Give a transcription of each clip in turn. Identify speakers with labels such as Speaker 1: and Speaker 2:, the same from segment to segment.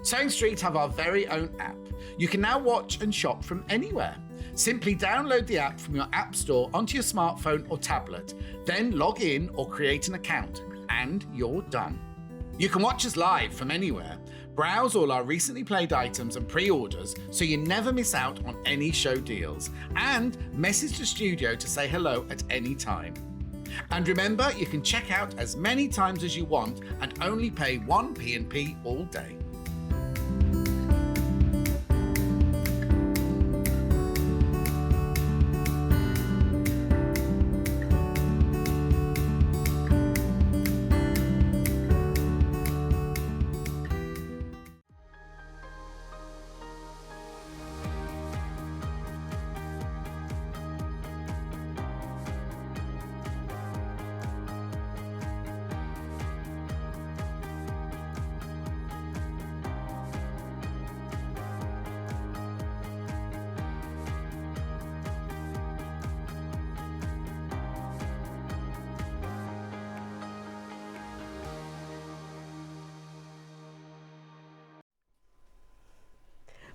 Speaker 1: Sewing Street have our very own app. You can now watch and shop from anywhere. Simply download the app from your app store onto your smartphone or tablet, then log in or create an account, and you're done. You can watch us live from anywhere, browse all our recently played items and pre-orders so you never miss out on any show deals, and message the studio to say hello at any time. And remember, you can check out as many times as you want and only pay one P&P all day.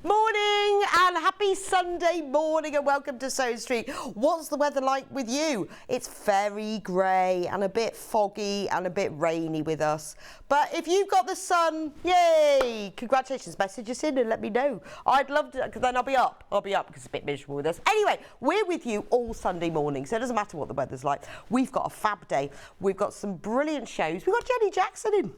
Speaker 2: Morning and happy Sunday morning and welcome to Sewing Street. What's the weather like with you? It's very grey and a bit foggy and a bit rainy with us. But if you've got the sun, yay! Congratulations, message us in and let me know. I'd love to, because then I'll be up because it's a bit miserable with us. Anyway, we're with you all Sunday morning, so it doesn't matter what the weather's like. We've got a fab day. We've got some brilliant shows. We've got Jenny Jackson in,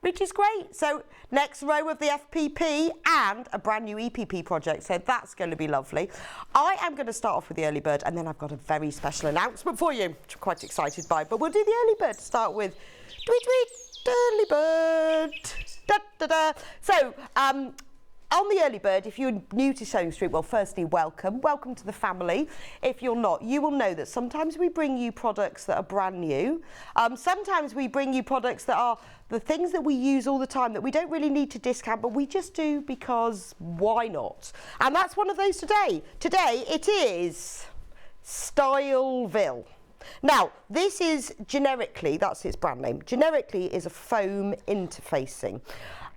Speaker 2: which is great. So next row of the FPP and a brand new EPP project, so that's going to be lovely. I am going to start off with the early bird, and then I've got a very special announcement for you, which I'm quite excited by. But we'll do the early bird to start with. Tweet, tweet, early bird. Da, da, da. So, on the early bird, if you're new to Sewing Street, well, firstly, welcome to the family. If you're not, you will know that sometimes we bring you products that are brand new. Sometimes we bring you products that are the things that we use all the time that we don't really need to discount, but we just do because why not? And that's one of those today. Today it is Styleville. Now, this is generically, that's its brand name, generically is a foam interfacing.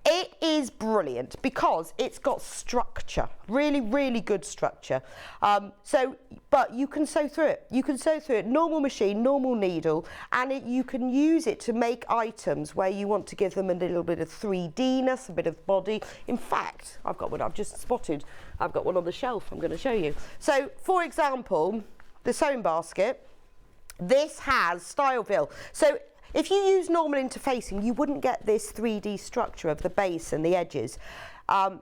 Speaker 2: It is brilliant because it's got structure, really, really good structure. But you can sew through it. You can sew through it, normal machine, normal needle, and you can use it to make items where you want to give them a little bit of 3D-ness, a bit of body. In fact, I've got one I've just spotted. I've got one on the shelf I'm going to show you. So, for example, the sewing basket, this has Styleville. So, if you use normal interfacing, you wouldn't get this 3D structure of the base and the edges.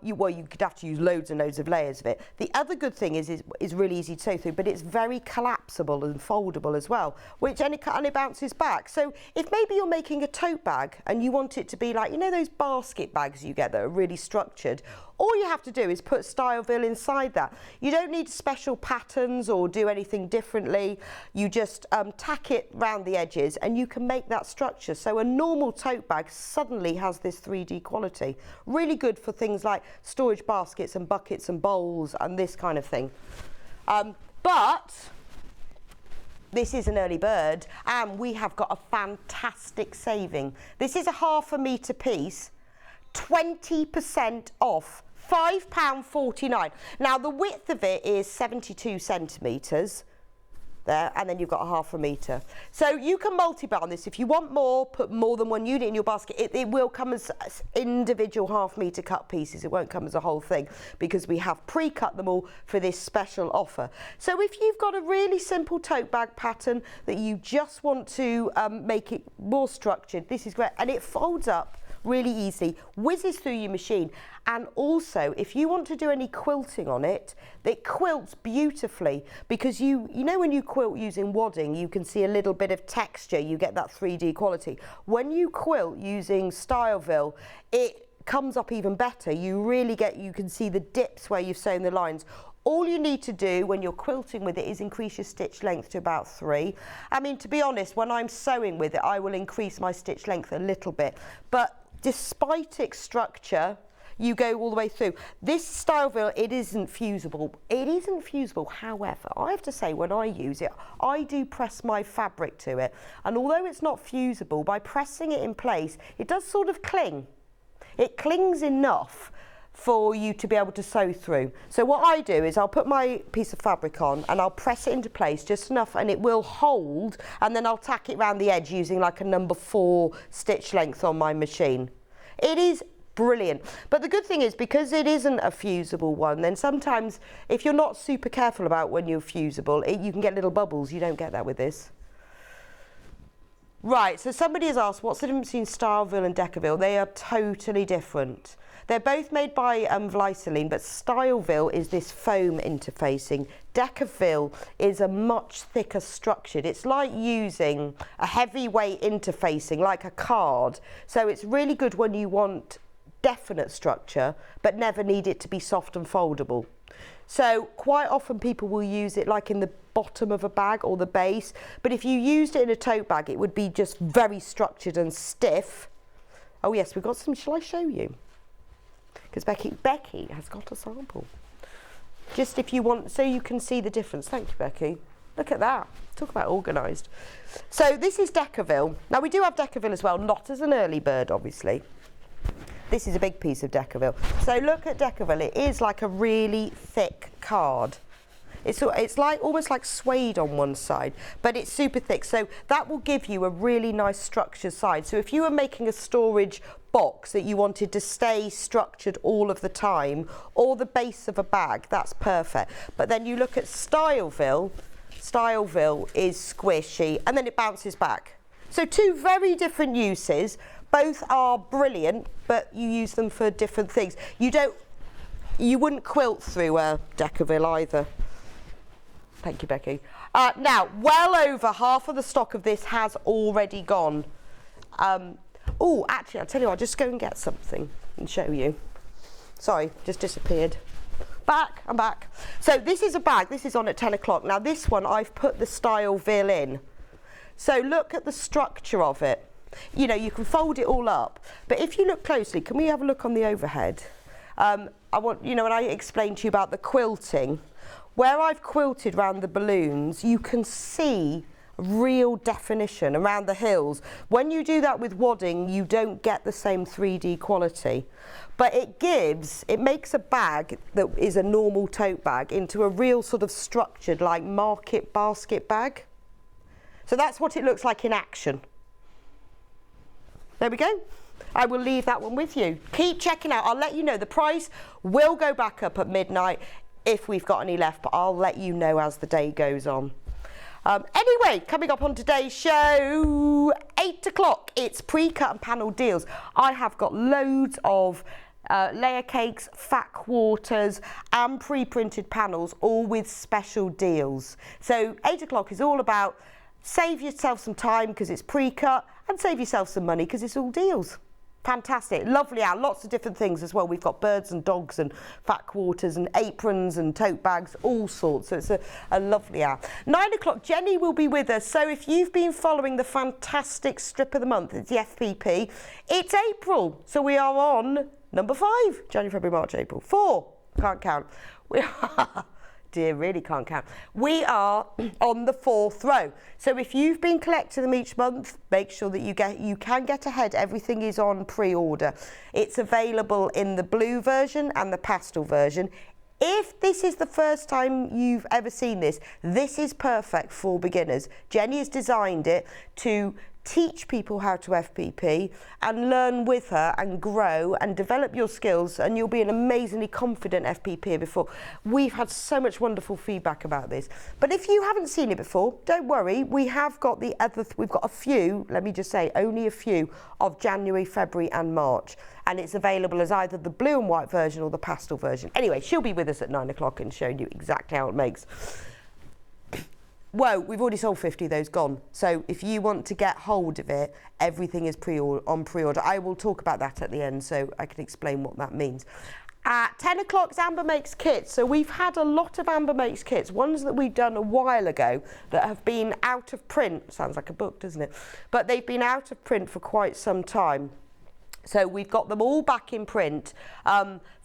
Speaker 2: You could have to use loads and loads of layers of it. The other good thing is really easy to sew through, but it's very collapsible and foldable as well, and it bounces back. So if maybe you're making a tote bag and you want it to be like, you know those basket bags you get that are really structured, all you have to do is put Styleville inside that. You don't need special patterns or do anything differently. You just tack it round the edges and you can make that structure. So a normal tote bag suddenly has this 3D quality. Really good for things like storage baskets and buckets and bowls and this kind of thing. But this is an early bird and we have got a fantastic saving. This is a ½ metre piece, 20% off. £5.49. Now the width of it is 72 centimetres there, and then you've got a ½ metre. So you can multi-buy on this. If you want more, put more than one unit in your basket. It will come as individual ½ metre cut pieces. It won't come as a whole thing because we have pre-cut them all for this special offer. So if you've got a really simple tote bag pattern that you just want to make it more structured, this is great. And it folds up really easily, whizzes through your machine, and also if you want to do any quilting on it, it quilts beautifully because you know when you quilt using wadding, you can see a little bit of texture, you get that 3D quality. When you quilt using Styleville, it comes up even better. You can see the dips where you've sewn the lines. All you need to do when you're quilting with it is increase your stitch length to about 3. I mean, to be honest, when I'm sewing with it, I will increase my stitch length a little bit, but despite its structure, you go all the way through. This Styleville, it isn't fusible. It isn't fusible, however, I have to say when I use it, I do press my fabric to it. And although it's not fusible, by pressing it in place, it does sort of cling. it clings enough for you to be able to sew through. So what I do is I'll put my piece of fabric on and I'll press it into place just enough and it will hold, and then I'll tack it around the edge using like a number 4 stitch length on my machine. It is brilliant. But the good thing is, because it isn't a fusible one, then sometimes if you're not super careful about when you're fusible, you can get little bubbles. You don't get that with this. Right, so somebody has asked, what's the difference between Styleville and Decaville? They are totally different. They're both made by Vliceline, but Styleville is this foam interfacing. Decaville is a much thicker structured. It's like using a heavyweight interfacing, like a card. So it's really good when you want definite structure, but never need it to be soft and foldable. So quite often people will use it like in the bottom of a bag or the base, but if you used it in a tote bag, it would be just very structured and stiff. Oh yes, we've got some, shall I show you? Because Becky has got a sample. Just if you want, so you can see the difference. Thank you, Becky. Look at that. Talk about organised. So this is Decaville. Now we do have Decaville as well, not as an early bird, obviously. This is a big piece of Decaville. So look at Decaville. It is like a really thick card. It's like almost like suede on one side, but it's super thick. So that will give you a really nice structured side. So if you were making a storage box that you wanted to stay structured all of the time, or the base of a bag, that's perfect. But then you look at Styleville. Styleville is squishy and then it bounces back. So 2 very different uses. Both are brilliant, but you use them for different things. You wouldn't quilt through a Decaville either. Thank you, Becky. Now, well over half of the stock of this has already gone. Oh, actually, I'll tell you what, I'll just go and get something and show you. Sorry, just disappeared. Back, I'm back. So this is a bag, this is on at 10 o'clock. Now this one, I've put the Styleville in. So look at the structure of it. You know, you can fold it all up, but if you look closely, can we have a look on the overhead? I want, you know, when I explained to you about the quilting, where I've quilted around the balloons, you can see real definition around the hills. When you do that with wadding, you don't get the same 3D quality, but it makes a bag that is a normal tote bag into a real sort of structured, like market basket bag. So that's what it looks like in action. There we go. I will leave that one with you. Keep checking out. I'll let you know. The price will go back up at midnight if we've got any left, but I'll let you know as the day goes on. Anyway, coming up on today's show, 8 o'clock, it's pre-cut and panel deals. I have got loads of layer cakes, fat quarters and pre-printed panels, all with special deals. So 8 o'clock is all about save yourself some time because it's pre-cut, and save yourself some money because it's all deals. Fantastic, lovely hour, lots of different things as well. We've got birds and dogs and fat quarters and aprons and tote bags, all sorts. So it's a lovely hour. 9 o'clock, Jenny will be with us. So if you've been following the fantastic strip of the month, it's the FPP, it's April. So we are on number 5, January, February, March, April. 4, can't count. We are... Dear, really can't count. We are on the 4th row. So if you've been collecting them each month, make sure that you can get ahead. Everything is on pre-order. It's available in the blue version and the pastel version. If this is the first time you've ever seen this, this is perfect for beginners. Jenny has designed it to teach people how to FPP and learn with her and grow and develop your skills, and you'll be an amazingly confident FPPer before. We've had so much wonderful feedback about this. But if you haven't seen it before, don't worry, we have got the other, we've got a few, let me just say, only a few of January, February and March. And it's available as either the blue and white version or the pastel version. Anyway, she'll be with us at 9 o'clock and showing you exactly how it makes. Whoa, we've already sold 50 of those, gone. So if you want to get hold of it, everything is on pre-order. I will talk about that at the end so I can explain what that means. At 10 o'clock, Amber Makes Kits. So we've had a lot of Amber Makes Kits, ones that we've done a while ago that have been out of print. Sounds like a book, doesn't it? But they've been out of print for quite some time. So we've got them all back in print.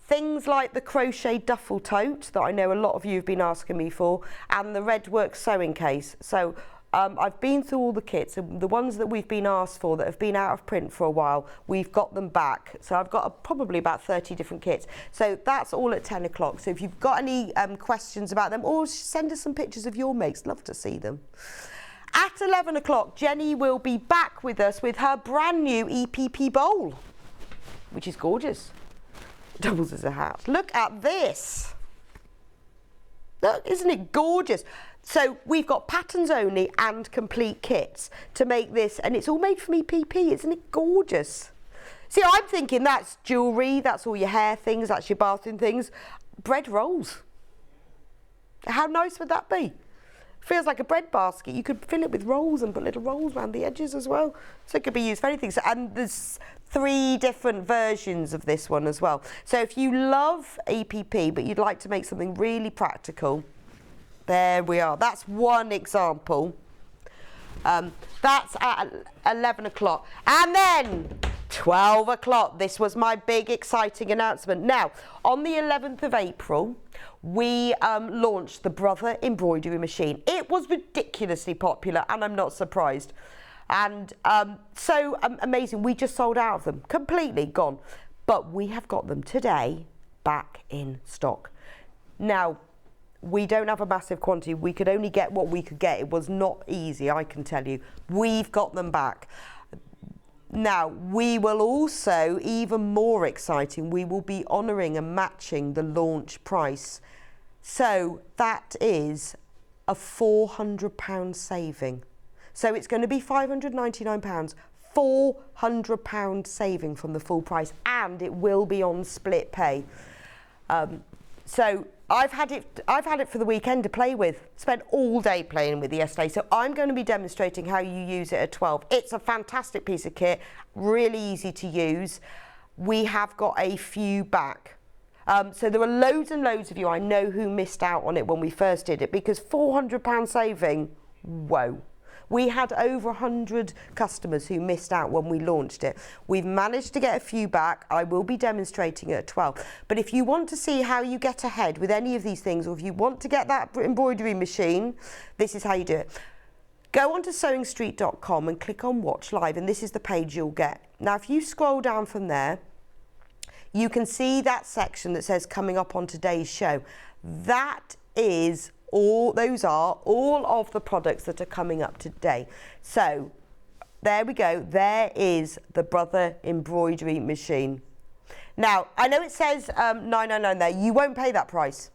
Speaker 2: Things like the crochet duffel tote that I know a lot of you have been asking me for, and the Redwork sewing case. So I've been through all the kits, and the ones that we've been asked for that have been out of print for a while, we've got them back. So I've got probably about 30 different kits. So that's all at 10 o'clock. So if you've got any questions about them, or send us some pictures of your makes, love to see them. At 11 o'clock, Jenny will be back with us with her brand new EPP bowl, which is gorgeous. Doubles as a hat. Look at this. Look, isn't it gorgeous? So we've got patterns only and complete kits to make this, and it's all made from EPP. Isn't it gorgeous? See, I'm thinking that's jewellery, that's all your hair things, that's your bathroom things. Bread rolls. How nice would that be? Feels like a bread basket. You could fill it with rolls and put little rolls around the edges as well. So it could be used for anything. So, and there's 3 different versions of this one as well. So if you love EPP, but you'd like to make something really practical, there we are. That's one example. That's at 11 o'clock. And then 12 o'clock, this was my big exciting announcement. Now, on the 11th of April, we launched the Brother Embroidery Machine. It was ridiculously popular, and I'm not surprised. And so amazing, we just sold out of them, completely gone. But we have got them today back in stock. Now, we don't have a massive quantity. We could only get what we could get. It was not easy, I can tell you. We've got them back. Now, we will also, even more exciting, we will be honouring and matching the launch price. So that is a £400 saving. So it's going to be £599, £400 saving from the full price, and it will be on split pay. So I've had it for the weekend to play with. Spent all day playing with it yesterday. So I'm going to be demonstrating how you use it at 12. It's a fantastic piece of kit, really easy to use. We have got a few back. So there are loads and loads of you I know who missed out on it when we first did it, because £400 saving, whoa. We had over 100 customers who missed out when we launched it. We've managed to get a few back. I will be demonstrating it at 12. But if you want to see how you get ahead with any of these things, or if you want to get that embroidery machine, this is how you do it. Go onto sewingstreet.com and click on Watch Live, and this is the page you'll get. Now, if you scroll down from there, you can see that section that says coming up on today's show. That is those are all of the products that are coming up today. So there we go. There is the Brother Embroidery Machine. Now, I know it says $999 there. You won't pay that price.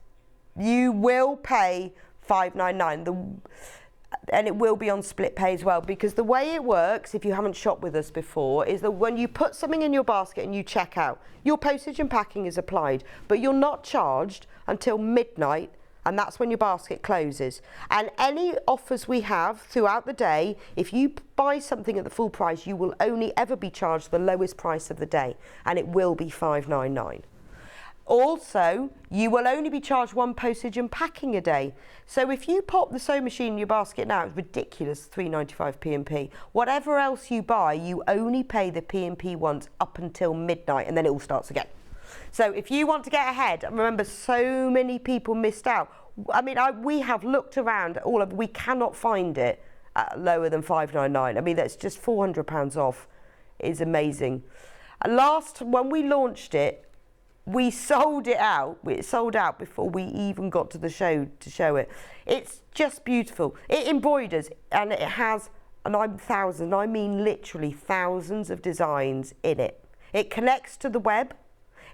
Speaker 2: You will pay $599. And it will be on split pay as well, because the way it works, if you haven't shopped with us before, is that when you put something in your basket and you check out, your postage and packing is applied, but you're not charged until midnight, and that's when your basket closes. And any offers we have throughout the day, if you buy something at the full price, you will only ever be charged the lowest price of the day, and it will be $599. Also, you will only be charged 1 postage and packing a day. So if you pop the sewing machine in your basket now, it's ridiculous, £3.95 P&P. Whatever else you buy, you only pay the P&P once up until midnight, and then it all starts again. So if you want to get ahead, and remember, so many people missed out. I mean, we have looked around, we cannot find it at lower than $599. I mean, that's just £400 off. It's amazing. When we launched it, we sold it out. It sold out before we even got to the show to show it. It's just beautiful. It embroiders, and it has, and I mean literally thousands of designs in it. It connects to the web.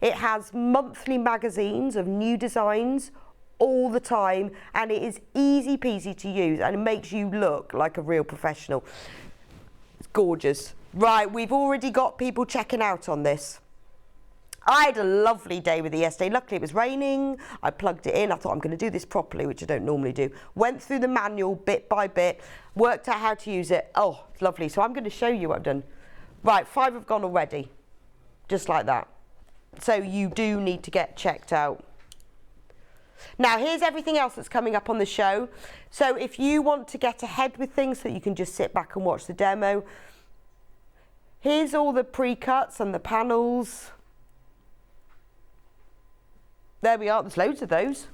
Speaker 2: It has monthly magazines of new designs all the time, and it is easy peasy to use, and it makes you look like a real professional. It's gorgeous. Right, we've already got people checking out on this. I had a lovely day with it yesterday. Luckily, it was raining. I plugged it in. I thought I'm going to do this properly, which I don't normally do. Went through the manual bit by bit, worked out how to use it. Oh, it's lovely. So I'm going to show you what I've done. Right, 5 have gone already, just like that. So you do need to get checked out. Now, here's everything else that's coming up on the show. So if you want to get ahead with things so you can just sit back and watch the demo, here's all the pre-cuts and the panels. There we are. There's loads of those.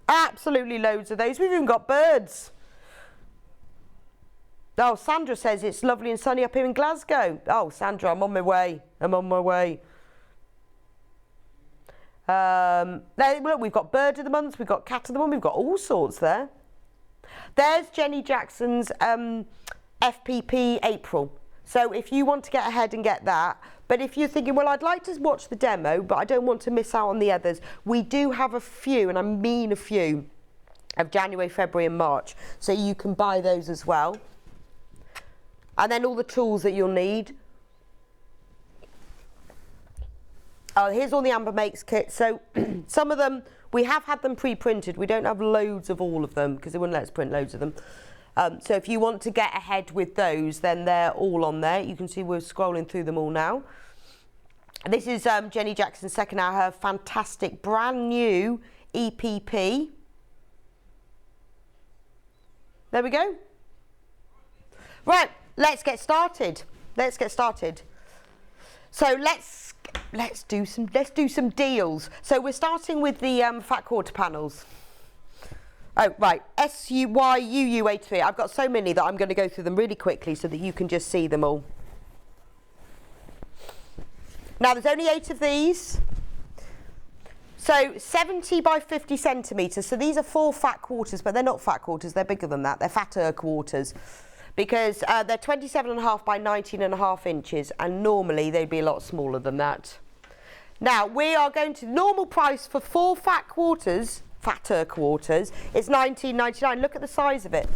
Speaker 2: Absolutely loads of those. We've even got birds. Oh, Sandra says it's lovely and sunny up here in Glasgow. Oh, Sandra, I'm on my way. I'm on my way. Look, we've got Bird of the Month, we've got Cat of the Month, we've got all sorts there. There's Jenny Jackson's FPP April. So if you want to get ahead and get that, but if you're thinking, well, I'd like to watch the demo, but I don't want to miss out on the others, we do have a few, and I mean a few, of January, February and March. So you can buy those as well. And then all the tools that you'll need. Oh, here's all the Amber Makes kits. So some of them, we have had them pre-printed. We don't have loads of all of them because they wouldn't let us print loads of them. So if you want to get ahead with those, then they're all on there. You can see we're scrolling through them all now. This is Jenny Jackson's second hour, her fantastic brand new EPP. There we go. Right, let's get started. Let's get started. So let's do some deals. So we're starting with the fat quarter panels. Oh, right, SUYUU83. I've got so many that I'm going to go through them really quickly so that you can just see them all. Now, there's only 8 of these. So 70 by 50 centimetres. So these are 4 fat quarters, but they're not fat quarters. They're bigger than that. They're fatter quarters because they're 27.5 by 19.5 inches, and normally they'd be a lot smaller than that. Now, we are going to normal price for 4 fat quarters, fatter quarters, is £19.99. Look at the size of it.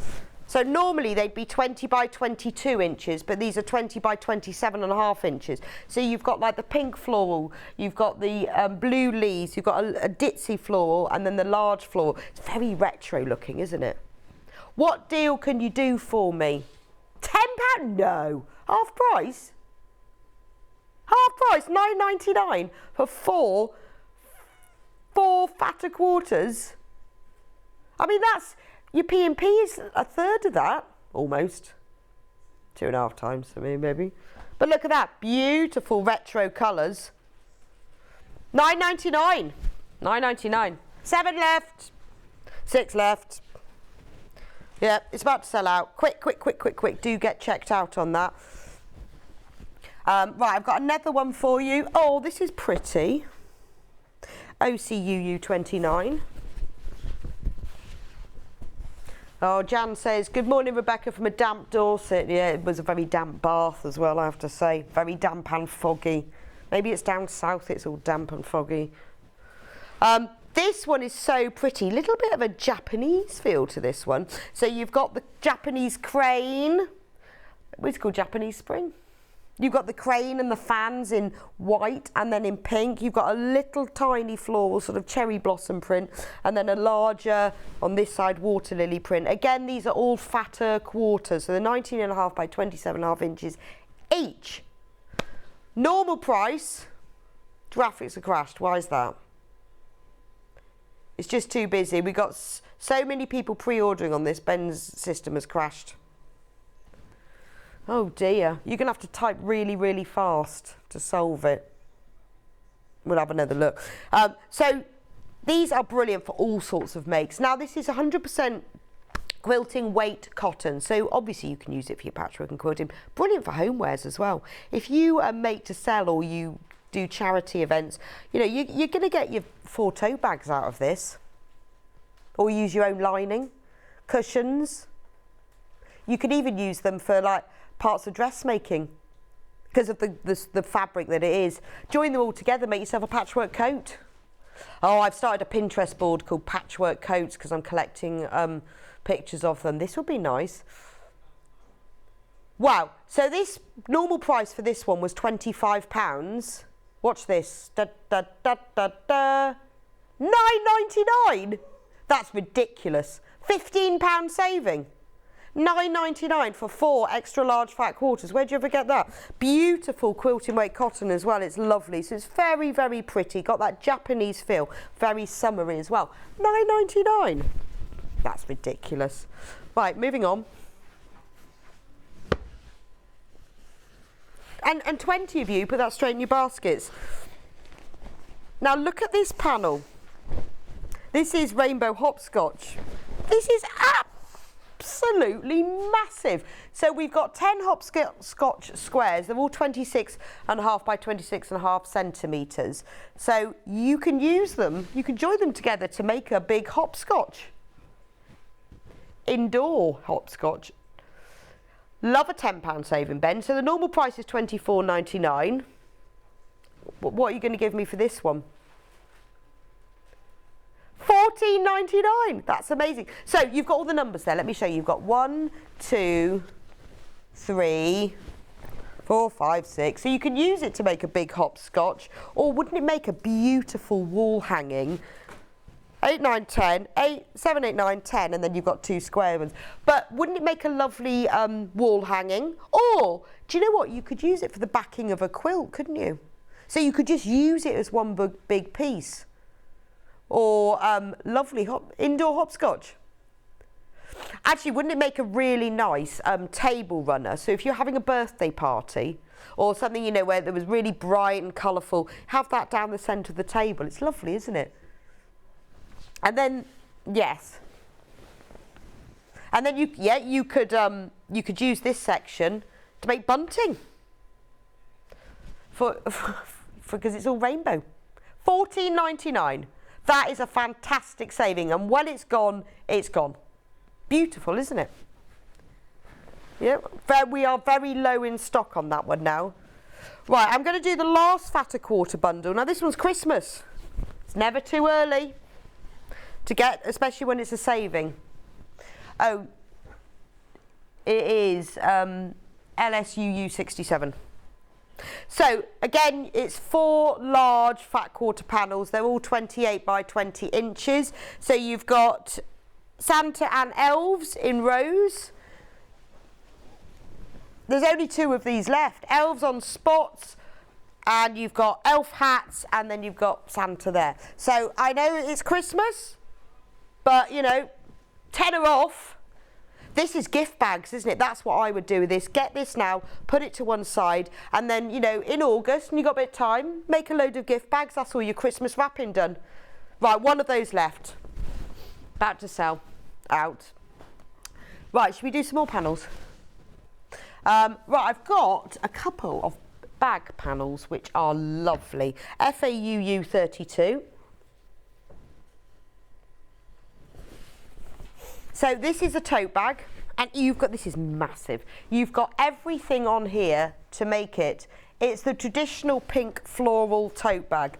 Speaker 2: So normally they'd be 20 by 22 inches, but these are 20 by 27.5 inches. So you've got like the pink floral, you've got the blue leaves, you've got a ditzy floral, and then the large floral. It's very retro looking, isn't it? What deal can you do for me? £10? No. Half price? Half price, £9.99 for 4 fatter quarters. I mean, that's, your P&P is a third of that, almost. 2.5 times, I mean, maybe. But look at that, beautiful retro colours. £9.99. £9.99. 7 left. 6 left. Yeah, it's about to sell out. Quick, quick, quick, quick, quick. Do get checked out on that. Right, I've got another one for you. Oh, this is pretty. OCUU29. Oh, Jan says, good morning, Rebecca, from a damp Dorset. Yeah, it was a very damp Bath as well, I have to say. Very damp and foggy. Maybe it's down south, it's all damp and foggy. This one is so pretty. Little bit of a Japanese feel to this one. So you've got the Japanese crane. It's called Japanese spring. You've got the crane and the fans in white and then in pink. You've got a little tiny floral sort of cherry blossom print and then a larger, on this side, water lily print. Again, these are all fatter quarters, so they're 19.5 by 27.5 inches each. Normal price, graphics are crashed. Why is that? It's just too busy. We got so many people pre-ordering on this, Ben's system has crashed. Oh dear, you're going to have to type really, really fast to solve it. We'll have another look. So these are brilliant for all sorts of makes. Now this is 100% quilting weight cotton, so obviously you can use it for your patchwork and quilting. Brilliant for homewares as well. If you make to sell or you do charity events, you know, you're going to get your 4 tote bags out of this. Or use your own lining, cushions. You could even use them for like parts of dressmaking because of the fabric that it is. Join them all together, make yourself a patchwork coat. Oh, I've started a Pinterest board called Patchwork Coats because I'm collecting pictures of them. This would be nice. Wow, so this normal price for this one was £25. Watch this. Da, da, da, da, da. £9.99. That's ridiculous. £15 saving. £9.99 for 4 extra large fat quarters. Where'd you ever get that? Beautiful quilting weight cotton as well. It's lovely. So it's very, very pretty. Got that Japanese feel. Very summery as well. £9.99. That's ridiculous. Right, moving on. And 20 of you put that straight in your baskets. Now look at this panel. This is Rainbow Hopscotch. This is absolutely massive. So we've got 10 hopscotch squares. They're all 26.5 by 26.5 centimetres. So you can use them, you can join them together to make a big hopscotch. Indoor hopscotch. Love a £10 saving, Ben. So the normal price is £24.99. What are you going to give me for this one? £14.99. That's amazing. So you've got all the numbers there. Let me show you. You've got 1, 2, 3, 4, 5, 6. So you can use it to make a big hopscotch, or wouldn't it make a beautiful wall hanging? 8, 9, 10, 7, 8, 9, 10, and then you've got 2 square ones. But wouldn't it make a lovely wall hanging? Or, do you know what? You could use it for the backing of a quilt, couldn't you? So you could just use it as one big piece. Or lovely indoor hopscotch. Actually, wouldn't it make a really nice table runner? So if you're having a birthday party or something, you know, where there was really bright and colourful, have that down the centre of the table. It's lovely, isn't it? And then, yes. And then you could use this section to make bunting. Because it's all rainbow. £14.99. That is a fantastic saving, and when it's gone, it's gone. Beautiful, isn't it? Yeah, we are very low in stock on that one now. Right, I'm going to do the last fat a quarter bundle. Now this one's Christmas. It's never too early to get, especially when it's a saving. Oh, it is LSUU 67. So again, it's 4 large fat quarter panels. They're all 28 by 20 inches. So you've got Santa and Elves in rows. There's only 2 of these left. Elves on spots, and you've got elf hats, and then you've got Santa there. So I know it's Christmas, but you know, tenner off. This is gift bags, isn't it? That's what I would do with this. Get this now, put it to one side, and then, you know, in August, and you've got a bit of time, make a load of gift bags. That's all your Christmas wrapping done. Right, 1 of those left. About to sell out. Right, should we do some more panels? Right, I've got a couple of bag panels, which are lovely. FAUU 32. So this is a tote bag, and you've got, this is massive. You've got everything on here to make it. It's the traditional pink floral tote bag.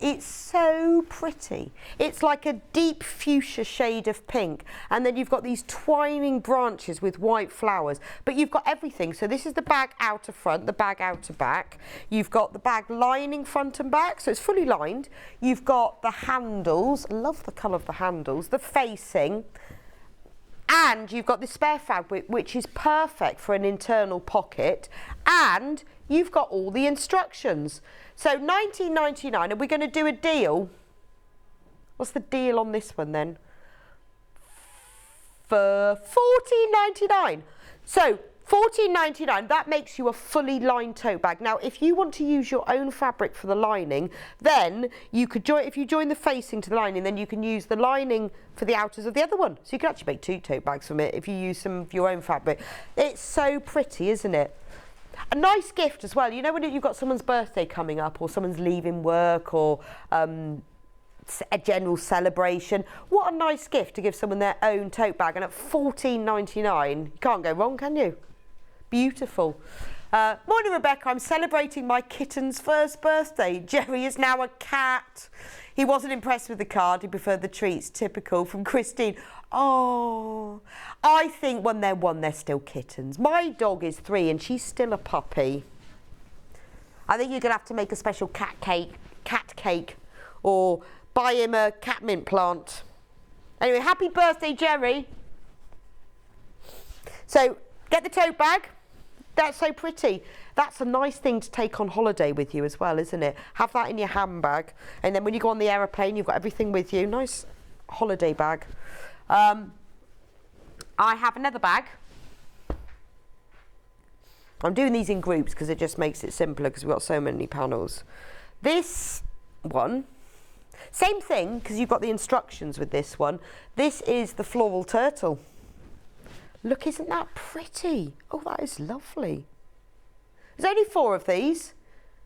Speaker 2: It's so pretty. It's like a deep fuchsia shade of pink, and then you've got these twining branches with white flowers, but you've got everything. So this is the bag outer front, the bag outer back. You've got the bag lining front and back, so it's fully lined. You've got the handles, love the colour of the handles, the facing, and you've got the spare fabric, which is perfect for an internal pocket, and you've got all the instructions. So £19.99, are we going to do a deal? What's the deal on this one then? For £14.99. So £14.99, that makes you a fully lined tote bag. Now, if you want to use your own fabric for the lining, then you could join, if you join the facing to the lining, then you can use the lining for the outers of the other one. So you can actually make 2 tote bags from it if you use some of your own fabric. It's so pretty, isn't it? A nice gift as well. You know, when you've got someone's birthday coming up, or someone's leaving work, or a general celebration, what a nice gift to give someone their own tote bag. And at £14.99, you can't go wrong, can you? Beautiful. Morning, Rebecca. I'm celebrating my kitten's first birthday. Jerry is now a cat. He wasn't impressed with the card. He preferred the treats. Typical, from Christine. Oh, I think when they're 1, they're still kittens. My dog is 3 and she's still a puppy. I think you're going to have to make a special cat cake, or buy him a cat mint plant. Anyway, happy birthday, Jerry. So, get the tote bag. That's so pretty. That's a nice thing to take on holiday with you as well, isn't it? Have that in your handbag, and then when you go on the aeroplane, you've got everything with you. Nice holiday bag. I have another bag. I'm doing these in groups because it just makes it simpler because we've got so many panels. This one, same thing because you've got the instructions with this one. This is the floral turtle. Look, isn't that pretty? Oh, that is lovely. There's only 4 of these.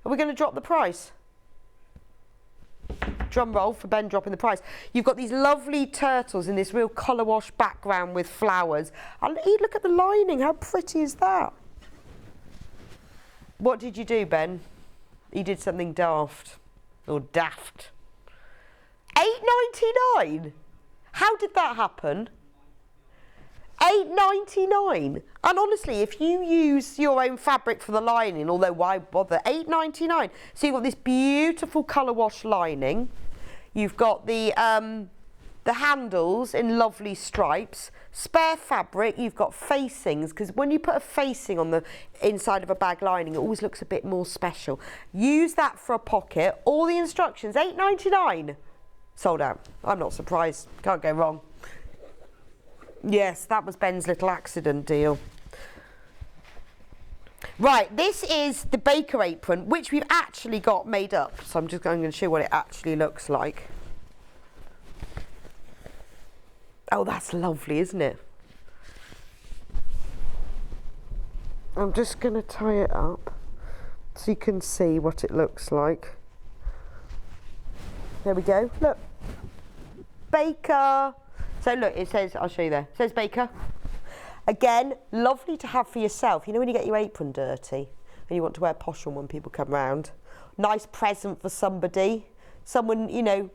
Speaker 2: Are we going to drop the price? Drum roll for Ben dropping the price. You've got these lovely turtles in this real colour wash background with flowers. And look at the lining. How pretty is that? What did you do, Ben? You did something daft. Or daft. £8.99? How did that happen? £8.99. And honestly, if you use your own fabric for the lining, although why bother? £8.99. So you've got this beautiful colour wash lining. You've got the handles in lovely stripes. Spare fabric. You've got facings, because when you put a facing on the inside of a bag lining, it always looks a bit more special. Use that for a pocket. All the instructions, £8.99. Sold out. I'm not surprised. Can't go wrong. Yes, that was Ben's little accident deal. Right, this is the baker apron, which we've actually got made up. So I'm just going to show you what it actually looks like. Oh, that's lovely, isn't it? I'm just going to tie it up so you can see what it looks like. There we go. Look. Baker. So look, it says, I'll show you there. It says baker. Again, lovely to have for yourself. You know when you get your apron dirty and you want to wear posh one when people come round? Nice present for somebody. Someone you know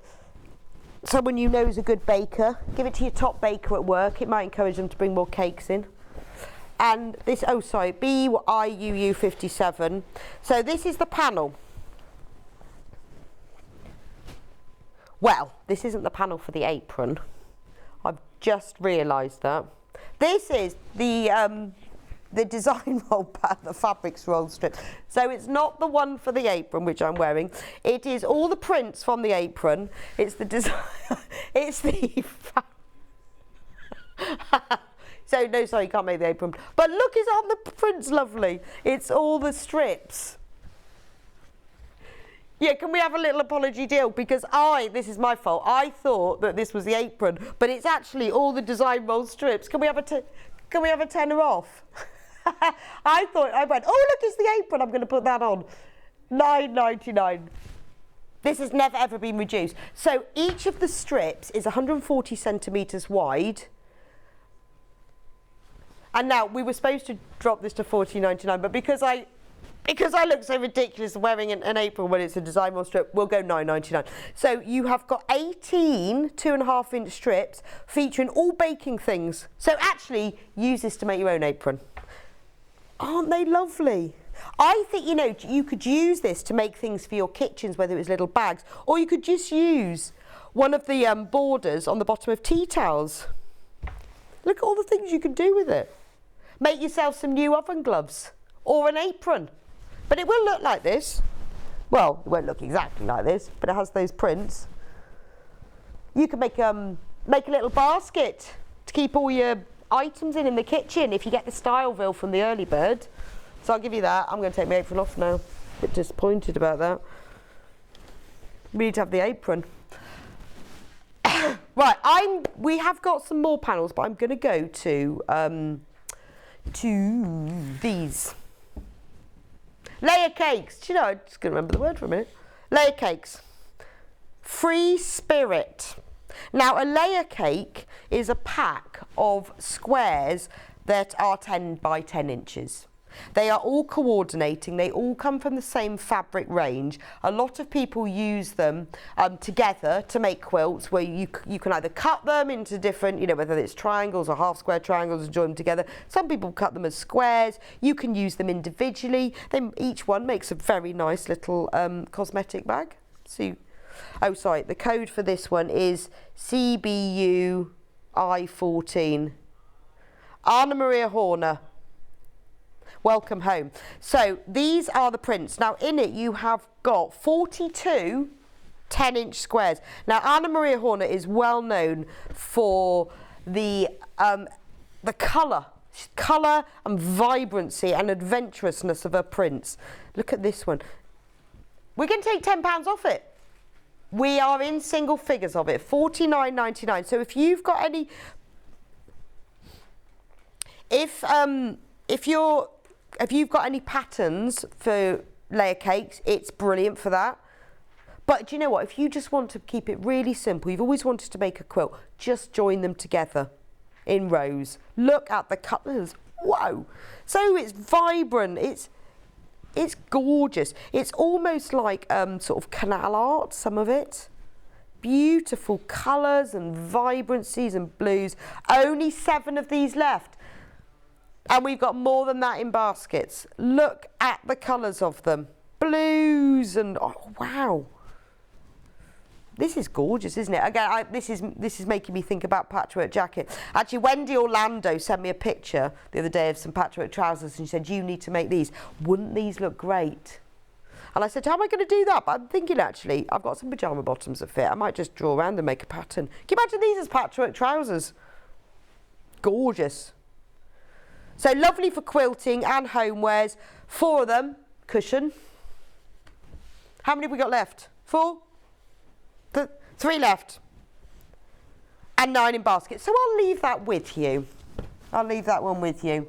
Speaker 2: is a good baker. Give it to your top baker at work. It might encourage them to bring more cakes in. And this, oh sorry, BIUU 57. So this is the panel. Well, this isn't the panel for the apron. I've just realised that. This is the design roll pad, the fabrics roll strip. So it's not the one for the apron, which I'm wearing. It is all the prints from the apron. It's the design. It's the. So no, sorry, you can't make the apron. But look, it's on the prints, lovely. It's all the strips. Yeah, can we have a little apology deal? Because this is my fault. I thought that this was the apron, but it's actually all the design roll strips. Can we have a tenner off? I went, oh look, it's the apron. I'm going to put that on. £9.99. This has never ever been reduced. So each of the strips is 140 centimetres wide. And now we were supposed to drop this to £14.99, but because I look so ridiculous wearing an apron when it's a design roll strip, we'll go £9.99. So you have got 18 2.5-inch strips featuring all baking things. So actually, use this to make your own apron. Aren't they lovely? I think, you could use this to make things for your kitchens, whether it was little bags, or you could just use one of the borders on the bottom of tea towels. Look at all the things you can do with it. Make yourself some new oven gloves or an apron. But it will look like this. Well, it won't look exactly like this, but it has those prints. You can make a little basket to keep all your items in the kitchen if you get the Styleville from the early bird. So I'll give you that. I'm going to take my apron off now. A bit disappointed about that. We need to have the apron. Right, we have got some more panels, but I'm going to go to these. Layer cakes. Do you know, I'm just going to remember the word for a minute. Layer cakes. Free Spirit. Now, a layer cake is a pack of squares that are 10 by 10 inches. They are all coordinating. They all come from the same fabric range. A lot of people use them together to make quilts where you can either cut them into different, whether it's triangles or half square triangles and join them together. Some people cut them as squares. You can use them individually. Each one makes a very nice little cosmetic bag. So, the code for this one is CBU I14. Anna Maria Horner. Welcome home. So these are the prints. Now in it you have got 42 10-inch squares. Now Anna Maria Horner is well known for the colour and vibrancy and adventurousness of her prints. Look at this one. We're going to take £10 off it. We are in single figures of it, £49.99. So if you've got any If you've got any patterns for layer cakes, it's brilliant for that. But do you know what? If you just want to keep it really simple, you've always wanted to make a quilt, just join them together in rows. Look at the colours. Whoa! So it's vibrant. It's gorgeous. It's almost like sort of canal art, some of it. Beautiful colours and vibrancies and blues. Only 7 of these left. And we've got more than that in baskets. Look at the colours of them. Blues and, oh, wow. This is gorgeous, isn't it? Again, this is making me think about patchwork jacket. Actually, Wendy Orlando sent me a picture the other day of some patchwork trousers and she said, you need to make these. Wouldn't these look great? And I said, how am I going to do that? But I'm thinking, actually, I've got some pyjama bottoms that fit. I might just draw around and make a pattern. Can you imagine these as patchwork trousers? Gorgeous. So lovely for quilting and homewares. 4 of them, cushion. How many have we got left? 4? 3 left. And 9 in basket. So I'll leave that with you. I'll leave that one with you.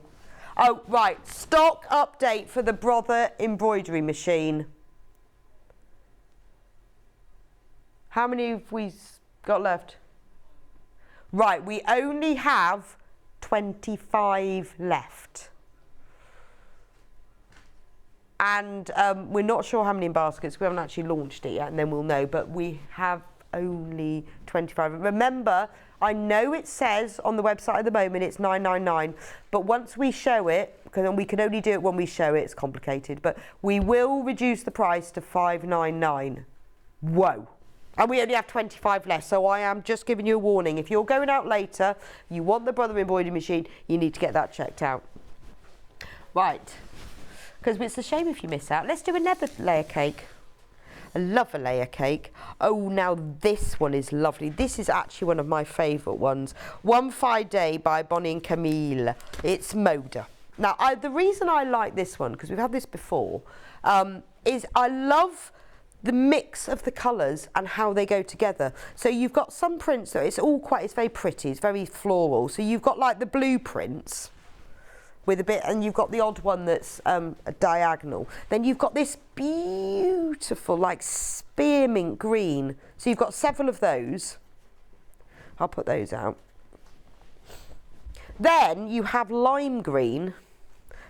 Speaker 2: Oh, right. Stock update for the Brother Embroidery Machine. How many have we got left? Right, we only have 25 left. And we're not sure how many in baskets. We haven't actually launched it yet, and then we'll know. But we have only 25. Remember, I know it says on the website at the moment it's $9.99, but once we show it, because we can only do it when we show it, it's complicated, but we will reduce the price to $5.99. Whoa. And we only have 25 left, so I am just giving you a warning. If you're going out later, you want the Brother Embroidery Machine, you need to get that checked out. Right, because it's a shame if you miss out. Let's do another layer cake. I love a layer cake. Oh, now this one is lovely. This is actually one of my favourite ones. One Fine Day by Bonnie and Camille. It's Moda. Now, the reason I like this one, because we've had this before, is I love the mix of the colours and how they go together. So you've got some prints that it's very pretty, it's very floral. So you've got like the blueprints with a bit, and you've got the odd one that's a diagonal. Then you've got this beautiful like spearmint green. So you've got several of those. I'll put those out. Then you have lime green.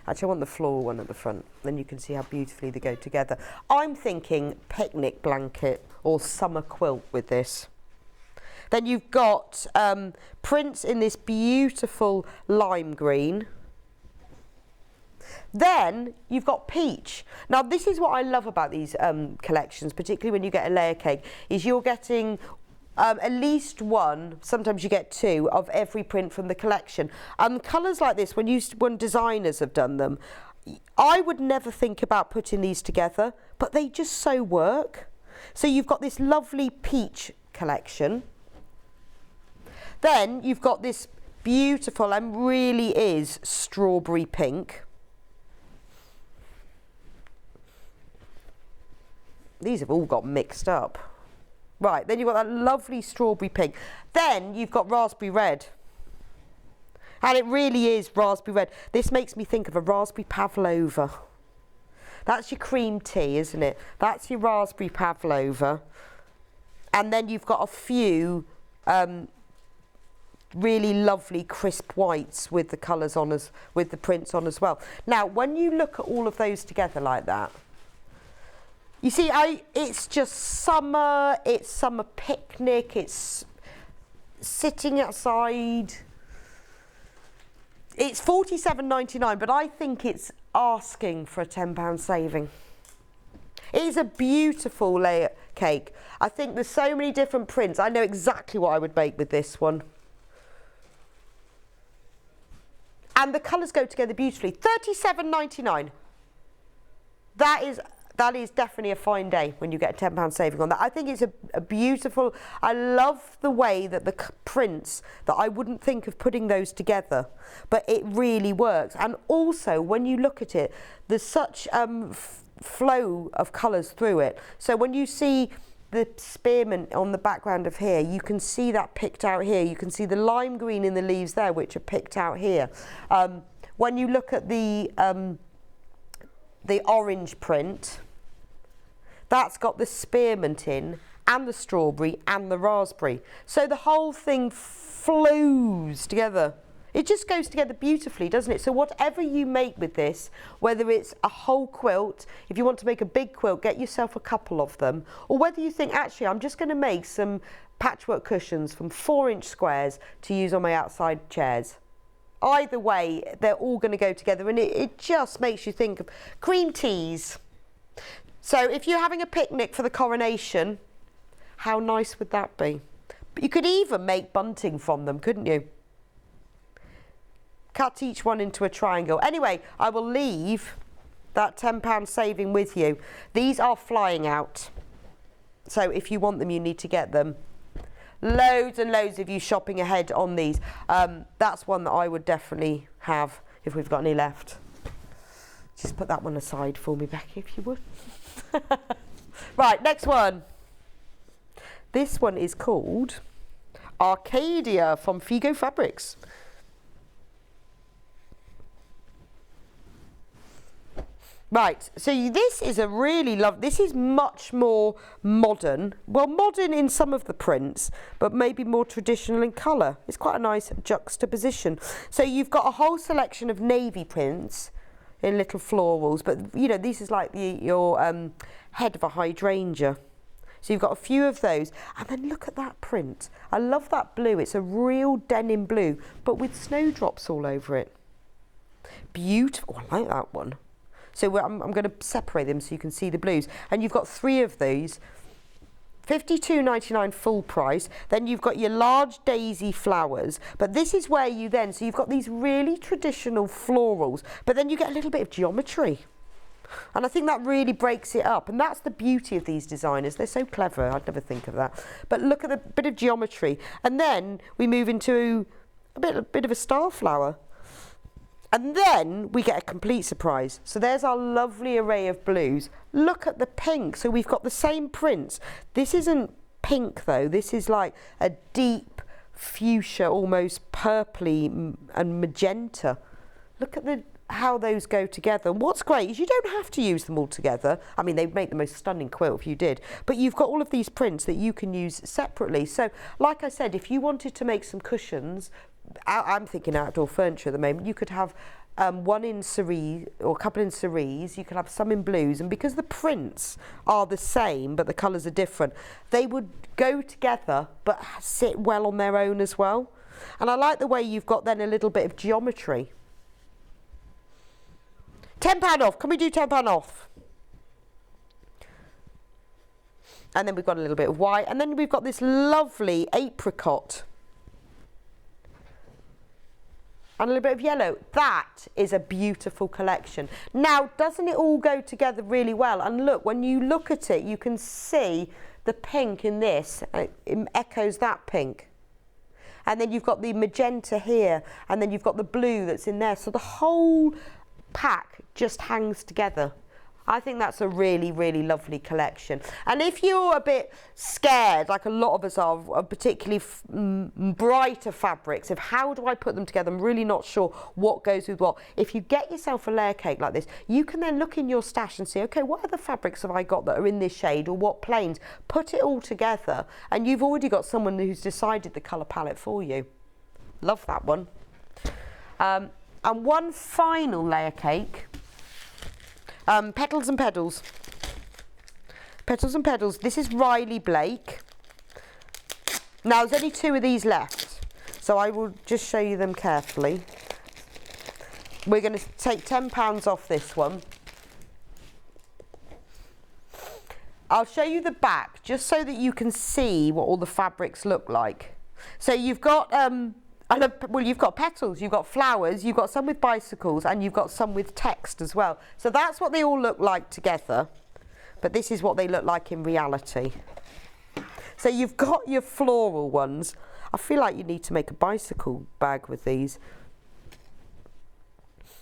Speaker 2: Actually, I want the floral one at the front. Then you can see how beautifully they go together. I'm thinking picnic blanket or summer quilt with this. Then you've got prints in this beautiful lime green. Then you've got peach. Now, this is what I love about these collections, particularly when you get a layer cake, is you're getting at least one, sometimes you get 2, of every print from the collection. And colours like this, when designers have done them, I would never think about putting these together, but they just so work. So you've got this lovely peach collection. Then you've got this beautiful, and really is strawberry pink. These have all got mixed up. Right, then you've got that lovely strawberry pink. Then you've got raspberry red. And it really is raspberry red. This makes me think of a raspberry pavlova. That's your cream tea, isn't it? That's your raspberry pavlova. And then you've got a few really lovely crisp whites with the colours on, with the prints on as well. Now, when you look at all of those together like that, you see, it's just summer, it's summer picnic, it's sitting outside. It's $47.99, but I think it's asking for a £10 saving. It is a beautiful layer cake. I think there's so many different prints. I know exactly what I would make with this one. And the colours go together beautifully. $37.99. That is definitely a fine day when you get a £10 saving on that. I think it's a beautiful, I love the way that the prints, that I wouldn't think of putting those together, but it really works. And also, when you look at it, there's such flow of colours through it. So when you see the spearmint on the background of here, you can see that picked out here. You can see the lime green in the leaves there, which are picked out here. When you look at the orange print, that's got the spearmint in, and the strawberry and the raspberry. So the whole thing flows together. It just goes together beautifully, doesn't it? So whatever you make with this, whether it's a whole quilt, if you want to make a big quilt, get yourself a couple of them, or whether you think, actually, I'm just going to make some patchwork cushions from 4-inch squares to use on my outside chairs. Either way, they're all going to go together, and it just makes you think of cream teas. So if you're having a picnic for the coronation, how nice would that be? But you could even make bunting from them, couldn't you? Cut each one into a triangle. Anyway, I will leave that £10 saving with you. These are flying out. So if you want them, you need to get them. Loads and loads of you shopping ahead on these. That's one that I would definitely have if we've got any left. Just put that one aside for me, Becky, if you would. Right, next one. This one is called Arcadia from Figo Fabrics. Right, so this is a really this is much more modern. Well, modern in some of the prints, but maybe more traditional in colour. It's quite a nice juxtaposition. So you've got a whole selection of navy prints in little florals, but you know, this is like your head of a hydrangea. So you've got a few of those, and then look at that print. I love that blue. It's a real denim blue, but with snowdrops all over it. Beautiful. I like that one. So I'm going to separate them so you can see the blues. And you've got 3 of these, £52.99 full price. Then you've got your large daisy flowers. But this is where you then, so you've got these really traditional florals, but then you get a little bit of geometry. And I think that really breaks it up. And that's the beauty of these designers. They're so clever. I'd never think of that. But look at the bit of geometry. And then we move into a bit of a star flower. And then we get a complete surprise. So there's our lovely array of blues. Look at the pink. So we've got the same prints. This isn't pink though. This is like a deep fuchsia, almost purpley and magenta. Look at how those go together. What's great is you don't have to use them all together. I mean, they'd make the most stunning quilt if you did. But you've got all of these prints that you can use separately. So like I said, if you wanted to make some cushions, I'm thinking outdoor furniture at the moment, you could have one in cerise or a couple in cerise, you could have some in blues, and because the prints are the same but the colours are different, they would go together but sit well on their own as well. And I like the way you've got then a little bit of geometry. £10 off. Can we do £10 off? And then we've got a little bit of white, and then we've got this lovely apricot and a little bit of yellow. That is a beautiful collection. Now, doesn't it all go together really well? And look, when you look at it, you can see the pink in this. It echoes that pink. And then you've got the magenta here, and then you've got the blue that's in there. So the whole pack just hangs together. I think that's a really, really lovely collection. And if you're a bit scared, like a lot of us are, of particularly brighter fabrics, of how do I put them together, I'm really not sure what goes with what. If you get yourself a layer cake like this, you can then look in your stash and see, okay, what other fabrics have I got that are in this shade, or what planes? Put it all together, and you've already got someone who's decided the colour palette for you. Love that one. And one final layer cake. Petals and Pedals. Petals and Pedals. This is Riley Blake. Now, there's only 2 of these left, so I will just show you them carefully. We're going to take £10 off this one. I'll show you the back, just so that you can see what all the fabrics look like. So you've got... well, you've got petals, you've got flowers, you've got some with bicycles, and you've got some with text as well. So that's what they all look like together, but this is what they look like in reality. So you've got your floral ones. I feel like you need to make a bicycle bag with these.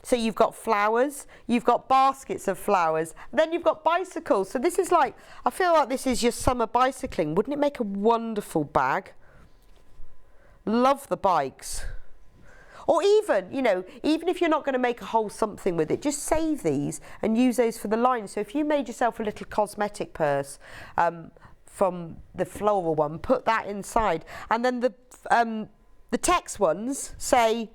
Speaker 2: So you've got flowers, you've got baskets of flowers, then you've got bicycles. So this is like, I feel like this is your summer bicycling. Wouldn't it make a wonderful bag? Love the bikes. Or even, you know, even if you're not going to make a whole something with it, just save these and use those for the line. So if you made yourself a little cosmetic purse from the floral one, put that inside. And then the text ones say,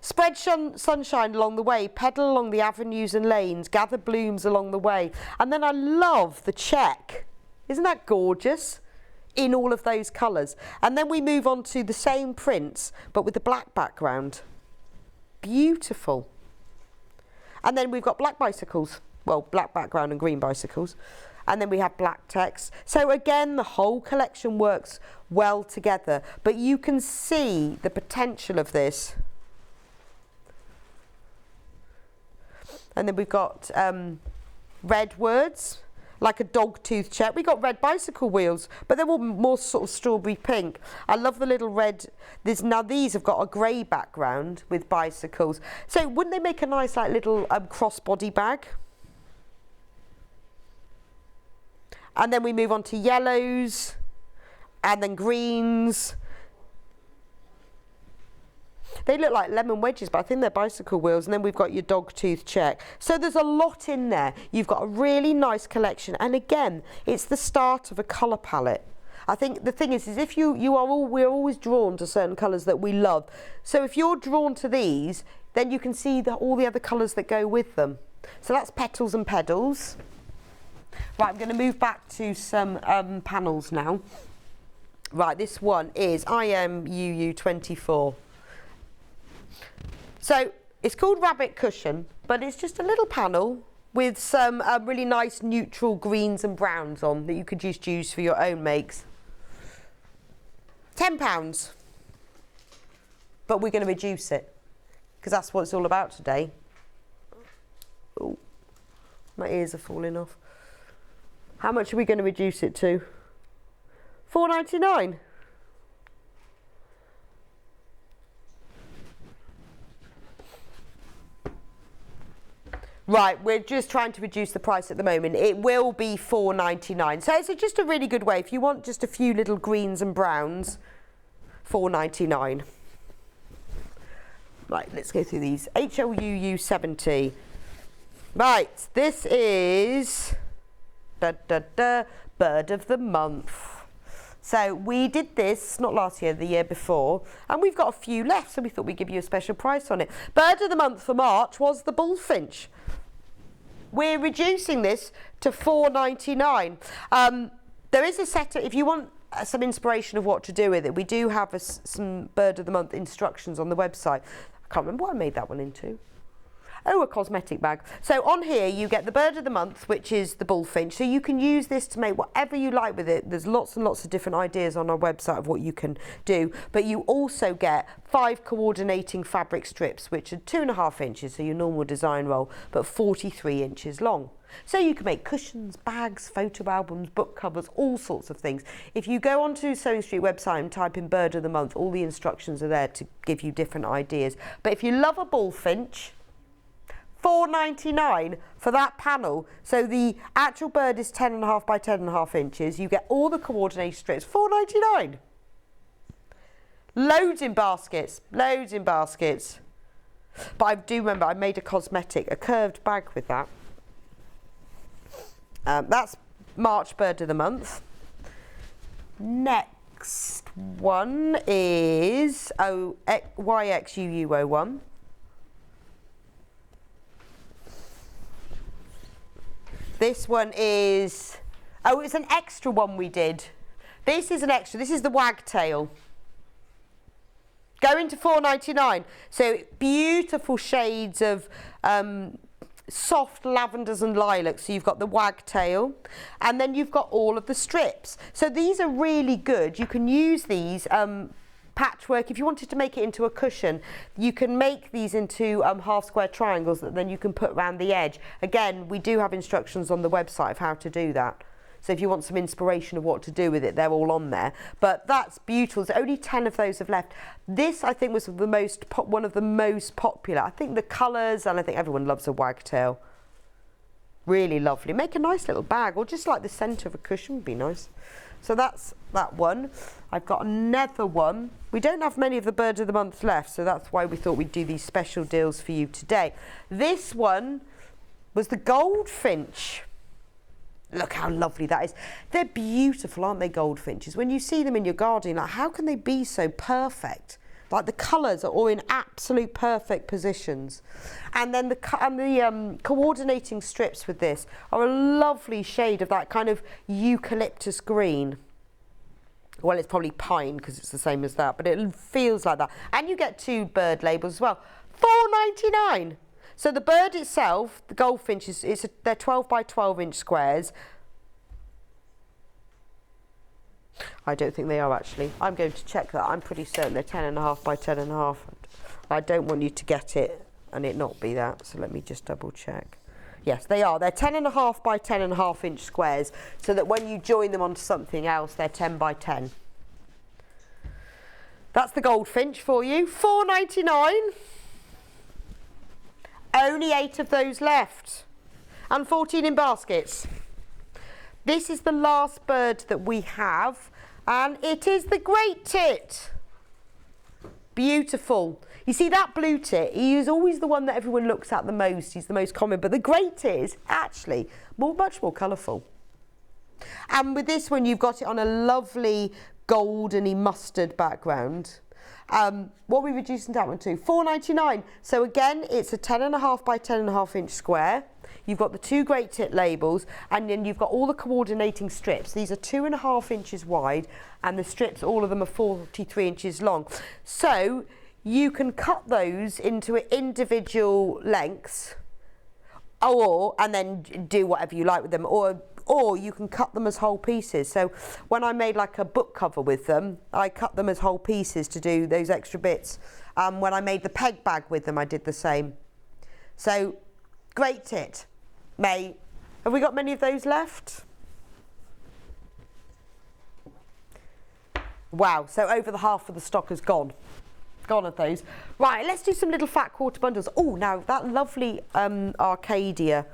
Speaker 2: spread sunshine along the way, pedal along the avenues and lanes, gather blooms along the way. And then I love the check. Isn't that gorgeous? In all of those colours. And then we move on to the same prints, but with the black background. Beautiful. And then we've got black bicycles. Well, black background and green bicycles. And then we have black text. So again, the whole collection works well together, but you can see the potential of this. And then we've got red words, like a dog tooth check. We got red bicycle wheels, but they're all more sort of strawberry pink. I love the little red. Now these have got a grey background with bicycles. So wouldn't they make a nice like little crossbody bag? And then we move on to yellows, and then greens. They look like lemon wedges, but I think they're bicycle wheels. And then we've got your dog tooth check. So there's a lot in there. You've got a really nice collection. And again, it's the start of a colour palette. I think the thing is if we're always drawn to certain colours that we love. So if you're drawn to these, then you can see all the other colours that go with them. So that's petals and pedals. Right, I'm going to move back to some panels now. Right, this one is IMUU24. So it's called Rabbit Cushion, but it's just a little panel with some really nice neutral greens and browns on that you could just use for your own makes. £10. But we're going to reduce it because that's what it's all about today. Oh, my ears are falling off. How much are we going to reduce it to? £4.99. Right, we're just trying to reduce the price at the moment. It will be £4.99. So it's just a really good way. If you want just a few little greens and browns, £4.99. Right, let's go through these. HLUU 70. Right, this is Bird of the Month. So we did this, not last year, the year before, and we've got a few left, so we thought we'd give you a special price on it. Bird of the Month for March was the Goldfinch. We're reducing this to £4.99. There is a set, if you want some inspiration of what to do with it, we do have some Bird of the Month instructions on the website. I can't remember what I made that one into. Oh, a cosmetic bag. So on here you get the Bird of the Month, which is the Goldfinch. So you can use this to make whatever you like with it. There's lots and lots of different ideas on our website of what you can do. But you also get 5 coordinating fabric strips, which are 2.5 inches, so your normal design roll, but 43 inches long. So you can make cushions, bags, photo albums, book covers, all sorts of things. If you go onto Sewing Street website and type in Bird of the Month, all the instructions are there to give you different ideas. But if you love a Goldfinch, £4.99 for that panel. So the actual bird is 10.5 by 10.5 inches. You get all the coordinated strips, £4.99. Loads in baskets, loads in baskets. But I do remember I made a curved bag with that. That's March Bird of the Month. Next one is YXUU01. This one is, it's an extra one we did. This is an extra, this is the Wagtail. Going to £4.99. So beautiful shades of soft lavenders and lilacs. So you've got the Wagtail, and then you've got all of the strips. So these are really good. You can use these patchwork. If you wanted to make it into a cushion, you can make these into half square triangles that then you can put around the edge. Again, we do have instructions on the website of how to do that. So if you want some inspiration of what to do with it, they're all on there. But that's beautiful. There's only 10 of those have left. This, I think, was one of the most popular. I think the colours, and I think everyone loves a wagtail. Really lovely. Make a nice little bag, or just like the centre of a cushion would be nice. So that's that one. I've got another one. We don't have many of the Bird of the Month left, so that's why we thought we'd do these special deals for you today. This one was the Goldfinch. Look how lovely that is. They're beautiful, aren't they, goldfinches? When you see them in your garden, like, how can they be so perfect? Like, the colours are all in absolute perfect positions. And then the coordinating strips with this are a lovely shade of that kind of eucalyptus green. Well, it's probably pine because it's the same as that, but it feels like that. And you get 2 bird labels as well. $4.99. So the bird itself, the goldfinch, they're 12 by 12 inch squares. I don't think they are actually. I'm going to check that. I'm pretty certain they're 10.5 by 10.5. I don't want you to get it and it not be that. So let me just double check. Yes, they are. They're 10.5 by 10.5 inch squares, so that when you join them onto something else, they're 10 by 10. That's the goldfinch for you. $4.99. Only 8 of those left, and 14 in baskets. This is the last bird that we have, and it is the great tit. Beautiful. You see that blue tit, he is always the one that everyone looks at the most. He's the most common, but the great tit is actually much more colourful. And with this one, you've got it on a lovely goldeny mustard background. What are we reducing that one to? $4.99. So again, it's a 10.5 by 10.5 inch square. You've got the 2 great tit labels, and then you've got all the coordinating strips. These are 2.5 inches wide, and the strips, all of them are 43 inches long. So you can cut those into individual lengths, and then do whatever you like with them, or you can cut them as whole pieces. So when I made like a book cover with them, I cut them as whole pieces to do those extra bits. When I made the peg bag with them, I did the same. So great tit. May, have we got many of those left? Wow, so over the half of the stock has gone. Gone of those. Right, let's do some little fat quarter bundles. Oh, now that lovely Arcadia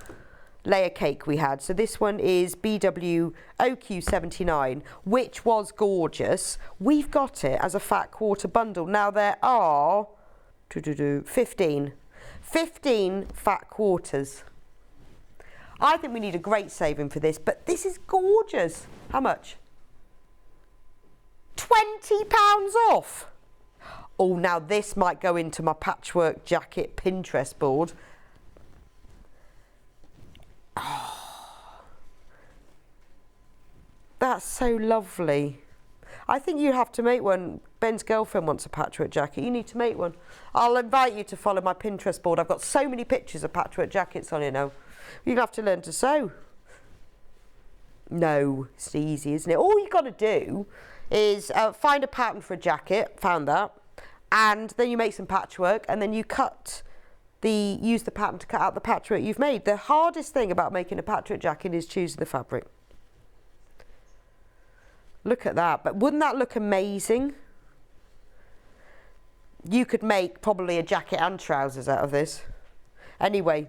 Speaker 2: layer cake we had. So this one is BW OQ79, which was gorgeous. We've got it as a fat quarter bundle. Now there are 15 fat quarters. I think we need a great saving for this, but this is gorgeous. How much? £20 off. Oh, now this might go into my patchwork jacket Pinterest board. Oh, that's so lovely. I think you have to make one. Ben's girlfriend wants a patchwork jacket. You need to make one. I'll invite you to follow my Pinterest board. I've got so many pictures of patchwork jackets on it now. You'll have to learn to sew. No, it's easy, isn't it? All you've got to do is find a pattern for a jacket, found that, and then you make some patchwork, and then you use the pattern to cut out the patchwork you've made. The hardest thing about making a patchwork jacket is choosing the fabric. Look at that, but wouldn't that look amazing? You could make probably a jacket and trousers out of this. Anyway,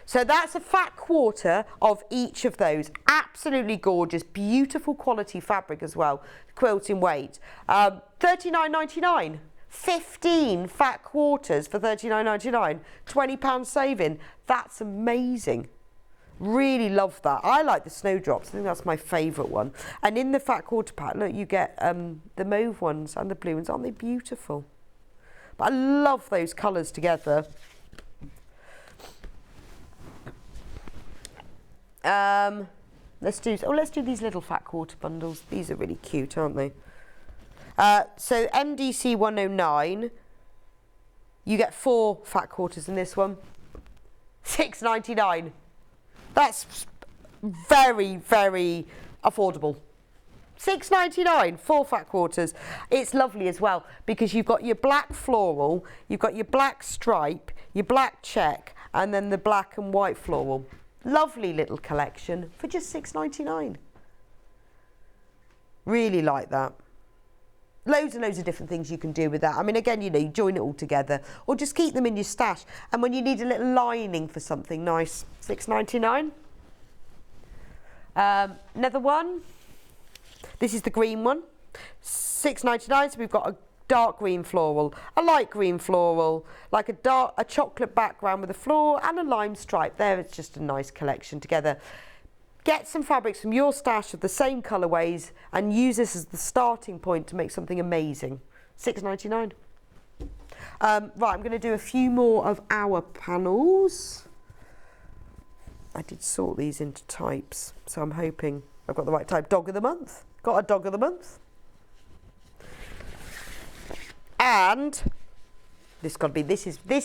Speaker 2: so that's a fat quarter of each of those. Absolutely gorgeous, beautiful quality fabric as well. Quilt in weight. $39.99. 15 fat quarters for $39.99. £20 saving. That's amazing. Really love that. I like the snowdrops. I think that's my favourite one. And in the fat quarter pack, look, you get the mauve ones and the blue ones. Aren't they beautiful? But I love those colours together. Let's do these little fat quarter bundles. These are really cute, aren't they? So NDC 109, you get 4 fat quarters in this one. $6.99. That's very, very affordable. $6.99, 4 fat quarters. It's lovely as well because you've got your black floral, you've got your black stripe, your black check, and then the black and white floral. Lovely little collection for just $6.99. Really like that. Loads and loads of different things you can do with that. I mean, again, you know, you join it all together or just keep them in your stash. And when you need a little lining for something nice, $6.99. Another one. This is the green one, $6.99. So we've got a dark green floral, a light green floral, like a chocolate background with a floral and a lime stripe. There, it's just a nice collection together. Get some fabrics from your stash of the same colourways and use this as the starting point to make something amazing. $6.99. Right, I'm going to do a few more of our panels. I did sort these into types, so I'm hoping I've got the right type. Dog of the month. Got a dog of the month. And this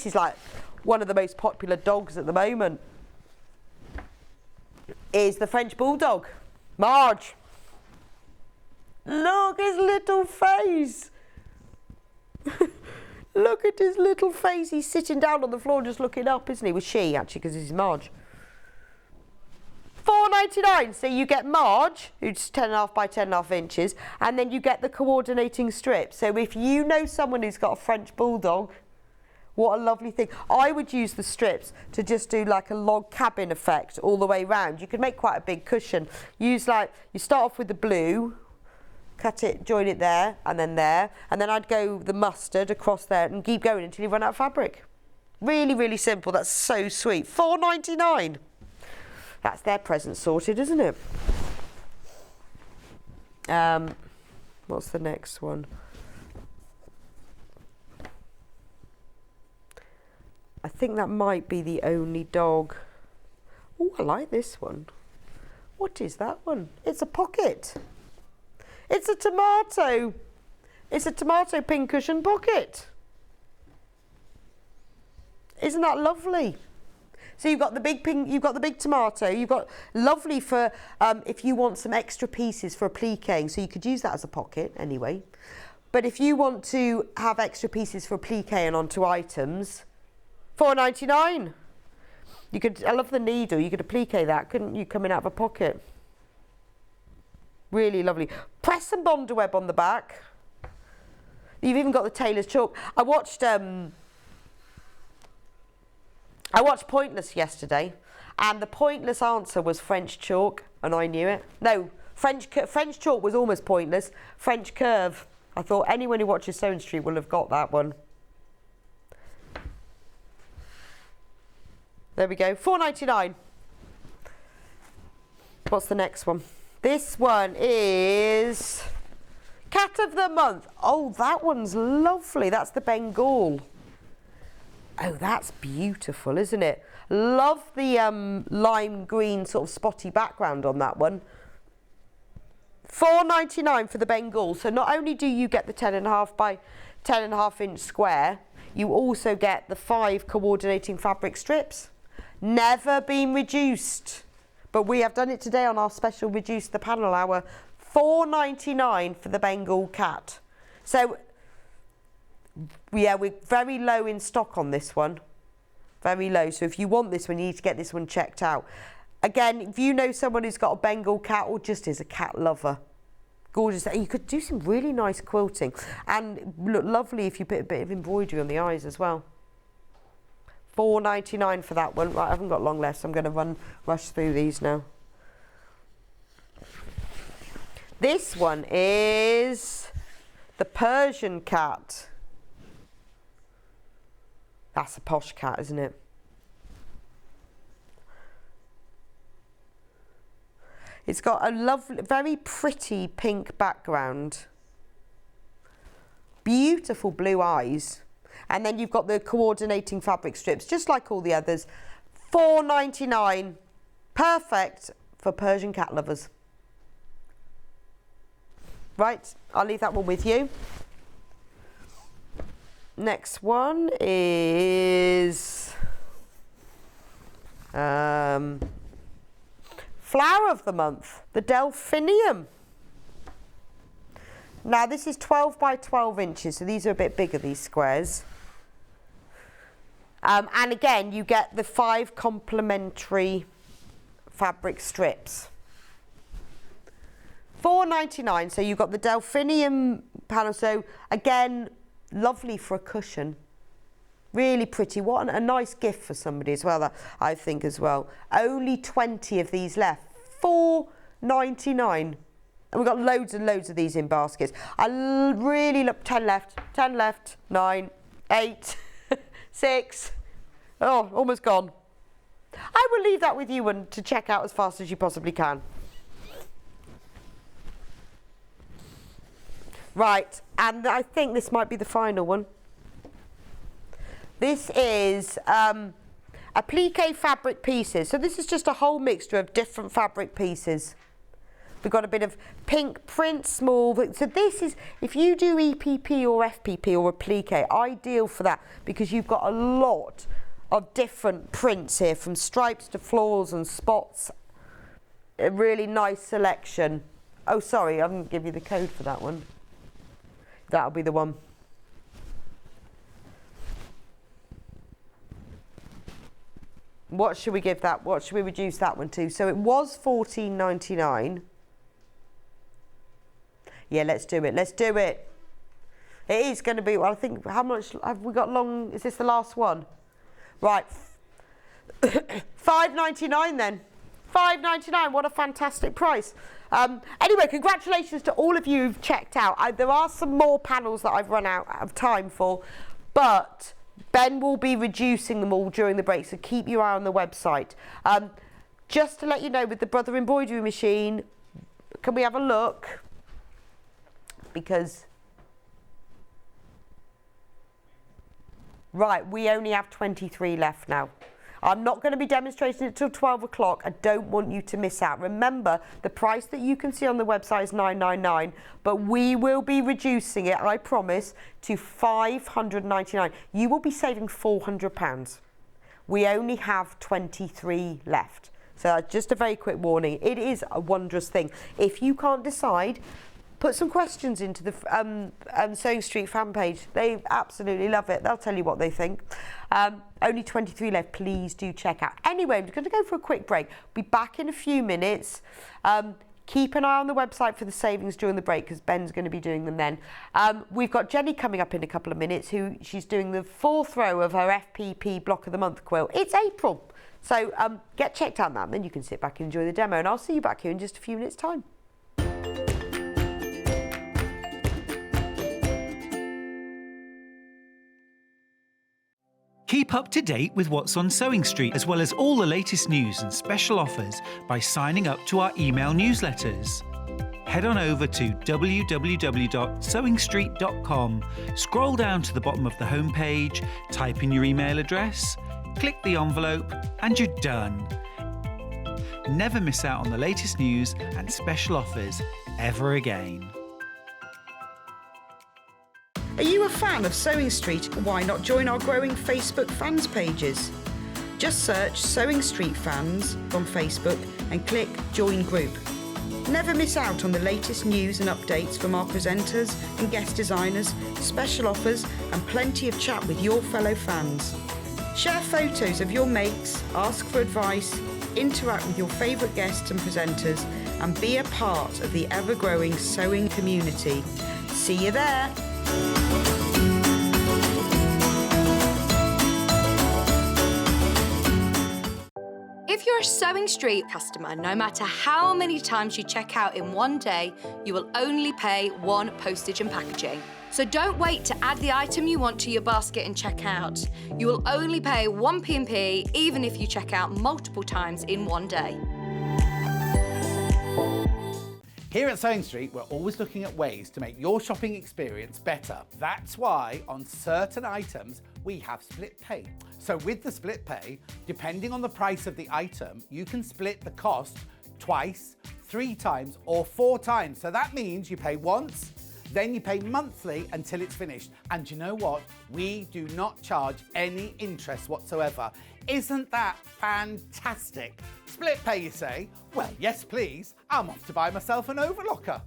Speaker 2: is like one of the most popular dogs at the moment. Is the French Bulldog, Marge. Look his little face. Look at his little face. He's sitting down on the floor just looking up, isn't he? Well, she, actually, because this is Marge. $4.99. So you get Marge, who's 10.5 by 10.5 inches, and then you get the coordinating strip. So if you know someone who's got a French Bulldog, what a lovely thing. I would use the strips to just do like a log cabin effect all the way round. You could make quite a big cushion. You start off with the blue, cut it, join it there, and then I'd go the mustard across there and keep going until you run out of fabric. Really, really simple. That's so sweet. $4.99. That's their present sorted, isn't it? What's the next one? I think that might be the only dog. Oh, I like this one. What is that one? It's a pocket. It's a tomato. It's a tomato pincushion pocket. Isn't that lovely? So you've got the big pink, you've got the big tomato, you've got lovely for if you want some extra pieces for appliquing, so you could use that as a pocket anyway. But if you want to have extra pieces for appliquing onto items, $4.99. You could, I love the needle, you could applique that, couldn't you, coming out of a pocket? Really lovely. Press and bonder web on the back. You've even got the tailor's chalk. I watched Pointless yesterday, and the Pointless answer was French chalk, and I knew it. No, French chalk was almost pointless. French curve. I thought anyone who watches Sewing Street will have got that one. There we go, $4.99. What's the next one? This one is Cat of the Month. Oh, that one's lovely. That's the Bengal. Oh, that's beautiful, isn't it? Love the lime green sort of spotty background on that one. $4.99 for the Bengal. So not only do you get the 10.5 by 10.5 inch square, you also get the 5 coordinating fabric strips. Never been reduced. But we have done it today on our special Reduce the Panel Hour. $4.99 for the Bengal Cat. So yeah, we're very low in stock on this one. Very low. So if you want this one, you need to get this one checked out. Again, if you know someone who's got a Bengal cat or just is a cat lover, gorgeous. And you could do some really nice quilting. And look lovely if you put a bit of embroidery on the eyes as well. $4.99 for that one. Right, I haven't got long left, so I'm going to rush through these now. This one is the Persian Cat. That's a posh cat, isn't it? It's got a lovely, very pretty pink background. Beautiful blue eyes. And then you've got the coordinating fabric strips, just like all the others. $4.99. Perfect for Persian cat lovers. Right, I'll leave that one with you. Next one is Flower of the Month, the Delphinium. Now this is 12 by 12 inches, so these are a bit bigger, these squares. And again, you get the 5 complementary fabric strips. $4.99. So you've got the Delphinium Palace. So again, lovely for a cushion. Really pretty. What a nice gift for somebody as well, that I think as well. Only 20 of these left. $4.99. And we've got loads and loads of these in baskets. I really love 10 left. 10 left. 9, 8, 6. Oh, almost gone. I will leave that with you and to check out as fast as you possibly can. Right, and I think this might be the final one. This is Applique fabric pieces. So this is just a whole mixture of different fabric pieces. We've got a bit of pink print, small. So this is, if you do EPP or FPP or Applique, ideal for that because you've got a lot of different prints here, from stripes to florals and spots. A really nice selection. Oh, sorry, I didn't give you the code for that one. That'll be the one. What should we give that? What should we reduce that one to? So it was $14.99. Yeah, let's do it. Let's do it. It is going to be, well, I think, how much have we got long? Is this the last one? Right. $5.99 then. $5.99. What a fantastic price. Anyway, congratulations to all of you who've checked out. There are some more panels that I've run out of time for, but Ben will be reducing them all during the break, so keep your eye on the website. Just to let you know, with the Brother Embroidery Machine, can we have a look? Because, right, we only have 23 left now. I'm not going to be demonstrating it till 12 o'clock. I don't want you to miss out. Remember, the price that you can see on the website is $9.99, but we will be reducing it, I promise, to $599. You will be saving £400. We only have 23 left. So that's just a very quick warning. It is a wondrous thing. If you can't decide, put some questions into the Sewing Street fan page. They absolutely love it. They'll tell you what they think. Only 23 left. Please do check out. Anyway, I'm going to go for a quick break. Be back in a few minutes. Keep an eye on the website for the savings during the break because Ben's going to be doing them then. We've got Jenny coming up in a couple of minutes. She's doing the 4th row of her FPP Block of the Month quilt. It's April. So get checked out now, and then you can sit back and enjoy the demo. And I'll see you back here in just a few minutes' time.
Speaker 3: Keep up to date with what's on Sewing Street, as well as all the latest news and special offers by signing up to our email newsletters. Head on over to www.sewingstreet.com, scroll down to the bottom of the homepage, type in your email address, click the envelope, and you're done. Never miss out on the latest news and special offers ever again.
Speaker 4: Are you a fan of Sewing Street? Why not join our growing Facebook fans pages? Just search Sewing Street Fans on Facebook and click Join Group. Never miss out on the latest news and updates from our presenters and guest designers, special offers and plenty of chat with your fellow fans. Share photos of your makes, ask for advice, interact with your favourite guests and presenters and be a part of the ever-growing sewing community. See you there!
Speaker 5: If you're a Sewing Street customer, no matter how many times you check out in one day, you will only pay one postage and packaging. So don't wait to add the item you want to your basket and check out. You will only pay one P&P even if you check out multiple times in one day.
Speaker 1: Here at Sewing Street, we're always looking at ways to make your shopping experience better. That's why on certain items, we have split pay. So with the split pay, depending on the price of the item, you can split the cost twice, 3 times, or 4 times. So that means you pay once, then you pay monthly until it's finished. And you know what? We do not charge any interest whatsoever. Isn't that fantastic? Split pay, you say? Well, yes, please. I'm off to buy myself an overlocker.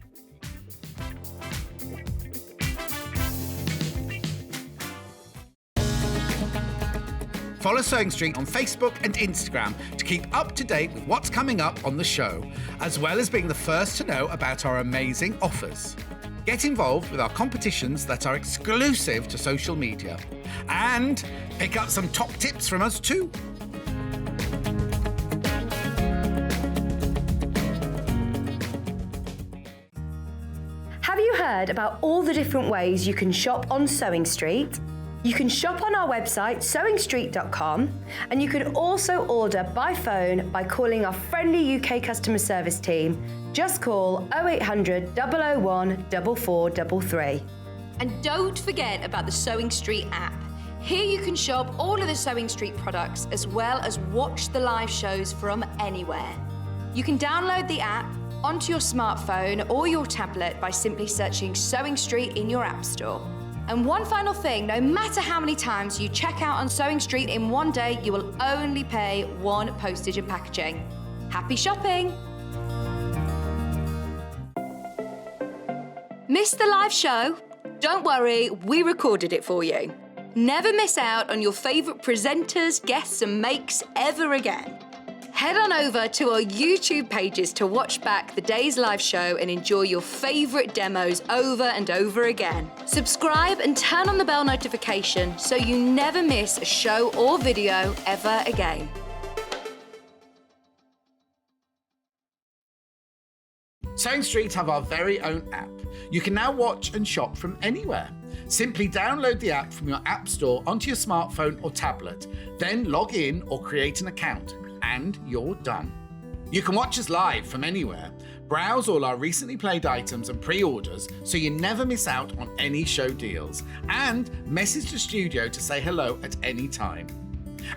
Speaker 1: Follow Sewing Street on Facebook and Instagram to keep up to date with what's coming up on the show, as well as being the first to know about our amazing offers. Get involved with our competitions that are exclusive to social media. And pick up some top tips from us too.
Speaker 6: Have you heard about all the different ways you can shop on Sewing Street? You can shop on our website, sewingstreet.com, and you can also order by phone by calling our friendly UK customer service team. Just call 0800 001 4433.
Speaker 5: And don't forget about the Sewing Street app. Here you can shop all of the Sewing Street products as well as watch the live shows from anywhere. You can download the app onto your smartphone or your tablet by simply searching Sewing Street in your app store. And one final thing, no matter how many times you check out on Sewing Street in one day, you will only pay one postage and packaging. Happy shopping! Missed the live show? Don't worry, we recorded it for you. Never miss out on your favourite presenters, guests and makes ever again. Head on over to our YouTube pages to watch back the day's live show and enjoy your favourite demos over and over again. Subscribe and turn on the bell notification so you never miss a show or video ever again.
Speaker 1: Sewing Street have our very own app. You can now watch and shop from anywhere. Simply download the app from your app store onto your smartphone or tablet, then log in or create an account, and you're done. You can watch us live from anywhere, browse all our recently played items and pre-orders so you never miss out on any show deals, and message the studio to say hello at any time.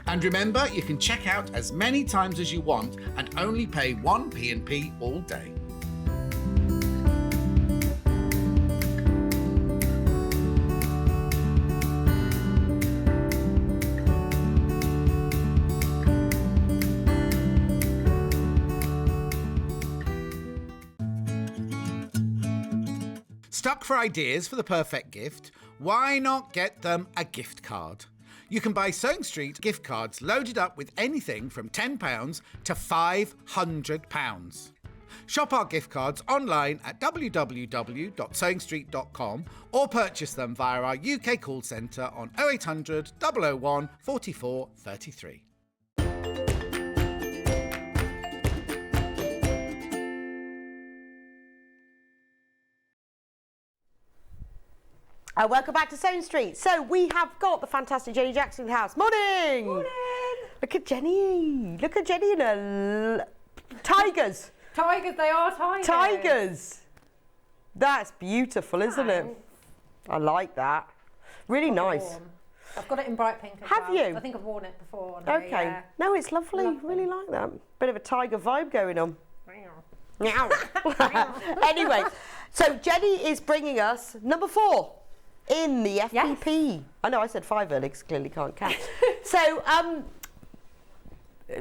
Speaker 1: And remember, you can check out as many times as you want and only pay one P&P all day. Stuck for ideas for the perfect gift? Why not get them a gift card? You can buy Sewing Street gift cards loaded up with anything from £10 to £500. Shop our gift cards online at www.sewingstreet.com or purchase them via our UK call centre on 0800 001 44 33.
Speaker 2: Welcome back to Sewing Street. So we have got the fantastic Jenny Jackson in the house. Morning!
Speaker 7: Morning!
Speaker 2: Look at Jenny. Look at Jenny and her tigers.
Speaker 7: Tigers, they are tigers.
Speaker 2: Tigers. That's beautiful, isn't it? I like that. Really nice.
Speaker 7: Warm. I've got it in bright pink as
Speaker 2: Have
Speaker 7: well.
Speaker 2: you?
Speaker 7: I think I've worn it before.
Speaker 2: Okay.
Speaker 7: Yeah.
Speaker 2: No, it's lovely. Really like that. Bit of a tiger vibe going on. Meow. Anyway, so Jenny is bringing us number 4 in the FPP. Yes. I know I said 5 earlier because clearly can't count. So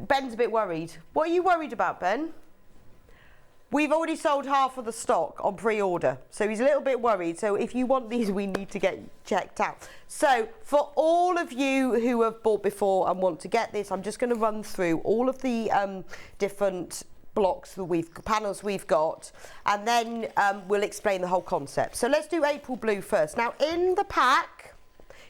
Speaker 2: Ben's a bit worried. What are you worried about, Ben? We've already sold half of the stock on pre-order, so he's a little bit worried. So if you want these, we need to get checked out. So for all of you who have bought before and want to get this, I'm just going to run through all of the different blocks that panels we've got, and then we'll explain the whole concept. So let's do April Blue first. Now in the pack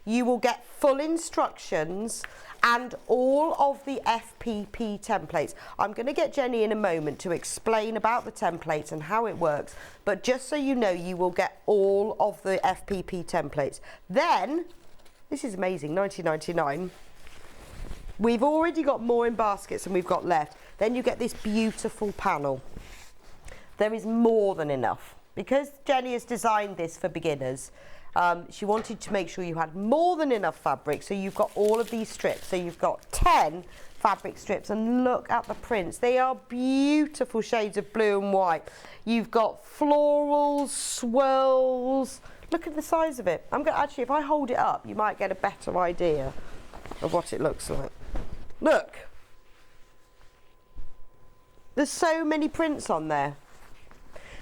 Speaker 2: you will get full instructions and all of the FPP templates. I'm going to get Jenny in a moment to explain about the templates and how it works, but just so you know, you will get all of the FPP templates. Then, this is amazing, £19.99. We've already got more in baskets than we've got left. Then you get this beautiful panel. There is more than enough. Because Jenny has designed this for beginners, she wanted to make sure you had more than enough fabric, so you've got all of these strips. So you've got 10 fabric strips, and look at the prints. They are beautiful shades of blue and white. You've got florals, swirls. Look at the size of it. Actually, if I hold it up, you might get a better idea of what it looks like. Look. There's so many prints on there.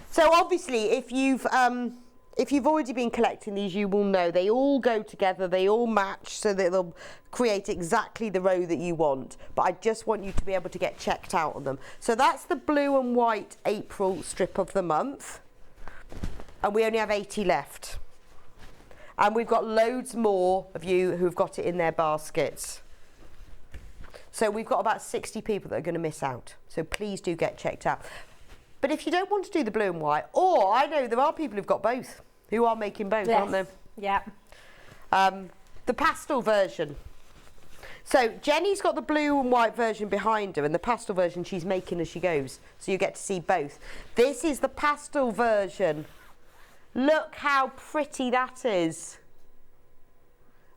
Speaker 2: So obviously, if you've if you've already been collecting these, you will know they all go together, they all match so that they'll create exactly the row that you want. But I just want you to be able to get checked out on them. So that's the blue and white April strip of the month. And we only have 80 left. And we've got loads more of you who've got it in their baskets. So we've got about 60 people that are going to miss out. So please do get checked out. But if you don't want to do the blue and white, or I know there are people who've got both, who are making both, aren't they?
Speaker 7: Yeah.
Speaker 2: The pastel version. So Jenny's got the blue and white version behind her, and the pastel version she's making as she goes. So you get to see both. This is the pastel version. Look how pretty that is.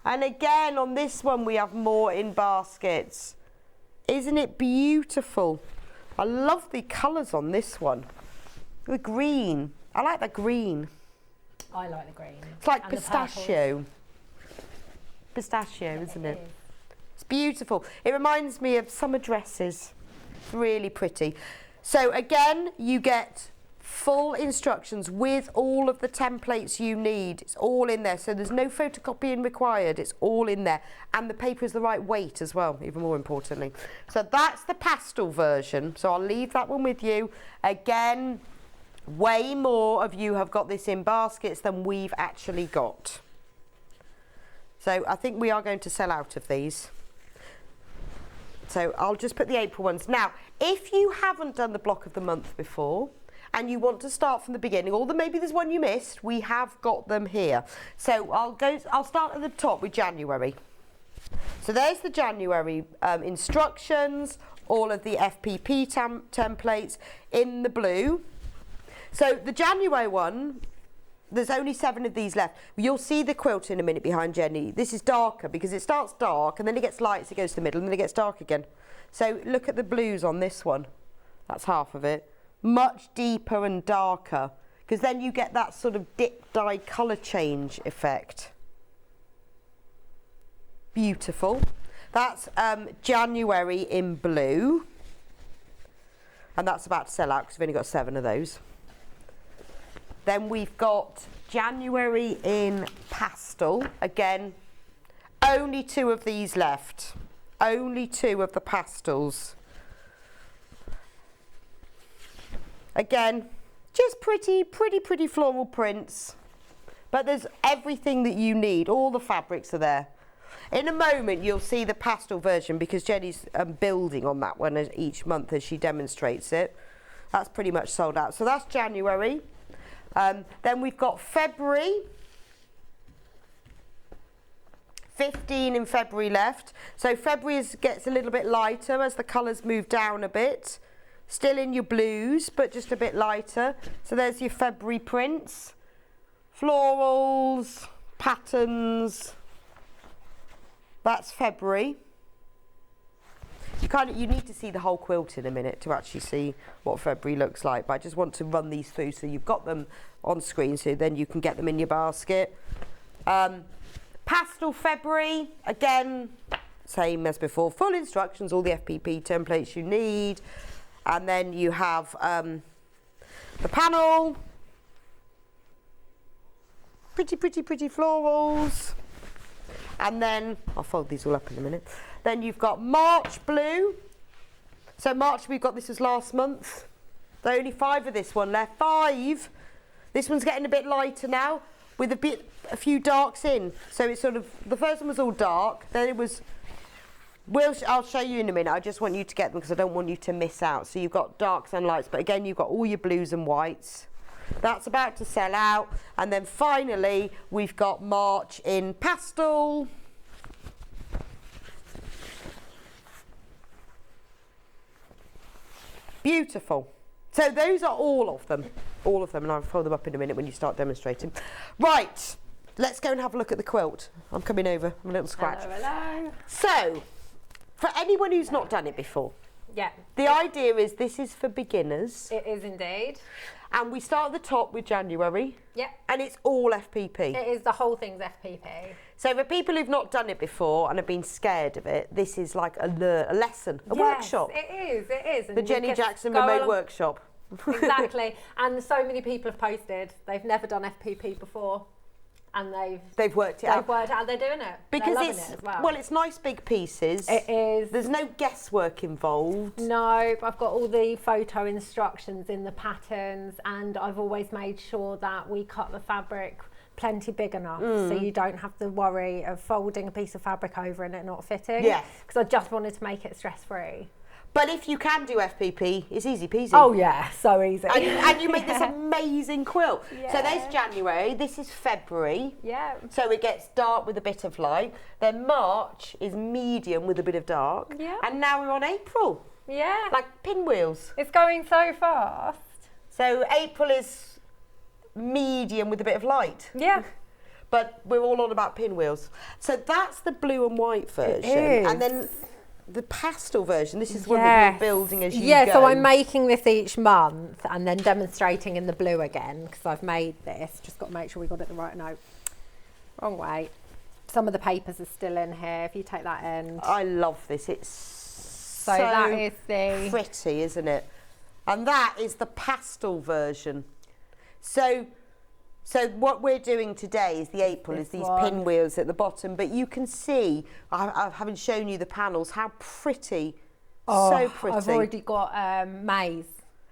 Speaker 2: And again, on this one, we have more in baskets. Isn't it beautiful? I love the colours on this one. The green. I like the green.
Speaker 7: I like the green.
Speaker 2: It's like
Speaker 7: And the
Speaker 2: pistachio. Pistachio,
Speaker 7: purples.
Speaker 2: isn't it?
Speaker 7: is.
Speaker 2: It's beautiful. It reminds me of summer dresses. It's really pretty. So again, you get full instructions with all of the templates you need. It's all in there. So there's no photocopying required. It's all in there. And the paper is the right weight as well, even more importantly. So that's the pastel version. So I'll leave that one with you. Again, way more of you have got this in baskets than we've actually got. So I think we are going to sell out of these. So I'll just put the April ones. Now, if you haven't done the block of the month before, and you want to start from the beginning, or maybe there's one you missed, we have got them here. So I'll start at the top with January. So there's the January instructions, all of the FPP templates in the blue. So the January one, there's only 7 of these left. You'll see the quilt in a minute behind Jenny. This is darker because it starts dark and then it gets light, so it goes to the middle and then it gets dark again. So look at the blues on this one. That's half of it. Much deeper and darker, because then you get that sort of dip dye colour change effect. Beautiful. That's January in blue, and that's about to sell out because we've only got 7 of those. Then we've got January in pastel. Again, only 2 of these left. Only 2 of the pastels. Again, just pretty floral prints. But there's everything that you need. All the fabrics are there. In a moment, you'll see the pastel version because Jenny's building on that one each month as she demonstrates it. That's pretty much sold out. So that's January. Then we've got February. 15 in February left. So February gets a little bit lighter as the colours move down a bit. Still in your blues, but just a bit lighter. So there's your February prints. Florals, patterns. That's February. You need to see the whole quilt in a minute to actually see what February looks like. But I just want to run these through so you've got them on screen so then you can get them in your basket. Pastel February, again, same as before. Full instructions, all the FPP templates you need. And then you have the panel. Pretty florals. And then, I'll fold these all up in a minute. Then you've got March blue. So March, we've got, this was last month. There are only 5 of this one left. 5. This one's getting a bit lighter now with a few darks in. So it's sort of, the first one was all dark. Then it was, I'll show you in a minute. I just want you to get them because I don't want you to miss out. So you've got darks and lights, but again, you've got all your blues and whites. That's about to sell out. And then finally, we've got March in pastel. Beautiful. So those are all of them, and I'll fold them up in a minute when you start demonstrating. Right, let's go and have a look at the quilt. I'm coming over, I'm a little scratch.
Speaker 7: Hello.
Speaker 2: So, for anyone who's not done it before,
Speaker 7: Yeah.
Speaker 2: the idea is this is for beginners,
Speaker 7: It is indeed.
Speaker 2: and we start at the top with January,
Speaker 7: Yeah.
Speaker 2: and it's all FPP.
Speaker 7: It is, the whole thing's FPP.
Speaker 2: So for people who've not done it before and have been scared of it, this is like a lesson, a workshop.
Speaker 7: It is. And
Speaker 2: The
Speaker 7: you
Speaker 2: Jenny
Speaker 7: just
Speaker 2: Jackson
Speaker 7: go
Speaker 2: remote
Speaker 7: along-
Speaker 2: workshop.
Speaker 7: Exactly. And so many people have posted. They've never done FPP before. And
Speaker 2: they've worked it out.
Speaker 7: They've worked out they're doing it.
Speaker 2: Because
Speaker 7: they're loving
Speaker 2: it's,
Speaker 7: it as well.
Speaker 2: well, it's nice big pieces.
Speaker 7: It is.
Speaker 2: There's no guesswork involved.
Speaker 7: No, I've got all the photo instructions in the patterns, and I've always made sure that we cut the fabric plenty big enough so you don't have the worry of folding a piece of fabric over and it not fitting.
Speaker 2: Yes.
Speaker 7: Because I just wanted to make it stress-free.
Speaker 2: But if you can do FPP, it's easy peasy.
Speaker 7: Oh yeah, so easy.
Speaker 2: And you make this amazing quilt.
Speaker 7: Yeah.
Speaker 2: So there's January, this is February.
Speaker 7: Yeah.
Speaker 2: So it gets dark with a bit of light. Then March is medium with a bit of dark.
Speaker 7: Yeah.
Speaker 2: And now we're on April,
Speaker 7: Yeah.
Speaker 2: like pinwheels.
Speaker 7: It's going so fast.
Speaker 2: So April is medium with a bit of light.
Speaker 7: Yeah.
Speaker 2: But we're all on about pinwheels. So that's the blue and white version.
Speaker 7: is.
Speaker 2: And then the pastel version, this is one that you're building as you go.
Speaker 7: Yeah, so I'm making this each month and then demonstrating in the blue again because I've made this. Just got to make sure we got it the right note. Wrong way. Some of the papers are still in here. If you take that end.
Speaker 2: I love this. It's so
Speaker 7: that is the
Speaker 2: pretty, isn't it? And that is the pastel version. So what we're doing today is the April, is these pinwheels at the bottom. But you can see, I haven't shown you the panels, how pretty, so pretty.
Speaker 7: I've already got maize.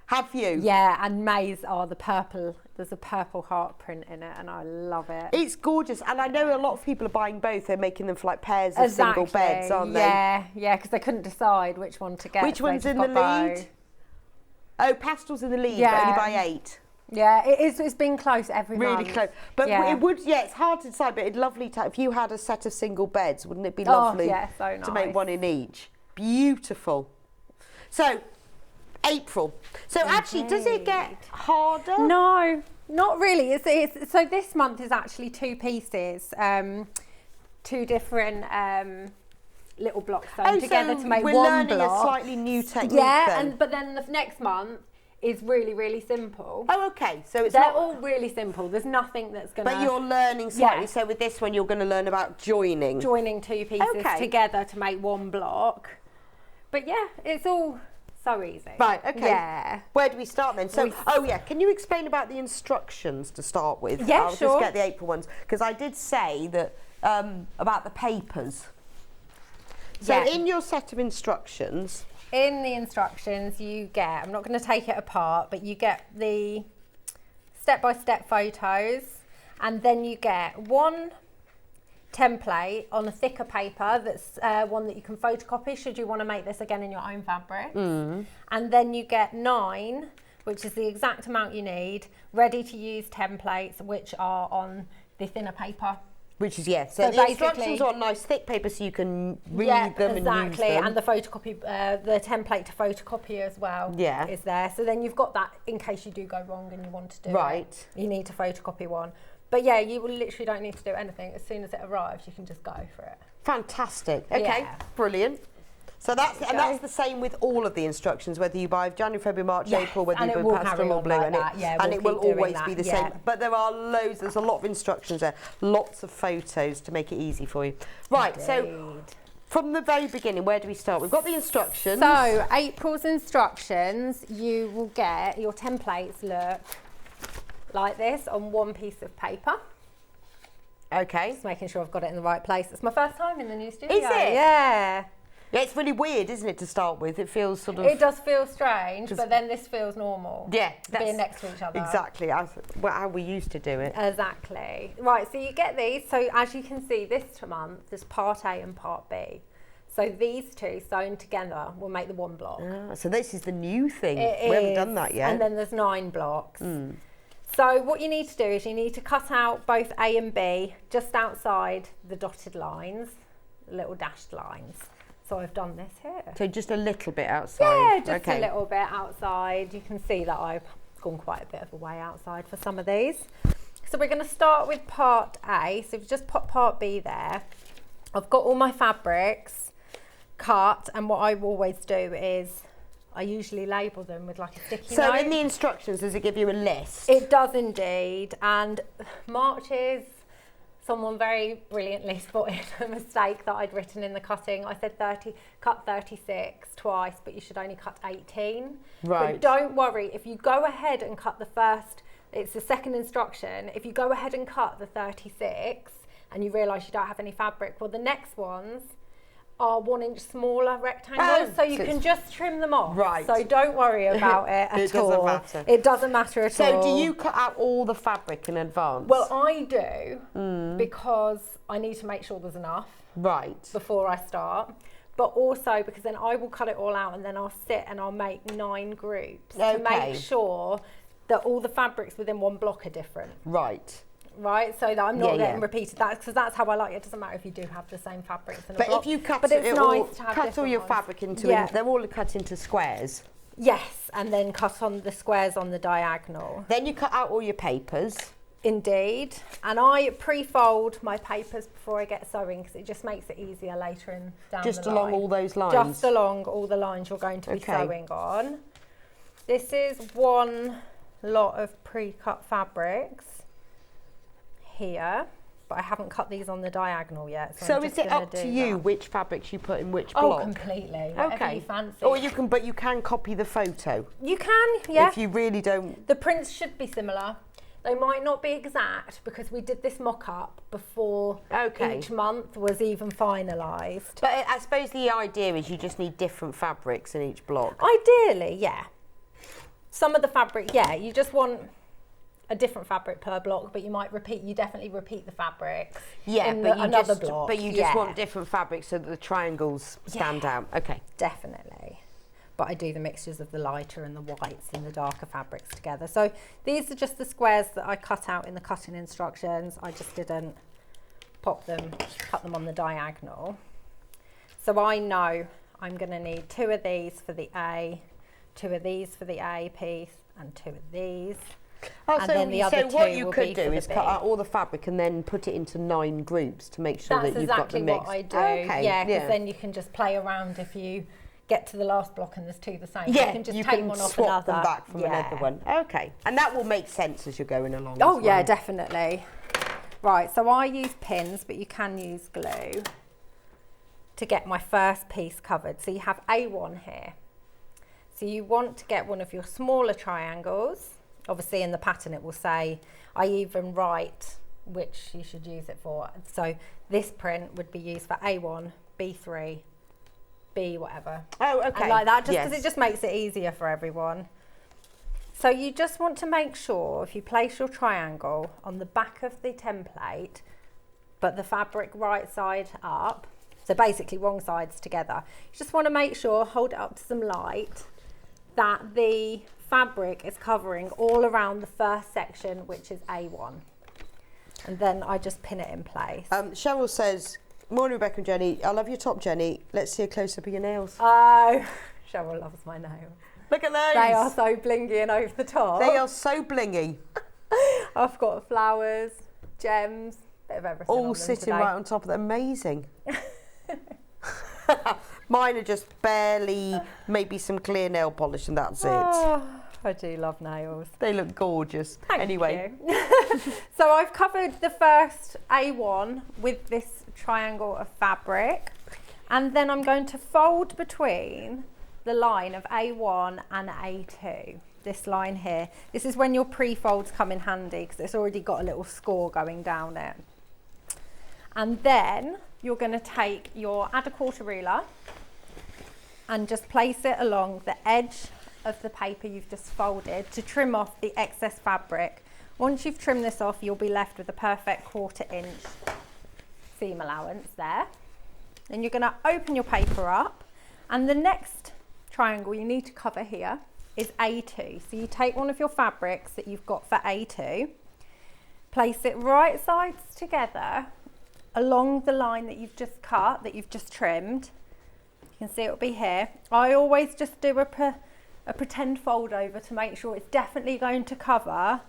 Speaker 2: Have you?
Speaker 7: Yeah, and maize are the purple. There's a purple heart print in it, and I love it.
Speaker 2: It's gorgeous, and I know a lot of people are buying both. They're making them for like pairs of single beds, aren't they?
Speaker 7: Yeah, because they couldn't decide which one to get.
Speaker 2: Which
Speaker 7: so
Speaker 2: one's
Speaker 7: they
Speaker 2: in
Speaker 7: just
Speaker 2: the
Speaker 7: got
Speaker 2: lead?
Speaker 7: both.
Speaker 2: Oh, pastel's in the lead, but
Speaker 7: Yeah.
Speaker 2: only by 8.
Speaker 7: Yeah, it is. It's been close every month.
Speaker 2: Really close. But
Speaker 7: Yeah.
Speaker 2: it would, it's hard to decide, but it'd lovely to, if you had a set of single beds, wouldn't it be lovely
Speaker 7: yeah, so
Speaker 2: to make
Speaker 7: nice.
Speaker 2: one in each? Beautiful. So, April. So actually, does it get harder?
Speaker 7: No, not really. It's so this month is actually 2 pieces, 2 different little blocks sewn together to make
Speaker 2: we're
Speaker 7: one
Speaker 2: learning
Speaker 7: block.
Speaker 2: a slightly new technique
Speaker 7: Yeah,
Speaker 2: then.
Speaker 7: but then the next month is really, really simple.
Speaker 2: Oh, okay. So it's
Speaker 7: They're
Speaker 2: not...
Speaker 7: all really simple. There's nothing that's going to...
Speaker 2: But you're learning slightly.
Speaker 7: Yeah.
Speaker 2: So with this one, you're going to learn about joining.
Speaker 7: Joining 2 pieces
Speaker 2: Okay.
Speaker 7: together to make one block. But yeah, it's all so easy.
Speaker 2: Right, okay.
Speaker 7: Yeah.
Speaker 2: Where do we start then? So, oh yeah, can you explain about the instructions to start with?
Speaker 7: Yeah,
Speaker 2: I'll
Speaker 7: sure.
Speaker 2: just get the April ones, because I did say that about the papers. So
Speaker 7: Yeah.
Speaker 2: in your set of instructions...
Speaker 7: In the instructions you get, I'm not going to take it apart, but you get the step-by-step photos, and then you get one template on a thicker paper that's one that you can photocopy should you want to make this again in your own fabric. And then you get 9, which is the exact amount you need, ready to use templates which are on the thinner paper.
Speaker 2: Which is, yeah, so the
Speaker 7: basically-
Speaker 2: instructions are on nice thick paper so you can read them and use
Speaker 7: exactly,
Speaker 2: them.
Speaker 7: and the photocopy, the template to photocopy as well is there. So then you've got that in case you do go wrong and you want to do
Speaker 2: Right.
Speaker 7: it. You need to photocopy one. But yeah, you will literally don't need to do anything. As soon as it arrives, you can just go for it.
Speaker 2: Fantastic. Okay,
Speaker 7: Yeah.
Speaker 2: brilliant. So that's
Speaker 7: There
Speaker 2: and
Speaker 7: you go.
Speaker 2: that's the same with all of the instructions, whether you buy January, February, March,
Speaker 7: Yes,
Speaker 2: April, whether
Speaker 7: and
Speaker 2: you
Speaker 7: it
Speaker 2: buy
Speaker 7: will
Speaker 2: pastel
Speaker 7: carry
Speaker 2: or
Speaker 7: on
Speaker 2: blue,
Speaker 7: like
Speaker 2: and
Speaker 7: that. Yeah,
Speaker 2: and
Speaker 7: we'll
Speaker 2: it will
Speaker 7: keep doing
Speaker 2: always
Speaker 7: that,
Speaker 2: be the
Speaker 7: yeah.
Speaker 2: same. But there are loads. There's a lot of instructions there, lots of photos to make it easy for you. Right. So
Speaker 7: Indeed.
Speaker 2: from the very beginning, where do we start? We've got the instructions.
Speaker 7: So April's instructions, you will get your templates look like this on one piece of paper.
Speaker 2: Okay.
Speaker 7: Just making sure I've got it in the right place. It's my first time in the new studio.
Speaker 2: Is it?
Speaker 7: Yeah.
Speaker 2: Yeah, it's really weird, isn't it, to start with? It feels sort of...
Speaker 7: It does feel strange,
Speaker 2: Just-
Speaker 7: but then this feels normal.
Speaker 2: Yeah,
Speaker 7: Being next to each other.
Speaker 2: Exactly, how we used to do it.
Speaker 7: Exactly. Right, so you get these. So as you can see, this month, there's part A and part B. So these 2 sewn together will make the one block.
Speaker 2: Ah, so this is the new thing.
Speaker 7: It
Speaker 2: We haven't
Speaker 7: is,
Speaker 2: done that yet.
Speaker 7: And then there's 9 blocks. So what you need to do is you need to cut out both A and B just outside the dotted lines, little dashed lines. So I've done this here.
Speaker 2: So just a little bit outside.
Speaker 7: Yeah, just
Speaker 2: okay.
Speaker 7: a little bit outside. You can see that I've gone quite a bit of a way outside for some of these. So we're going to start with part A. So if you just pop part B there, I've got all my fabrics cut, and what I always do is I usually label them with like a sticky
Speaker 2: So
Speaker 7: note.
Speaker 2: in the instructions, does it give you a list?
Speaker 7: It does indeed, and March is someone very brilliantly spotted a mistake that I'd written in the cutting. I said cut 36 twice, but you should only cut 18.
Speaker 2: Right.
Speaker 7: But don't worry, if you go ahead and cut the first, it's the second instruction, if you go ahead and cut the 36 and you realise you don't have any fabric, well, the next ones are 1 inch smaller rectangles, so you can just trim them off.
Speaker 2: Right.
Speaker 7: So don't worry about it at all.
Speaker 2: Doesn't matter.
Speaker 7: It doesn't matter at all.
Speaker 2: So do you cut out all the fabric in advance?
Speaker 7: Well, I do because I need to make sure there's enough
Speaker 2: right.
Speaker 7: before I start, but also because then I will cut it all out and then I'll sit and I'll make 9 groups to make sure that all the fabrics within one block are different.
Speaker 2: Right.
Speaker 7: Right, so that I'm not getting repeated. That's because that's how I like it. It doesn't matter if you do have the same fabrics in a block.
Speaker 2: But if you cut,
Speaker 7: but it's nice to have
Speaker 2: cut all your
Speaker 7: ones.
Speaker 2: fabric into, they're all cut into squares.
Speaker 7: Yes, and then cut on the squares on the diagonal.
Speaker 2: Then you cut out all your papers.
Speaker 7: Indeed, and I pre-fold my papers before I get sewing because it just makes it easier later in down
Speaker 2: Just
Speaker 7: the
Speaker 2: along
Speaker 7: line.
Speaker 2: all those lines?
Speaker 7: Just along all the lines you're going to be sewing on. This is one lot of pre-cut fabrics here, but I haven't cut these on the diagonal yet.
Speaker 2: So is it up to you which fabrics you put in which block?
Speaker 7: Oh, completely. Whatever you fancy.
Speaker 2: Or you can, but you can copy the photo.
Speaker 7: You can, yeah.
Speaker 2: If you really don't.
Speaker 7: The prints should be similar. They might not be exact because we did this mock-up before each month was even finalised.
Speaker 2: But I suppose the idea is you just need different fabrics in each block.
Speaker 7: Ideally, yeah. Some of the fabric, yeah, you just want a different fabric per block, but you might definitely repeat the fabrics in another block.
Speaker 2: But you just want different fabrics so that the triangles stand out. Okay.
Speaker 7: Definitely. But I do the mixtures of the lighter and the whites and the darker fabrics together. So these are just the squares that I cut out in the cutting instructions. I just didn't cut them on the diagonal. So I know I'm going to need 2 of these for the A, 2 of these for the A piece, and 2 of these.
Speaker 2: Oh,
Speaker 7: and then the other 2
Speaker 2: what you
Speaker 7: will
Speaker 2: could
Speaker 7: be
Speaker 2: do
Speaker 7: for
Speaker 2: is
Speaker 7: the
Speaker 2: cut
Speaker 7: B.
Speaker 2: out all the fabric and then put it into 9 groups to make sure that you've got the mix.
Speaker 7: That's exactly what I do.
Speaker 2: Okay,
Speaker 7: yeah, because then you can just play around if you get to the last block and there's 2 the same.
Speaker 2: Yeah,
Speaker 7: you can just
Speaker 2: you
Speaker 7: take
Speaker 2: can
Speaker 7: one off
Speaker 2: swap
Speaker 7: another.
Speaker 2: them back from another one. Okay, and that will make sense as you're going along.
Speaker 7: Oh
Speaker 2: as
Speaker 7: yeah,
Speaker 2: well.
Speaker 7: definitely. Right, so I use pins, but you can use glue to get my first piece covered. So you have A1 here. So you want to get one of your smaller triangles. Obviously in the pattern it will say, I even write which you should use it for. So this print would be used for A1, B3, B whatever.
Speaker 2: Oh, okay.
Speaker 7: And like that, just because it just makes it easier for everyone. So you just want to make sure if you place your triangle on the back of the template, but the fabric right side up, so basically wrong sides together, you just want to make sure, hold it up to some light, that the fabric is covering all around the first section, which is A1. And then I just pin it in place.
Speaker 2: Cheryl says, morning Rebecca and Jenny, I love your top, Jenny. Let's see a close-up of your nails.
Speaker 7: Oh, Cheryl loves my nails.
Speaker 2: Look at those.
Speaker 7: They are so blingy and over the top.
Speaker 2: They are so blingy.
Speaker 7: I've got flowers, gems, bit of everything
Speaker 2: All
Speaker 7: on them
Speaker 2: sitting
Speaker 7: today.
Speaker 2: right on top of them. Amazing. Mine are just barely, maybe some clear nail polish and that's it.
Speaker 7: Oh, I do love nails.
Speaker 2: They look gorgeous.
Speaker 7: Thank
Speaker 2: anyway.
Speaker 7: you. So I've covered the first A1 with this triangle of fabric, and then I'm going to fold between the line of A1 and A2. This line here. This is when your pre-folds come in handy because it's already got a little score going down it. And then you're going to take your add a quarter ruler and just place it along the edge of the paper you've just folded to trim off the excess fabric. Once you've trimmed this off, you'll be left with a perfect 1/4 inch seam allowance there. Then you're going to open your paper up, and the next triangle you need to cover here is A2. So you take one of your fabrics that you've got for A2, place it right sides together along the line that you've just cut, that you've just trimmed. You can see it will be here. I always just do a pretend fold over to make sure it's definitely going to cover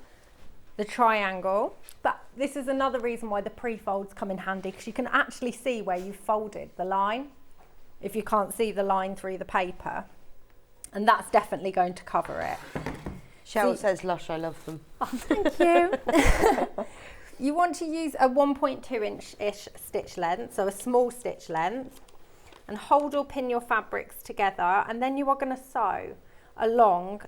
Speaker 7: the triangle. But this is another reason why the pre-folds come in handy, because you can actually see where you've folded the line if you can't see the line through the paper. And that's definitely going to cover it.
Speaker 2: Cheryl says, lush, I love them.
Speaker 7: Oh, thank you. You want to use a 1.2 inch-ish stitch length, so a small stitch length, and hold or pin your fabrics together, and then you are going to sew along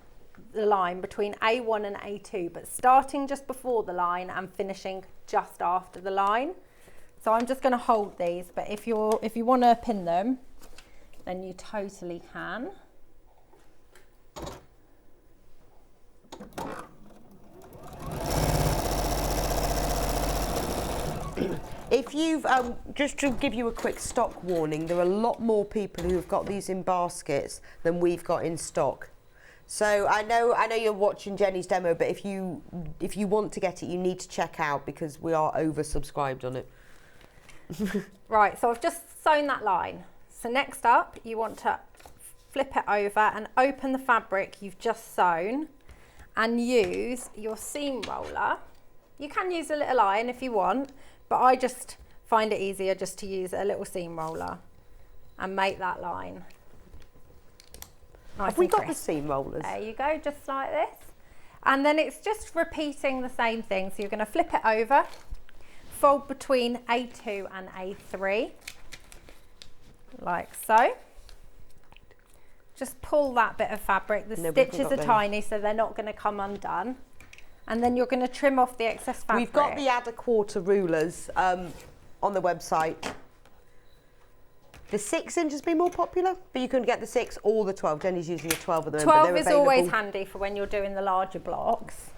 Speaker 7: the line between A1 and A2, but starting just before the line and finishing just after the line. So I'm just going to hold these, but if you want to pin them, then you totally can.
Speaker 2: If you've, just to give you a quick stock warning, there are a lot more people who have got these in baskets than we've got in stock. So I know you're watching Jenny's demo, but if you want to get it, you need to check out because we are oversubscribed on it.
Speaker 7: Right, so I've just sewn that line. So next up, you want to flip it over and open the fabric you've just sewn and use your seam roller. You can use a little iron if you want, but I just find it easier just to use a little seam roller and make that line. Nice.
Speaker 2: Have we got the seam rollers?
Speaker 7: There you go, just like this. And then it's just repeating the same thing. So you're going to flip it over, fold between A2 and A3, like so. Just pull that bit of fabric. The stitches are tiny, so they're not going to come undone. And then you're going to trim off the excess fabric.
Speaker 2: We've got the add a quarter rulers on the website. The 6 inch has been more popular, but you can get the 6 or the 12. Jenny's using a 12 at the moment.
Speaker 7: 12 is always handy for when you're doing the larger blocks.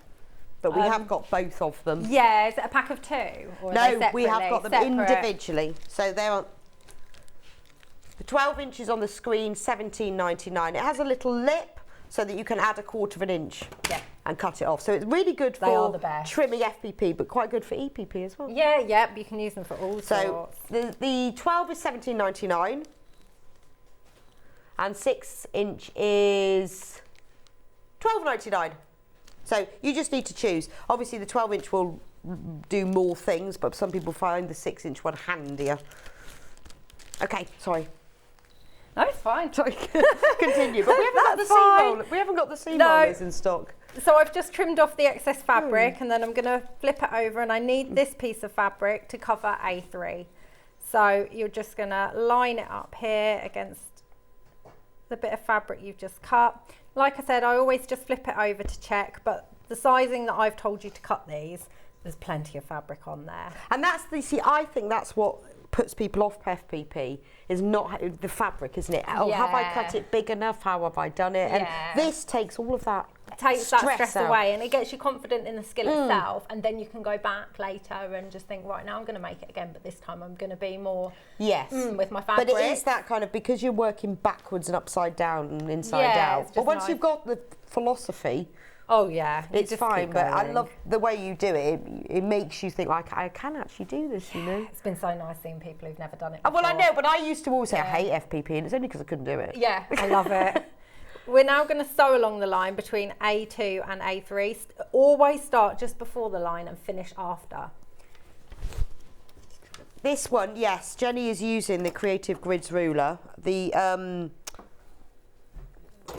Speaker 2: But we have got both of them.
Speaker 7: Yeah, is it a pack of 2? Or
Speaker 2: no, we have got them individually. So they're on the 12 inches on the screen, $17.99. It has a little lip so that you can add a quarter of an inch and cut it off. So it's really good for trimming FPP, but quite good for EPP as well.
Speaker 7: Yeah, yep, you can use them for all sorts.
Speaker 2: So the 12 is $17.99 and 6 inch is $12.99. So you just need to choose. Obviously the 12 inch will do more things, but some people find the 6 inch one handier. Okay, sorry.
Speaker 7: No, it's fine.
Speaker 2: Sorry, continue. But we haven't got the seam rollers. We haven't got the seam rollers in stock.
Speaker 7: So I've just trimmed off the excess fabric and then I'm going to flip it over, and I need this piece of fabric to cover A3. So you're just going to line it up here against the bit of fabric you've just cut. Like I said, I always just flip it over to check, but the sizing that I've told you to cut these, there's plenty of fabric on there.
Speaker 2: And that's I think that's what puts people off FPP, is not the fabric, isn't it? Oh, have I cut it big enough? How have I done it? And this takes all of that
Speaker 7: stress away, and it gets you confident in the skill itself, and then you can go back later and just think, right, now I'm going to make it again, but this time I'm going to be more with my fabric.
Speaker 2: But it is that kind of, because you're working backwards and upside down and inside out. But once you've got the philosophy, it's fine. But I love the way you do it. It makes you think, like, I can actually do this, you know.
Speaker 7: It's been so nice seeing people who've never done it before.
Speaker 2: Well, I know, but I used to always say I hate FPP, and it's only because I couldn't do it.
Speaker 7: Yeah, I love it. We're now going to sew along the line between A2 and A3. Always start just before the line and finish after.
Speaker 2: This one, yes, Jenny is using the Creative Grids ruler. The,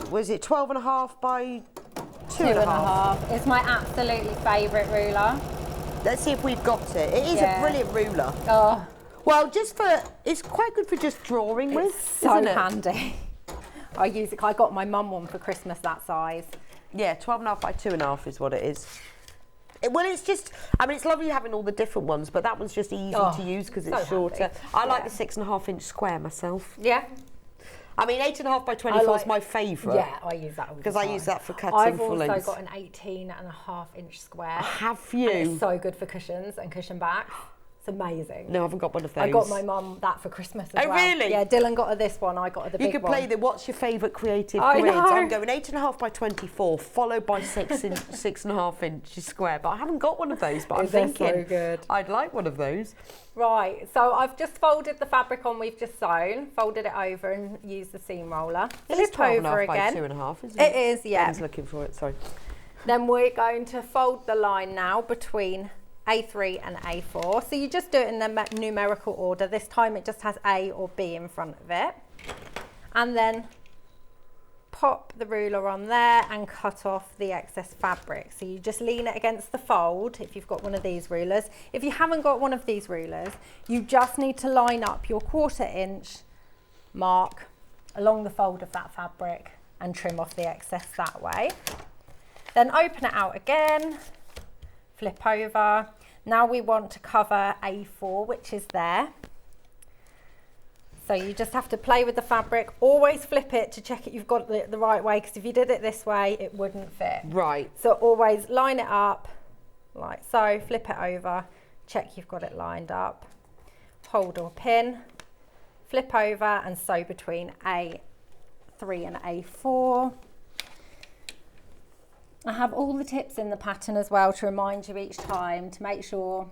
Speaker 2: was it 12.5 by 2.5?
Speaker 7: It's my absolutely favourite ruler.
Speaker 2: Let's see if we've got it. It is a brilliant ruler.
Speaker 7: Oh.
Speaker 2: Well, it's quite good for just drawing with.
Speaker 7: So handy. I use it. I got my mum one for Christmas that size.
Speaker 2: Yeah, 12.5 by 2.5 is what it is. Well, it's just, I mean, it's lovely having all the different ones, but that one's just easy to use because it's shorter. I like the 6.5 inch square myself.
Speaker 7: Yeah.
Speaker 2: I mean, 8.5 by 24 is my favourite.
Speaker 7: Yeah, I use that all the time.
Speaker 2: Because I use that for cutting full length.
Speaker 7: I've also got an 18.5 inch square.
Speaker 2: Have you?
Speaker 7: And it's so good for cushions and cushion backs. It's amazing.
Speaker 2: No, I haven't got one of those.
Speaker 7: I got my mum that for Christmas as well.
Speaker 2: Oh, really?
Speaker 7: Yeah, Dylan got her this one, I got her the big one.
Speaker 2: You could play the what's your favourite creative
Speaker 7: I
Speaker 2: grids.
Speaker 7: know.
Speaker 2: I'm going 8.5 by 24, followed by 6.5 inches square. But I haven't got one of those, but I'm thinking
Speaker 7: so good.
Speaker 2: I'd like one of those.
Speaker 7: Right, so I've just folded the fabric on we've just sewn, folded it over and used the seam roller.
Speaker 2: It is 12.5 by 2.5, isn't it?
Speaker 7: It is, yeah.
Speaker 2: Ben's looking for it, sorry.
Speaker 7: Then we're going to fold the line now between A3 and A4. So you just do it in the numerical order. This time it just has A or B in front of it. And then pop the ruler on there and cut off the excess fabric. So you just lean it against the fold if you've got one of these rulers. If you haven't got one of these rulers, you just need to line up your 1/4 inch mark along the fold of that fabric and trim off the excess that way. Then open it out again, flip over. Now we want to cover A4, which is there. So you just have to play with the fabric, always flip it to check you've got it the right way, because if you did it this way, it wouldn't fit.
Speaker 2: Right.
Speaker 7: So always line it up like so, flip it over, check you've got it lined up, hold or pin, flip over and sew between A3 and A4. I have all the tips in the pattern as well to remind you each time, to make sure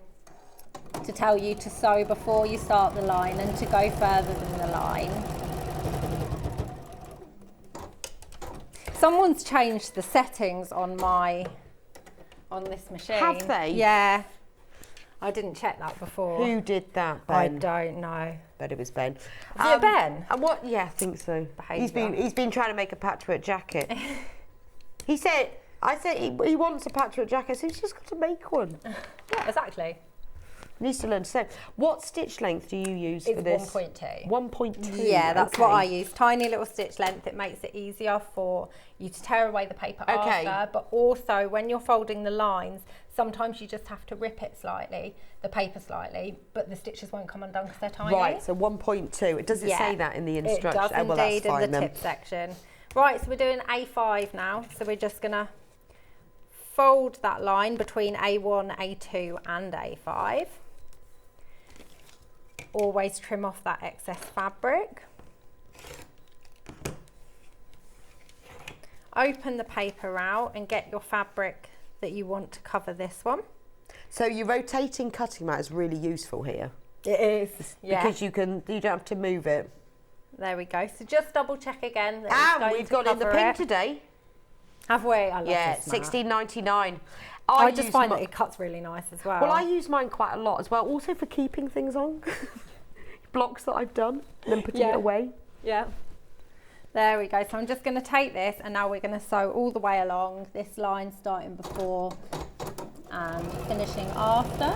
Speaker 7: to tell you to sew before you start the line and to go further than the line. Someone's changed the settings on this machine.
Speaker 2: Have they?
Speaker 7: Yeah. I didn't check that before.
Speaker 2: Who did that, Ben?
Speaker 7: I don't know.
Speaker 2: Bet it was Ben.
Speaker 7: Was it Ben?
Speaker 2: And what? Yeah, I think so.
Speaker 7: Behaviour.
Speaker 2: He's been trying to make a patchwork jacket. I said he wants a patchwork jacket, so he's just got to make one.
Speaker 7: Yeah, exactly.
Speaker 2: Needs to learn to sew. What stitch length do you use for this?
Speaker 7: It's 1.2.
Speaker 2: 1.2.
Speaker 7: Yeah, that's what
Speaker 2: okay.
Speaker 7: I use. Tiny little stitch length. It makes it easier for you to tear away the paper after, but also when you're folding the lines, sometimes you just have to rip it slightly, the paper slightly, but the stitches won't come undone because they're tiny.
Speaker 2: Right, so 1.2. Does it say that in the instructions?
Speaker 7: It does
Speaker 2: well, that's
Speaker 7: indeed
Speaker 2: fine,
Speaker 7: in the tip section. Right, so we're doing A5 now. So we're just gonna fold that line between A1, A2 and A5. Always trim off that excess fabric. Open the paper out and get your fabric that you want to cover this one.
Speaker 2: So your rotating cutting mat is really useful here.
Speaker 7: It is, yeah.
Speaker 2: Because you don't have to move it.
Speaker 7: There we go. So just double check again. That
Speaker 2: And we've got in the pink today.
Speaker 7: Have we? I love
Speaker 2: Yeah,
Speaker 7: this mat.
Speaker 2: $16.99.
Speaker 7: I just find that it cuts really nice as well.
Speaker 2: Well, I use mine quite a lot as well, also for keeping things on. Blocks that I've done, and then putting it away.
Speaker 7: Yeah. There we go. So I'm just going to take this and now we're going to sew all the way along this line, starting before and finishing after.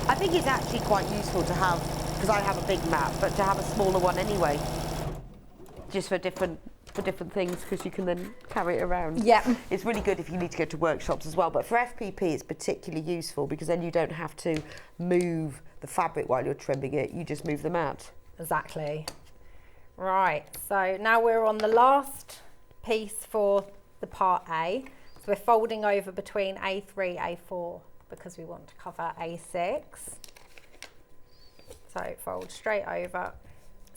Speaker 2: I think it's actually quite useful to have, because I have a big mat, but to have a smaller one anyway, just for different things, because you can then carry it around.
Speaker 7: Yeah.
Speaker 2: It's really good if you need to go to workshops as well, but for FPP it's particularly useful because then you don't have to move the fabric while you're trimming it, you just move the mat.
Speaker 7: Exactly. Right, so now we're on the last piece for the part A. So we're folding over between A3, A4 because we want to cover A6. So fold straight over.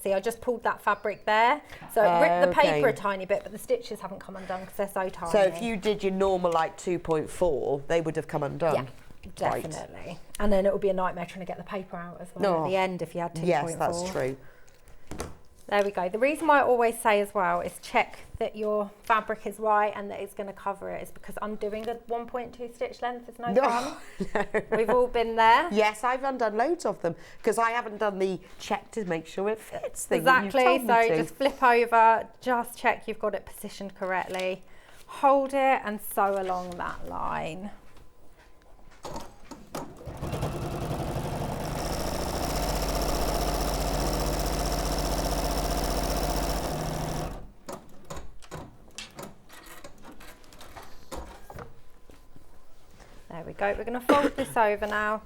Speaker 7: See, I just pulled that fabric there. So it ripped the paper a tiny bit, but the stitches haven't come undone because they're so tiny.
Speaker 2: So if you did your normal like 2.4, they would have come undone.
Speaker 7: Yeah, definitely. Right. And then it would be a nightmare trying to get the paper out as well at the end if you had 2.4.
Speaker 2: Yes, that's true.
Speaker 7: There we go. The reason why I always say as well is check that your fabric is right and that it's going to cover it is because undoing the 1.2 stitch length is no fun. No. We've all been there.
Speaker 2: Yes, I've undone loads of them because I haven't done the check to make sure it fits thing.
Speaker 7: Exactly. So just flip over, just check you've got it positioned correctly. Hold it and sew along that line. There we go. We're going to fold this over now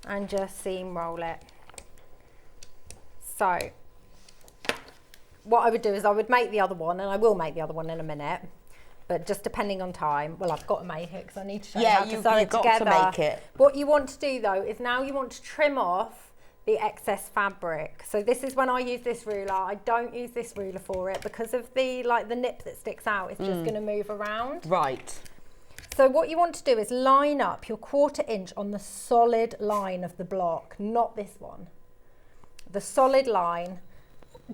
Speaker 7: and just seam roll it. So what I would do is I would make the other one, and I will make the other one in a minute, but just depending on time. Well, I've got to make it because I need to show you how to sew it together.
Speaker 2: Yeah, you've got to make it.
Speaker 7: What you want to do though is now you want to trim off the excess fabric. So this is when I use this ruler. I don't use this ruler for it because of the nip that sticks out. It's just going to move around.
Speaker 2: Right.
Speaker 7: So what you want to do is line up your 1/4 inch on the solid line of the block, not this one. The solid line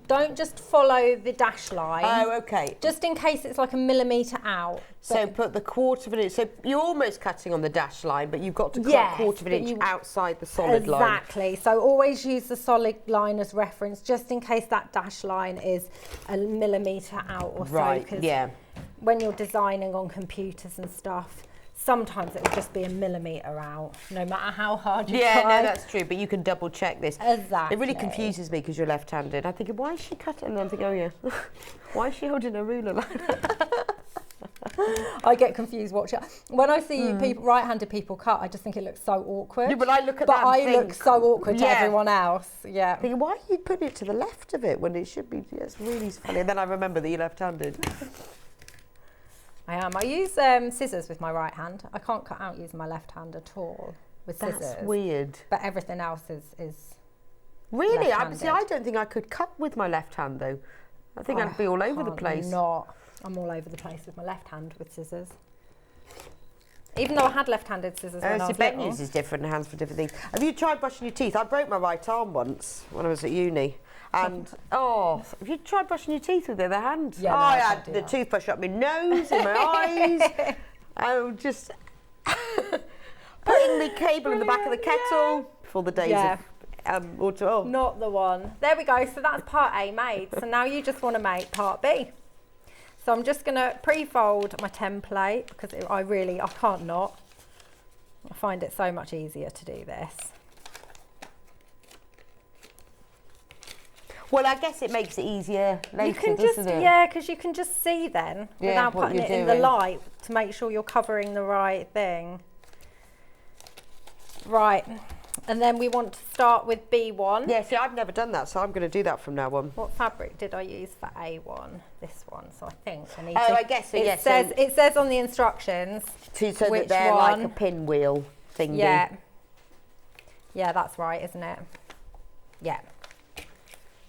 Speaker 7: don't just follow the dash line.
Speaker 2: Oh, okay.
Speaker 7: Just in case it's like a millimetre out.
Speaker 2: So put the quarter of an inch. So you're almost cutting on the dash line, but you've got to cut
Speaker 7: Yes,
Speaker 2: a quarter of an
Speaker 7: but
Speaker 2: inch outside the solid line.
Speaker 7: Exactly. So always use the solid line as reference, just in case that dash line is a millimetre out or so.
Speaker 2: Right,
Speaker 7: 'Cause
Speaker 2: yeah.
Speaker 7: when you're designing on computers and stuff, sometimes it will just be a millimetre out, no matter how hard you
Speaker 2: Yeah,
Speaker 7: try.
Speaker 2: no, that's true, but you can double check this.
Speaker 7: Exactly.
Speaker 2: It really confuses me because you're left-handed. I'm thinking, why is she cutting? And I'm thinking, oh yeah, why is she holding a ruler like that?
Speaker 7: I get confused watching. When I see people, right-handed people cut, I just think it looks so awkward.
Speaker 2: Yeah, but I look at
Speaker 7: but
Speaker 2: that and
Speaker 7: I
Speaker 2: think,
Speaker 7: look so awkward to
Speaker 2: yeah.
Speaker 7: everyone else. Yeah.
Speaker 2: Thinking, why are you putting it to the left of it when it should be? Yeah, it's really funny. And then I remember that you're left-handed.
Speaker 7: I am. I use scissors with my right hand. I can't cut out using my left hand at all with scissors.
Speaker 2: That's weird.
Speaker 7: But everything else is
Speaker 2: Really?
Speaker 7: left-handed.
Speaker 2: I don't think I could cut with my left hand though. I think I'd be all over the place.
Speaker 7: I'm all over the place with my left hand with scissors. Even though I had left-handed scissors when I was
Speaker 2: Ben
Speaker 7: little.
Speaker 2: uses different hands for different things. Have you tried brushing your teeth? I broke my right arm once when I was at uni. And, have you tried brushing your teeth with the other hand?
Speaker 7: Yeah, no,
Speaker 2: I
Speaker 7: I
Speaker 2: had
Speaker 7: can't do
Speaker 2: the
Speaker 7: that.
Speaker 2: toothbrush up my nose, in my eyes. I was just putting the cable in the back of the kettle for the days of water. Oh.
Speaker 7: Not the one. There we go. So that's part A made. So now you just want to make part B. So I'm just going to pre-fold my template because I can't not. I find it so much easier to do this.
Speaker 2: Well, I guess it makes it easier later,
Speaker 7: You can just,
Speaker 2: doesn't it?
Speaker 7: yeah, because you can just see then
Speaker 2: Yeah,
Speaker 7: without
Speaker 2: what
Speaker 7: putting it
Speaker 2: you're
Speaker 7: in the
Speaker 2: doing.
Speaker 7: light to make sure you're covering the right thing. Right, and then we want to start with B1.
Speaker 2: Yeah, see, I've never done that, so I'm going to do that from now on.
Speaker 7: What fabric did I use for A1? This one, so I think I need
Speaker 2: Oh,
Speaker 7: to...
Speaker 2: I guess so,
Speaker 7: it
Speaker 2: yes.
Speaker 7: Says, it says on the instructions
Speaker 2: So that
Speaker 7: which
Speaker 2: they're
Speaker 7: one.
Speaker 2: like a pinwheel thingy.
Speaker 7: Yeah. Yeah, that's right, isn't it? Yeah.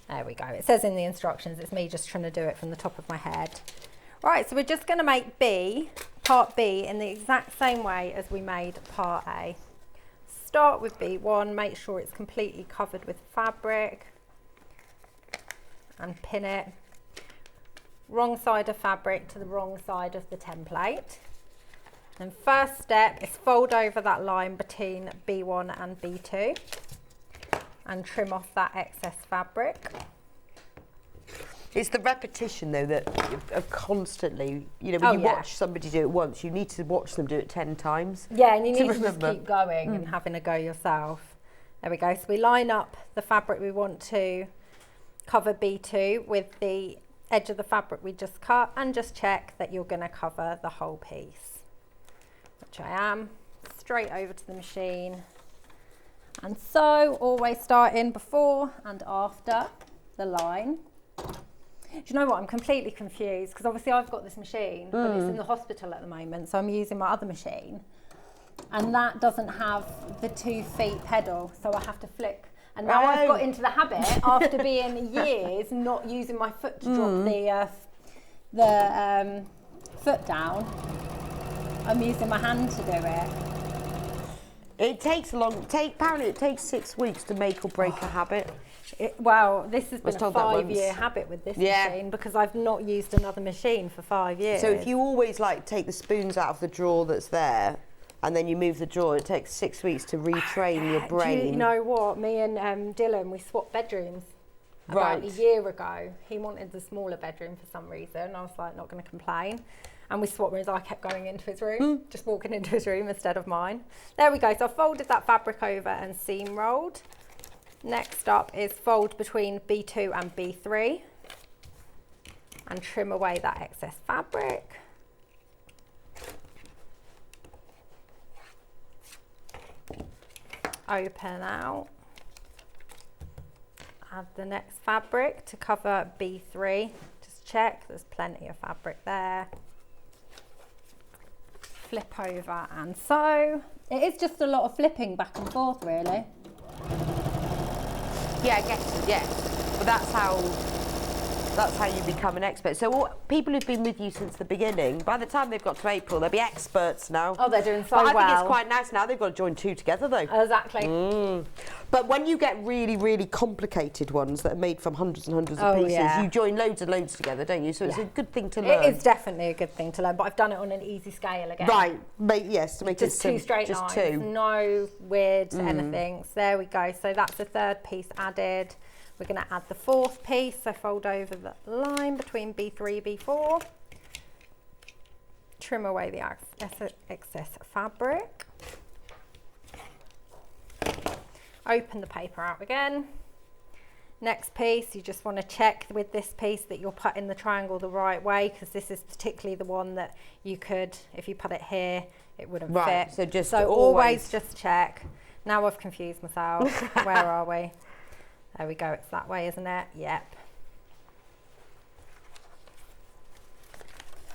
Speaker 7: There we go. It says in the instructions, it's me just trying to do it from the top of my head. Right, so we're just going to make part B, in the exact same way as we made part A. Start with B1, make sure it's completely covered with fabric and pin it. Wrong side of fabric to the wrong side of the template. And first step is fold over that line between B1 and B2 and trim off that excess fabric.
Speaker 2: It's the repetition, though, that constantly, you know, when you watch somebody do it once, you need to watch them do it 10 times.
Speaker 7: Yeah, and you need to just
Speaker 2: remember.
Speaker 7: keep going and having a go yourself. There we go. So we line up the fabric we want to cover B2 with the edge of the fabric we just cut and just check that you're going to cover the whole piece, which I am. Straight over to the machine. And so always starting before and after the line. Do you know what? I'm completely confused because obviously I've got this machine, but it's in the hospital at the moment, so I'm using my other machine. And that doesn't have the 2 feet pedal, so I have to flick. And now I've got into the habit, after being years not using my foot to drop the foot down, I'm using my hand to do it.
Speaker 2: It takes apparently it takes 6 weeks to make or break a habit.
Speaker 7: Well, this has been a
Speaker 2: told that
Speaker 7: 5-year
Speaker 2: once.
Speaker 7: habit with this
Speaker 2: Yeah.
Speaker 7: machine because I've not used another machine for 5 years.
Speaker 2: So if you always like take the spoons out of the drawer that's there and then you move the drawer, it takes 6 weeks to retrain your brain.
Speaker 7: Do you know what? Me and Dylan, we swapped bedrooms about a year ago. He wanted the smaller bedroom for some reason. I was like, not going to complain. And we swapped rooms. I kept going into his room, just walking into his room instead of mine. There we go. So I folded that fabric over and seam rolled. Next up is fold between B2 and B3 and trim away that excess fabric. Open out. Add the next fabric to cover B3. Just check, there's plenty of fabric there. Flip over and sew. It is just a lot of flipping back and forth, really.
Speaker 2: Yeah, I guess, yeah. But that's how That's how you become an expert. So all, people who've been with you since the beginning, by the time they've got to April, they'll be experts now.
Speaker 7: Oh, they're doing so
Speaker 2: but
Speaker 7: well.
Speaker 2: I think it's quite nice now. They've got to join two together, though.
Speaker 7: Exactly.
Speaker 2: But when you get really, really complicated ones that are made from hundreds and hundreds of pieces, you join loads and loads together, don't you? So it's a good thing to learn.
Speaker 7: It is definitely a good thing to learn, but I've done it on an easy scale again.
Speaker 2: Right, yes, to make
Speaker 7: just
Speaker 2: it
Speaker 7: two straight
Speaker 2: just
Speaker 7: lines,
Speaker 2: two.
Speaker 7: no weird anything. So there we go. So that's the third piece added. We're going to add the fourth piece. So fold over the line between B3 and B4. Trim away the excess fabric. Open the paper out again. Next piece, you just want to check with this piece that you're putting the triangle the right way, because this is particularly the one that you could, if you put it here, it wouldn't fit.
Speaker 2: So
Speaker 7: always just check. Now I've confused myself. Where are we? There we go, it's that way, isn't it? Yep.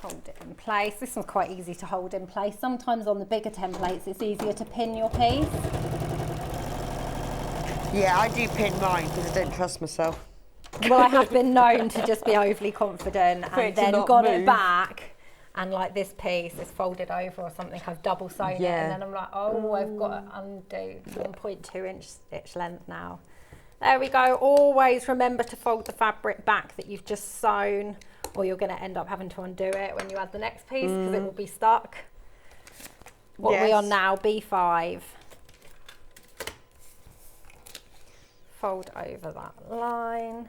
Speaker 7: Hold it in place. This one's quite easy to hold in place. Sometimes on the bigger templates, it's easier to pin your piece.
Speaker 2: Yeah, I do pin mine because I don't trust myself.
Speaker 7: Well, I have been known to just be overly confident and then got it back, and like this piece is folded over or something, I've double sewn it, and then I'm like, oh, I've got to undo 1.2 inch stitch length now. There we go. Always remember to fold the fabric back that you've just sewn, or you're going to end up having to undo it when you add the next piece because it will be stuck. What are we on now? B5. Fold over that line.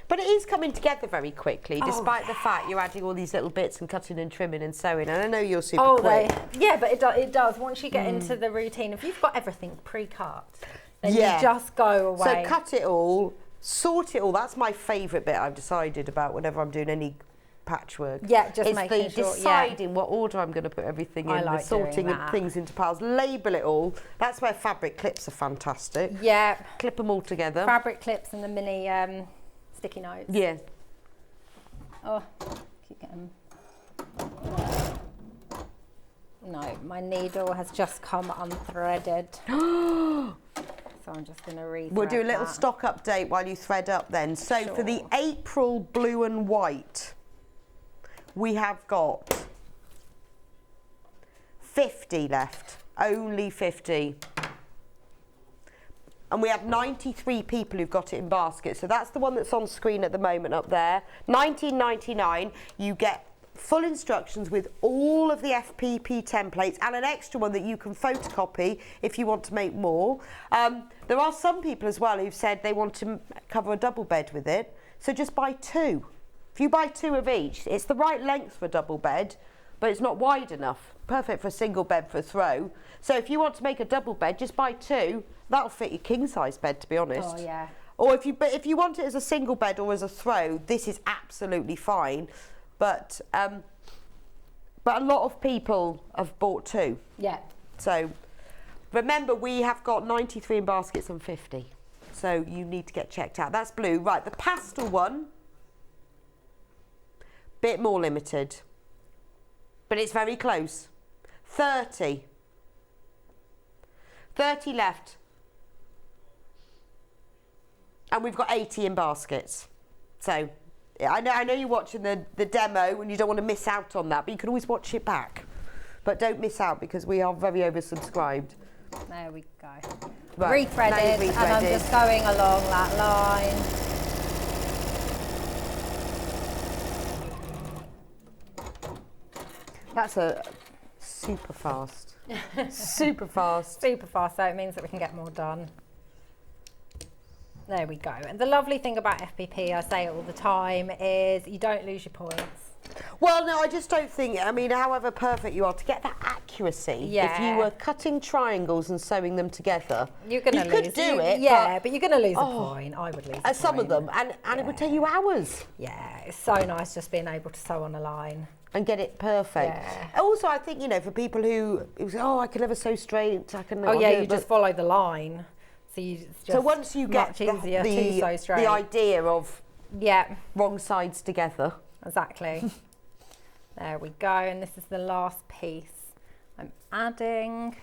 Speaker 2: But it is coming together very quickly, despite the fact you're adding all these little bits and cutting and trimming and sewing. And I know you're super quick.
Speaker 7: Yeah, but it does. Once you get into the routine, if you've got everything pre-cut, then you just go away.
Speaker 2: So cut it all, sort it all. That's my favourite bit I've decided about whenever I'm doing any patchwork.
Speaker 7: Yeah, just making sure.
Speaker 2: Deciding what order I'm going to put everything in, the sorting of things into piles, label it all. That's where fabric clips are fantastic.
Speaker 7: Yeah.
Speaker 2: Clip them all together.
Speaker 7: Fabric clips and the mini sticky notes.
Speaker 2: Yeah.
Speaker 7: Oh, keep getting. No, my needle has just come unthreaded. So I'm just going to rethread.
Speaker 2: We'll do a little stock update while you thread up then. So for the April blue and white, we have got 50 left, only 50. And we have 93 people who've got it in baskets. So that's the one that's on screen at the moment up there. $19.99, you get full instructions with all of the FPP templates and an extra one that you can photocopy if you want to make more. There are some people as well who've said they want to cover a double bed with it. So just buy two. If you buy two of each, it's the right length for a double bed, but it's not wide enough. Perfect for a single bed for a throw. So if you want to make a double bed, just buy two. That'll fit your king size bed, to be honest.
Speaker 7: Oh yeah.
Speaker 2: Or if you want it as a single bed or as a throw, this is absolutely fine. But a lot of people have bought two.
Speaker 7: Yeah.
Speaker 2: So remember, we have got 93 in baskets and 50. So you need to get checked out. That's blue. Right, the pastel one, bit more limited, but it's very close. 30 left. And we've got 80 in baskets. So I know you're watching the demo and you don't want to miss out on that, but you can always watch it back. But don't miss out because we are very oversubscribed.
Speaker 7: There we go.
Speaker 2: Right,
Speaker 7: Rethreaded, and I'm just going along that line.
Speaker 2: That's a super fast. Super fast.
Speaker 7: Super fast, so it means that we can get more done. There we go. And the lovely thing about FPP, I say it all the time, is you don't lose your points.
Speaker 2: Well, no, I just don't think, I mean, however perfect you are, to get that accuracy, if you were cutting triangles and sewing them together,
Speaker 7: you're gonna lose.
Speaker 2: You could do it.
Speaker 7: Yeah, but you're going to lose a point. I would lose a point.
Speaker 2: Some of them, and it would take you hours.
Speaker 7: Yeah, it's so nice just being able to sew on a line.
Speaker 2: And get it perfect.
Speaker 7: Yeah.
Speaker 2: Also, I think, you know, for people who say, oh, I can never sew straight, I can...
Speaker 7: Oh, yeah, you just follow the line. So, it's just
Speaker 2: once you get the idea of wrong sides together.
Speaker 7: Exactly. There we go, and this is the last piece. I'm adding.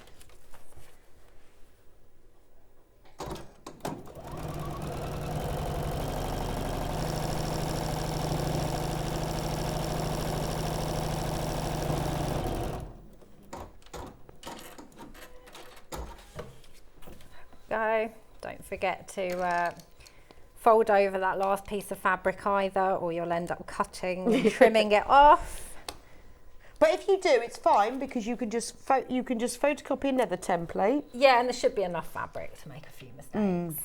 Speaker 7: go. Don't forget to fold over that last piece of fabric either, or you'll end up cutting and trimming it off.
Speaker 2: But if you do, it's fine because you can just photocopy another template.
Speaker 7: Yeah, and there should be enough fabric to make a few mistakes.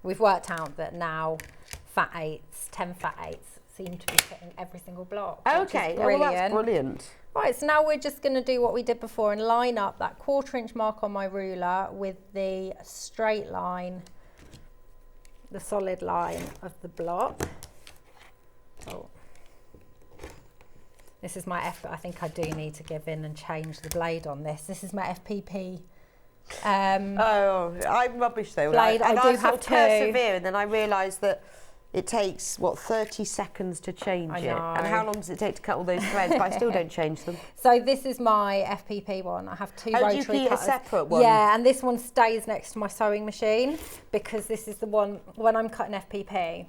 Speaker 7: We've worked out that now 10 fat eighths seem to be fitting every single block.
Speaker 2: Okay,
Speaker 7: brilliant.
Speaker 2: well, that's brilliant.
Speaker 7: Right, so now we're just going to do what we did before and line up that 1/4 inch mark on my ruler with the straight line, the solid line of the block. Oh. This is my I think I do need to give in and change the blade on this. This is my FPP.
Speaker 2: I'm rubbish though.
Speaker 7: Blade,
Speaker 2: and
Speaker 7: I do
Speaker 2: sort
Speaker 7: have
Speaker 2: of
Speaker 7: to
Speaker 2: persevere, and then I realised that it takes 30 seconds to change
Speaker 7: I
Speaker 2: it.
Speaker 7: know.
Speaker 2: And how long does it take to cut all those threads? But I still don't change them.
Speaker 7: So this is my FPP one. I have 2
Speaker 2: Oh,
Speaker 7: rotary
Speaker 2: do you keep
Speaker 7: cutters.
Speaker 2: a separate one?
Speaker 7: Yeah, and this one stays next to my sewing machine because this is the one when I'm cutting FPP.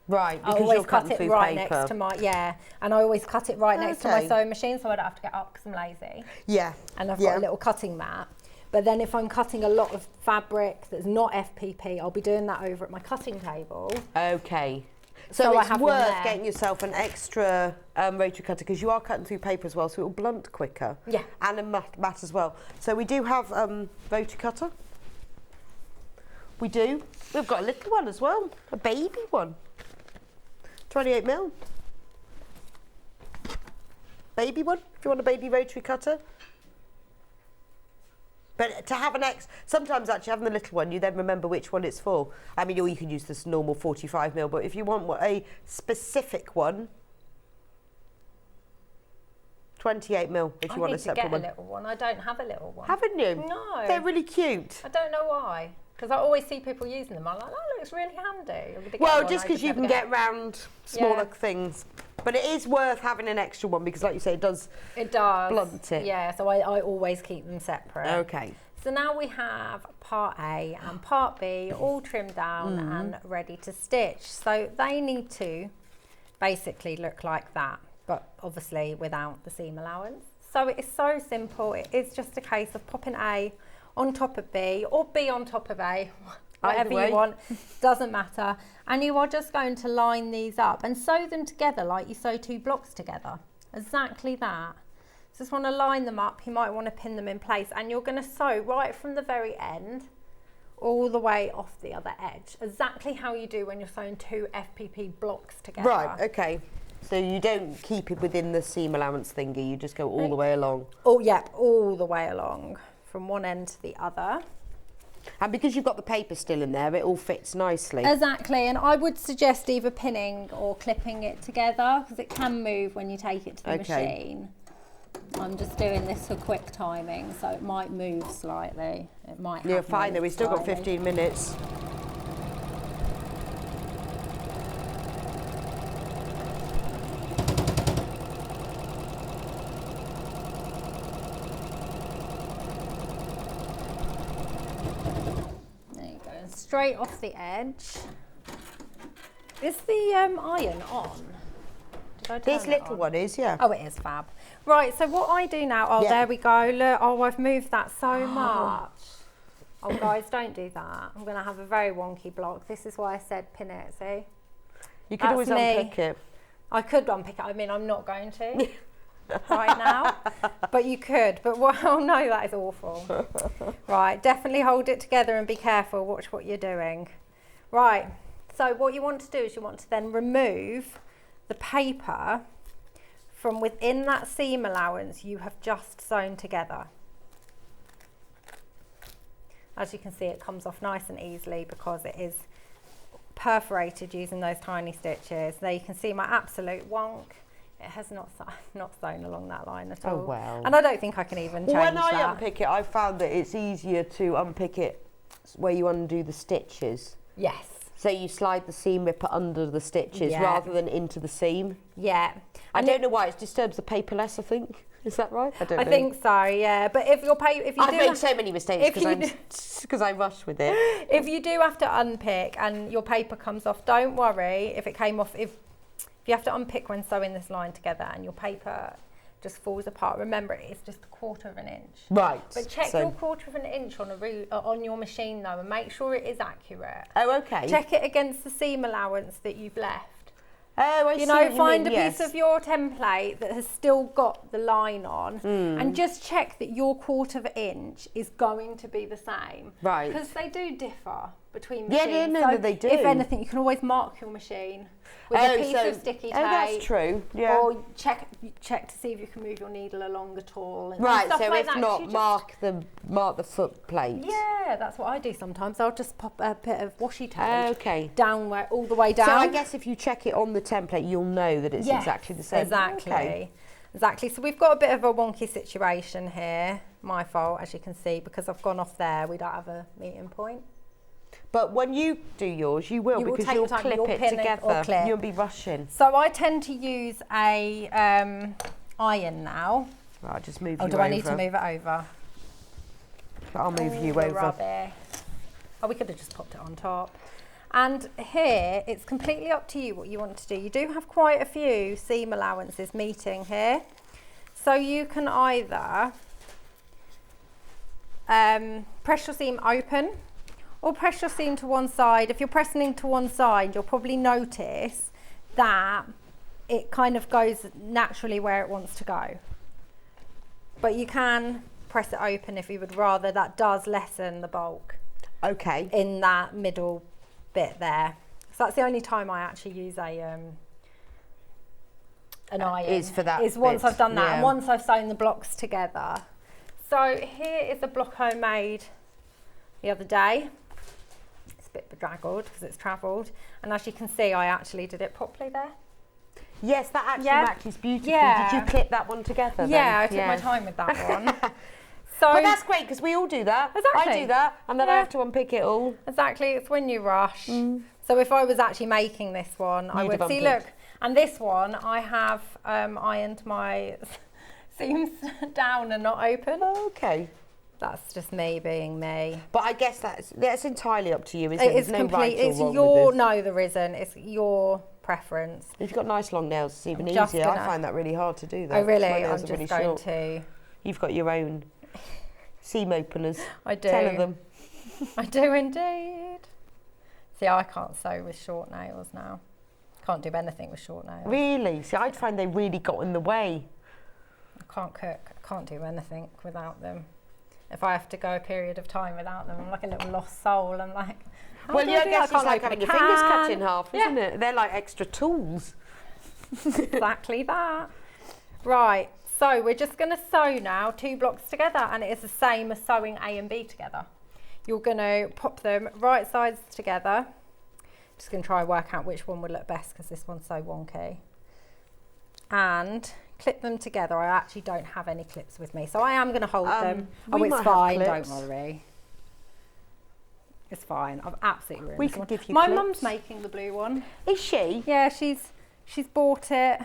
Speaker 2: Right,
Speaker 7: I
Speaker 2: because
Speaker 7: always
Speaker 2: you're
Speaker 7: cut
Speaker 2: cutting
Speaker 7: it
Speaker 2: through
Speaker 7: right
Speaker 2: paper.
Speaker 7: next to my and I always cut it right next to my
Speaker 2: Okay.
Speaker 7: sewing machine, so I don't have to get up because I'm lazy.
Speaker 2: Yeah.
Speaker 7: And I've got a little cutting mat. But then if I'm cutting a lot of fabric that's not FPP, I'll be doing that over at my cutting table.
Speaker 2: Okay.
Speaker 7: So
Speaker 2: So
Speaker 7: I
Speaker 2: it's
Speaker 7: have one
Speaker 2: worth
Speaker 7: there.
Speaker 2: getting yourself an extra rotary cutter because you are cutting through paper as well, so it will blunt quicker.
Speaker 7: Yeah.
Speaker 2: And a mat as well. So we do have rotary cutter. We do. We've got a little one as well, a baby one. 28mm. Baby one, if you want a baby rotary cutter. But to have sometimes actually having the little one, you then remember which one it's for. I mean, or you can use this normal 45mm, but if you want a specific one, 28mm if you want a separate
Speaker 7: I need to get
Speaker 2: one.
Speaker 7: a little one. I don't have a little one.
Speaker 2: Haven't you?
Speaker 7: No.
Speaker 2: They're really cute.
Speaker 7: I don't know why. Because I always see people using them. I'm like, that looks really handy. I'm gonna get
Speaker 2: Well,
Speaker 7: one,
Speaker 2: just
Speaker 7: I
Speaker 2: because you
Speaker 7: never
Speaker 2: can get round smaller
Speaker 7: Yeah.
Speaker 2: things. But it is worth having an extra one because, like you say, it does.
Speaker 7: It does.
Speaker 2: blunt it.
Speaker 7: Yeah, so I always keep them separate.
Speaker 2: Okay.
Speaker 7: So now we have part A and part B all trimmed down and ready to stitch. So they need to basically look like that, but obviously without the seam allowance. So it is so simple. It is just a case of popping A on top of B or B on top of A, whatever
Speaker 2: way.
Speaker 7: you want, doesn't matter. And you are just going to line these up and sew them together like you sew 2 blocks together. Exactly that. Just want to line them up. You might want to pin them in place, and you're going to sew right from the very end all the way off the other edge. Exactly how you do when you're sewing 2 FPP blocks together.
Speaker 2: Right, okay. So you don't keep it within the seam allowance thingy, you just go all the way along.
Speaker 7: Oh, yep, all the way along from one end to the other.
Speaker 2: And because you've got the paper still in there, it all fits nicely.
Speaker 7: Exactly, and I would suggest either pinning or clipping it together because it can move when you take it to the machine. I'm just doing this for quick timing, so it might move slightly. It might have
Speaker 2: You're fine though,
Speaker 7: moved
Speaker 2: we've still got
Speaker 7: slightly.
Speaker 2: 15 minutes.
Speaker 7: There you go, straight off the edge. Is the iron on? Did I turn
Speaker 2: This
Speaker 7: it
Speaker 2: little
Speaker 7: on?
Speaker 2: one is, yeah.
Speaker 7: Oh, it is fab. Right, so what I do now,
Speaker 2: Yeah.
Speaker 7: there we go. Look, I've moved that so much. Oh, guys, don't do that. I'm going to have a very wonky block. This is why I said pin it, see?
Speaker 2: You could always
Speaker 7: That's me.
Speaker 2: unpick it.
Speaker 7: I could unpick it. I mean, I'm not going to right now, but you could. But oh no, that is awful. Right, definitely hold it together and be careful. Watch what you're doing. Right, so what you want to do is you want to then remove the paper from within that seam allowance you have just sewn together. As you can see, it comes off nice and easily because it is perforated using those tiny stitches. There you can see my absolute wonk. It has not sewn along that line at all.
Speaker 2: Oh, well.
Speaker 7: And I don't think I can even change
Speaker 2: When I
Speaker 7: that.
Speaker 2: unpick it, I found that it's easier to unpick it where you undo the stitches.
Speaker 7: Yes.
Speaker 2: So you slide the seam ripper under the stitches
Speaker 7: Yeah.
Speaker 2: rather than into the seam.
Speaker 7: Yeah.
Speaker 2: I
Speaker 7: And
Speaker 2: don't know why, it disturbs the paper less, I think. Is that right? I don't know.
Speaker 7: I think so, yeah. But if you're if you
Speaker 2: I've
Speaker 7: do
Speaker 2: made
Speaker 7: have-
Speaker 2: so many mistakes
Speaker 7: if you
Speaker 2: because I rush with it.
Speaker 7: if you do have to unpick and your paper comes off, don't worry if it came off. If you have to unpick when sewing this line together and your paper just falls apart. Remember, it's just a quarter of an inch.
Speaker 2: Right.
Speaker 7: But check your quarter of an inch on your machine though, and make sure it is accurate.
Speaker 2: Oh, okay.
Speaker 7: Check it against the seam allowance that you've left.
Speaker 2: Oh, I see.
Speaker 7: You know,
Speaker 2: what you
Speaker 7: find
Speaker 2: mean,
Speaker 7: a
Speaker 2: yes.
Speaker 7: piece of your template that has still got the line on, and just check that your quarter of an inch is going to be the same.
Speaker 2: Right.
Speaker 7: Because they do differ between machines.
Speaker 2: Yeah, no,
Speaker 7: so
Speaker 2: they do.
Speaker 7: If anything, you can always mark your machine with a piece of sticky tape.
Speaker 2: Oh, that's true. Yeah.
Speaker 7: Or check to see if you can move your needle along at all. And
Speaker 2: Right.
Speaker 7: stuff
Speaker 2: So
Speaker 7: like
Speaker 2: if
Speaker 7: that,
Speaker 2: not,
Speaker 7: you
Speaker 2: mark the foot plate.
Speaker 7: Yeah, that's what I do sometimes. I'll just pop a bit of washi tape
Speaker 2: Okay.
Speaker 7: down all the way down.
Speaker 2: So I guess if you check it on the template, you'll know that it's exactly the same.
Speaker 7: Exactly.
Speaker 2: Okay.
Speaker 7: Exactly. So we've got a bit of a wonky situation here. My fault, as you can see, because I've gone off there. We don't have a meeting point.
Speaker 2: But when you do yours, you will, because
Speaker 7: take
Speaker 2: you'll
Speaker 7: your time,
Speaker 2: clip
Speaker 7: you'll
Speaker 2: it
Speaker 7: pin it
Speaker 2: together.
Speaker 7: or clip.
Speaker 2: You'll be rushing.
Speaker 7: So I tend to use a iron now.
Speaker 2: Right, I'll just move
Speaker 7: Oh,
Speaker 2: you
Speaker 7: do
Speaker 2: over.
Speaker 7: I need to move it over?
Speaker 2: I'll move you
Speaker 7: the
Speaker 2: over.
Speaker 7: rubbish. Oh, we could have just popped it on top. And here, it's completely up to you what you want to do. You do have quite a few seam allowances meeting here. So you can either press your seam open or press your seam to one side. If you're pressing to one side, you'll probably notice that it kind of goes naturally where it wants to go. But you can press it open if you would rather. That does lessen the bulk.
Speaker 2: Okay.
Speaker 7: In that middle bit there. So that's the only time I actually use an iron.
Speaker 2: Is for that
Speaker 7: Is once
Speaker 2: bit,
Speaker 7: I've done that,
Speaker 2: yeah.
Speaker 7: and once I've sewn the blocks together. So here is a block I made the other day. It's a bit bedraggled because it's travelled, and as you can see, I actually did it properly there.
Speaker 2: Yes, that actually
Speaker 7: Yeah.
Speaker 2: matches beautifully.
Speaker 7: Yeah.
Speaker 2: Did you clip that one together?
Speaker 7: Yeah, I
Speaker 2: then?
Speaker 7: took my time with that one. So
Speaker 2: But that's great, because we all do that.
Speaker 7: Exactly.
Speaker 2: I do that, and then I
Speaker 7: Yeah.
Speaker 2: have to unpick it all.
Speaker 7: exactly, it's when you rush. So if I was actually making this one, I
Speaker 2: You'd
Speaker 7: would
Speaker 2: have
Speaker 7: see,
Speaker 2: unpicked.
Speaker 7: look, and this one I have ironed my seams down and not open.
Speaker 2: Okay.
Speaker 7: That's just me being me.
Speaker 2: But I guess that's entirely up to you, isn't it?
Speaker 7: It is
Speaker 2: There's no
Speaker 7: complete.
Speaker 2: right or
Speaker 7: It's
Speaker 2: wrong
Speaker 7: your
Speaker 2: with this.
Speaker 7: no, there isn't. It's your preference.
Speaker 2: If you've got nice long nails, it's even
Speaker 7: just
Speaker 2: easier. I
Speaker 7: gonna-
Speaker 2: find that really hard to do that.
Speaker 7: Oh really?
Speaker 2: My
Speaker 7: I'm
Speaker 2: nails
Speaker 7: just
Speaker 2: are really
Speaker 7: going
Speaker 2: short.
Speaker 7: to.
Speaker 2: You've got your own seam openers.
Speaker 7: I do.
Speaker 2: 10 of them.
Speaker 7: I do indeed. See, I can't sew with short nails now. Can't do anything with short nails.
Speaker 2: Really? See, I'd find they really got in the way.
Speaker 7: I can't cook. I can't do anything without them. If I have to go a period of time without them, I'm like a little lost soul. I'm like, how
Speaker 2: Well,
Speaker 7: do
Speaker 2: yeah,
Speaker 7: I
Speaker 2: I
Speaker 7: do
Speaker 2: guess
Speaker 7: that? I
Speaker 2: it's
Speaker 7: can't
Speaker 2: like
Speaker 7: open
Speaker 2: having
Speaker 7: a
Speaker 2: your fingers cut
Speaker 7: can.
Speaker 2: in half,
Speaker 7: Yeah.
Speaker 2: isn't it? They're like extra tools.
Speaker 7: Exactly that. Right, so we're just going to sew now 2 blocks together, and it is the same as sewing A and B together. You're going to pop them right sides together. Just going to try and work out which one would look best because this one's so wonky. And clip them together. I actually don't have any clips with me, so I am going to hold them. Oh,
Speaker 2: we
Speaker 7: it's
Speaker 2: might have
Speaker 7: fine,
Speaker 2: clips.
Speaker 7: don't worry. It's fine. I've absolutely ruined
Speaker 2: We
Speaker 7: this
Speaker 2: could
Speaker 7: one.
Speaker 2: give you
Speaker 7: My
Speaker 2: clips.
Speaker 7: mum's making the blue one.
Speaker 2: Is she?
Speaker 7: Yeah, she's bought it.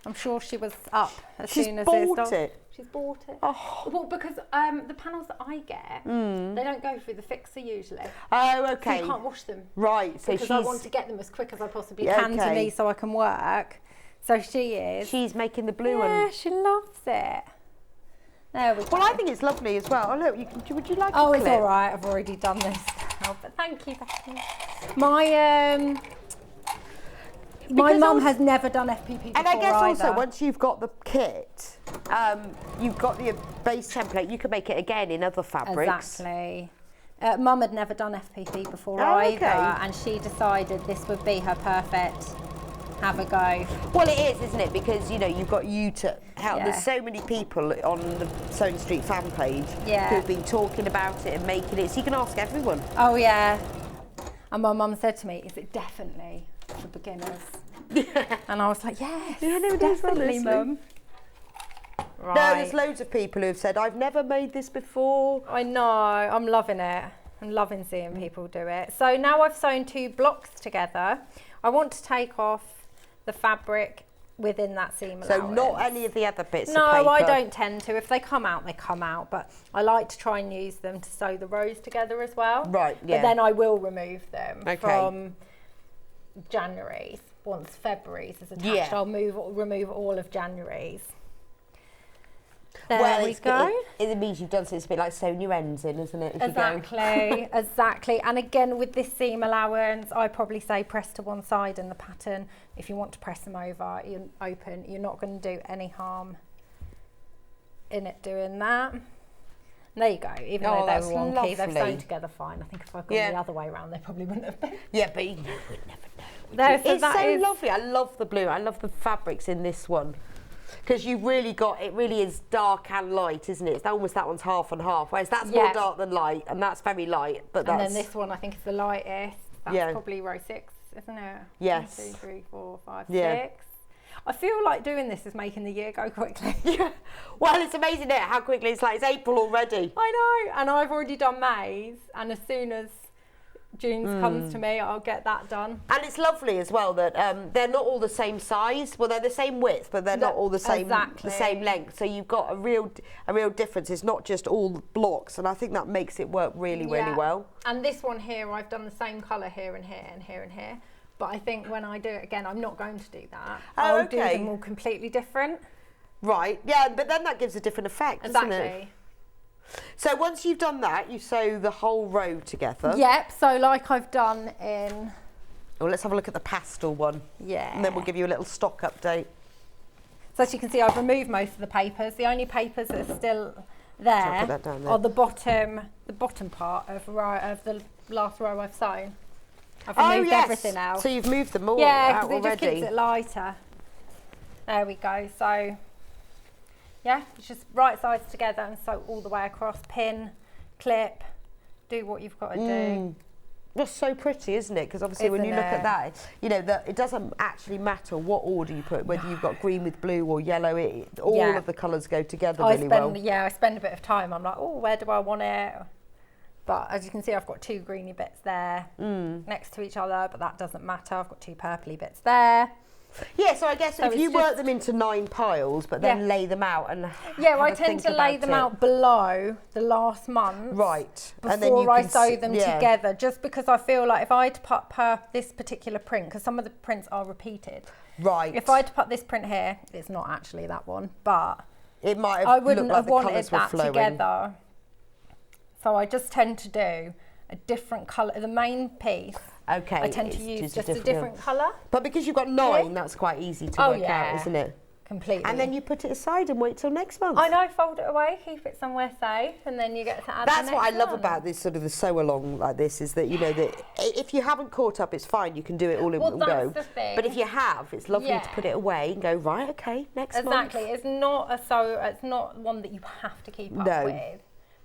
Speaker 7: I'm sure she was up as
Speaker 2: She's
Speaker 7: soon as
Speaker 2: bought
Speaker 7: stopped.
Speaker 2: it?
Speaker 7: She's bought it.
Speaker 2: Oh.
Speaker 7: Well, because the panels that I get, they don't go through the fixer usually.
Speaker 2: Oh,
Speaker 7: So
Speaker 2: okay.
Speaker 7: you can't wash them.
Speaker 2: Right, so
Speaker 7: Because
Speaker 2: she's
Speaker 7: I want to get them as quick as I possibly
Speaker 2: Yeah,
Speaker 7: can to
Speaker 2: okay.
Speaker 7: me so I can work. So she is.
Speaker 2: she's making the blue
Speaker 7: Yeah,
Speaker 2: one.
Speaker 7: she loves it. There we go.
Speaker 2: Well, I think it's lovely as well. Oh, look, would you like
Speaker 7: Oh,
Speaker 2: a
Speaker 7: it's
Speaker 2: clip?
Speaker 7: all right. I've already done this now, but thank you, Becky. My
Speaker 2: Because
Speaker 7: mum
Speaker 2: also-
Speaker 7: has never done FPP before
Speaker 2: And I guess also,
Speaker 7: either.
Speaker 2: once you've got the kit, you've got the base template, you can make it again in other fabrics.
Speaker 7: Exactly. Mum had never done FPP before
Speaker 2: Oh,
Speaker 7: either,
Speaker 2: okay.
Speaker 7: and she decided this would be her perfect have a go.
Speaker 2: Well, it is, isn't it? Because, you know, you've got you to help.
Speaker 7: Yeah.
Speaker 2: There's so many people on the Sewing Street fan page
Speaker 7: Yeah.
Speaker 2: who've been talking about it and making it, so you can ask everyone.
Speaker 7: Oh yeah. And my mum said to me, "Is it definitely for beginners?" And I was like, "Yes,
Speaker 2: Yeah, no, it is,
Speaker 7: definitely,
Speaker 2: honestly.
Speaker 7: mum." Right.
Speaker 2: No, there's loads of people who've said, I've never made this before.
Speaker 7: I know, I'm loving it. I'm loving seeing people do it. So now I've sewn 2 blocks together. I want to take off the fabric within that seam
Speaker 2: So
Speaker 7: allowance.
Speaker 2: not any of the other bits
Speaker 7: No,
Speaker 2: of paper.
Speaker 7: I don't tend to. If they come out, they come out. But I like to try and use them to sew the rows together as well.
Speaker 2: Right, yeah.
Speaker 7: But then I will remove them
Speaker 2: Okay.
Speaker 7: from January's. Once February's is attached,
Speaker 2: Yeah.
Speaker 7: I'll remove all of January's. There we go.
Speaker 2: It means you've done something. It's a bit like sewing your ends in, isn't it?
Speaker 7: Exactly, exactly. And again, with this seam allowance, I probably say press to one side in the pattern. If you want to press them over, you're not going to do any harm in it doing that. There you go. Even though they were wonky, they've sewn together fine. I think if I'd gone the other way around, they probably wouldn't have been.
Speaker 2: Yeah, but you would never know. It's so lovely. I love the blue. I love the fabrics in this one. Because you've really got, it really is dark and light, isn't it? It's almost that one's half and half, whereas that's more dark than light, and that's very light. But
Speaker 7: and then this one I think is the lightest. That's probably row 6, isn't it?
Speaker 2: Yes.
Speaker 7: 1, 2, 3, 4, 5, 6. I feel like doing this is making the year go quickly.
Speaker 2: Yeah. Well, it's amazing, isn't it? How quickly it's like, it's April already.
Speaker 7: I know, and I've already done May's, and as soon as June's comes to me, I'll get that done.
Speaker 2: And it's lovely as well that they're not all the same size. Well, they're the same width, but they're not all the same length. So you've got a real difference. It's not just all blocks, and I think that makes it work really well.
Speaker 7: And this one here, I've done the same colour here and here and here and here. But I think when I do it again, I'm not going to do that. I'll do them all completely different.
Speaker 2: Right. Yeah, but then that gives a different effect, doesn't it? So once you've done that, you sew the whole row together.
Speaker 7: Yep, so like I've done in...
Speaker 2: Well, let's have a look at the pastel one.
Speaker 7: Yeah.
Speaker 2: And then we'll give you a little stock update.
Speaker 7: So as you can see, I've removed most of the papers. The only papers that are still there are the bottom part of the last row I've sewn. I've removed everything out.
Speaker 2: So you've moved them all out
Speaker 7: because
Speaker 2: already.
Speaker 7: it just keeps it lighter. There we go. So... yeah, it's just right sides together and sew all the way across, pin, clip, do what you've got to do.
Speaker 2: That's so pretty, isn't it? Because obviously when you look at that, you know, it doesn't actually matter what order you put, whether you've got green with blue or yellow, all of the colours go together really well.
Speaker 7: Yeah, I spend a bit of time. I'm like, oh, where do I want it? But as you can see, I've got 2 greeny bits there next to each other, but that doesn't matter. I've got 2 purpley bits there.
Speaker 2: Yeah, so I guess if you work them into 9 piles, but then lay them out and
Speaker 7: I tend to lay them out below the last month.
Speaker 2: Right.
Speaker 7: Before I sew them together, just because I feel like if I had to put this particular print, because some of the prints are repeated.
Speaker 2: Right.
Speaker 7: If I had to put this print here, it's not actually that one, but
Speaker 2: it might have
Speaker 7: I wouldn't
Speaker 2: looked like
Speaker 7: have
Speaker 2: the
Speaker 7: wanted
Speaker 2: colours were
Speaker 7: that
Speaker 2: flowing
Speaker 7: together. So I just tend to do a different colour. The main piece, I tend to use just a different colour.
Speaker 2: But because you've got 9, that's quite easy to work out, isn't it?
Speaker 7: Completely.
Speaker 2: And then you put it aside and wait till next month.
Speaker 7: I know, fold it away, keep it somewhere safe, and then you get to add
Speaker 2: That's
Speaker 7: the
Speaker 2: what I
Speaker 7: next
Speaker 2: love
Speaker 7: one.
Speaker 2: about this sort of the sew along like this, is that, you know, that if you haven't caught up, it's fine, you can do it all in one go.
Speaker 7: The thing.
Speaker 2: But if you have, it's lovely to put it away and go, right, okay, next month.
Speaker 7: Exactly, it's not one that you have to keep up with.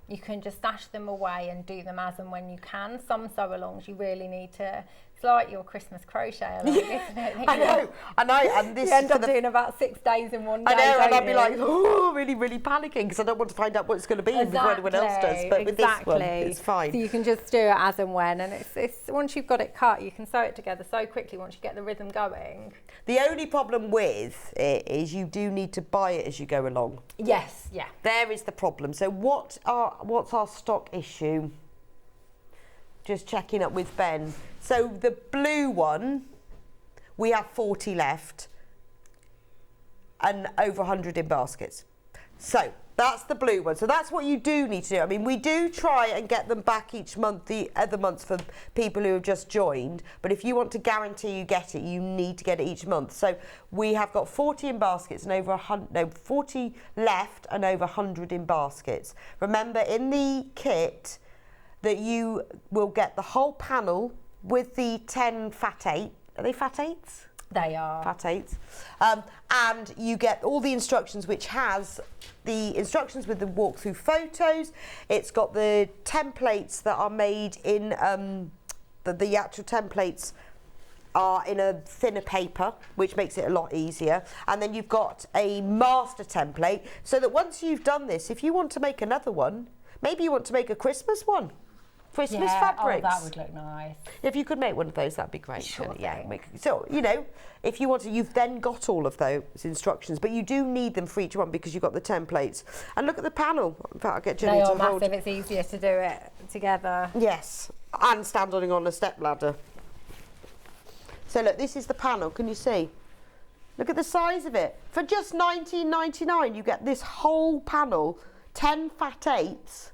Speaker 7: You can just stash them away and do them as and when you can. Some sew-alongs you really need to. It's like your Christmas crochet along, isn't it?
Speaker 2: I know. And this
Speaker 7: you end up doing about 6 days in one day.
Speaker 2: I know, and I'd be like, oh, really, really panicking because I don't want to find out what it's going to be before anyone else does. But with this one, it's fine.
Speaker 7: So you can just do it as and when, and it's once you've got it cut, you can sew it together so quickly once you get the rhythm going.
Speaker 2: The only problem with it is you do need to buy it as you go along.
Speaker 7: Yes, yeah.
Speaker 2: There is the problem. So what's our stock issue? Just checking up with Ben. So the blue one, we have 40 left and over 100 in baskets. So that's the blue one. So that's what you do need to do. I mean, we do try and get them back each month, the other months for people who have just joined. But if you want to guarantee you get it, you need to get it each month. So we have got 40 in baskets and over 40 left and over 100 in baskets. Remember, in the kit, that you will get the whole panel with the 10 fat 8. Are they fat 8s?
Speaker 7: They are.
Speaker 2: Fat 8s. And you get all the instructions, which has the instructions with the walkthrough photos. It's got the templates that are made in, the actual templates are in a thinner paper, which makes it a lot easier. And then you've got a master template, so that once you've done this, if you want to make another one, maybe you want to make a Christmas one. Christmas fabrics.
Speaker 7: Oh, that would look nice.
Speaker 2: If you could make one of those, that'd be great.
Speaker 7: Sure.
Speaker 2: So, you know, if you want to, you've then got all of those instructions, but you do need them for each one because you've got the templates. And look at the panel. In fact, I'll get Jenny to hold.
Speaker 7: They are massive. It's easier to do it together.
Speaker 2: Yes, and standing on a step ladder. So look, this is the panel. Can you see? Look at the size of it. For just £19.99, you get this whole panel, 10 fat 8s,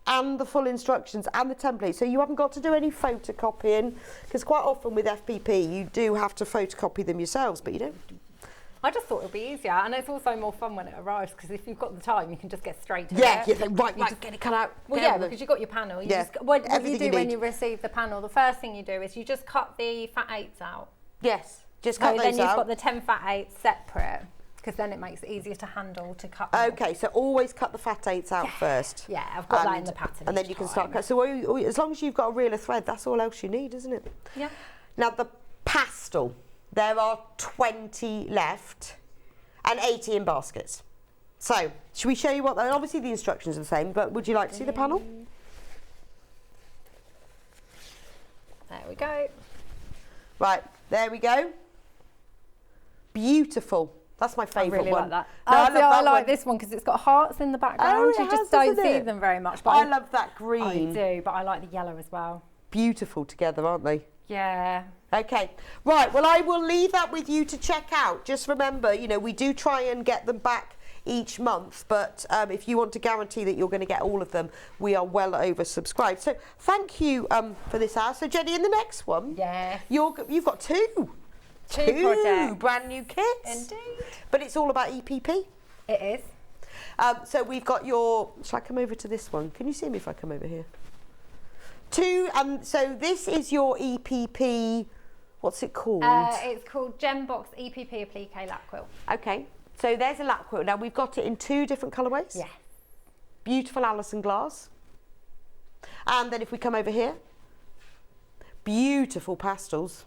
Speaker 2: and the full instructions and the template. So you haven't got to do any photocopying, because quite often with FPP, you do have to photocopy them yourselves, but you don't.
Speaker 7: I just thought it would be easier, and it's also more fun when it arrives, because if you've got the time, you can just get straight to it.
Speaker 2: Yeah, you think, right, just get it cut out.
Speaker 7: Well, yeah, because you've got your panel. You just, what you do when you receive the panel, the first thing you do is you just cut the fat 8s out.
Speaker 2: Yes, just cut those out.
Speaker 7: Then you've got the 10 fat 8s separate, because then it makes it easier to handle, to cut them.
Speaker 2: Okay, so always cut the fat 8s out first.
Speaker 7: Yeah, I've got that in the pattern.
Speaker 2: And then you can start cut. So as long as you've got a reel of thread, that's all else you need, isn't it?
Speaker 7: Yeah.
Speaker 2: Now the pastel, there are 20 left and 80 in baskets. So, should we show you what, obviously the instructions are the same, but would you like to see the panel?
Speaker 7: There we go.
Speaker 2: Right, there we go. Beautiful. That's my favourite
Speaker 7: really
Speaker 2: one.
Speaker 7: Like that.
Speaker 2: No,
Speaker 7: I like this one because it's got hearts in the background.
Speaker 2: Oh,
Speaker 7: you just don't see them very much. But
Speaker 2: I love that green.
Speaker 7: I do, but I like the yellow as well.
Speaker 2: Beautiful together, aren't they?
Speaker 7: Yeah.
Speaker 2: Okay, right, well I will leave that with you to check out. Just remember, you know, we do try and get them back each month, but if you want to guarantee that you're going to get all of them, we are well oversubscribed. So thank you for this hour. So Jenny, in the next one, you've got two
Speaker 7: projects.
Speaker 2: Brand new kits.
Speaker 7: Indeed.
Speaker 2: But it's all about EPP.
Speaker 7: It is.
Speaker 2: So we've got your, shall I come over to this one? Can you see me if I come over here? Two, so this is your EPP, what's it called?
Speaker 7: It's called Gembox EPP Applique Lap Quilt.
Speaker 2: Okay, so there's a lap quilt. Now we've got it in two different colourways.
Speaker 7: Yeah.
Speaker 2: Beautiful Alison glass. And then if we come over here, beautiful pastels.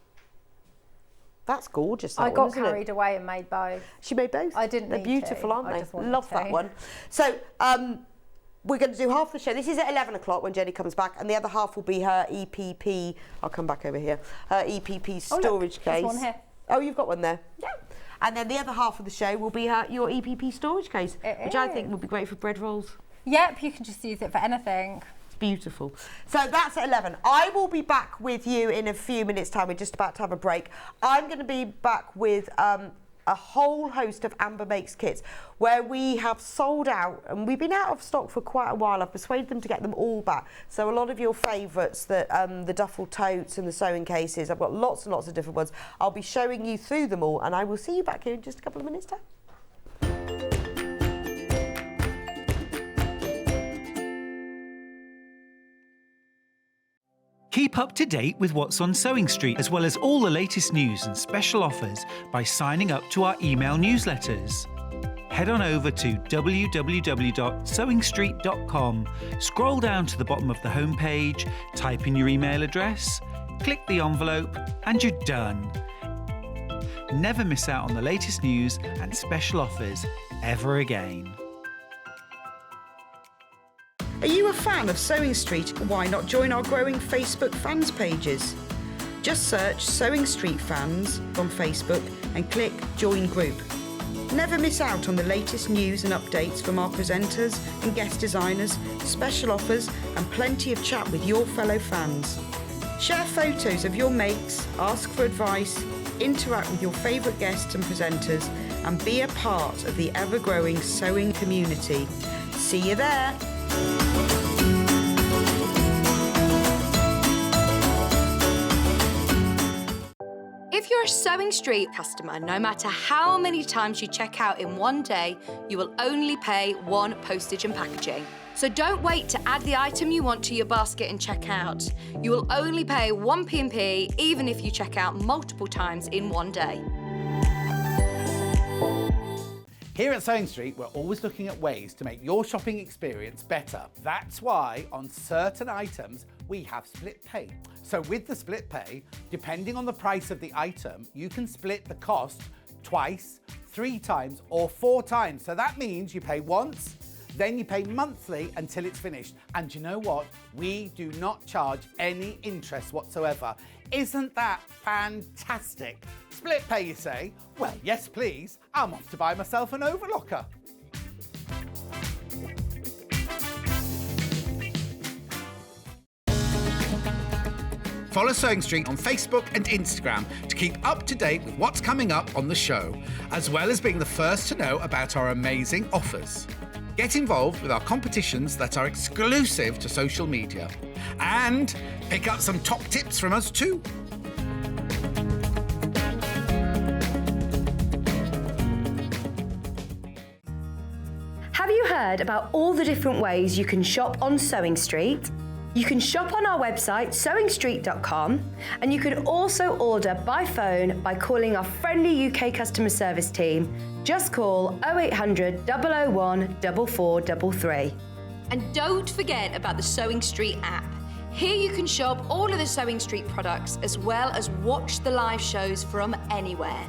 Speaker 2: That's gorgeous. That
Speaker 7: I got
Speaker 2: isn't
Speaker 7: carried
Speaker 2: it?
Speaker 7: away and made both.
Speaker 2: She made both?
Speaker 7: I didn't
Speaker 2: They're
Speaker 7: need
Speaker 2: beautiful,
Speaker 7: to.
Speaker 2: aren't
Speaker 7: I
Speaker 2: they?
Speaker 7: just wanted
Speaker 2: Love
Speaker 7: to.
Speaker 2: that one. So we're going to do half the show. This is at 11 o'clock when Jenny comes back, and the other half will be her EPP. I'll come back over here. Her EPP storage case.
Speaker 7: There's one here.
Speaker 2: Oh, you've got one there?
Speaker 7: Yeah.
Speaker 2: And then the other half of the show will be your EPP storage case, which I think would be great for bread rolls.
Speaker 7: Yep, you can just use it for anything.
Speaker 2: It's beautiful. So that's at 11. I will be back with you in a few minutes' time. We're just about to have a break. I'm going to be back with a whole host of Amber Makes kits where we have sold out, and we've been out of stock for quite a while. I've persuaded them to get them all back. So a lot of your favourites, that the duffel totes and the sewing cases, I've got lots and lots of different ones. I'll be showing you through them all, and I will see you back here in just a couple of minutes' time.
Speaker 3: Keep up to date with what's on Sewing Street, as well as all the latest news and special offers by signing up to our email newsletters. Head on over to www.sewingstreet.com, scroll down to the bottom of the homepage, type in your email address, click the envelope, and you're done. Never miss out on the latest news and special offers ever again.
Speaker 4: Are you a fan of Sewing Street? Why not join our growing Facebook fans pages? Just search Sewing Street Fans on Facebook and click Join Group. Never miss out on the latest news and updates from our presenters and guest designers, special offers and plenty of chat with your fellow fans. Share photos of your makes, ask for advice, interact with your favourite guests and presenters, and be a part of the ever-growing sewing community. See you there!
Speaker 5: If you're a Sewing Street customer, no matter how many times you check out in one day, you will only pay one postage and packaging. So don't wait to add the item you want to your basket and check out. You will only pay one P&P even if you check out multiple times in one day.
Speaker 1: Here at Sewing Street, we're always looking at ways to make your shopping experience better. That's why on certain items, we have split pay. So with the split pay, depending on the price of the item, you can split the cost twice, 3 times, or 4 times. So that means you pay once, then you pay monthly until it's finished. And you know what? We do not charge any interest whatsoever. Isn't that fantastic? Split pay, you say? Well, yes, please. I'm off to buy myself an overlocker. Follow Sewing Street on Facebook and Instagram to keep up to date with what's coming up on the show, as well as being the first to know about our amazing offers. Get involved with our competitions that are exclusive to social media. And pick up some top tips from us too.
Speaker 6: Have you heard about all the different ways you can shop on Sewing Street? You can shop on our website sewingstreet.com, and you can also order by phone by calling our friendly UK customer service team. Just call 0800 001 4433.
Speaker 5: And don't forget about the Sewing Street app. Here you can shop all of the Sewing Street products as well as watch the live shows from anywhere.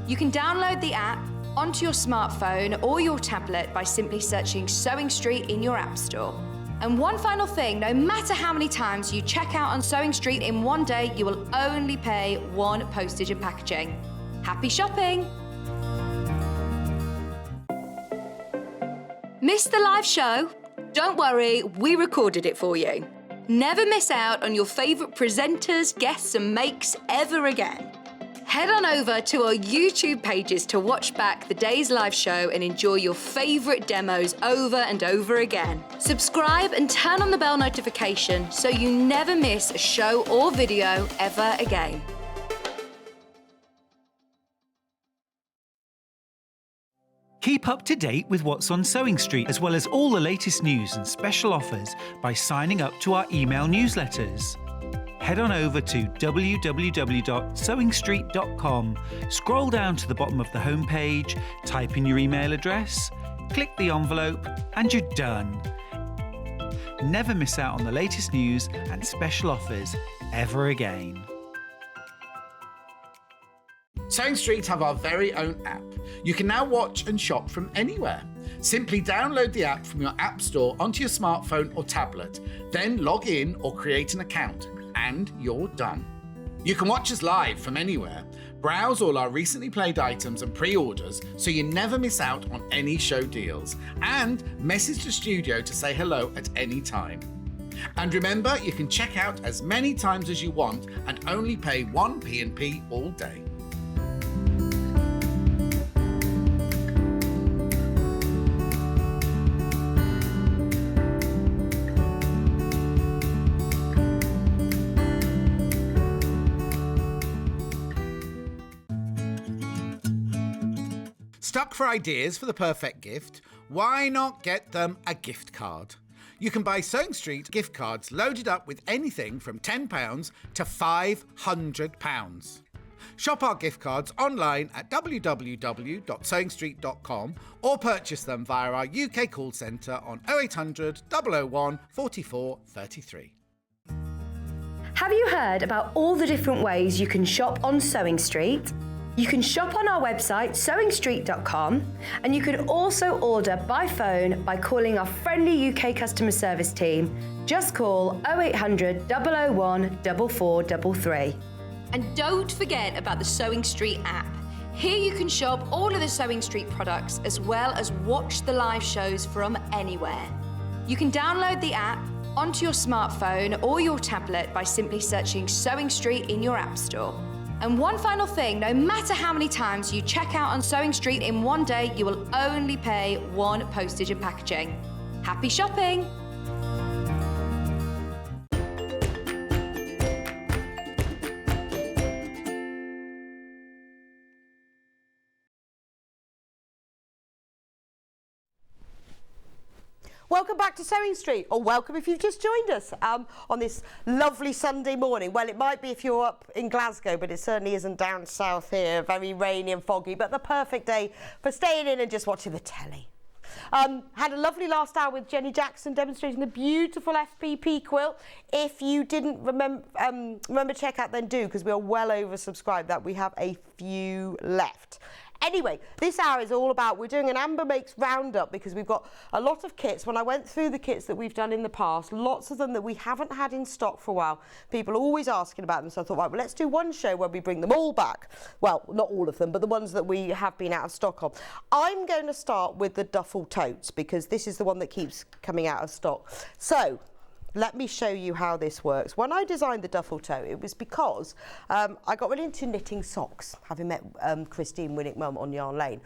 Speaker 5: You can download the app onto your smartphone or your tablet by simply searching Sewing Street in your app store. And one final thing, no matter how many times you check out on Sewing Street in one day, you will only pay one postage and packaging. Happy shopping! Missed the live show? Don't worry, we recorded it for you. Never miss out on your favourite presenters, guests and makes ever again. Head on over to our YouTube pages to watch back the day's live show and enjoy your favourite demos over and over again. Subscribe and turn on the bell notification so you never miss a show or video ever again.
Speaker 3: Keep up to date with what's on Sewing Street, as well as all the latest news and special offers by signing up to our email newsletters. Head on over to www.sewingstreet.com, scroll down to the bottom of the homepage, type in your email address, click the envelope, and you're done. Never miss out on the latest news and special offers ever again.
Speaker 1: Sewing Street have our very own app. You can now watch and shop from anywhere. Simply download the app from your app store onto your smartphone or tablet, then log in or create an account, and you're done. You can watch us live from anywhere, browse all our recently played items and pre-orders so you never miss out on any show deals, and message the studio to say hello at any time. And remember, you can check out as many times as you want and only pay one P&P all day. Stuck for ideas for the perfect gift? Why not get them a gift card? You can buy Sewing Street gift cards loaded up with anything from £10 to £500. Shop our gift cards online at www.sewingstreet.com or purchase them via our UK call centre on 0800 001 44 33.
Speaker 6: Have you heard about all the different ways you can shop on Sewing Street? You can shop on our website sewingstreet.com, and you can also order by phone by calling our friendly UK customer service team. Just call 0800 001 4433.
Speaker 5: And don't forget about the Sewing Street app. Here you can shop all of the Sewing Street products as well as watch the live shows from anywhere. You can download the app onto your smartphone or your tablet by simply searching Sewing Street in your app store. And one final thing, no matter how many times you check out on Sewing Street in one day, you will only pay one postage and packaging. Happy shopping!
Speaker 2: Welcome back to Sewing Street, or welcome if you've just joined us on this lovely Sunday morning. Well, it might be if you're up in Glasgow, but it certainly isn't down south here. Very rainy and foggy, but the perfect day for staying in and just watching the telly. Had a lovely last hour with Jenny Jackson demonstrating the beautiful FPP quilt. If you didn't remember check out, then do, because we are well oversubscribed. That we have a few left. Anyway, this hour is all about, we're doing an Amber Makes roundup because we've got a lot of kits. When I went through the kits that we've done in the past, lots of them that we haven't had in stock for a while. People are always asking about them, so I thought, right, well, let's do one show where we bring them all back. Well, not all of them, but the ones that we have been out of stock of. I'm going to start with the duffel totes because this is the one that keeps coming out of stock. So, let me show you how this works. When I designed the duffel tote, it was because I got really into knitting socks, having met Christine Winnick Mum on Yarn Lane.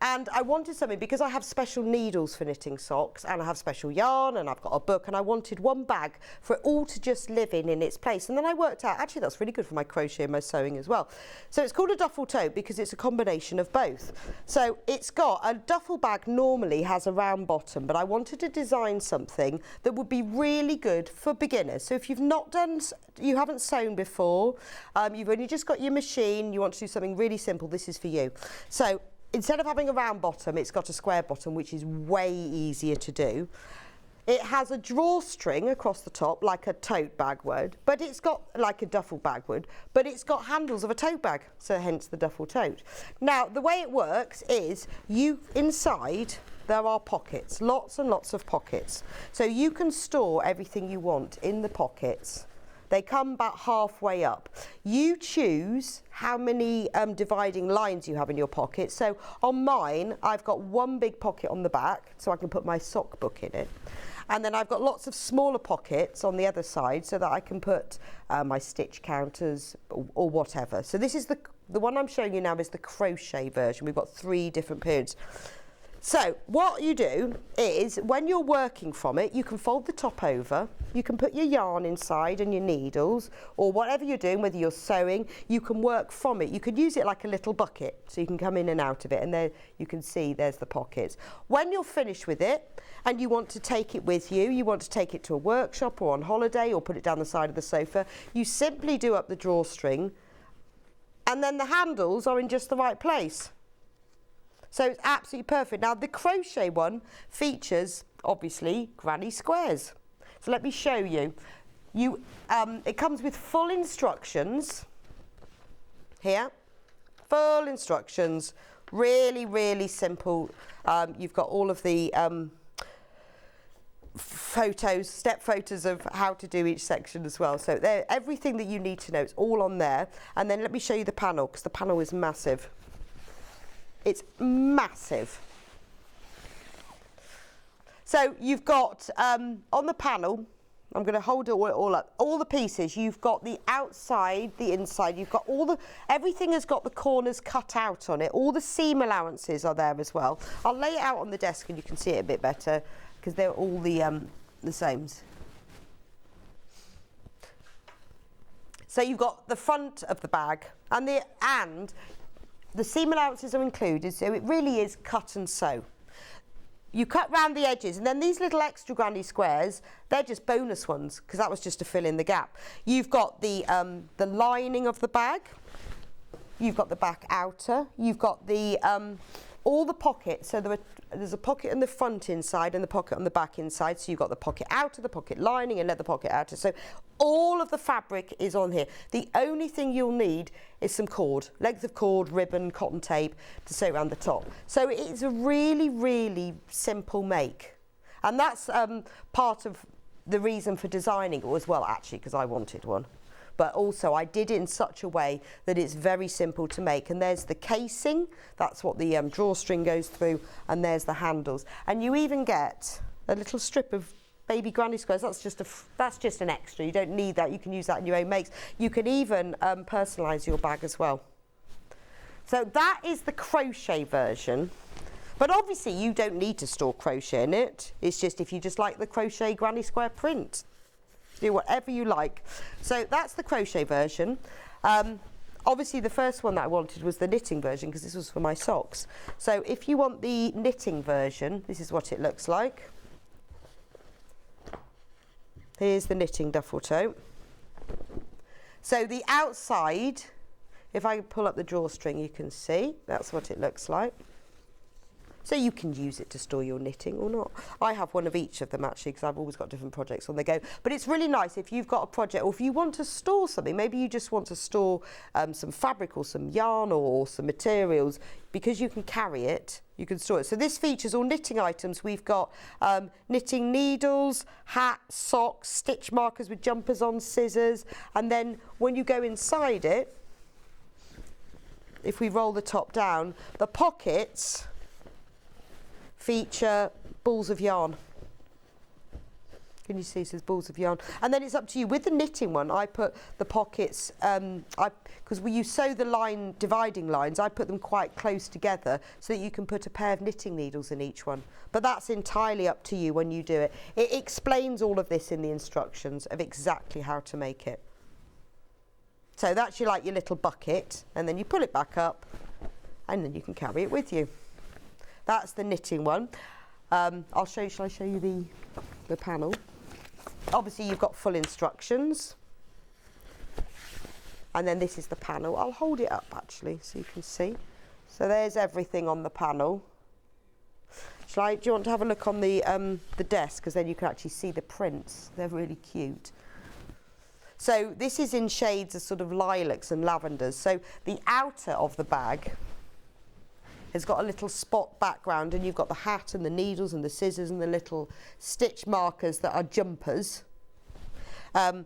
Speaker 2: And I wanted something, because I have special needles for knitting socks, and I have special yarn, and I've got a book, and I wanted one bag for it all to just live in its place. And then I worked out, actually, that's really good for my crochet and my sewing as well. So it's called a duffel tote because it's a combination of both. So it's got, a duffel bag normally has a round bottom, but I wanted to design something that would be really good for beginners. So if you've not done, you haven't sewn before, you've only just got your machine, you want to do something really simple, this is for you. So instead of having a round bottom, it's got a square bottom, which is way easier to do. It has a drawstring across the top, like a tote bag would, but it's got, like a duffel bag would, but it's got handles of a tote bag, so hence the duffel tote. Now, the way it works is, inside, there are pockets, lots and lots of pockets. So you can store everything you want in the pockets. They come about halfway up. You choose how many dividing lines you have in your pocket. So on mine, I've got one big pocket on the back, so I can put my sock book in it. And then I've got lots of smaller pockets on the other side so that I can put my stitch counters or whatever. So this is the one I'm showing you now is the crochet version. We've got 3 different periods. So what you do is, when you're working from it, you can fold the top over, you can put your yarn inside and your needles, or whatever you're doing, whether you're sewing, you can work from it. You could use it like a little bucket, so you can come in and out of it, and there you can see there's the pockets. When you're finished with it, and you want to take it with you, you want to take it to a workshop or on holiday, or put it down the side of the sofa, you simply do up the drawstring, and then the handles are in just the right place. So it's absolutely perfect. Now the crochet one features, obviously, granny squares. So let me show you. It comes with full instructions here. Full instructions, really, really simple. You've got all of the photos, step photos of how to do each section as well. So everything that you need to know is all on there. And then let me show you the panel, because the panel is massive. It's massive. So you've got, on the panel, I'm going to hold it all up, all the pieces, you've got the outside, the inside, you've got everything has got the corners cut out on it, all the seam allowances are there as well. I'll lay it out on the desk and you can see it a bit better, because they're all the same. So you've got the front of the bag, and the seam allowances are included, so it really is cut and sew. You cut round the edges, and then these little extra granny squares, they're just bonus ones, because that was just to fill in the gap. You've got the lining of the bag, you've got the back outer, you've got the all the pockets, so there's a pocket in the front inside and the pocket on the back inside, so you've got the pocket outer, the pocket lining, and then the pocket outer. So all of the fabric is on here. The only thing you'll need is some cord, length of cord, ribbon, cotton tape to sew around the top. So it's a really, really simple make. And that's part of the reason for designing it as well, actually, because I wanted one. But also I did it in such a way that it's very simple to make. And there's the casing, that's what the drawstring goes through, and there's the handles. And you even get a little strip of baby granny squares. That's just an extra. You don't need that. You can use that in your own makes. You can even personalise your bag as well. So that is the crochet version. But obviously you don't need to store crochet in it. It's just if you just like the crochet granny square print. Do whatever you like. So that's the crochet version. Obviously the first one that I wanted was the knitting version, because this was for my socks. So if you want the knitting version, this is what it looks like. Here's the knitting duffel tote. So the outside, if I pull up the drawstring, you can see that's what it looks like. So you can use it to store your knitting or not. I have one of each of them actually, because I've always got different projects on the go. But it's really nice if you've got a project, or if you want to store something, maybe you just want to store some fabric or some yarn or some materials, because you can carry it, you can store it. So this features all knitting items. We've got knitting needles, hats, socks, stitch markers with jumpers on, scissors. And then when you go inside it, if we roll the top down, the pockets feature balls of yarn. Can you see? So there's balls of yarn. And then it's up to you. With the knitting one, I put the pockets, because when you sew the line, dividing lines, I put them quite close together so that you can put a pair of knitting needles in each one. But that's entirely up to you when you do it. It explains all of this in the instructions of exactly how to make it. So that's your little bucket, and then you pull it back up, and then you can carry it with you. That's the knitting one. Shall I show you the panel? Obviously you've got full instructions. And then this is the panel. I'll hold it up actually so you can see. So there's everything on the panel. Do you want to have a look on the desk, because then you can actually see the prints. They're really cute. So this is in shades of sort of lilacs and lavenders. So the outer of the bag has got a little spot background, and you've got the hat and the needles and the scissors and the little stitch markers that are jumpers. And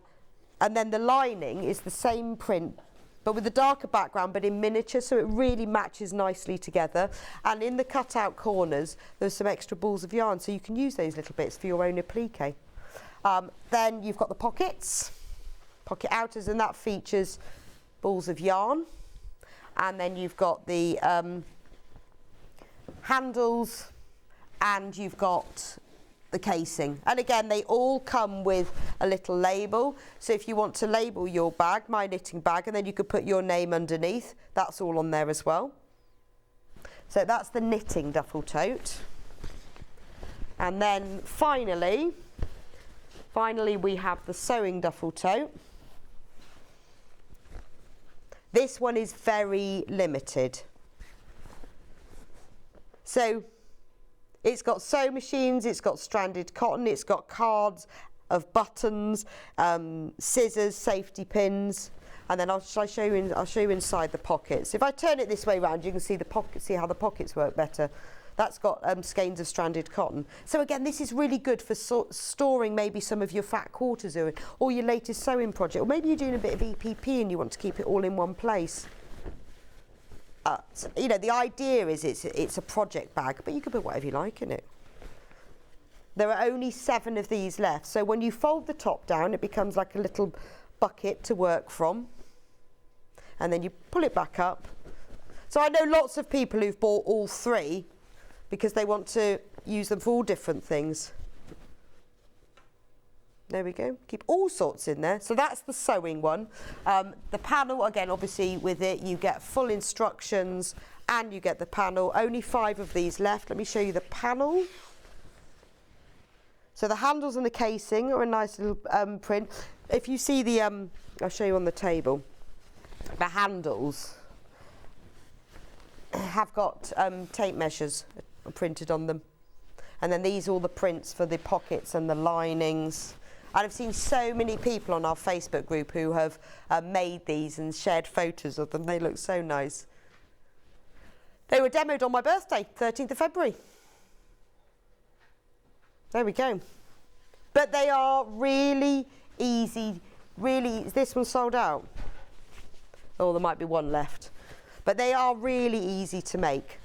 Speaker 2: then the lining is the same print, but with a darker background, but in miniature, so it really matches nicely together. And in the cut-out corners, there's some extra balls of yarn, so you can use those little bits for your own applique. Then you've got the pockets, pocket outers, and that features balls of yarn. And then you've got the handles, and you've got the casing. And again, they all come with a little label. So if you want to label your bag, my knitting bag, and then you could put your name underneath, that's all on there as well. So that's the knitting duffel tote. And then finally we have the sewing duffel tote. This one is very limited. So it's got sewing machines, it's got stranded cotton, it's got cards of buttons, scissors, safety pins, and then I'll show you inside the pockets. If I turn it this way around, you can see the pockets, see how the pockets work better. That's got skeins of stranded cotton. So again, this is really good for storing maybe some of your fat quarters or your latest sewing project, or maybe you're doing a bit of EPP and you want to keep it all in one place. You know, the idea is it's a project bag, but you can put whatever you like in it. There are only 7 of these left, so when you fold the top down, it becomes like a little bucket to work from, and then you pull it back up. So I know lots of people who've bought all 3 because they want to use them for all different things. There we go, keep all sorts in there. So that's the sewing one. The panel, again, obviously with it, you get full instructions and you get the panel. Only 5 of these left. Let me show you the panel. So the handles and the casing are a nice little print. If you see the, I'll show you on the table, the handles have got tape measures printed on them. And then these are all the prints for the pockets and the linings. And I've seen so many people on our Facebook group who have made these and shared photos of them. They look so nice. They were demoed on my birthday, 13th of February. There we go. But they are really easy, is this one sold out? Oh, there might be one left. But they are really easy to make.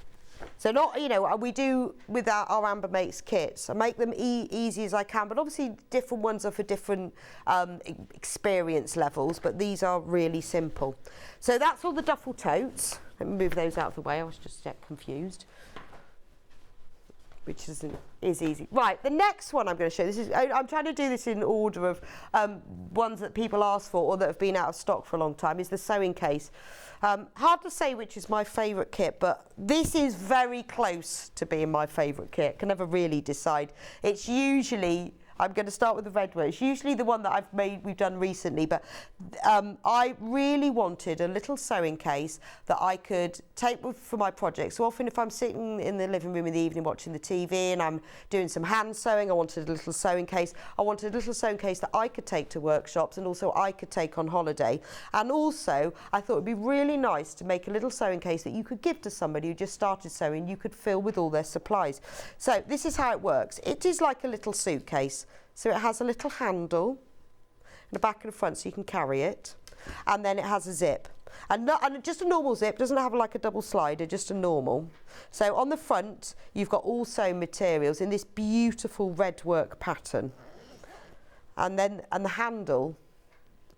Speaker 2: So not, you know, we do with our Amber Makes kits. I make them easy as I can, but obviously different ones are for different experience levels, but these are really simple. So that's all the duffel totes. Let me move those out of the way, I was just confused. Which is easy. Right, the next one I'm going to show, I'm trying to do this in order of ones that people ask for or that have been out of stock for a long time, is the sewing case. Hard to say which is my favourite kit, but this is very close to being my favourite kit. Can never really decide. It's usually, I'm going to start with the red one. It's usually the one that we've done recently, but I really wanted a little sewing case that I could take for my project. So often if I'm sitting in the living room in the evening watching the TV and I'm doing some hand sewing, I wanted a little sewing case. I wanted a little sewing case that I could take to workshops and also I could take on holiday. And also I thought it'd be really nice to make a little sewing case that you could give to somebody who just started sewing, you could fill with all their supplies. So this is how it works. It is like a little suitcase. So it has a little handle and a back and a front so you can carry it, and then it has a zip, and just a normal zip, doesn't have like a double slider, just a normal. So on the front you've got all sewing materials in this beautiful red work pattern. And the handle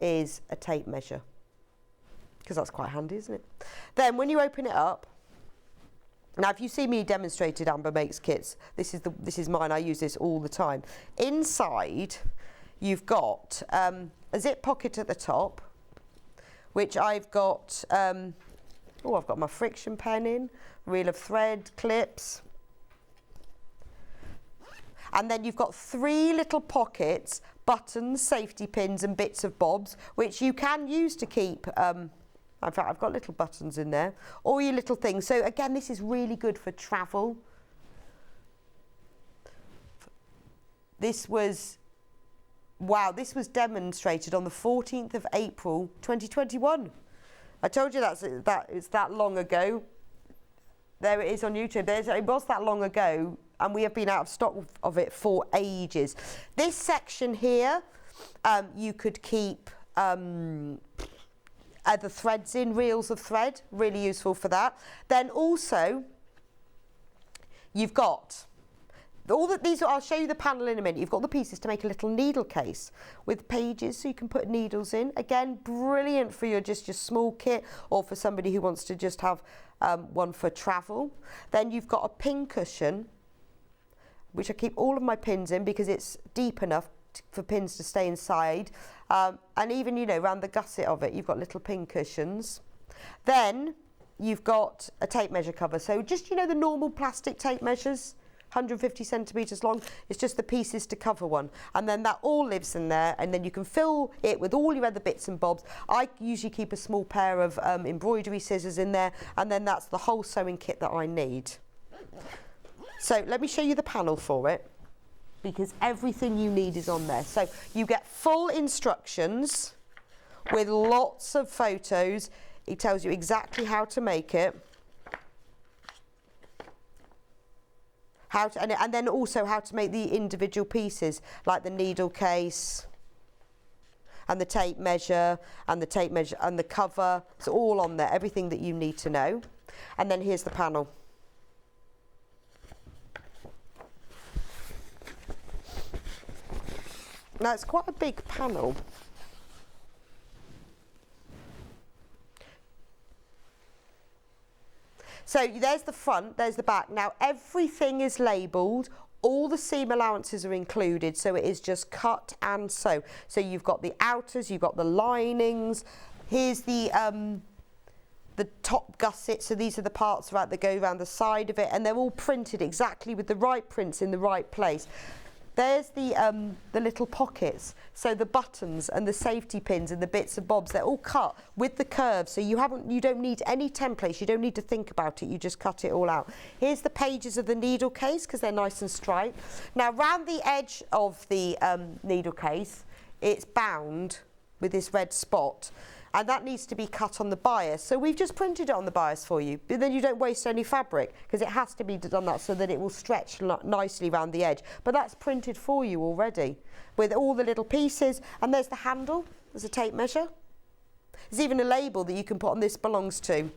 Speaker 2: is a tape measure, because that's quite handy, isn't it? Then when you open it up, now if you see me demonstrated Amber Makes kits, this is mine, I use this all the time. Inside you've got a zip pocket at the top, which I've got, I've got my friction pen in, reel of thread, clips. And then you've got 3 little pockets, buttons, safety pins and bits of bobs, which you can use to keep, in fact I've got little buttons in there, all your little things. So again, this is really good for travel. This was demonstrated on the 14th of April 2021. I told you that it's that long ago. There it is on YouTube. It was that long ago, and we have been out of stock of it for ages. This section here, you could keep other threads in, reels of thread, really useful for that. Then also, you've got I'll show you the panel in a minute. You've got the pieces to make a little needle case with pages so you can put needles in. Again, brilliant for your small kit, or for somebody who wants to just have one for travel. Then you've got a pin cushion, which I keep all of my pins in because it's deep enough for pins to stay inside. And even, around the gusset of it, you've got little pin cushions. Then you've got a tape measure cover. So just, the normal plastic tape measures, 150 centimetres long. It's just the pieces to cover one. And then that all lives in there, and then you can fill it with all your other bits and bobs. I usually keep a small pair of embroidery scissors in there, and then that's the whole sewing kit that I need. So let me show you the panel for it, because everything you need is on there. So you get full instructions with lots of photos. It tells you exactly how to make it. And then also how to make the individual pieces, like the needle case and the tape measure and the cover. It's all on there, everything that you need to know. And then here's the panel. Now it's quite a big panel. So there's the front, there's the back. Now everything is labelled, all the seam allowances are included, so it is just cut and sew. So you've got the outers, you've got the linings, here's the top gusset, so these are the parts that go around the side of it, and they're all printed exactly with the right prints in the right place. There's the little pockets, so the buttons and the safety pins and the bits and bobs, they're all cut with the curves, so you don't need any templates, you don't need to think about it, you just cut it all out. Here's the pages of the needle case, because they're nice and striped. Now round the edge of the needle case, it's bound with this red spot, and that needs to be cut on the bias. So we've just printed it on the bias for you, but then you don't waste any fabric, because it has to be done that so that it will stretch nicely around the edge. But that's printed for you already with all the little pieces. And there's the handle, there's a tape measure. There's even a label that you can put on "this belongs to."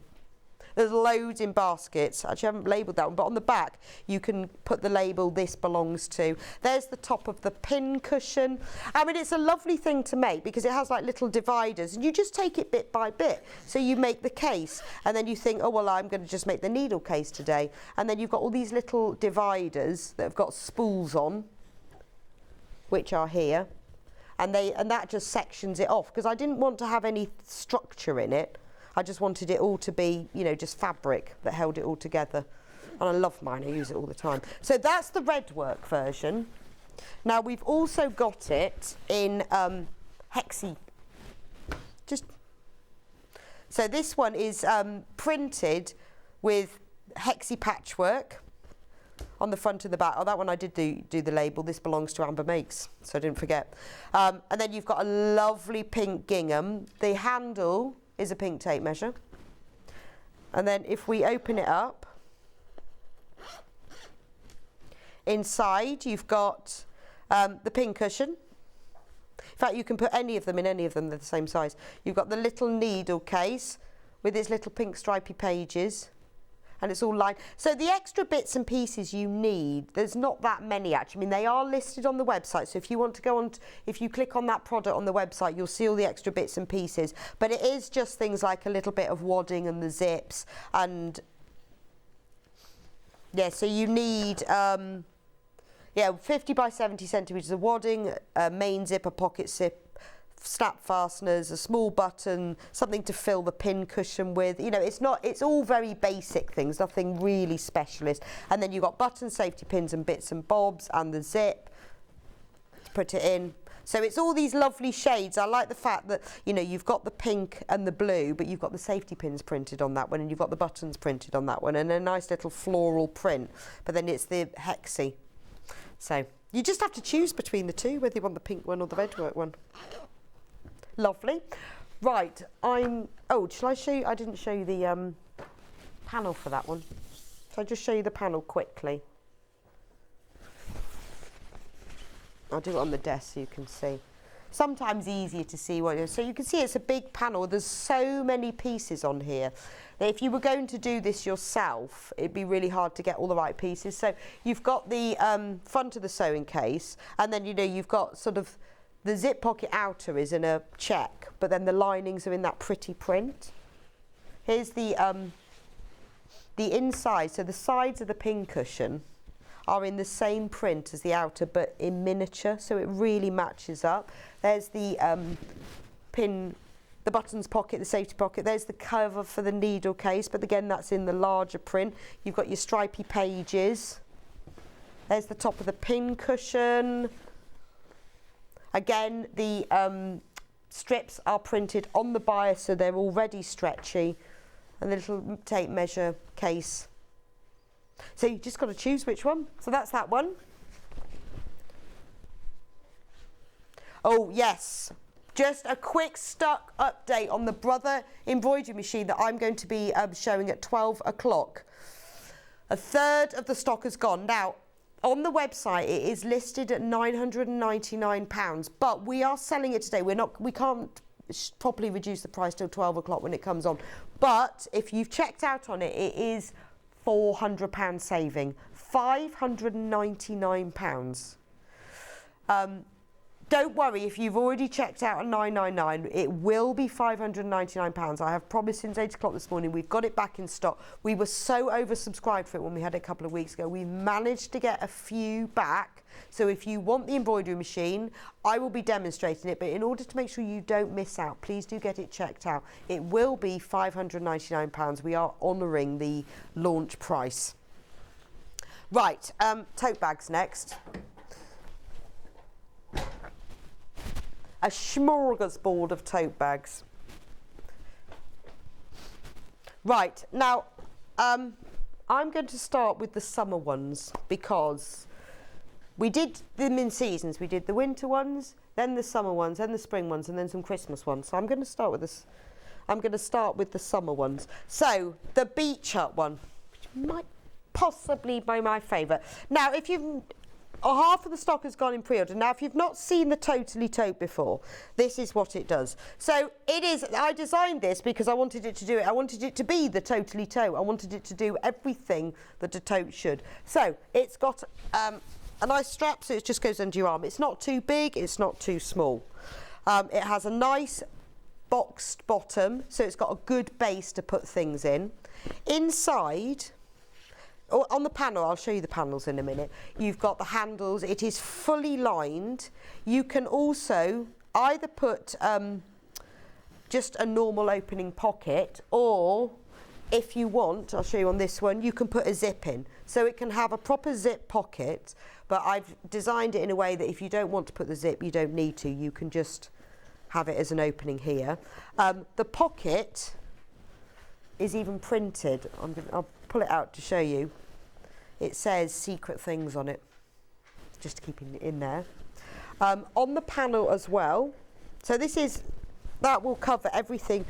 Speaker 2: There's loads in baskets. Actually, I haven't labelled that one, but on the back you can put the label "this belongs to." There's the top of the pin cushion. I mean, it's a lovely thing to make because it has like little dividers, and you just take it bit by bit. So you make the case, and then you think, oh well, I'm going to just make the needle case today, and then you've got all these little dividers that have got spools on, which are here, and that just sections it off, because I didn't want to have any structure in it. I just wanted it all to be, just fabric that held it all together. And I love mine, I use it all the time. So that's the red work version. Now we've also got it in hexi. So this one is printed with hexi patchwork on the front and the back. Oh, that one I did do the label, "This belongs to Amber Makes," so I didn't forget. And then you've got a lovely pink gingham. The handle is a pink tape measure. And then if we open it up, inside you've got the pin cushion. In fact, you can put any of them in any of them, they're the same size. You've got the little needle case with its little pink stripy pages. and it's all lined. So the extra bits and pieces you need, there's not that many actually. I mean, they are listed on the website. So if you want to go on, if you click on that product on the website, you'll see all the extra bits and pieces. But it is just things like a little bit of wadding and the zips. And yeah, so you need, 50 by 70 centimetres of wadding, a main zip, a pocket zip, snap fasteners, a small button, something to fill the pin cushion with. You know, it's all very basic things, nothing really specialist. And then you've got buttons, safety pins and bits and bobs, and the zip to put it in. So it's all these lovely shades. I like the fact that, you know, you've got the pink and the blue, but you've got the safety pins printed on that one, and you've got the buttons printed on that one, and a nice little floral print. But then it's the hexy. So you just have to choose between the two, whether you want the pink one or the red one. Lovely. Right, shall I show you? I didn't show you the panel for that one. So I'll just show you the panel quickly. I'll do it on the desk so you can see. Sometimes easier to see what it is. So you can see it's a big panel. There's so many pieces on here. Now, if you were going to do this yourself, it'd be really hard to get all the right pieces. So you've got the front of the sewing case, and then, you know, you've got sort of the zip pocket outer is in a check, but then the linings are in that pretty print. Here's the inside, so the sides of the pin cushion are in the same print as the outer, but in miniature, so it really matches up. There's the the buttons pocket, the safety pocket. There's the cover for the needle case, but again, that's in the larger print. You've got your stripy pages. There's the top of the pin cushion. Again, the strips are printed on the bias, so they're already stretchy. And the little tape measure case. So you just got to choose which one. So that's that one. Oh, yes. Just a quick stock update on the Brother Embroidery Machine that I'm going to be showing at 12 o'clock. A third of the stock has gone. Now, on the website, it is listed at £999, but we are selling it today. We can't properly reduce the price till 12 o'clock when it comes on. But if you've checked out on it, it is £400 saving, £599. Don't worry if you've already checked out at £999, it will be £599. I have promised since 8 o'clock this morning, we've got it back in stock. We were so oversubscribed for it when we had it a couple of weeks ago. We managed to get a few back. So if you want the embroidery machine, I will be demonstrating it, but in order to make sure you don't miss out, please do get it checked out. It will be £599. We are honouring the launch price. Right, tote bags next. A smorgasbord of tote bags. Right, now I'm going to start with the summer ones because we did them in seasons. We did the winter ones, then the summer ones, then the spring ones, and then some Christmas ones. So I'm going to start with this. I'm going to start with the summer ones. So the beach hut one, which might possibly be my favourite. Now, if you've half of the stock has gone in pre-order. Now, if you've not seen the Totally Tote before, this is what it does. So it is, I designed this because I wanted it to do it. I wanted it to be the Totally Tote. I wanted it to do everything that a tote should. So it's got a nice strap, so it just goes under your arm. It's not too big, it's not too small. It has a nice boxed bottom, so it's got a good base to put things in. Inside, on the panel, I'll show you the panels in a minute, you've got the handles. It is fully lined. You can also either put just a normal opening pocket, or if you want, I'll show you on this one, you can put a zip in. So it can have a proper zip pocket, but I've designed it in a way that if you don't want to put the zip, you don't need to. You can just have it as an opening here. The pocket is even printed. I'll pull it out to show you. It says secret things on it, just to keep it in there. On the panel as well, so that will cover everything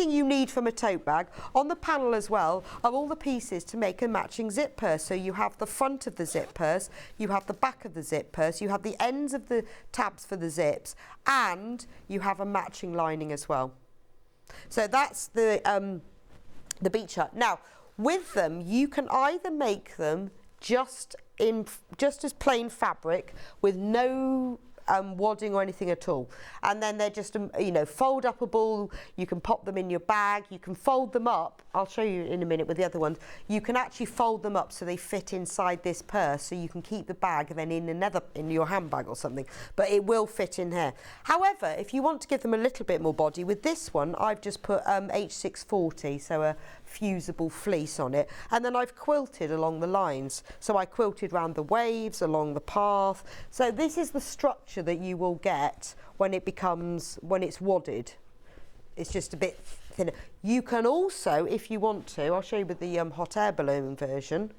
Speaker 2: you need from a tote bag. On the panel as well are all the pieces to make a matching zip purse. So you have the front of the zip purse, you have the back of the zip purse, you have the ends of the tabs for the zips, and you have a matching lining as well. So that's the beach hut. Now, With them, you can either make them just as plain fabric with no wadding or anything at all, and then they're just fold upable. You can pop them in your bag, you can fold them up. I'll show you in a minute with the other ones. You can actually fold them up so they fit inside this purse, so you can keep the bag then in your handbag or something, but it will fit in here. However, if you want to give them a little bit more body, with this one I've just put H640, so a fusible fleece on it, and then I've quilted along the lines. So I quilted round the waves, along the path. So this is the structure that you will get when it's wadded. It's just a bit thinner. You can also, if you want to, I'll show you with the hot air balloon version.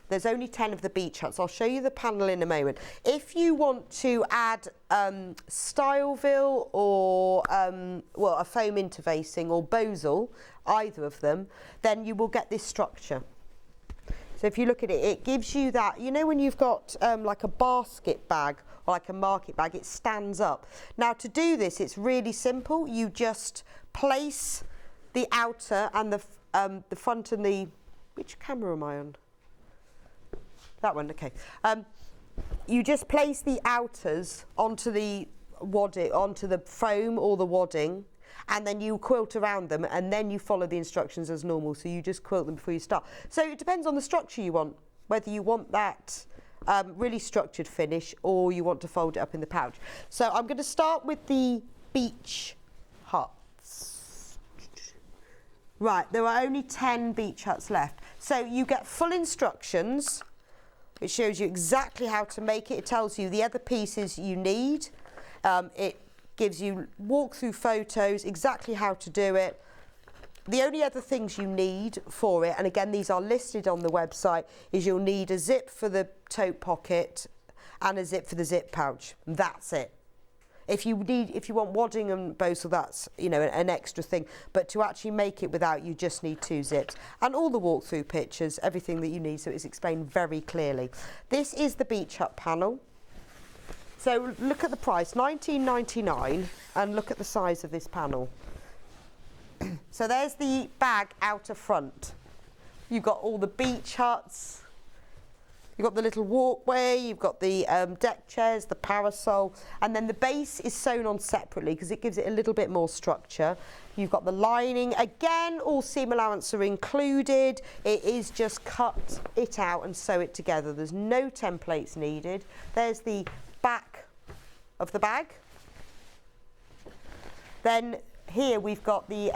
Speaker 2: There's only 10 of the beach huts. I'll show you the panel in a moment. If you want to add Styleville or a foam interfacing or Bosal, either of them, then you will get this structure. So if you look at it, it gives you that, when you've got like a basket bag or like a market bag, it stands up. Now to do this, it's really simple. You just place the outer and the front and the, which camera am I on? That one, okay. You just place the outers onto the foam or the wadding, and then you quilt around them, and then you follow the instructions as normal. So you just quilt them before you start. So it depends on the structure you want, whether you want that really structured finish or you want to fold it up in the pouch. So I'm going to start with the beach huts. Right, there are only 10 beach huts left. So you get full instructions. It shows you exactly how to make it. It tells you the other pieces you need. It gives you walkthrough photos, exactly how to do it. The only other things you need for it, and again these are listed on the website, is you'll need a zip for the tote pocket and a zip for the zip pouch. That's it. If you want wadding and Bosal, that's an extra thing. But to actually make it without, you just need 2 zips and all the walkthrough pictures, everything that you need, so it's explained very clearly. This is the beach hut panel. So look at the price, $19.99, and look at the size of this panel. So there's the bag outer front. You've got all the beach huts. You've got the little walkway, you've got the deck chairs, the parasol, and then the base is sewn on separately because it gives it a little bit more structure. You've got the lining. Again, all seam allowance are included. It is just cut it out and sew it together. There's no templates needed. There's the back of the bag. Then here we've got the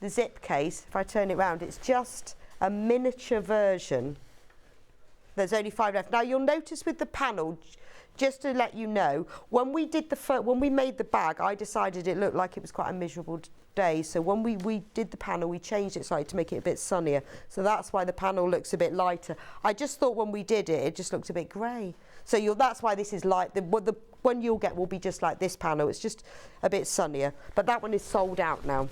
Speaker 2: zip case. If I turn it around, it's just a miniature version. There's only 5 left. Now you'll notice with the panel, just to let you know, when we made the bag, I decided it looked like it was quite a miserable day. So when we did the panel, we changed it slightly to make it a bit sunnier. So that's why the panel looks a bit lighter. I just thought when we did it, it just looked a bit grey. So that's why this is light. The one you'll get will be just like this panel. It's just a bit sunnier. But that one is sold out now.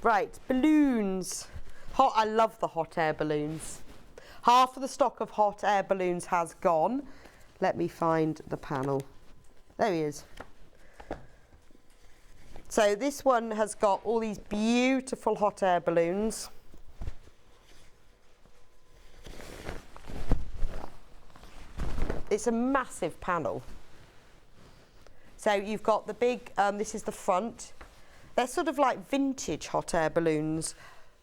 Speaker 2: Right, balloons. I love the hot air balloons. Half of the stock of hot air balloons has gone. Let me find the panel. There he is. So this one has got all these beautiful hot air balloons. It's a massive panel. So you've got the big, this is the front. They're sort of like vintage hot air balloons,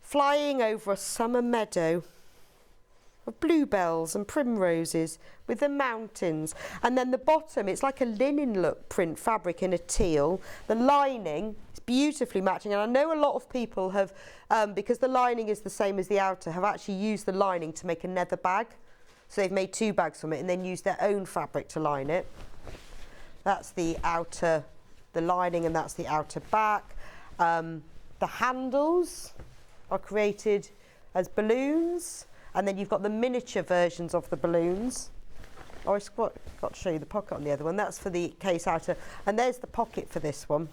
Speaker 2: flying over a summer meadow of bluebells and primroses with the mountains. And then the bottom, it's like a linen look print fabric in a teal. The lining is beautifully matching, and I know a lot of people have, because the lining is the same as the outer, have actually used the lining to make a nether bag. So they've made 2 bags from it and then used their own fabric to line it. That's the outer, the lining, and that's the outer back. The handles are created as balloons, and then you've got the miniature versions of the balloons. Oh, I got to show you the pocket on the other one. That's for the case outer, and there's the pocket for this one,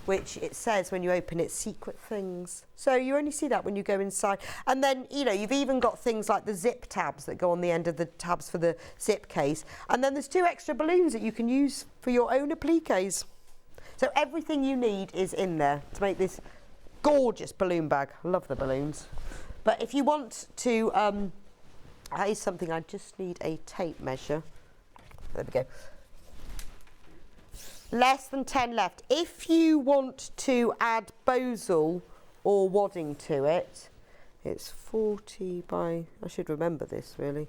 Speaker 2: which it says when you open it, secret things. So you only see that when you go inside. And then, you've even got things like the zip tabs that go on the end of the tabs for the zip case. And then there's 2 extra balloons that you can use for your own appliques. So everything you need is in there to make this gorgeous balloon bag. I love the balloons. But if you want to, that is something, I just need a tape measure. There we go. Less than 10 left. If you want to add bosal or wadding to it, it's 40 by, I should remember this really,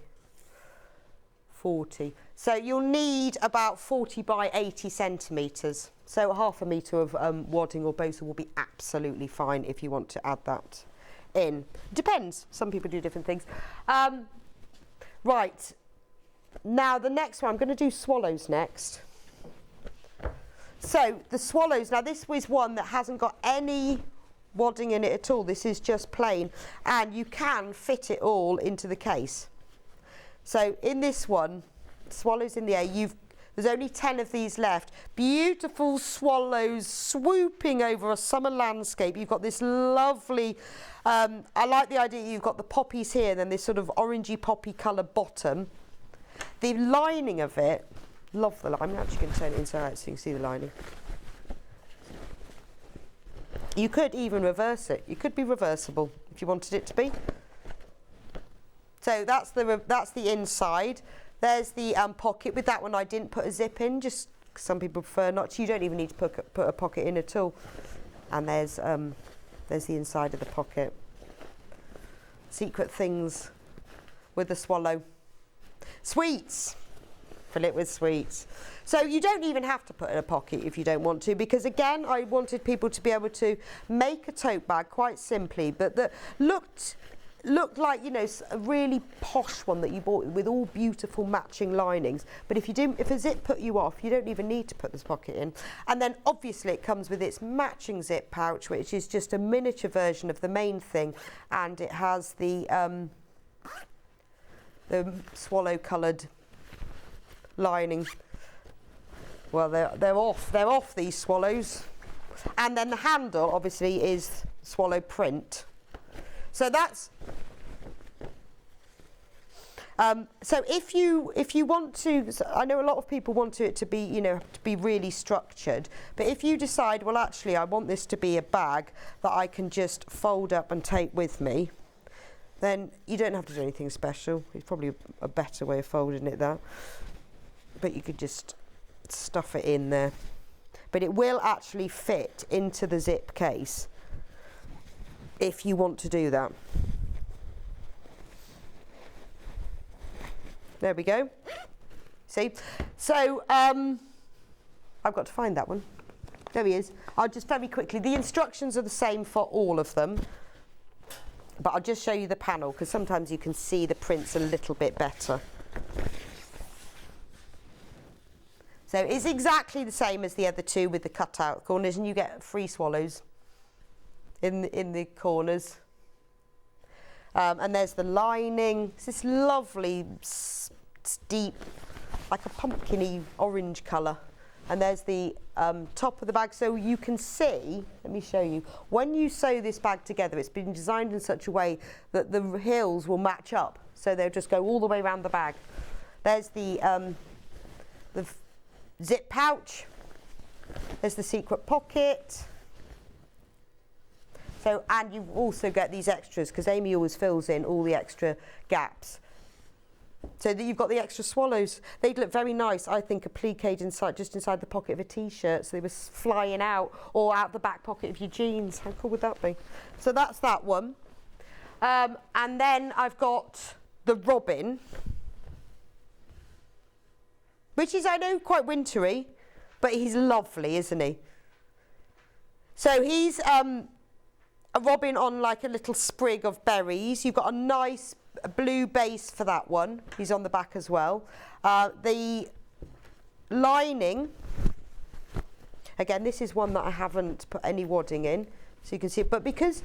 Speaker 2: 40. So you'll need about 40 by 80 centimetres. So half a metre of wadding or bosal will be absolutely fine if you want to add that in. Depends, some people do different things. Right, now the next one, I'm going to do swallows next. So the swallows, now this was one that hasn't got any wadding in it at all. This is just plain, and you can fit it all into the case. So in this one, swallows in the air, there's only 10 of these left. Beautiful swallows swooping over a summer landscape. You've got this lovely, I like the idea you've got the poppies here, and then this sort of orangey poppy colour bottom. The lining of it, love the line. I'm actually going to turn it inside out so you can see the lining. You could even reverse it. You could be reversible if you wanted it to be. So that's the inside. There's the pocket. With that one, I didn't put a zip in, just 'cause some people prefer not to. You don't even need to put a pocket in at all. And there's the inside of the pocket. Secret things with the swallow. Sweets. Fill it with sweets. So you don't even have to put in a pocket if you don't want to, because again, I wanted people to be able to make a tote bag quite simply, but that looked like, you know, a really posh one that you bought with all beautiful matching linings. But if a zip put you off, you don't even need to put this pocket in. And then obviously it comes with its matching zip pouch, which is just a miniature version of the main thing, and it has the swallow coloured lining. Well, they're off these swallows, and then the handle obviously is swallow print. So that's so if you want to, I know a lot of people want it to be, you know, to be really structured, but if you decide, well, actually I want this to be a bag that I can just fold up and take with me, then you don't have to do anything special. It's probably a better way of folding it, that. But you could just stuff it in there. But it will actually fit into the zip case if you want to do that. There we go. See? So, I've got to find that one. There he is. I'll just very quickly, the instructions are the same for all of them, but I'll just show you the panel, because sometimes you can see the prints a little bit better. So it's exactly the same as the other two with the cut-out corners, and you get 3 swallows in the corners. And there's the lining. It's this lovely, deep, like a pumpkin-y orange colour. And there's the top of the bag, so you can see, let me show you, when you sew this bag together, it's been designed in such a way that the hills will match up, so they'll just go all the way around the bag. There's the zip pouch, there's the secret pocket. So, and you also get these extras, because Amy always fills in all the extra gaps. So that you've got the extra swallows. They'd look very nice, I think, appliqued inside, just inside the pocket of a t-shirt, so they were flying out, or out the back pocket of your jeans. How cool would that be? So that's that one. And then I've got the robin, which is, I know, quite wintry, but he's lovely, isn't he? So he's a robin on like a little sprig of berries. You've got a nice blue base for that one. He's on the back as well. The lining, again, this is one that I haven't put any wadding in, so you can see it. But because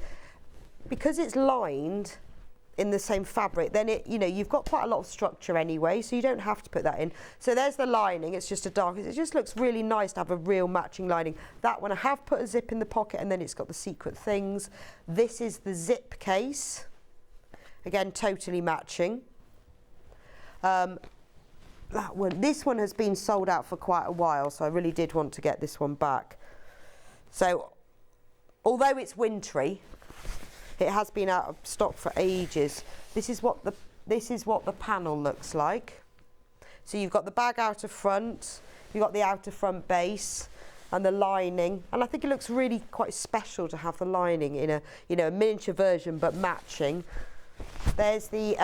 Speaker 2: it's lined in the same fabric, then it, you know, you've got quite a lot of structure anyway, so you don't have to put that in. So there's the lining. It's just a dark, it just looks really nice to have a real matching lining. That one I have put a zip in the pocket, and then it's got the secret things. This is the zip case, again, totally matching. That one, this one has been sold out for quite a while, so I really did want to get this one back. So, although it's wintry, it has been out of stock for ages. This is what the panel looks like. So you've got the bag outer front, you've got the outer front base and the lining, and I think it looks really quite special to have the lining in a, you know, a miniature version but matching. There's the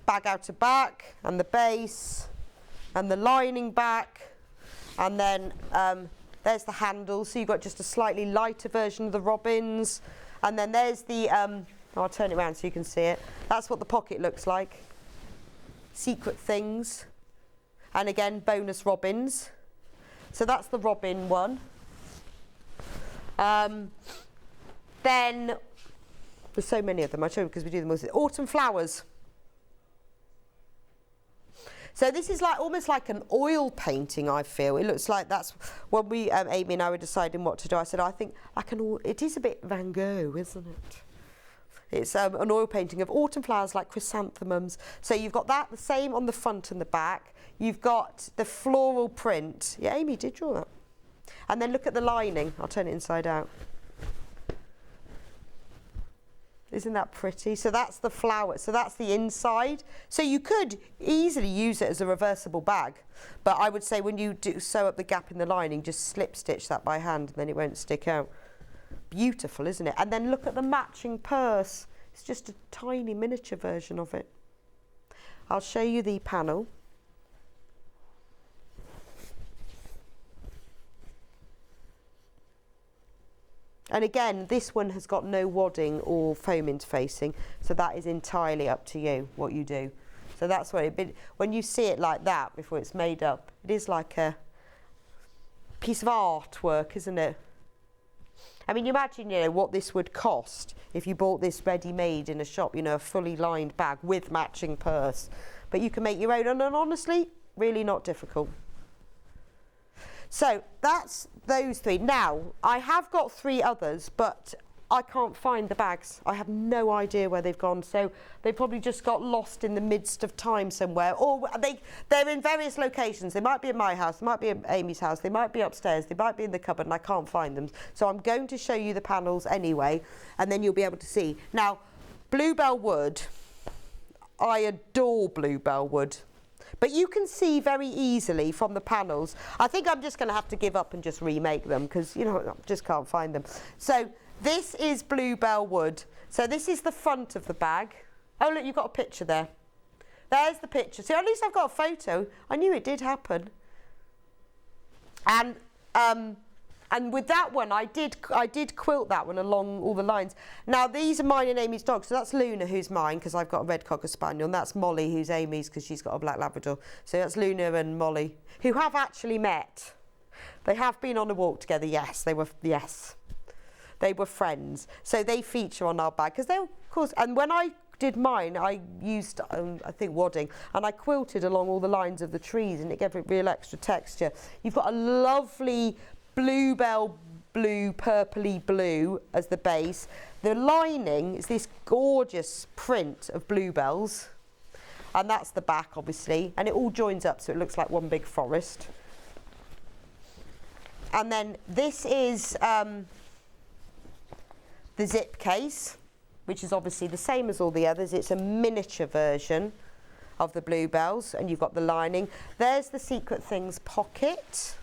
Speaker 2: bag outer back and the base and the lining back, and then there's the handle, so you've got just a slightly lighter version of the robins, and then there's the I'll turn it around so you can see it. That's what the pocket looks like. Secret things, and again bonus robins. So that's the robin one. Then there's so many of them. I'll show you because we do them all. Autumn flowers. So this is like almost like an oil painting, I feel. It looks like that's when we, Amy and I were deciding what to do. I said, I think like it is a bit Van Gogh, isn't it? It's an oil painting of autumn flowers like chrysanthemums. So you've got that, the same on the front and the back. You've got the floral print. Yeah, Amy did draw that. And then look at the lining. I'll turn it inside out. Isn't that pretty? So that's the flower. So that's the inside. So you could easily use it as a reversible bag. But I would say when you do sew up the gap in the lining, just slip stitch that by hand and then it won't stick out. Beautiful, isn't it? And then look at the matching purse. It's just a tiny miniature version of it. I'll show you the panel. And again, this one has got no wadding or foam interfacing, so that is entirely up to you what you do. So that's what it. When you see it like that before it's made up, it is like a piece of artwork, isn't it? I mean, you imagine, you know, what this would cost if you bought this ready-made in a shop, you know, a fully lined bag with matching purse. But you can make your own, and honestly, really not difficult. So that's those three. Now, I have got 3 others, but I can't find the bags. I have no idea where they've gone. So they probably just got lost in the midst of time somewhere. Or they're in various locations. They might be at my house, they might be at Amy's house, they might be upstairs, they might be in the cupboard, and I can't find them. So I'm going to show you the panels anyway, and then you'll be able to see. Now, bluebell wood, I adore bluebell wood. But you can see very easily from the panels. I think I'm just going to have to give up and just remake them because, you know, I just can't find them. So this is bluebell wood. So this is the front of the bag. Oh, look, you've got a picture there. There's the picture. So at least I've got a photo. I knew it did happen. And with that one, I did quilt that one along all the lines. Now, these are mine and Amy's dogs. So that's Luna, who's mine, because I've got a red Cocker Spaniel. And that's Molly, who's Amy's, because she's got a black Labrador. So that's Luna and Molly, who have actually met. They have been on a walk together, yes. They were friends. So they feature on our bag. Because they, of course, and when I did mine, I used, I think, wadding, and I quilted along all the lines of the trees, and it gave it real extra texture. You've got a lovely bluebell blue, purpley blue as the base. The lining is this gorgeous print of bluebells, and that's the back, obviously, and it all joins up so it looks like one big forest. And then this is the zip case, which is obviously the same as all the others. It's a miniature version of the bluebells, and you've got the lining. There's the Secret Things pocket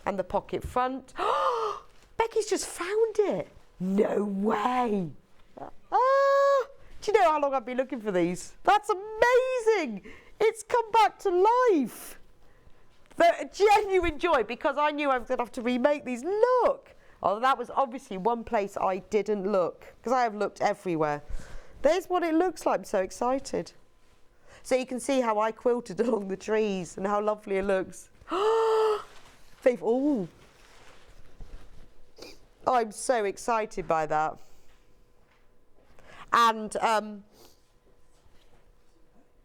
Speaker 2: and the pocket front. Oh, Becky's just found it. No way. Ah, do you know how long I've been looking for these? That's amazing. It's come back to life. A genuine joy, because I knew I was going to have to remake these. Look. Oh, that was obviously one place I didn't look, because I have looked everywhere. There's what it looks like. I'm so excited. So you can see how I quilted along the trees and how lovely it looks. Oh, I'm so excited by that. And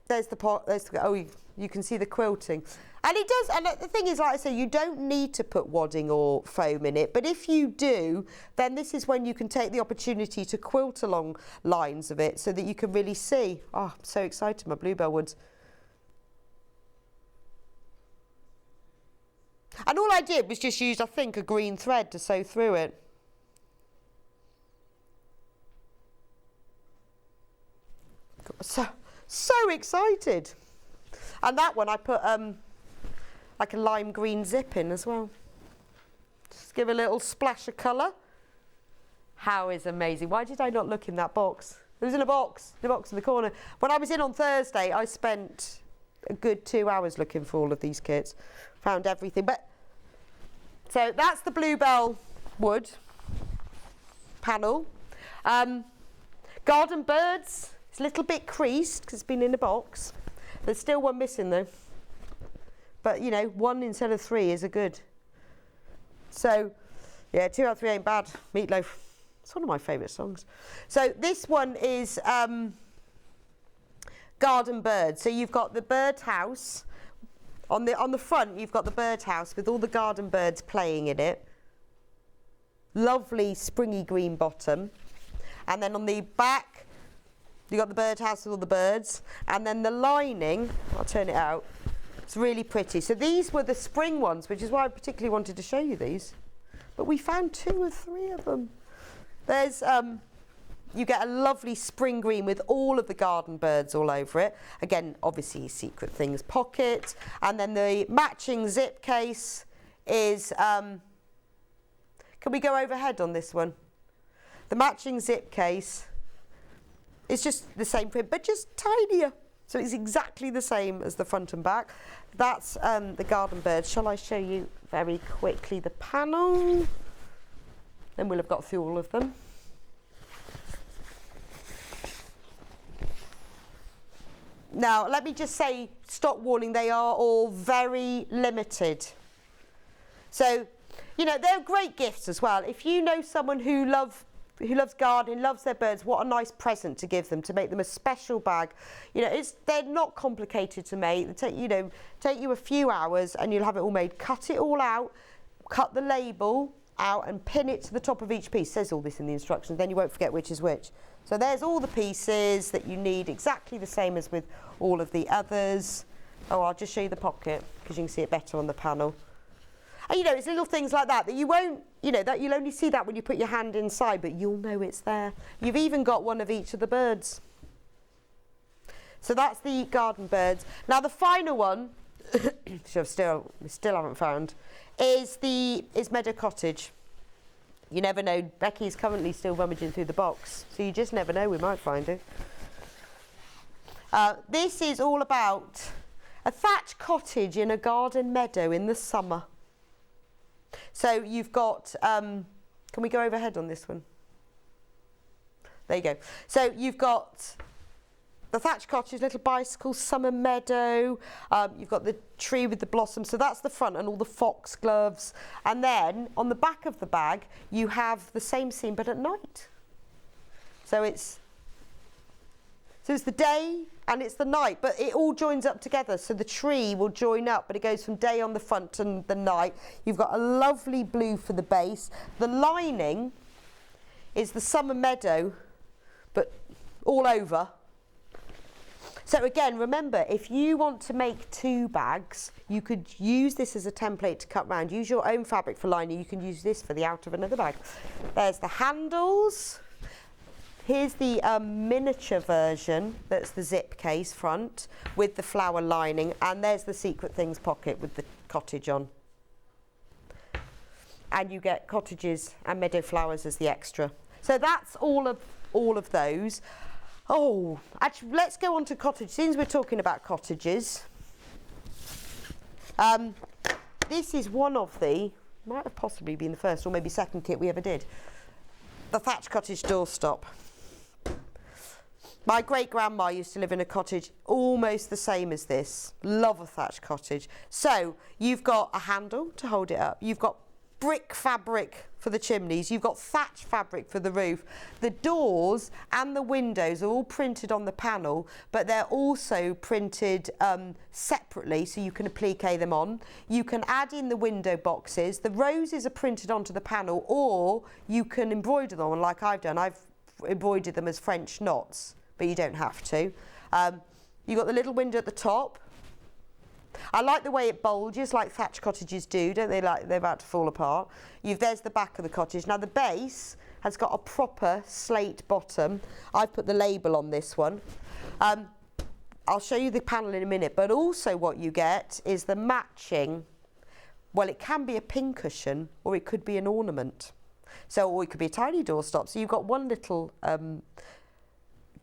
Speaker 2: there's the pot. Oh, you can see the quilting. And it does, and the thing is, like I say, you don't need to put wadding or foam in it, but if you do, then this is when you can take the opportunity to quilt along lines of it so that you can really see. Oh, I'm so excited, my bluebell woods. And all I did was just use, I think, a green thread to sew through it. So excited. And that one I put like a lime green zip in as well. Just give a little splash of colour. How is amazing. Why did I not look in that box? It was in a box in the corner. When I was in on Thursday, I spent a good 2 hours looking for all of these kits. Found everything. But so that's the Bluebell wood panel. Garden birds. It's a little bit creased because it's been in a box. There's still one missing though. But you know, 1 instead of 3 is a good. So yeah, 2 out of 3 ain't bad. Meatloaf. It's one of my favourite songs. So this one is garden birds. So you've got the birdhouse. On the front, you've got the birdhouse with all the garden birds playing in it. Lovely springy green bottom. And then on the back, you've got the birdhouse with all the birds. And then the lining, I'll turn it out. It's really pretty. So these were the spring ones, which is why I particularly wanted to show you these. But we found 2 or 3 of them. There's, you get a lovely spring green with all of the garden birds all over it. Again, obviously Secret Things pocket. And then the matching zip case is, can we go overhead on this one? The matching zip case is just the same print, but just tinier. So it's exactly the same as the front and back. That's the garden birds. Shall I show you very quickly the panel? Then we'll have got through all of them. Now, let me just say, stock warning, they are all very limited. So, you know, they're great gifts as well. If you know someone who loves gardening, loves their birds, what a nice present to give them, to make them a special bag. You know, they're not complicated to make. They take you a few hours and you'll have it all made. Cut it all out, cut the label out and pin it to the top of each piece. It says all this in the instructions, then you won't forget which is which. So there's all the pieces that you need, exactly the same as with all of the others. Oh, I'll just show you the pocket because you can see it better on the panel. And you know, it's little things like that you won't, you know, that you'll only see that when you put your hand inside, but you'll know it's there. You've even got one of each of the birds. So that's the garden birds. Now the final one, which we still haven't found, is Meadow Cottage. You never know. Becky's currently still rummaging through the box, so you just never know, we might find it. This is all about a thatched cottage in a garden meadow in the summer. So you've got, can we go overhead on this one? There you go. So you've got the thatched cottage, little bicycle, summer meadow. You've got the tree with the blossoms. So that's the front and all the foxgloves. And then on the back of the bag, you have the same scene, but at night. So it's the day and it's the night, but it all joins up together. So the tree will join up, but it goes from day on the front and the night. You've got a lovely blue for the base. The lining is the summer meadow, but all over. So again, remember, if you want to make 2 bags, you could use this as a template to cut round. Use your own fabric for lining. You can use this for the outer of another bag. There's the handles. Here's the miniature version, that's the zip case front with the flower lining, and there's the Secret Things pocket with the cottage on. And you get cottages and meadow flowers as the extra. So that's all of those. Oh, actually, let's go on to cottage. Since we're talking about cottages, this is one of the, might have possibly been the first or maybe second kit we ever did, the thatched cottage doorstop. My great-grandma used to live in a cottage almost the same as this. Love a thatched cottage. So you've got a handle to hold it up. You've got brick fabric for the chimneys. You've got thatch fabric for the roof. The doors and the windows are all printed on the panel, but they're also printed separately, so you can applique them on. You can add in the window boxes. The roses are printed onto the panel, or you can embroider them on, like I've done. I've embroidered them as French knots, but you don't have to. You've got the little window at the top, I like the way it bulges like thatch cottages do, don't they? Like they're about to fall apart. There's the back of the cottage. Now the base has got a proper slate bottom. I've put the label on this one. I'll show you the panel in a minute, but also what you get is the matching, well, it can be a pincushion or it could be an ornament. So, or it could be a tiny doorstop. So you've got one little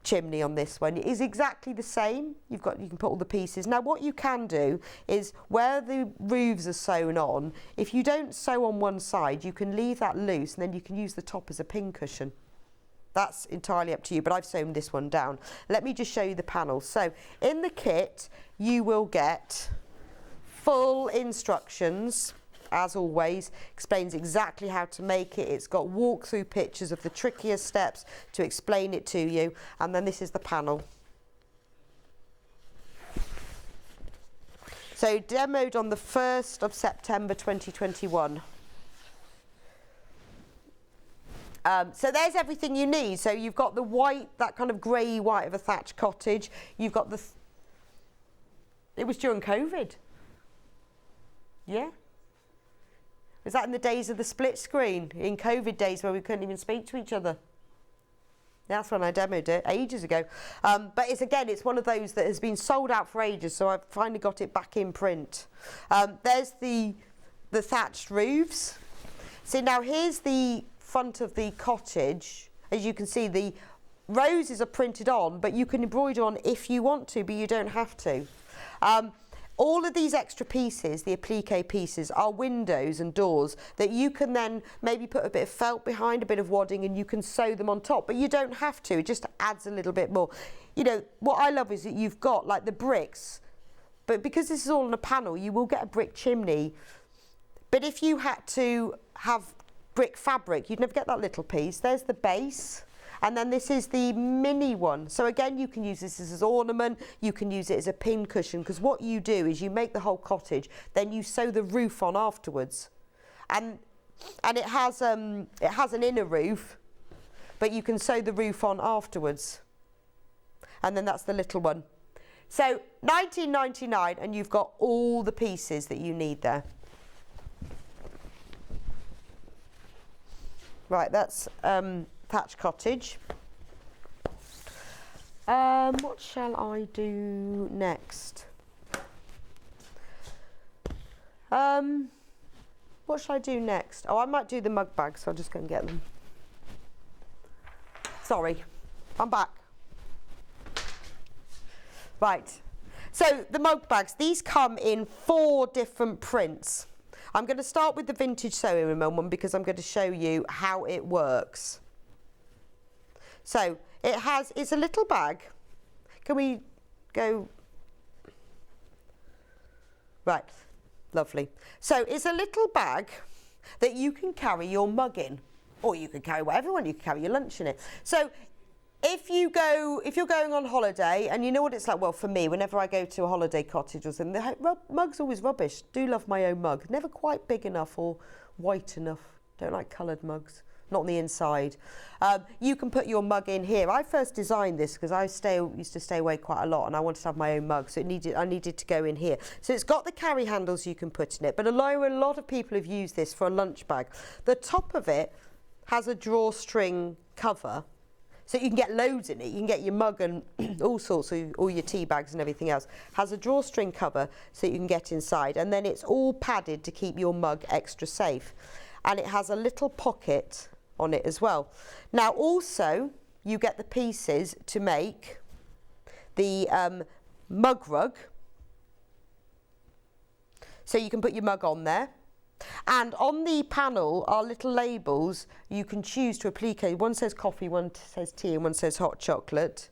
Speaker 2: chimney on this one. It is exactly the same. You can put all the pieces. Now what you can do is where the roofs are sewn on, if you don't sew on one side, you can leave that loose and then you can use the top as a pincushion. That's entirely up to you, but I've sewn this one down. Let me just show you the panels. So in the kit, you will get full instructions. As always, explains exactly how to make it. It's got walkthrough pictures of the trickiest steps to explain it to you. And then this is the panel. So demoed on the 1st of September 2021. So there's everything you need. So you've got the white, that kind of grey white of a thatch cottage. You've got the... It was during COVID. Yeah. Was that in the days of the split screen? In COVID days where we couldn't even speak to each other? That's when I demoed it, ages ago. But it's one of those that has been sold out for ages, so I've finally got it back in print. There's the thatched roofs. See, now here's the front of the cottage. As you can see, the roses are printed on, but you can embroider on if you want to, but you don't have to. All of these extra pieces, the applique pieces, are windows and doors that you can then maybe put a bit of felt behind, a bit of wadding, and you can sew them on top, but you don't have to. It just adds a little bit more. You know, what I love is that you've got like the bricks, but because this is all on a panel, you will get a brick chimney. But if you had to have brick fabric, you'd never get that little piece. There's the base. And then this is the mini one. So again, you can use this as an ornament, you can use it as a pin cushion, because what you do is you make the whole cottage, then you sew the roof on afterwards. And it has an inner roof, but you can sew the roof on afterwards. And then that's the little one. So $19.99, and you've got all the pieces that you need there. Right, that's thatch cottage. What shall I do next? What shall I do next? Oh, I might do the mug bags, so I'll just go and get them. Sorry, I'm back. Right, so the mug bags, these come in 4 different prints. I'm going to start with the vintage sewing room one because I'm going to show you how it works. So it's a little bag. Can we go? Right, lovely. So it's a little bag that you can carry your mug in, or you can carry whatever one, you can carry your lunch in it. So if you're going on holiday, and you know what it's like, well, for me, whenever I go to a holiday cottage or something, the mug's always rubbish. Do love my own mug. Never quite big enough or white enough. Don't like coloured mugs. Not on the inside. You can put your mug in here. I first designed this because I used to stay away quite a lot, and I wanted to have my own mug, so I needed to go in here. So it's got the carry handles you can put in it, but a lot of people have used this for a lunch bag. The top of it has a drawstring cover, so you can get loads in it. You can get your mug and all sorts, all your tea bags and everything else. Has a drawstring cover so you can get inside, and then it's all padded to keep your mug extra safe. And it has a little pocket on it as well. Now also you get the pieces to make the mug rug, so you can put your mug on there, and on the panel are little labels you can choose to applique. One says coffee, one says tea, and one says hot chocolate,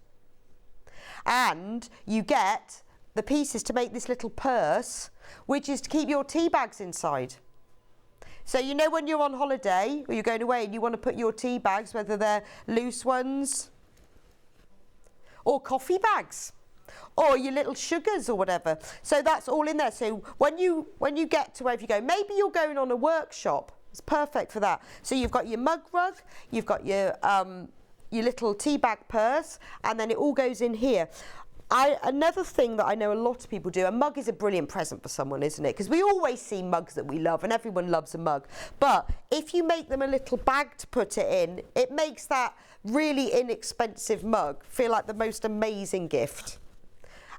Speaker 2: and you get the pieces to make this little purse, which is to keep your tea bags inside. So you know when you're on holiday or you're going away and you want to put your tea bags, whether they're loose ones or coffee bags or your little sugars or whatever. So that's all in there. So when you get to wherever you go, maybe you're going on a workshop, it's perfect for that. So you've got your mug rug, you've got your little tea bag purse, and then it all goes in here. Another thing that I know a lot of people do, a mug is a brilliant present for someone, isn't it? Because we always see mugs that we love and everyone loves a mug. But if you make them a little bag to put it in, it makes that really inexpensive mug feel like the most amazing gift.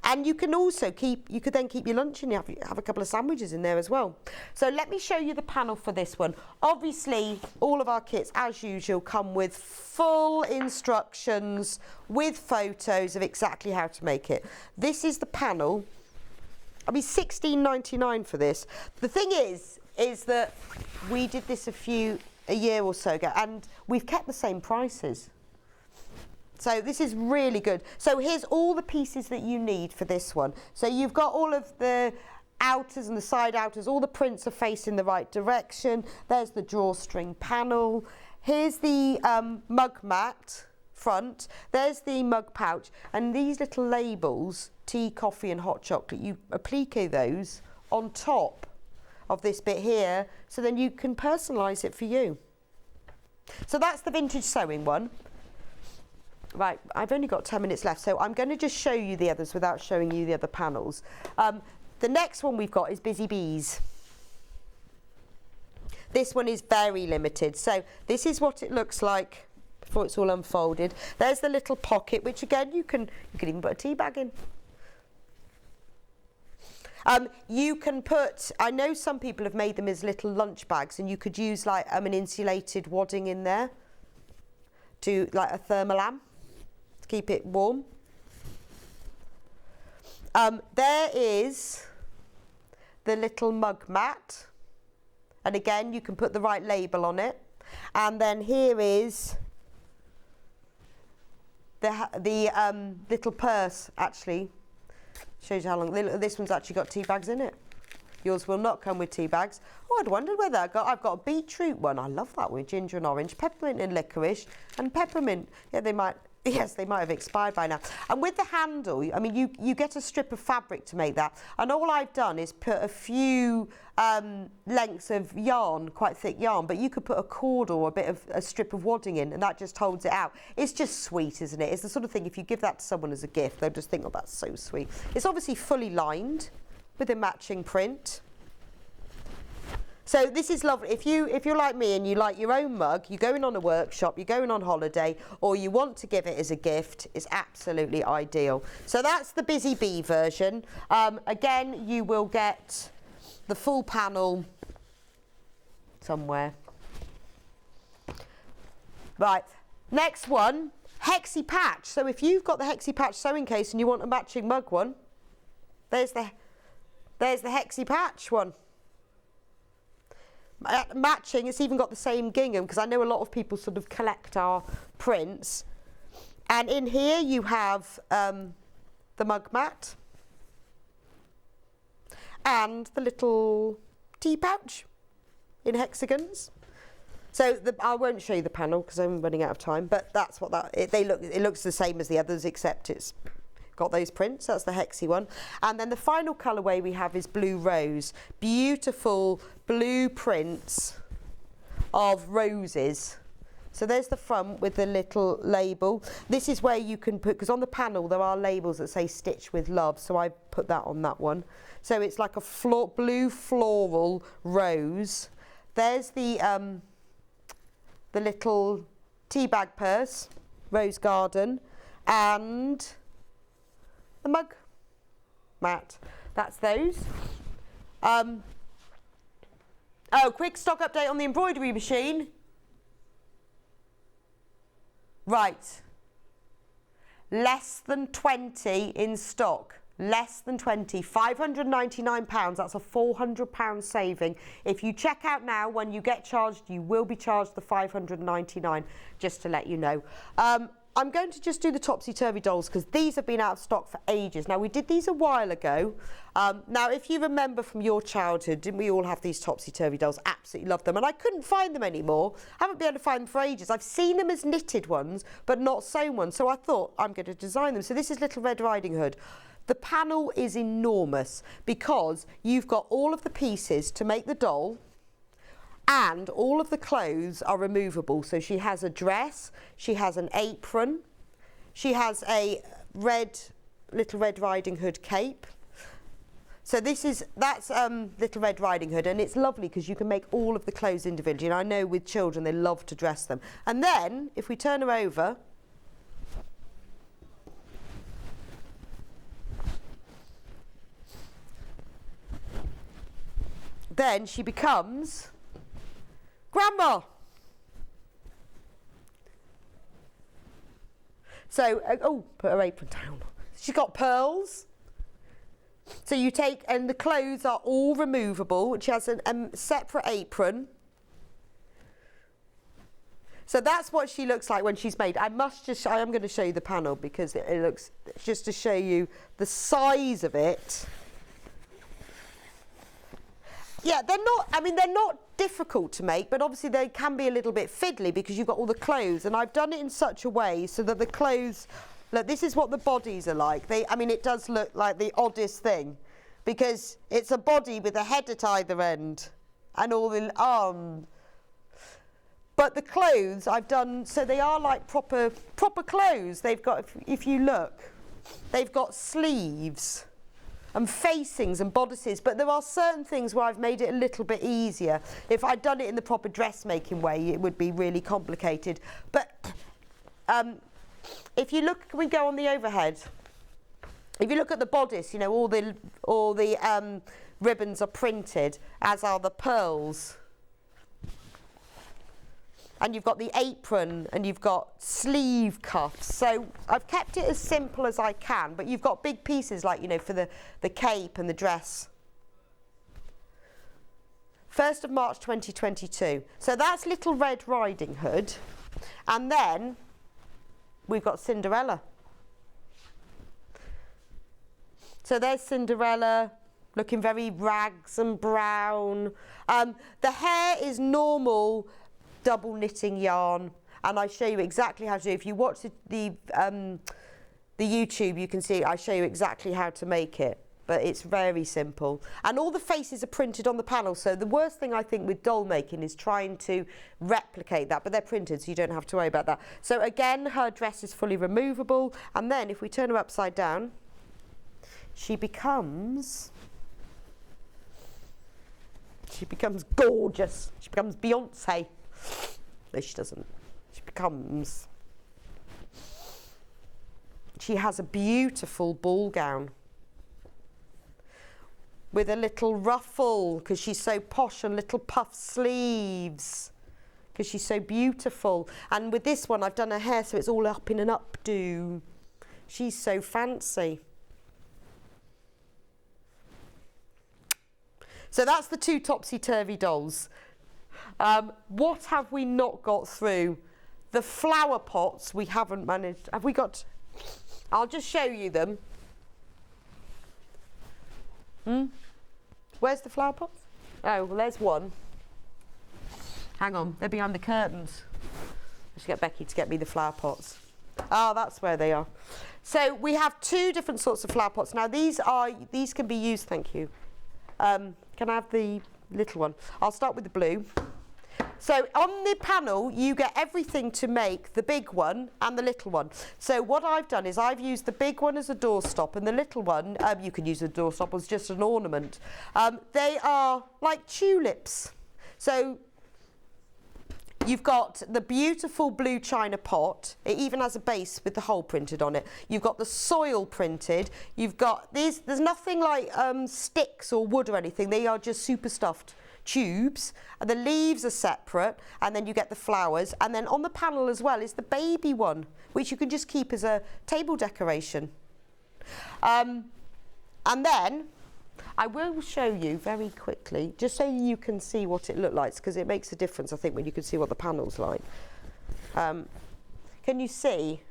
Speaker 2: And you can also you could then keep your lunch and you have a couple of sandwiches in there as well. So let me show you the panel for this one. Obviously, all of our kits, as usual, come with full instructions with photos of exactly how to make it. This is the panel. I mean, $16.99 for this. The thing is that we did this a year or so ago, and we've kept the same prices. So this is really good. So here's all the pieces that you need for this one. So you've got all of the outers and the side outers, all the prints are facing the right direction. There's the drawstring panel. Here's the mug mat front. There's the mug pouch. And these little labels, tea, coffee and hot chocolate, you applique those on top of this bit here, so then you can personalise it for you. So that's the vintage sewing one. Right, I've only got 10 minutes left, so I'm going to just show you the others without showing you the other panels. The next one we've got is Busy Bees. This one is very limited. So this is what it looks like before it's all unfolded. There's the little pocket, which again, you can even put a tea bag in. You can put, I know some people have made them as little lunch bags, and you could use like an insulated wadding in there to like a thermolam. Keep it warm. There is the little mug mat, and again you can put the right label on it. And then here is the little purse. Actually shows you how long. This one's actually got tea bags in it. Yours will not come with tea bags. Oh, I'd wondered whether I've got a beetroot one. I love that one, ginger and orange, peppermint and licorice, and peppermint. Yeah, they might have expired by now. And with the handle, I mean, you get a strip of fabric to make that. And all I've done is put a few lengths of yarn, quite thick yarn, but you could put a cord or a strip of wadding in, and that just holds it out. It's just sweet, isn't it? It's the sort of thing, if you give that to someone as a gift, they'll just think, oh, that's so sweet. It's obviously fully lined with a matching print. So this is lovely. If you're like me and you like your own mug, you're going on a workshop, you're going on holiday, or you want to give it as a gift, it's absolutely ideal. So that's the Busy Bee version. Again, you will get the full panel somewhere. Right, next one, Hexi Patch. So if you've got the Hexi Patch sewing case and you want a matching mug one, there's the Hexi Patch one. Matching, it's even got the same gingham, because I know a lot of people sort of collect our prints. And in here you have the mug mat and the little tea pouch in hexagons. So I won't show you the panel because I'm running out of time, but that's what it looks the same as the others, except it's got those prints. That's the Hexi one. And then the final colourway we have is Blue Rose. Beautiful blue prints of roses. So there's the front with the little label. This is where you can put, because on the panel there are labels that say Stitch with Love, so I put that on that one. So it's like a blue floral rose. There's the little tea bag purse, Rose Garden, and the mug mat. That's those. Oh, quick stock update on the embroidery machine. Right. Less than 20 in stock. Less than 20. £599. That's a £400 saving. If you check out now, when you get charged, you will be charged the £599, just to let you know. I'm going to just do the topsy-turvy dolls because these have been out of stock for ages. Now, we did these a while ago. Now, if you remember from your childhood, didn't we all have these topsy-turvy dolls? Absolutely loved them. And I couldn't find them anymore. I haven't been able to find them for ages. I've seen them as knitted ones, but not sewn ones. So I thought, I'm going to design them. So this is Little Red Riding Hood. The panel is enormous because you've got all of the pieces to make the doll, and all of the clothes are removable. So she has a dress, she has an apron, she has a red Little Red Riding Hood cape. So that's Little Red Riding Hood, and it's lovely because you can make all of the clothes individually. And I know with children they love to dress them. And then if we turn her over, then she becomes Grandma. So, oh, put her apron down. She's got pearls. So you take, and the clothes are all removable. She has a separate apron. So that's what she looks like when she's made. I am going to show you the panel because it looks, just to show you the size of it. Yeah, they're not difficult to make, but obviously they can be a little bit fiddly because you've got all the clothes, and I've done it in such a way so that the clothes, look, this is what the bodies are like. It does look like the oddest thing because it's a body with a head at either end and all the arms. But the clothes I've done, so they are like proper clothes. They've got, if you look, they've got sleeves and facings and bodices, but there are certain things where I've made it a little bit easier. If I'd done it in the proper dressmaking way, it would be really complicated. But if you look, we go on the overhead. If you look at the bodice, you know, all the ribbons are printed, as are the pearls. And you've got the apron and you've got sleeve cuffs. So I've kept it as simple as I can, but you've got big pieces like, you know, for the cape and the dress. 1st of March 2022. So that's Little Red Riding Hood. And then we've got Cinderella. So there's Cinderella, looking very rags and brown. The hair is normal double knitting yarn, and I show you exactly how to do it. If you watch the YouTube, you can see I show you exactly how to make it, but it's very simple. And all the faces are printed on the panel, so the worst thing I think with doll making is trying to replicate that, but they're printed so you don't have to worry about that. So again, her dress is fully removable, and then if we turn her upside down, she becomes gorgeous. She becomes Beyonce. No, she doesn't. She has a beautiful ball gown with a little ruffle because she's so posh, and little puff sleeves because she's so beautiful. And with this one, I've done her hair so it's all up in an updo. She's so fancy. So that's the two topsy-turvy dolls. What have we not got through? The flower pots we haven't managed. Have we got? I'll just show you them. Where's the flower pots? Oh, well, there's one. Hang on, they're behind the curtains. I should get Becky to get me the flower pots. Oh, that's where they are. So we have two different sorts of flower pots. Now these can be used, thank you. Can I have the little one? I'll start with the blue. So on the panel, you get everything to make the big one and the little one. So what I've done is I've used the big one as a doorstop, and the little one, you can use a doorstop as just an ornament. They are like tulips. So you've got the beautiful blue china pot. It even has a base with the hole printed on it. You've got the soil printed. You've got these, there's nothing like sticks or wood or anything. They are just super stuffed tubes, and the leaves are separate, and then you get the flowers, and then on the panel as well is the baby one, which you can just keep as a table decoration. And then I will show you very quickly, just so you can see what it looks like, because it makes a difference, I think, when you can see what the panel's like. Can you see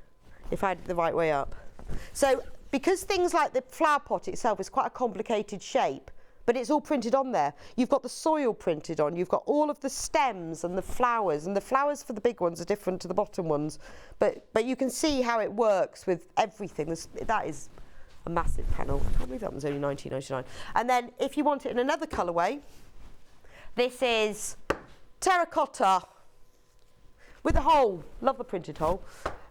Speaker 2: if I had it the right way up? So because things like the flower pot itself is quite a complicated shape, but it's all printed on there. You've got the soil printed on, you've got all of the stems and the flowers for the big ones are different to the bottom ones. But you can see how it works with everything. That is a massive panel. I can't believe that one's only £19.99. And then if you want it in another colourway, this is terracotta with a hole. Love the printed hole.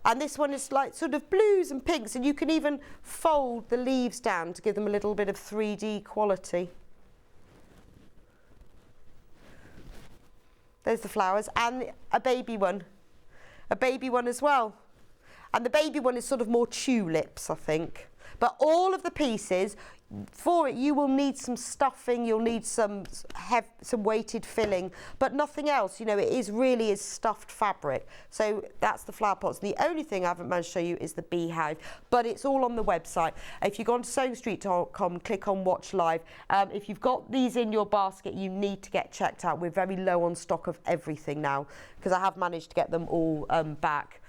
Speaker 2: And this one is like sort of blues and pinks, and you can even fold the leaves down to give them a little bit of 3D quality. There's the flowers, and a baby one as well. And the baby one is sort of more tulips, I think. But all of the pieces, for it you will need some stuffing, you'll need some weighted filling, but nothing else. You know, it really is stuffed fabric. So that's the flower pots. The only thing I haven't managed to show you is the beehive, but it's all on the website. If you go on to sewingstreet.com, click on watch live. If you've got these in your basket, you need to get checked out. We're very low on stock of everything now, because I have managed to get them all back.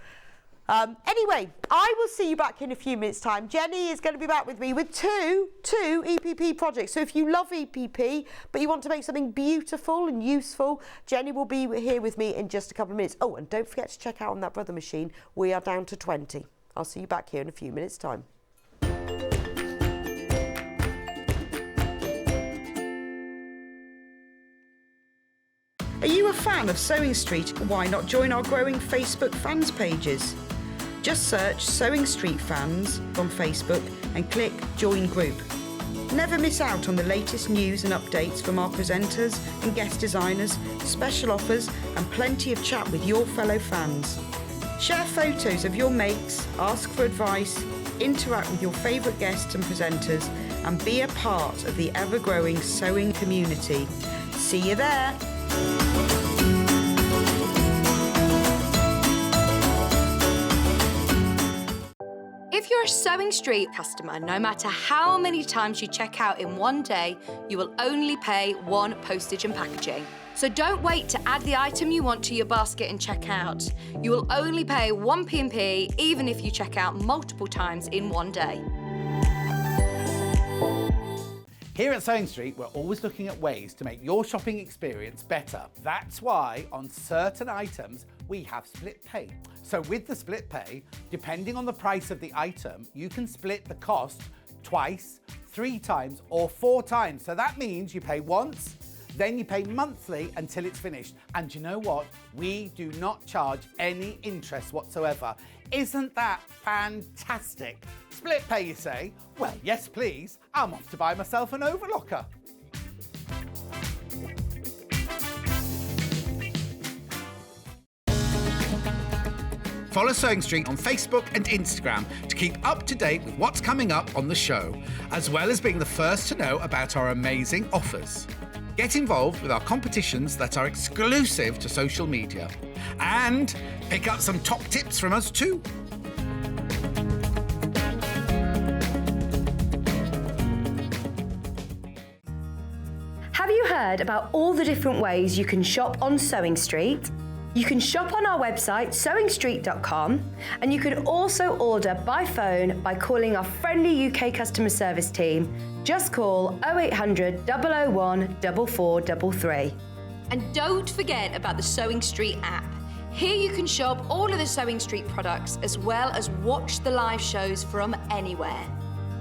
Speaker 2: Anyway, I will see you back in a few minutes' time. Jenny is going to be back with me with two EPP projects. So if you love EPP, but you want to make something beautiful and useful, Jenny will be here with me in just a couple of minutes. Oh, and don't forget to check out on that Brother Machine. We are down to 20. I'll see you back here in a few minutes' time.
Speaker 4: Are you a fan of Sewing Street? Why not join our growing Facebook fans pages? Just search Sewing Street Fans on Facebook and click Join Group. Never miss out on the latest news and updates from our presenters and guest designers, special offers and plenty of chat with your fellow fans. Share photos of your makes, ask for advice, interact with your favourite guests and presenters, and be a part of the ever-growing sewing community. See you there!
Speaker 5: If you're a Sewing Street customer, no matter how many times you check out in one day, you will only pay one postage and packaging. So don't wait to add the item you want to your basket and check out. You will only pay one P&P even if you check out multiple times in one day.
Speaker 1: Here at Sewing Street, we're always looking at ways to make your shopping experience better. That's why on certain items, we have split pay. So with the split pay, depending on the price of the item, you can split the cost twice, 3 times, or 4 times. So that means you pay once, then you pay monthly until it's finished. And you know what? We do not charge any interest whatsoever. Isn't that fantastic? Split pay, you say? Well, yes, please. I'm off to buy myself an overlocker. Follow Sewing Street on Facebook and Instagram to keep up to date with what's coming up on the show, as well as being the first to know about our amazing offers. Get involved with our competitions that are exclusive to social media, and pick up some top tips from us too.
Speaker 6: Have you heard about all the different ways you can shop on Sewing Street? You can shop on our website, sewingstreet.com, and you can also order by phone by calling our friendly UK customer service team. Just call 0800 001 4433.
Speaker 5: And don't forget about the Sewing Street app. Here you can shop all of the Sewing Street products as well as watch the live shows from anywhere.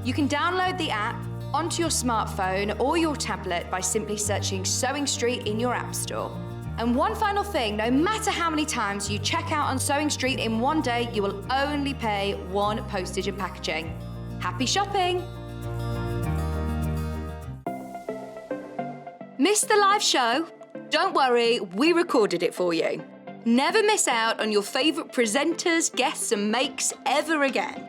Speaker 5: You can download the app onto your smartphone or your tablet by simply searching Sewing Street in your app store. And one final thing, no matter how many times you check out on Sewing Street in one day, you will only pay one postage and packaging. Happy shopping! Missed the live show? Don't worry, we recorded it for you. Never miss out on your favourite presenters, guests and makes ever again.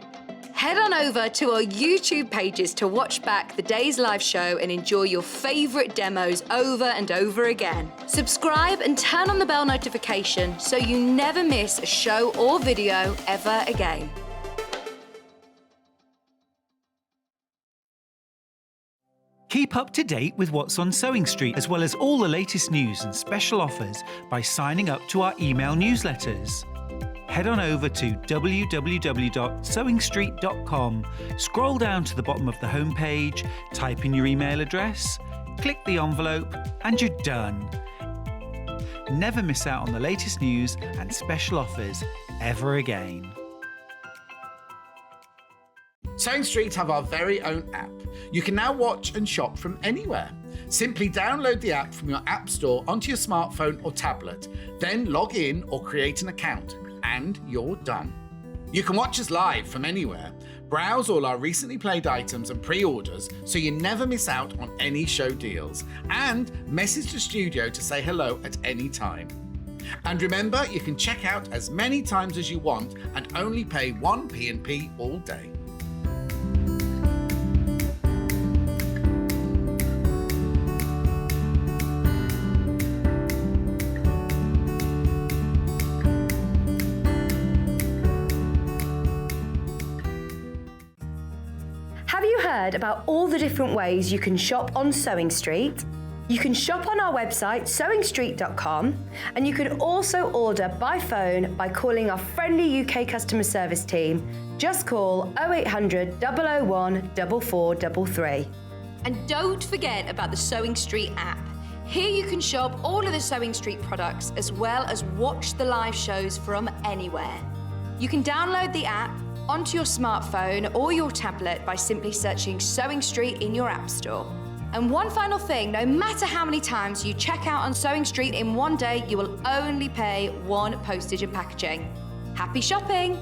Speaker 5: Head on over to our YouTube pages to watch back the day's live show and enjoy your favourite demos over and over again. Subscribe and turn on the bell notification so you never miss a show or video ever again.
Speaker 3: Keep up to date with what's on Sewing Street, as well as all the latest news and special offers by signing up to our email newsletters. Head on over to www.sewingstreet.com, scroll down to the bottom of the homepage, type in your email address, click the envelope, and you're done. Never miss out on the latest news and special offers ever again.
Speaker 1: Sewing Street have our very own app. You can now watch and shop from anywhere. Simply download the app from your app store onto your smartphone or tablet, then log in or create an account, and you're done. You can watch us live from anywhere, browse all our recently played items and pre-orders so you never miss out on any show deals, and message the studio to say hello at any time. And remember, you can check out as many times as you want and only pay one P&P all day.
Speaker 6: Have you heard about all the different ways you can shop on Sewing Street? You can shop on our website sewingstreet.com, and you can also order by phone by calling our friendly UK customer service team. Just call 0800 001 4433.
Speaker 5: And don't forget about the Sewing Street app. Here you can shop all of the Sewing Street products as well as watch the live shows from anywhere. You can download the app onto your smartphone or your tablet by simply searching Sewing Street in your app store. And one final thing, no matter how many times you check out on Sewing Street in one day, you will only pay one postage and packaging. Happy shopping!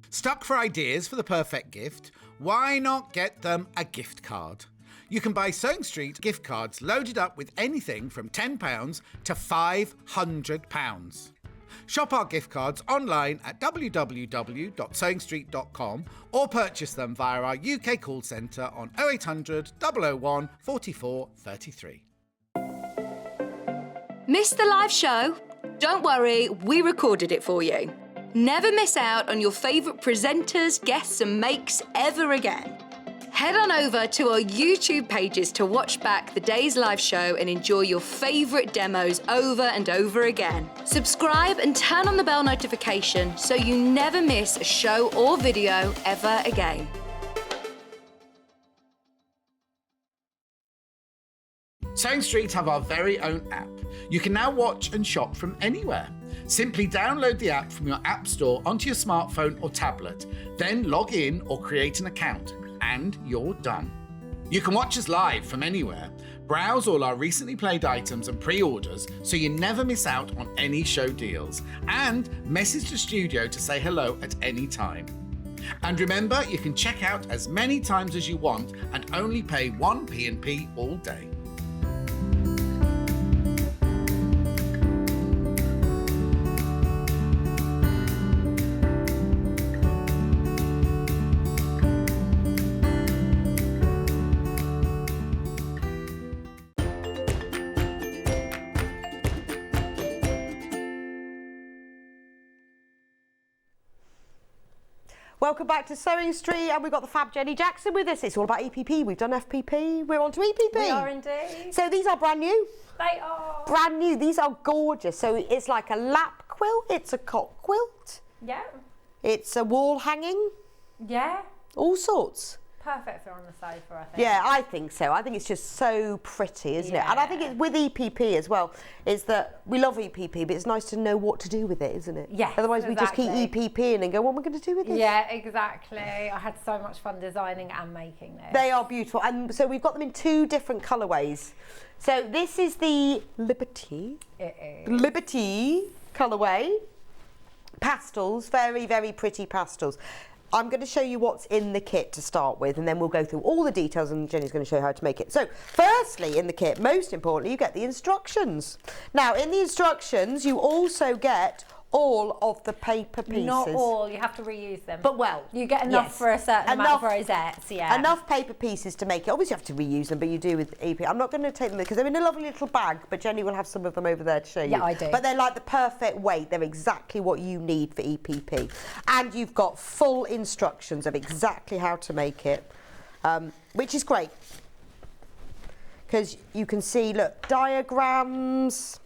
Speaker 1: Stuck for ideas for the perfect gift? Why not get them a gift card? You can buy Sewing Street gift cards loaded up with anything from £10 to £500. Shop our gift cards online at www.sewingstreet.com or purchase them via our UK call centre on 0800 001 44 33.
Speaker 5: Missed the live show? Don't worry, we recorded it for you. Never miss out on your favourite presenters, guests and makes ever again. Head on over to our YouTube pages to watch back the day's live show and enjoy your favourite demos over and over again. Subscribe and turn on the bell notification so you never miss a show or video ever again.
Speaker 1: Sewing Street have our very own app. You can now watch and shop from anywhere. Simply download the app from your app store onto your smartphone or tablet, then log in or create an account, and you're done. You can watch us live from anywhere, browse all our recently played items and pre-orders so you never miss out on any show deals, and message the studio to say hello at any time. And remember, you can check out as many times as you want and only pay one P&P all day.
Speaker 2: Welcome back to Sewing Street, and we've got the Fab Jenny Jackson with us. It's all about EPP. We've done FPP, we're on to EPP.
Speaker 7: We are indeed.
Speaker 2: So these are brand new.
Speaker 7: They are.
Speaker 2: Brand new. These are gorgeous. So it's like a lap quilt, it's a cot quilt,
Speaker 7: Yeah.
Speaker 2: it's a wall hanging,
Speaker 7: Yeah.
Speaker 2: all sorts.
Speaker 7: Perfect for on the sofa, I think.
Speaker 2: Yeah, I think so. I think it's just so pretty, isn't it? And I think it's with EPP as well, is that we love EPP, but it's nice to know what to do with it, isn't it?
Speaker 7: Yes,
Speaker 2: Otherwise we just keep
Speaker 7: exactly.
Speaker 2: EPPing and go, what am I going to do with this?
Speaker 7: Yeah, exactly. I had so much fun designing and making this.
Speaker 2: They are beautiful. And so we've got them in two different colourways. So this is the Liberty.
Speaker 7: It is.
Speaker 2: Liberty colourway. Pastels, very, very pretty pastels. I'm going to show you what's in the kit to start with, and then we'll go through all the details, and Jenny's going to show you how to make it. So firstly, in the kit, most importantly, you get the instructions. Now, in the instructions, you also get all of the paper pieces.
Speaker 7: Not all, you have to reuse them.
Speaker 2: But well,
Speaker 7: you get enough
Speaker 2: yes.
Speaker 7: for a certain amount
Speaker 2: Enough-
Speaker 7: of rosettes, yeah.
Speaker 2: Enough paper pieces to make it. Obviously, you have to reuse them, but you do with EP. I'm not going to take them because they're in a lovely little bag, but Jenny will have some of them over there to show you.
Speaker 7: Yeah, I do.
Speaker 2: But they're like the perfect weight. They're exactly what you need for EPP. And you've got full instructions of exactly how to make it, which is great. Because you can see, look, diagrams,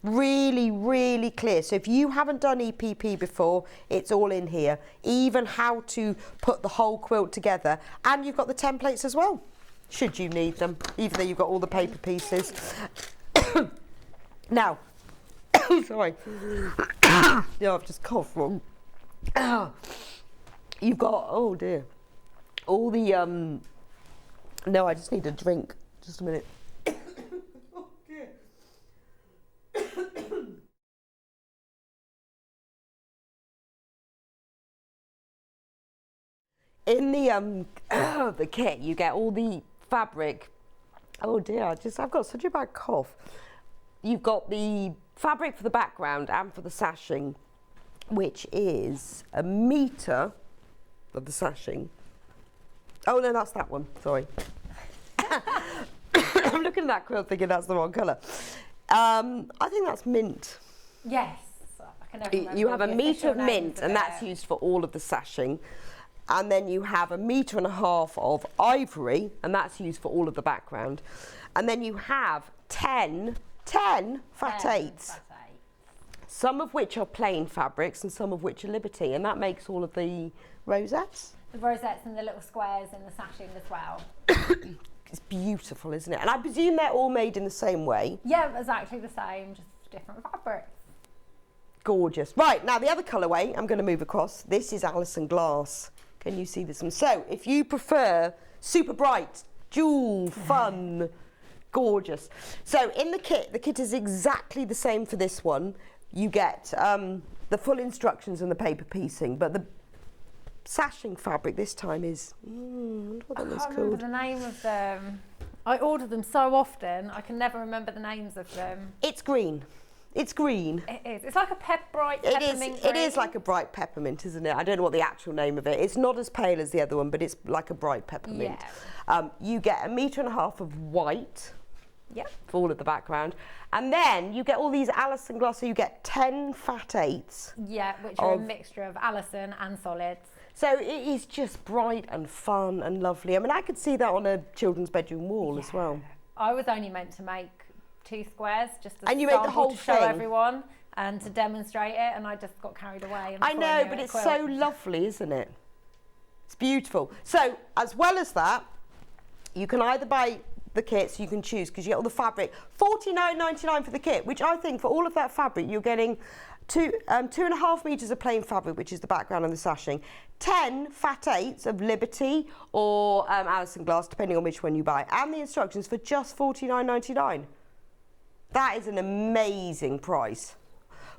Speaker 2: really, really clear. So if you haven't done EPP before, it's all in here. Even how to put the whole quilt together. And you've got the templates as well, should you need them, even though you've got all the paper pieces. Now, sorry. Yeah, I've just coughed wrong. You've got, oh dear, all the, no, I just need a drink. Just a minute. in the the kit, you get all the fabric. Oh dear, I've got such a bad cough. You've got the fabric for the background and for the sashing, which is 1 metre of the sashing. Oh no, that's that one, sorry. I'm looking at that quilt thinking that's the wrong colour. I think that's mint.
Speaker 7: Yes. I can never remember
Speaker 2: You have
Speaker 7: the
Speaker 2: 1 metre
Speaker 7: official
Speaker 2: of
Speaker 7: names
Speaker 2: mint,
Speaker 7: of
Speaker 2: and that's
Speaker 7: it.
Speaker 2: used for all of the sashing. And then you have 1.5 metres of ivory, and that's used for all of the background. And then you have 10 fat eights, some of which are plain fabrics and some of which are Liberty, and that makes all of the rosettes.
Speaker 7: The rosettes and the little squares in the sashing as well.
Speaker 2: It's beautiful, isn't it? And I presume they're all made in the same way.
Speaker 7: Yeah, exactly the same, just different fabrics.
Speaker 2: Gorgeous. Right, now the other colourway I'm going to move across. This is Alison Glass. Can you see this one? So, if you prefer super bright, jewel, fun, gorgeous. So, in the kit is exactly the same for this one. You get the full instructions and the paper piecing, but the sashing fabric this time is, I wonder what that one's
Speaker 7: I can't remember
Speaker 2: called.
Speaker 7: the name of them. I order them so often, I can never remember the names of them.
Speaker 2: It's green. It's green.
Speaker 7: It is. It's like a bright peppermint
Speaker 2: It is
Speaker 7: green.
Speaker 2: like a bright peppermint, isn't it? I don't know what the actual name of it. It's not as pale as the other one, but it's like a bright peppermint.
Speaker 7: Yeah.
Speaker 2: You get 1.5 metres of white.
Speaker 7: Yep.
Speaker 2: For all of the background. And then you get all these Alison Glass, so you get 10 fat eights.
Speaker 7: Yeah, which are a mixture of Alison and solids.
Speaker 2: So it is just bright and fun and lovely. I mean, I could see that on a children's bedroom wall as well.
Speaker 7: I was only meant to make 2 squares just as
Speaker 2: And you
Speaker 7: a
Speaker 2: made the
Speaker 7: sample
Speaker 2: whole
Speaker 7: to show
Speaker 2: thing?
Speaker 7: everyone and to demonstrate it, and I just got carried away. And
Speaker 2: I
Speaker 7: before
Speaker 2: know,
Speaker 7: knew
Speaker 2: but
Speaker 7: it,
Speaker 2: it's
Speaker 7: quilt.
Speaker 2: so lovely, isn't it? It's beautiful. So, as well as that, you can either buy the kits, you can choose, because you get all the fabric. $49.99 for the kit, which I think for all of that fabric, you're getting 2.5 metres of plain fabric, which is the background and the sashing, 10 fat eights of Liberty or Alison Glass, depending on which one you buy, and the instructions for just $49.99. That is an amazing price.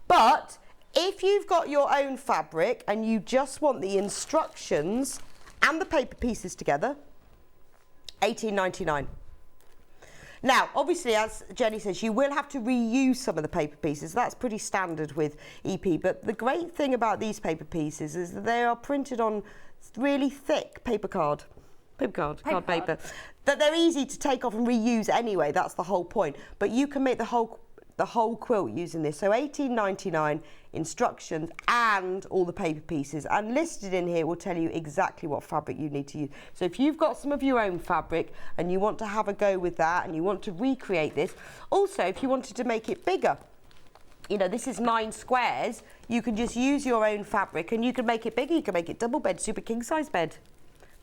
Speaker 2: But if you've got your own fabric and you just want the instructions and the paper pieces together, $18.99. Now, obviously, as Jenny says, you will have to reuse some of the paper pieces. That's pretty standard with EP. But the great thing about these paper pieces is that they are printed on really thick card paper, that they're easy to take off and reuse anyway. That's the whole point. But you can make the whole quilt using this. So $18.99, instructions and all the paper pieces, and listed in here will tell you exactly what fabric you need to use. So if you've got some of your own fabric and you want to have a go with that and you want to recreate this, also if you wanted to make it bigger, you know, this is 9 squares, you can just use your own fabric and you can make it bigger. You can make it double bed, super king size bed,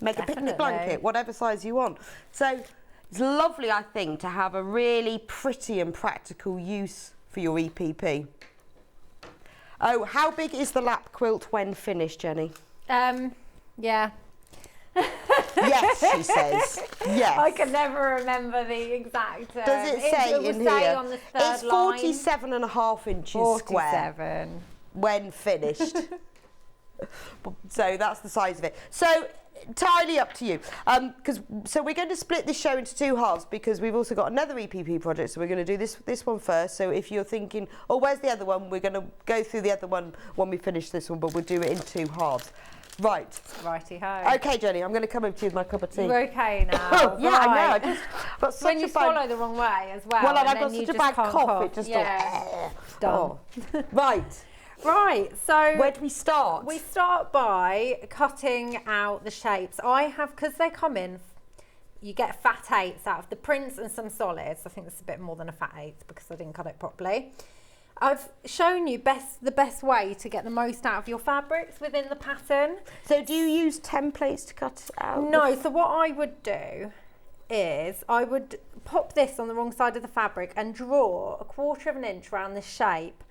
Speaker 2: make a picnic blanket, whatever size you want. So it's lovely, I think, to have a really pretty and practical use for your EPP. Oh, how big is the lap quilt when finished, Jenny?
Speaker 7: Yeah.
Speaker 2: Yes, she says. Yes.
Speaker 7: I can never remember the exact.
Speaker 2: Does it say
Speaker 7: will
Speaker 2: in
Speaker 7: say
Speaker 2: here?
Speaker 7: on the third
Speaker 2: It's
Speaker 7: line.
Speaker 2: 47.5 inches square
Speaker 7: 47.
Speaker 2: when finished. So that's the size of it. So entirely up to you. So we're going to split this show into 2 halves because we've also got another EPP project. So we're going to do this one first. So if you're thinking, oh, where's the other one? We're going to go through the other one when we finish this one, but we'll do it in 2 halves. Right.
Speaker 7: Righty-ho.
Speaker 2: Okay, Jenny, I'm going to come over to you with my cup of tea.
Speaker 7: You're okay now.
Speaker 2: Oh, yeah, I know. I
Speaker 7: Right.
Speaker 2: just got such
Speaker 7: When you
Speaker 2: a bad...
Speaker 7: swallow the wrong way as well.
Speaker 2: Well, and
Speaker 7: and
Speaker 2: I've got
Speaker 7: then you
Speaker 2: such a
Speaker 7: just
Speaker 2: bad
Speaker 7: can't
Speaker 2: cough. It just
Speaker 7: done.
Speaker 2: Oh. Right.
Speaker 7: Right, so
Speaker 2: Where do we start?
Speaker 7: we start by cutting out the shapes. I have, because they come in, you get fat 8s out of the prints and some solids. I think this is a bit more than a fat 8 because I didn't cut it properly. I've shown you the best way to get the most out of your fabrics within the pattern.
Speaker 2: So do you use templates to cut out?
Speaker 7: No, so what I would do is I would pop this on the wrong side of the fabric and draw 1/4 inch around this shape.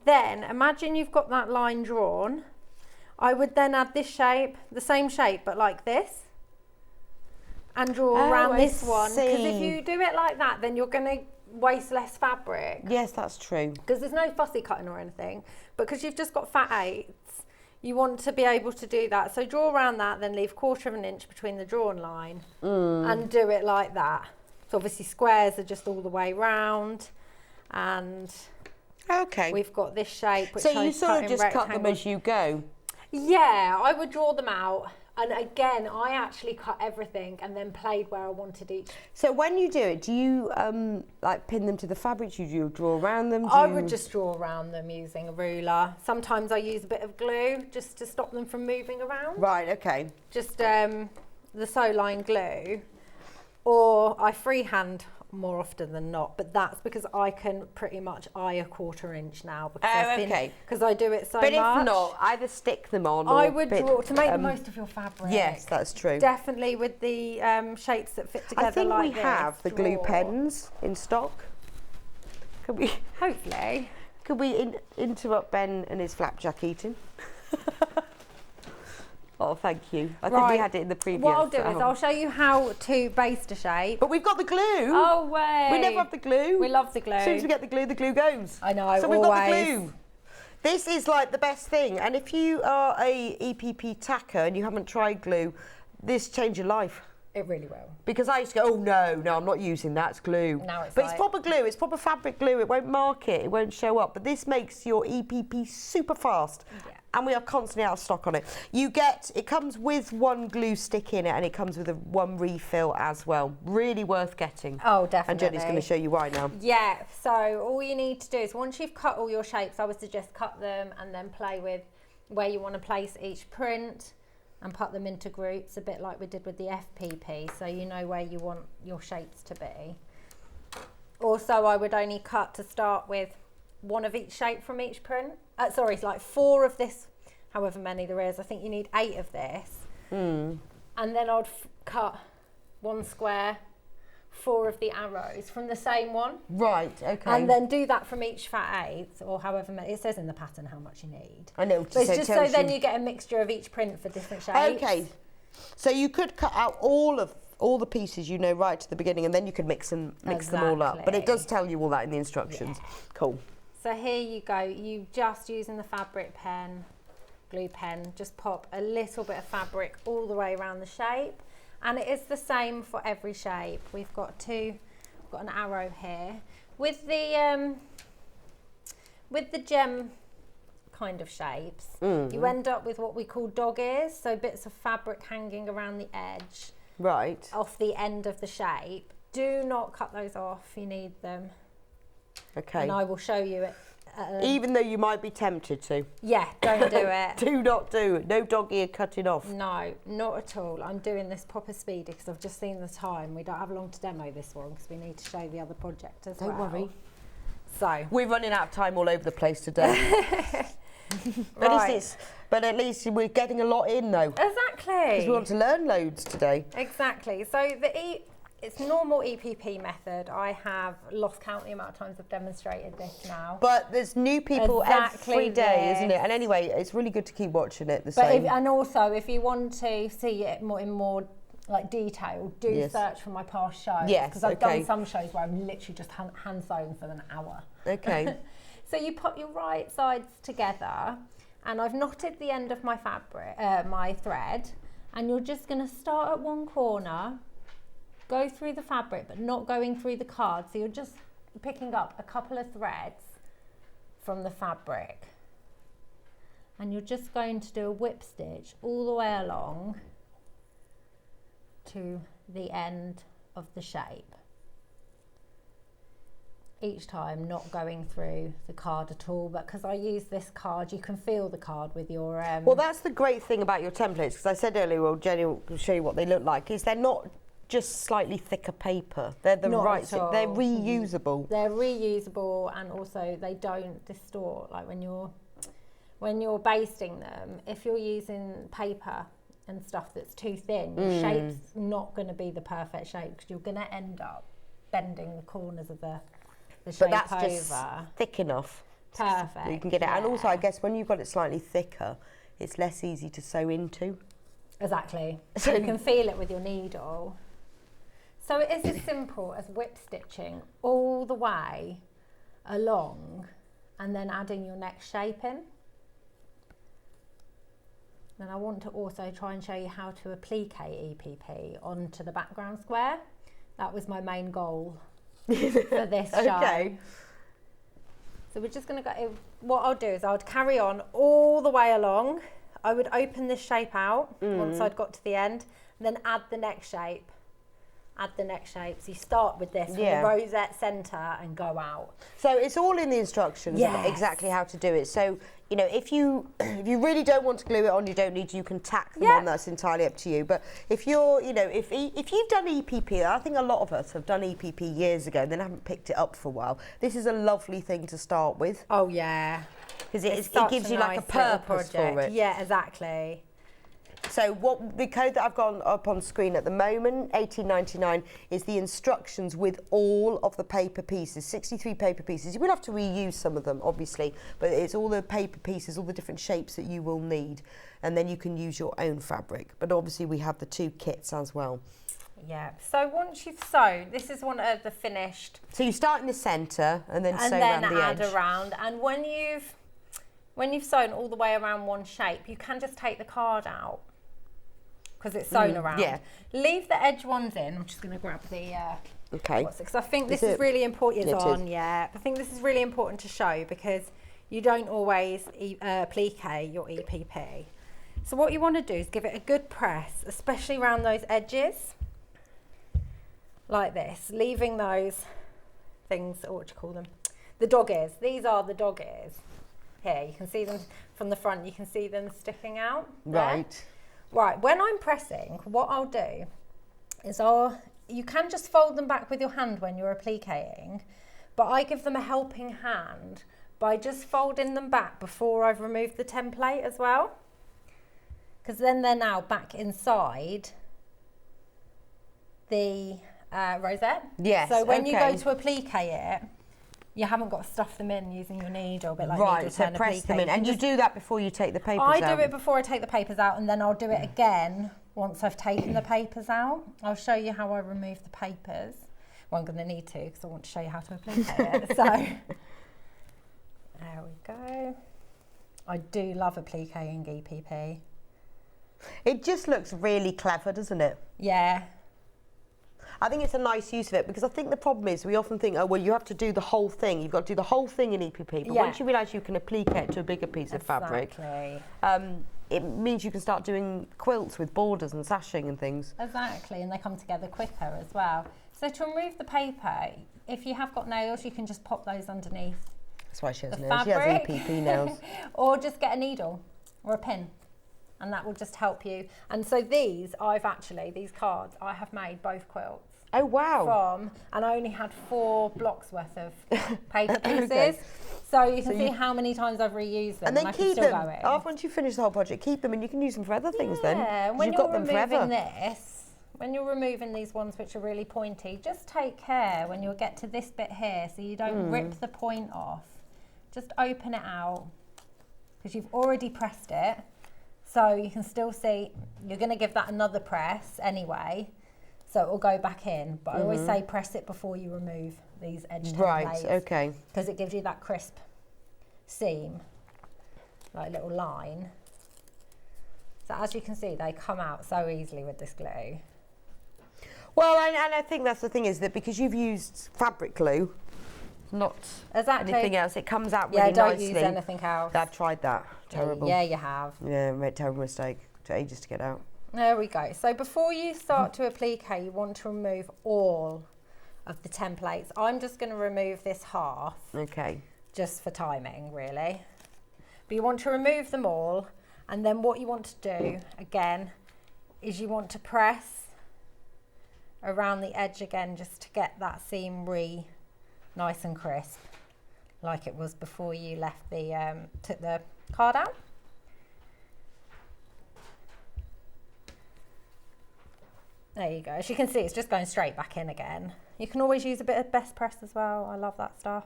Speaker 7: Then imagine you've got that line drawn. I would then add this shape, the same shape, but like this, and draw around this one. Because if you do it like that, then you're going to waste less fabric.
Speaker 2: Yes, that's true.
Speaker 7: Because there's no fussy cutting or anything. But because you've just got fat 8s, you want to be able to do that. So draw around that, then leave 1/4 of an inch between the drawn line and do it like that. So obviously squares are just all the way round, and we've got this shape which
Speaker 2: so you sort of just cut them as you go?
Speaker 7: Yeah, I would draw them out. And again, I actually cut everything and then played where I wanted each.
Speaker 2: So when you do it, do you like pin them to the fabric? Do you draw around them?
Speaker 7: I would just draw around them using a ruler. Sometimes I use a bit of glue just to stop them from moving around.
Speaker 2: Right, okay.
Speaker 7: Just the Soline glue. Or I freehand more often than not, but that's because I can pretty much eye 1/4 inch now because I do it so much.
Speaker 2: But if not, either stick them on.
Speaker 7: I would draw to make the most of your fabric.
Speaker 2: Yes, that's true.
Speaker 7: Definitely with the shapes that fit together.
Speaker 2: I think
Speaker 7: like
Speaker 2: we have the glue pens in stock. Could we?
Speaker 7: Hopefully.
Speaker 2: Could we interrupt Ben and his flapjack eating? Oh, thank you. I think we had it in the previous.
Speaker 7: What I'll do is I'll show you how to baste a shape.
Speaker 2: But we've got the glue.
Speaker 7: Oh, way.
Speaker 2: We never have the glue.
Speaker 7: We love the glue.
Speaker 2: As soon as we get the glue goes.
Speaker 7: I know,
Speaker 2: so we've got the glue. This is like the best thing. And if you are a EPP tacker and you haven't tried glue, this changed your life.
Speaker 7: It really will.
Speaker 2: Because I used to go, oh no, I'm not using that, it's glue.
Speaker 7: Now it's
Speaker 2: it's proper glue, it's proper fabric glue, it won't mark it, it won't show up. But this makes your EPP super fast.
Speaker 7: Yeah.
Speaker 2: And we are constantly out of stock on it. It comes with one glue stick in it and it comes with one refill as well. Really worth getting.
Speaker 7: Oh, definitely.
Speaker 2: And Jenny's going to show you why now.
Speaker 7: Yeah, so all you need to do is once you've cut all your shapes, I would suggest cut them and then play with where you want to place each print and put them into groups, a bit like we did with the FPP, so you know where you want your shapes to be. Also, I would only cut to start with one of each shape from each print. Sorry, like 4 of this, however many there is. I think you need 8 of this. And then I'd cut 1 square, 4 of the arrows from the same one.
Speaker 2: Right, okay.
Speaker 7: And then do that from each fat 8, or however many. It says in the pattern how much you need.
Speaker 2: I know.
Speaker 7: But it's just so then you get a mixture of each print for different shapes.
Speaker 2: Okay. So you could cut out all the pieces, you know, right to the beginning, and then you could mix them all up. But it does tell you all that in the instructions. Yeah. Cool.
Speaker 7: So here you go. You just using the fabric pen, glue pen, just pop a little bit of fabric all the way around the shape. And it is the same for every shape. We've got an arrow here. With the gem kind of shapes, you end up with what we call dog ears, so bits of fabric hanging around the edge.
Speaker 2: Right.
Speaker 7: Off the end of the shape. Do not cut those off, you need them.
Speaker 2: Okay.
Speaker 7: And I will show you it.
Speaker 2: Even though you might be tempted to.
Speaker 7: Yeah, don't do it.
Speaker 2: Do not do it. No dog ear cutting off.
Speaker 7: No, not at all. I'm doing this proper speedy because I've just seen the time. We don't have long to demo this one because we need to show the other project as well.
Speaker 2: Don't worry.
Speaker 7: So.
Speaker 2: We're running out of time all over the place today. But at least we're getting a lot in though.
Speaker 7: Exactly.
Speaker 2: Because we want to learn loads today.
Speaker 7: Exactly. So it's normal EPP method. I have lost count the amount of times I've demonstrated this now.
Speaker 2: But there's new people every day, isn't it? And anyway, it's really good to keep watching it
Speaker 7: and also, if you want to see it in more like detail, search for my past shows.
Speaker 2: Yes,
Speaker 7: because I've done some shows where I've literally just hand sewn for an hour.
Speaker 2: Okay.
Speaker 7: So you put your right sides together, and I've knotted the end of my fabric, my thread, and you're just going to start at one corner. Go through the fabric, but not going through the card. So you're just picking up a couple of threads from the fabric. And you're just going to do a whip stitch all the way along to the end of the shape. Each time not going through the card at all, but because I use this card, you can feel the card with your...
Speaker 2: Well, that's the great thing about your templates, because I said earlier, well, Jenny will show you what they look like, is they're not just slightly thicker paper. They're the right thing. They're reusable.
Speaker 7: They're reusable, and also they don't distort. Like when you're basting them, if you're using paper and stuff that's too thin, your shape's not going to be the perfect shape because you're going to end up bending the corners of the shape
Speaker 2: but that's
Speaker 7: over.
Speaker 2: just thick enough.
Speaker 7: Perfect.
Speaker 2: You can get it. And also, I guess when you've got it slightly thicker, it's less easy to sew into.
Speaker 7: Exactly. So you can feel it with your needle. So it is as simple as whip stitching all the way along and then adding your next shape in. Then I want to also try and show you how to applique EPP onto the background square. That was my main goal for this show.
Speaker 2: Okay.
Speaker 7: So we're just going to go, what I'll do is I would carry on all the way along. I would open this shape out once I'd got to the end, and then add the next shape. Add the next shape. So you start with this, from the rosette centre, and go out.
Speaker 2: So it's all in the instructions of exactly how to do it. So, you know, if you really don't want to glue it on, you don't need to, you can tack them on, that's entirely up to you. But if you're, you know, if you've done EPP, I think a lot of us have done EPP years ago and then haven't picked it up for a while, this is a lovely thing to start with.
Speaker 7: Oh, yeah.
Speaker 2: Because it gives you like a purpose for it.
Speaker 7: Yeah, exactly.
Speaker 2: So what the code that I've got up on screen at the moment, $18.99, is the instructions with all of the paper pieces, 63 paper pieces. You will have to reuse some of them, obviously, but it's all the paper pieces, all the different shapes that you will need, and then you can use your own fabric. But obviously we have the 2 kits as well.
Speaker 7: Yeah, so once you've sewn, this is one of the finished.
Speaker 2: So you start in the centre and then sew around the edge.
Speaker 7: And then add around, and when you've sewn all the way around one shape, you can just take the card out, because it's sewn around.
Speaker 2: Yeah.
Speaker 7: Leave the edge ones in. I'm just going to grab the
Speaker 2: okay.
Speaker 7: because I think this is really important. It's on, yeah. I think this is really important to show because you don't always applique your EPP. So what you want to do is give it a good press, especially around those edges, like this, leaving those things, or what do you call them? The dog ears. These are the dog ears. Here, you can see them from the front. You can see them sticking out.
Speaker 2: Right.
Speaker 7: Right, when I'm pressing, what I'll do is you can just fold them back with your hand when you're appliquing, but I give them a helping hand by just folding them back before I've removed the template as well, because then they're now back inside the rosette.
Speaker 2: Yes.
Speaker 7: So when you go to applique it, you haven't got to stuff them in using your needle, a bit like
Speaker 2: right, so press them in. And you do that before you take the papers out?
Speaker 7: I do it before I take the papers out, and then I'll do it again once I've taken the papers out. I'll show you how I remove the papers. Well, I'm going to need to, because I want to show you how to applique it. So, there we go. I do love appliquing EPP.
Speaker 2: It just looks really clever, doesn't it?
Speaker 7: Yeah.
Speaker 2: I think it's a nice use of it, because I think the problem is we often think, oh, well, you have to do the whole thing. You've got to do the whole thing in EPP. But once you realise you can applique it to a bigger piece of fabric, it means you can start doing quilts with borders and sashing and things.
Speaker 7: Exactly, and they come together quicker as well. So to remove the paper, if you have got nails, you can just pop those underneath.
Speaker 2: That's why she has
Speaker 7: the
Speaker 2: nails.
Speaker 7: fabric.
Speaker 2: She has EPP nails.
Speaker 7: Or just get a needle or a pin, and that will just help you. And so these cards, I have made both quilts.
Speaker 2: Oh, wow.
Speaker 7: And I only had 4 blocks worth of paper pieces. So you can see how many times I've reused them,
Speaker 2: and then
Speaker 7: I
Speaker 2: keep
Speaker 7: can still
Speaker 2: them.
Speaker 7: go in.
Speaker 2: After once you finish the whole project, keep them, and you can use them for other things then.
Speaker 7: Yeah, when
Speaker 2: you've
Speaker 7: you're
Speaker 2: got them forever.
Speaker 7: when you're removing these ones which are really pointy, just take care when you get to this bit here so you don't rip the point off. Just open it out, because you've already pressed it. So you can still see, you're going to give that another press anyway, so it will go back in. But I always say press it before you remove these edge templates.
Speaker 2: Right, okay.
Speaker 7: Because it gives you that crisp seam, like a little line. So as you can see, they come out so easily with this glue.
Speaker 2: Well, and I think that's the thing, is that because you've used fabric glue, not anything else, it comes out really nicely.
Speaker 7: Yeah, don't use anything else.
Speaker 2: I've tried that. Terrible.
Speaker 7: Yeah, you have.
Speaker 2: Yeah, made a terrible mistake. Took ages to get out.
Speaker 7: There we go. So before you start to applique, you want to remove all of the templates. I'm just going to remove this half.
Speaker 2: Okay.
Speaker 7: Just for timing, really. But you want to remove them all, and then what you want to do, again, is you want to press around the edge again, just to get that seam nice and crisp, like it was before you left the took the card out. There you go. As you can see, it's just going straight back in again. You can always use a bit of best press as well. I love that stuff.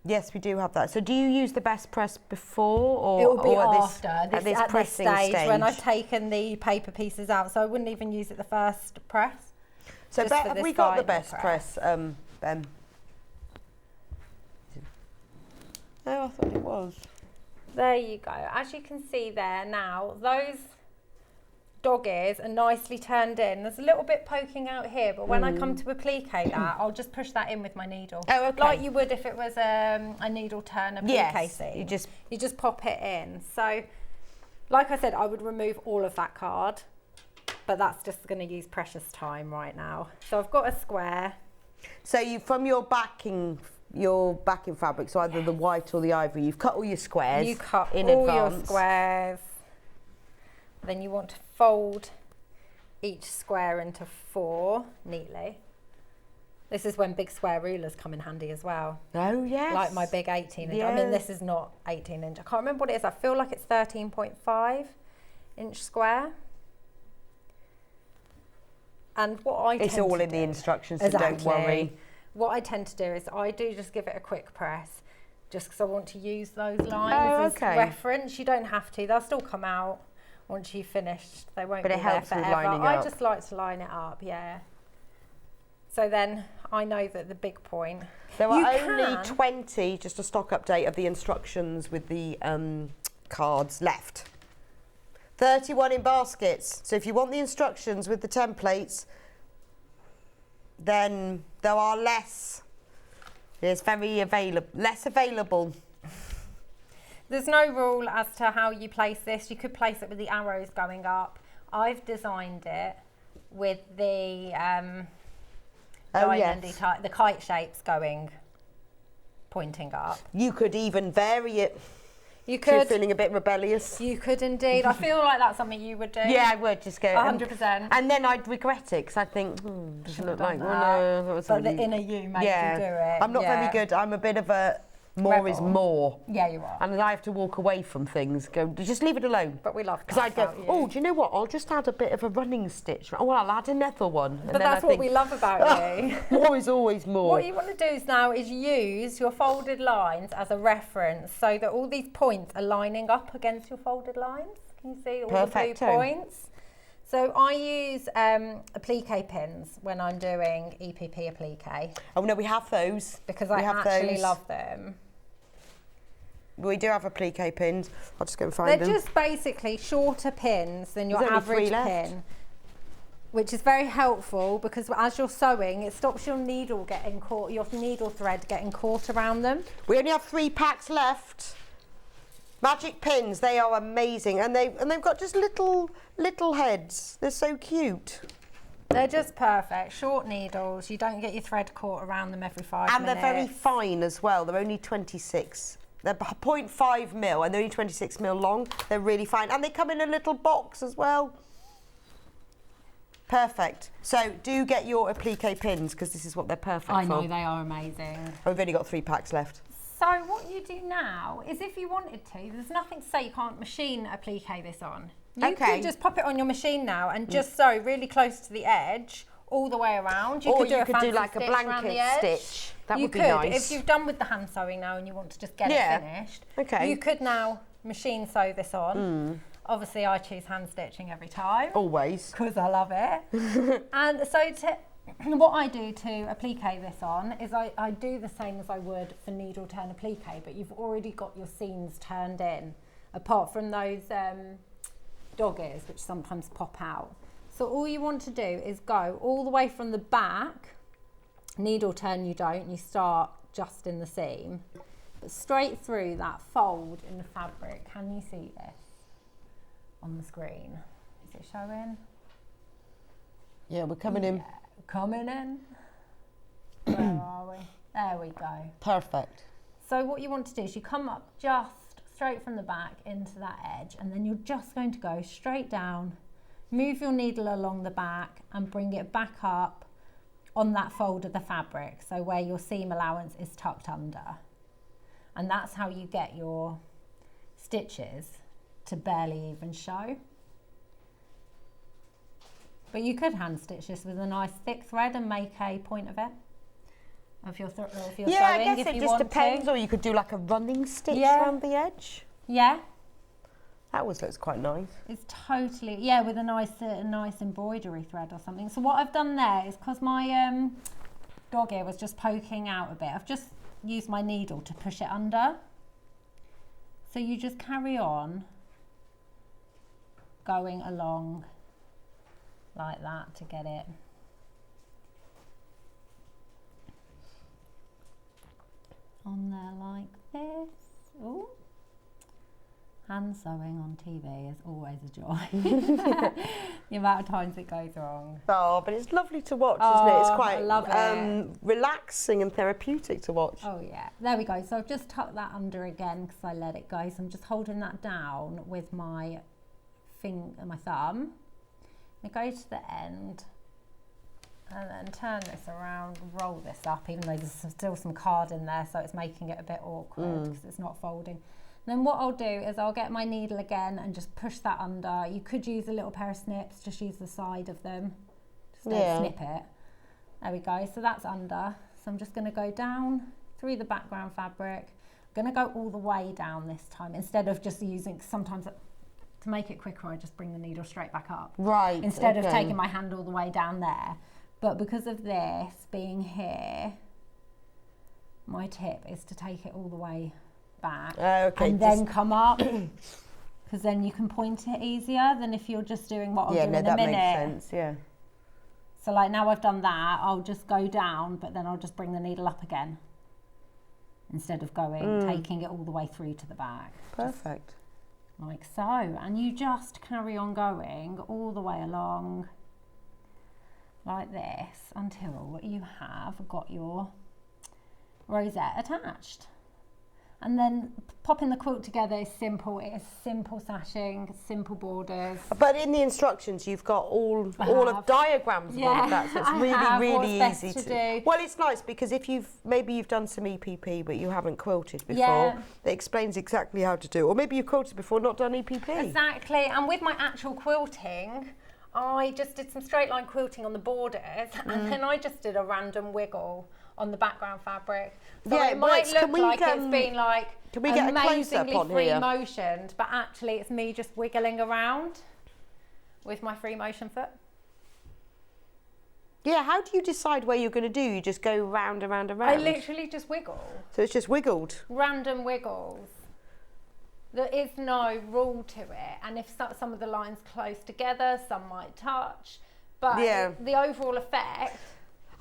Speaker 2: Yes, we do have that. So do you use the best press before, or
Speaker 7: it will be
Speaker 2: after
Speaker 7: at this
Speaker 2: pressing
Speaker 7: stage when I've taken the paper pieces out? So I wouldn't even use it the first press.
Speaker 2: So have we got the best press, Ben? No, I thought it was.
Speaker 7: There you go. As you can see there now, those dog ears are nicely turned in. There's a little bit poking out here, but when I come to applique that, I'll just push that in with my needle.
Speaker 2: Oh, okay.
Speaker 7: Like you would if it was a needle turn applique seam. You just pop it in. So, like I said, I would remove all of that card, but that's just going to use precious time right now. So I've got a square.
Speaker 2: So you, from your backing fabric, so either the white or the ivory, you've cut all your squares.
Speaker 7: You cut
Speaker 2: in
Speaker 7: all
Speaker 2: advance.
Speaker 7: your squares. Then you want to fold each square into 4 neatly. This is when big square rulers come in handy as well.
Speaker 2: Oh, yes.
Speaker 7: Like my big 18 inch.
Speaker 2: Yeah.
Speaker 7: I mean, this is not 18 inch. I can't remember what it is. I feel like it's 13.5 inch square. And what I
Speaker 2: It's all in the instructions, so
Speaker 7: exactly.
Speaker 2: don't worry.
Speaker 7: What I tend to do is I do just give it a quick press, just because I want to use those lines as reference. You don't have to. They'll still come out once you've finished. They won't be there forever.
Speaker 2: But it helps with lining up.
Speaker 7: I just like to line it up, yeah. So then I know that the big point.
Speaker 2: There are only 20, just a stock update of the instructions with the cards left. 31 in baskets. So if you want the instructions with the templates, then there are less. It's very less available.
Speaker 7: There's no rule as to how you place this. You could place it with the arrows going up. I've designed it with the diamondy type, the kite shapes pointing up.
Speaker 2: You could even vary it.
Speaker 7: You could.
Speaker 2: If you're feeling a bit rebellious.
Speaker 7: You could indeed. I feel like that's something you would do.
Speaker 2: Yeah, I would just go
Speaker 7: 100%.
Speaker 2: And then I'd regret it because I'd think, doesn't look like. Well, no,
Speaker 7: but the inner you makes you do it.
Speaker 2: I'm not very good. I'm a bit of a more is more.
Speaker 7: Yeah, you are.
Speaker 2: And I have to walk away from things. Go, just leave it alone.
Speaker 7: But we love that.
Speaker 2: Because I'd go, oh, do you know what? I'll just add a bit of a running stitch. Oh, well, I'll add another one.
Speaker 7: But that's what we love about you.
Speaker 2: More is always more.
Speaker 7: What you want to do now is use your folded lines as a reference so that all these points are lining up against your folded lines. Can you see all the blue points? So I use applique pins when I'm doing EPP applique.
Speaker 2: Oh, no, we have those.
Speaker 7: Because I actually love them.
Speaker 2: We do have applique pins. I'll just go and find them.
Speaker 7: They're just basically shorter pins than your average pin, which is very helpful because as you're sewing, it stops your needle getting caught, your needle thread getting caught around them.
Speaker 2: We only have 3 packs left. Magic pins, they are amazing, and they've got just little heads. They're so cute.
Speaker 7: They're just perfect. Short needles. You don't get your thread caught around them every 5 minutes.
Speaker 2: And they're very fine as well. They're only 26. They're 0.5 mil and they're only 26 mil long. They're really fine. And they come in a little box as well. Perfect. So do get your applique pins because this is what they're perfect for.
Speaker 7: I know, they are amazing.
Speaker 2: We've only got 3 packs left.
Speaker 7: So what you do now is if you wanted to, there's nothing to say you can't machine applique this on. You could just pop it on your machine now and just sew really close to the edge all the way around. You could do like a blanket stitch.
Speaker 2: That would be nice.
Speaker 7: If you've done with the hand sewing now and you want to just get it finished, you could now machine sew this on. Obviously, I choose hand stitching every time.
Speaker 2: Always.
Speaker 7: Because I love it. And so what I do to applique this on is I do the same as I would for needle turn applique, but you've already got your seams turned in, apart from those dog ears, which sometimes pop out. So all you want to do is go all the way from the back, needle turn you don't, you start just in the seam, but straight through that fold in the fabric. Can you see this on the screen? Is it showing?
Speaker 2: Yeah, we're coming in.
Speaker 7: Coming in. Where are we? There we go.
Speaker 2: Perfect.
Speaker 7: So what you want to do is you come up just straight from the back into that edge, and then you're just going to go straight down, move your needle along the back and bring it back up on that fold of the fabric, so where your seam allowance is tucked under. And that's how you get your stitches to barely even show. But you could hand stitch this with a nice thick thread and make a point of it. If you're sewing,
Speaker 2: I guess it just depends. Or you could do like a running stitch around the edge.
Speaker 7: Yeah.
Speaker 2: That always looks quite nice.
Speaker 7: It's totally, with a nice embroidery thread or something. So what I've done there is, because my dog ear was just poking out a bit, I've just used my needle to push it under. So you just carry on going along like that to get it. On there like this. Ooh. Hand sewing on TV is always a joy. The amount of times it goes wrong.
Speaker 2: Oh, but it's lovely to watch, isn't it? It's quite
Speaker 7: I love it.
Speaker 2: Relaxing and therapeutic to watch.
Speaker 7: Oh yeah, there we go. So I've just tucked that under again because I let it go. So I'm just holding that down with my my thumb. I go to the end and then turn this around, roll this up, even though there's still some card in there, so it's making it a bit awkward because it's not folding. Then what I'll do is I'll get my needle again and just push that under. You could use a little pair of snips, just use the side of them. Just don't snip it. There we go, so that's under. So I'm just gonna go down through the background fabric. I'm gonna go all the way down this time, instead of just using, sometimes to make it quicker, I just bring the needle straight back up.
Speaker 2: Right.
Speaker 7: Instead of taking my hand all the way down there. But because of this being here, my tip is to take it all the way back and then come up, because then you can point it easier than if you're just doing what I'll do in a minute.
Speaker 2: Yeah, no, that makes sense, yeah.
Speaker 7: So like now I've done that, I'll just go down, but then I'll just bring the needle up again instead of taking it all the way through to the back.
Speaker 2: Perfect.
Speaker 7: Just like so. And you just carry on going all the way along like this until you have got your rosette attached. And then popping the quilt together is simple. It is simple sashing, simple borders.
Speaker 2: But in the instructions, you've got all of diagrams of all of that, so it's really easy to do. Well, it's nice because if maybe you've done some EPP but you haven't quilted before, it explains exactly how to do it. Or maybe you've quilted before, not done EPP.
Speaker 7: Exactly. And with my actual quilting, I just did some straight line quilting on the borders, and then I just did a random wiggle on the background fabric. So it might look like it's been like amazingly free motioned, but actually it's me just wiggling around with my free motion foot.
Speaker 2: Yeah, how do you decide where you're going to do? You just go round and round and round?
Speaker 7: I literally just wiggle.
Speaker 2: So it's just wiggled? Random
Speaker 7: wiggles. There is no rule to it, and if some of the lines close together, some might touch, but the overall effect,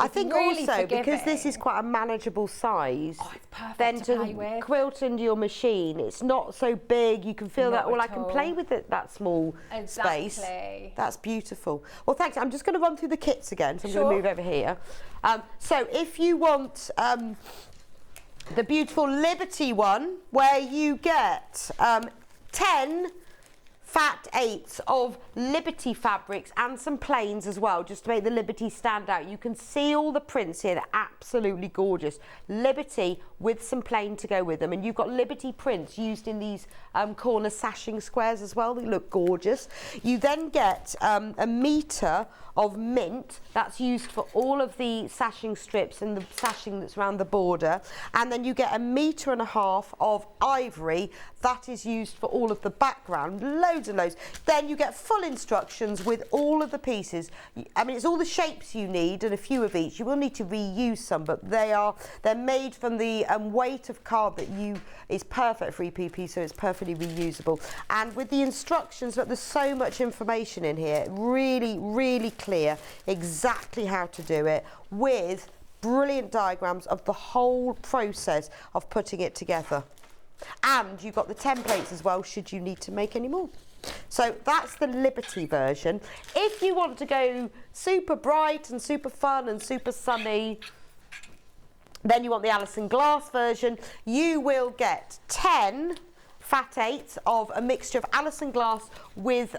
Speaker 2: I think really also because this is quite a manageable size,
Speaker 7: it's perfect
Speaker 2: then
Speaker 7: to play with.
Speaker 2: Quilt into your machine, it's not so big, you can feel that, well, I can play with it, that small space. That's beautiful. Well, thanks. I'm just going to run through the kits again, so I'm going to move over here. So if you want the beautiful Liberty one, where you get 10 fat 8s of Liberty fabrics and some plains as well, just to make the Liberty stand out. You can see all the prints here, they're absolutely gorgeous. Liberty with some plain to go with them, and you've got Liberty prints used in these corner sashing squares as well. They look gorgeous. You then get a metre of mint, that's used for all of the sashing strips and the sashing that's around the border, and then you get 1.5 metres of ivory, that is used for all of the background, loads and loads. Then you get full instructions with all of the pieces. I mean, it's all the shapes you need and a few of each. You will need to reuse some, but they're made from the weight of card that is perfect for EPP, so it's perfectly reusable. And with the instructions, look, there's so much information in here, really clear exactly how to do it, with brilliant diagrams of the whole process of putting it together. And you've got the templates as well, should you need to make any more. So that's the Liberty version. If you want to go super bright and super fun and super sunny, then you want the Alison Glass version. You will get 10 fat 8s of a mixture of Alison Glass with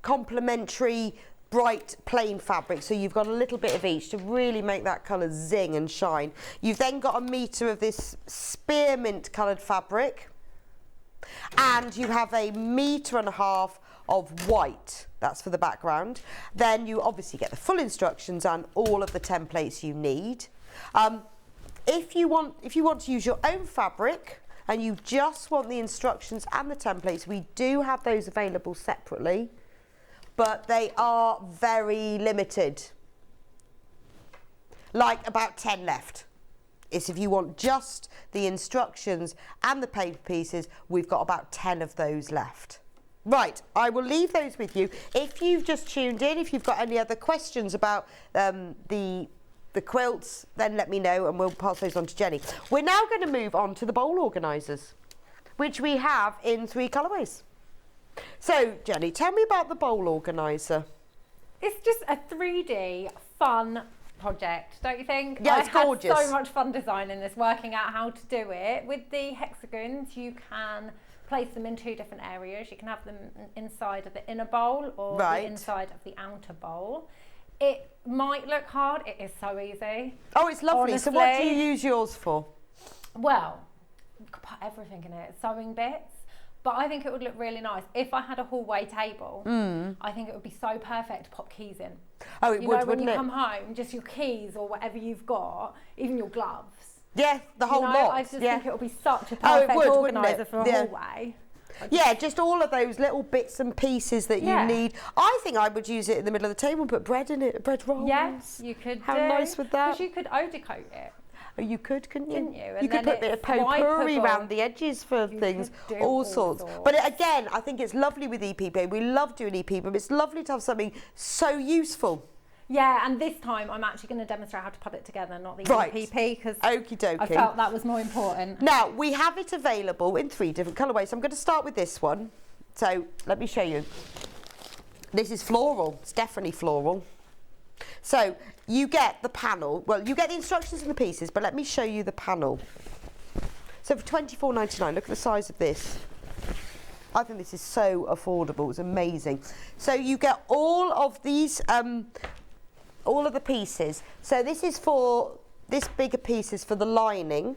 Speaker 2: complementary bright plain fabric, so you've got a little bit of each to really make that colour zing and shine. You've then got 1 metre of this spearmint coloured fabric, and you have 1.5 metres of white, that's for the background. Then you obviously get the full instructions and all of the templates you need. If you want to use your own fabric and you just want the instructions and the templates, we do have those available separately, but they are very limited, like about 10 left. is if you want just the instructions and the paper pieces, we've got about 10 of those left. Right, I will leave those with you. If you've just tuned in, if you've got any other questions about the quilts, then let me know and we'll pass those on to Jenny. We're now going to move on to the bowl organisers, which we have in 3 colourways. So, Jenny, tell me about the bowl organiser.
Speaker 7: It's just a 3D fun project, don't you think?
Speaker 2: Yeah, it's gorgeous.
Speaker 7: I had so much fun designing this, working out how to do it. With the hexagons, you can place them in 2 different areas. You can have them inside of the inner bowl or the inside of the outer bowl. It might look hard, it is so easy.
Speaker 2: Oh, it's lovely.
Speaker 7: Honestly.
Speaker 2: So what do you use yours for?
Speaker 7: Well, you could put everything in it, sewing bits. But I think it would look really nice. If I had a hallway table, I think it would be so perfect to pop keys in.
Speaker 2: Oh, it would, wouldn't it?
Speaker 7: When you come home, just your keys or whatever you've got, even your gloves.
Speaker 2: Yeah, the whole lot.
Speaker 7: I just think it would be such a perfect
Speaker 2: wouldn't
Speaker 7: organiser
Speaker 2: it?
Speaker 7: for a hallway.
Speaker 2: Yeah, just all of those little bits and pieces that you need. I think I would use it in the middle of the table and put bread in it, bread rolls.
Speaker 7: Yes, you could.
Speaker 2: How nice would that?
Speaker 7: Because you could eau de coat it.
Speaker 2: Oh, you could, couldn't you?
Speaker 7: Couldn't you? And
Speaker 2: you could put a bit of potpourri around the edges for things, all sorts. But again, I think it's lovely with EPP. We love doing EPP, but it's lovely to have something so useful.
Speaker 7: Yeah, and this time I'm actually going to demonstrate how to put it together, not the EPP, because I felt that was more important.
Speaker 2: Now, we have it available in 3 different colourways. So I'm going to start with this one. So let me show you. This is floral. It's definitely floral. So you get the panel. Well, you get the instructions and the pieces, but let me show you the panel. So for £24.99, look at the size of this. I think this is so affordable. It's amazing. So you get all of these, all of the pieces. So this is for, this bigger piece is for the lining.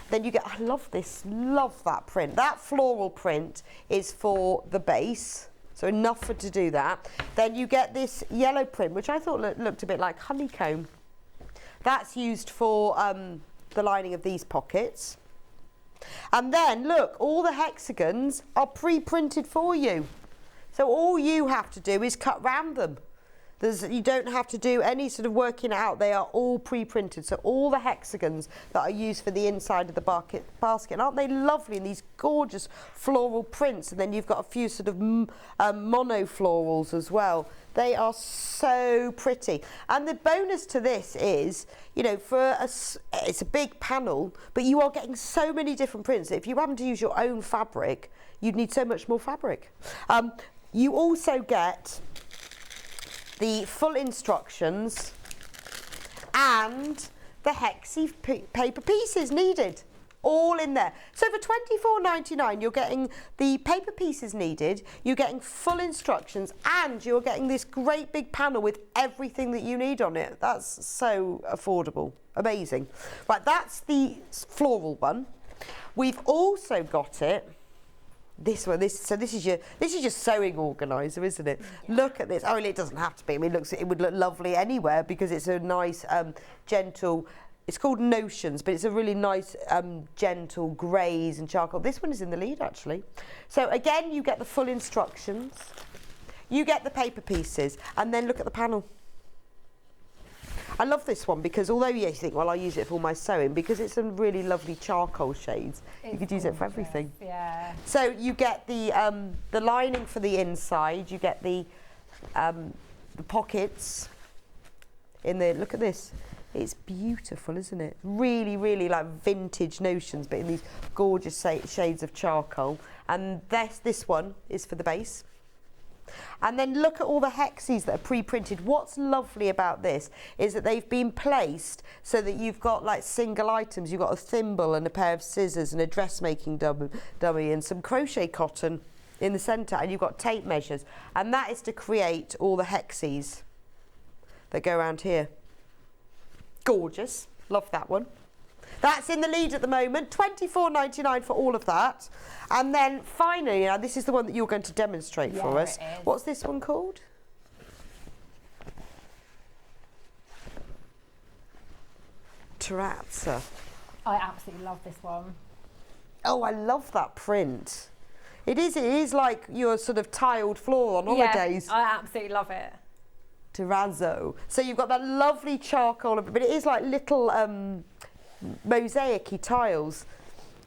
Speaker 2: Then you get, I love this, love that print. That floral print is for the base. So enough for to do that. Then you get this yellow print, which I thought looked a bit like honeycomb. That's used for the lining of these pockets. And then look, all the hexagons are pre-printed for you. So all you have to do is cut round them. You don't have to do any sort of working out. They are all pre-printed. So all the hexagons that are used for the inside of the basket, aren't they lovely? And these gorgeous floral prints. And then you've got a few sort of mono florals as well. They are so pretty. And the bonus to this is, you know, it's a big panel, but you are getting so many different prints. If you happen to use your own fabric, you'd need so much more fabric. You also get the full instructions and the hexy paper pieces needed, all in there. So for £24.99, you're getting the paper pieces needed, you're getting full instructions, and you're getting this great big panel with everything that you need on it. That's so affordable, amazing. Right, that's the floral one. We've also got it. This one, this is your sewing organiser, isn't it? Yeah. Look at this. Oh, it doesn't have to be. I mean, it would look lovely anywhere because it's a nice, gentle. It's called Notions, but it's a really nice, gentle greys and charcoal. This one is in the lead actually. So again, you get the full instructions, you get the paper pieces, and then look at the panel. I love this one because although you think, well, I'll use it for all my sewing, because it's some really lovely charcoal shades. You could use it for everything.
Speaker 7: Yeah.
Speaker 2: So you get the lining for the inside. You get the pockets in there. Look at this. It's beautiful, isn't it? Really, really like vintage Notions, but in these gorgeous shades of charcoal. And this one is for the base. And then look at all the hexes that are pre-printed. What's lovely about this is that they've been placed so that you've got like single items. You've got a thimble and a pair of scissors and a dressmaking dummy and some crochet cotton in the centre, and you've got tape measures. And that is to create all the hexes that go around here. Gorgeous. Love that one. That's in the lead at the moment, £24.99 for all of that. And then finally, now this is the one that you're going to demonstrate for us. What's this one called? Terrazza.
Speaker 7: I absolutely love this one.
Speaker 2: Oh, I love that print. It is like your sort of tiled floor on holidays.
Speaker 7: I absolutely love it.
Speaker 2: Terrazzo. So you've got that lovely charcoal, but it is like little mosaic-y tiles.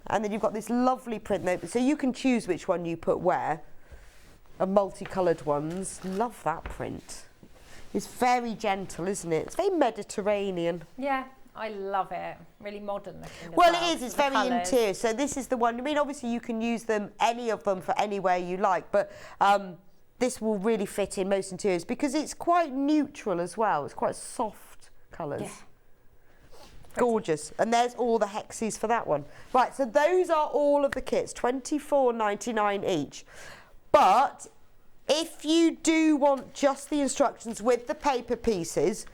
Speaker 2: And then you've got this lovely print there. So you can choose which one you put where. And multicoloured ones. Love that print. It's very gentle, isn't it? It's very Mediterranean.
Speaker 7: Yeah, I love it. Really modern looking.
Speaker 2: Well, it is. It's very interior. So this is the one. I mean, obviously you can use them, any of them, for anywhere you like. But this will really fit in most interiors because it's quite neutral as well. It's quite soft colours. Yeah. Gorgeous. And there's all the hexes for that one. Right, so those are all of the kits, $24.99 each. But if you do want just the instructions with the paper pieces,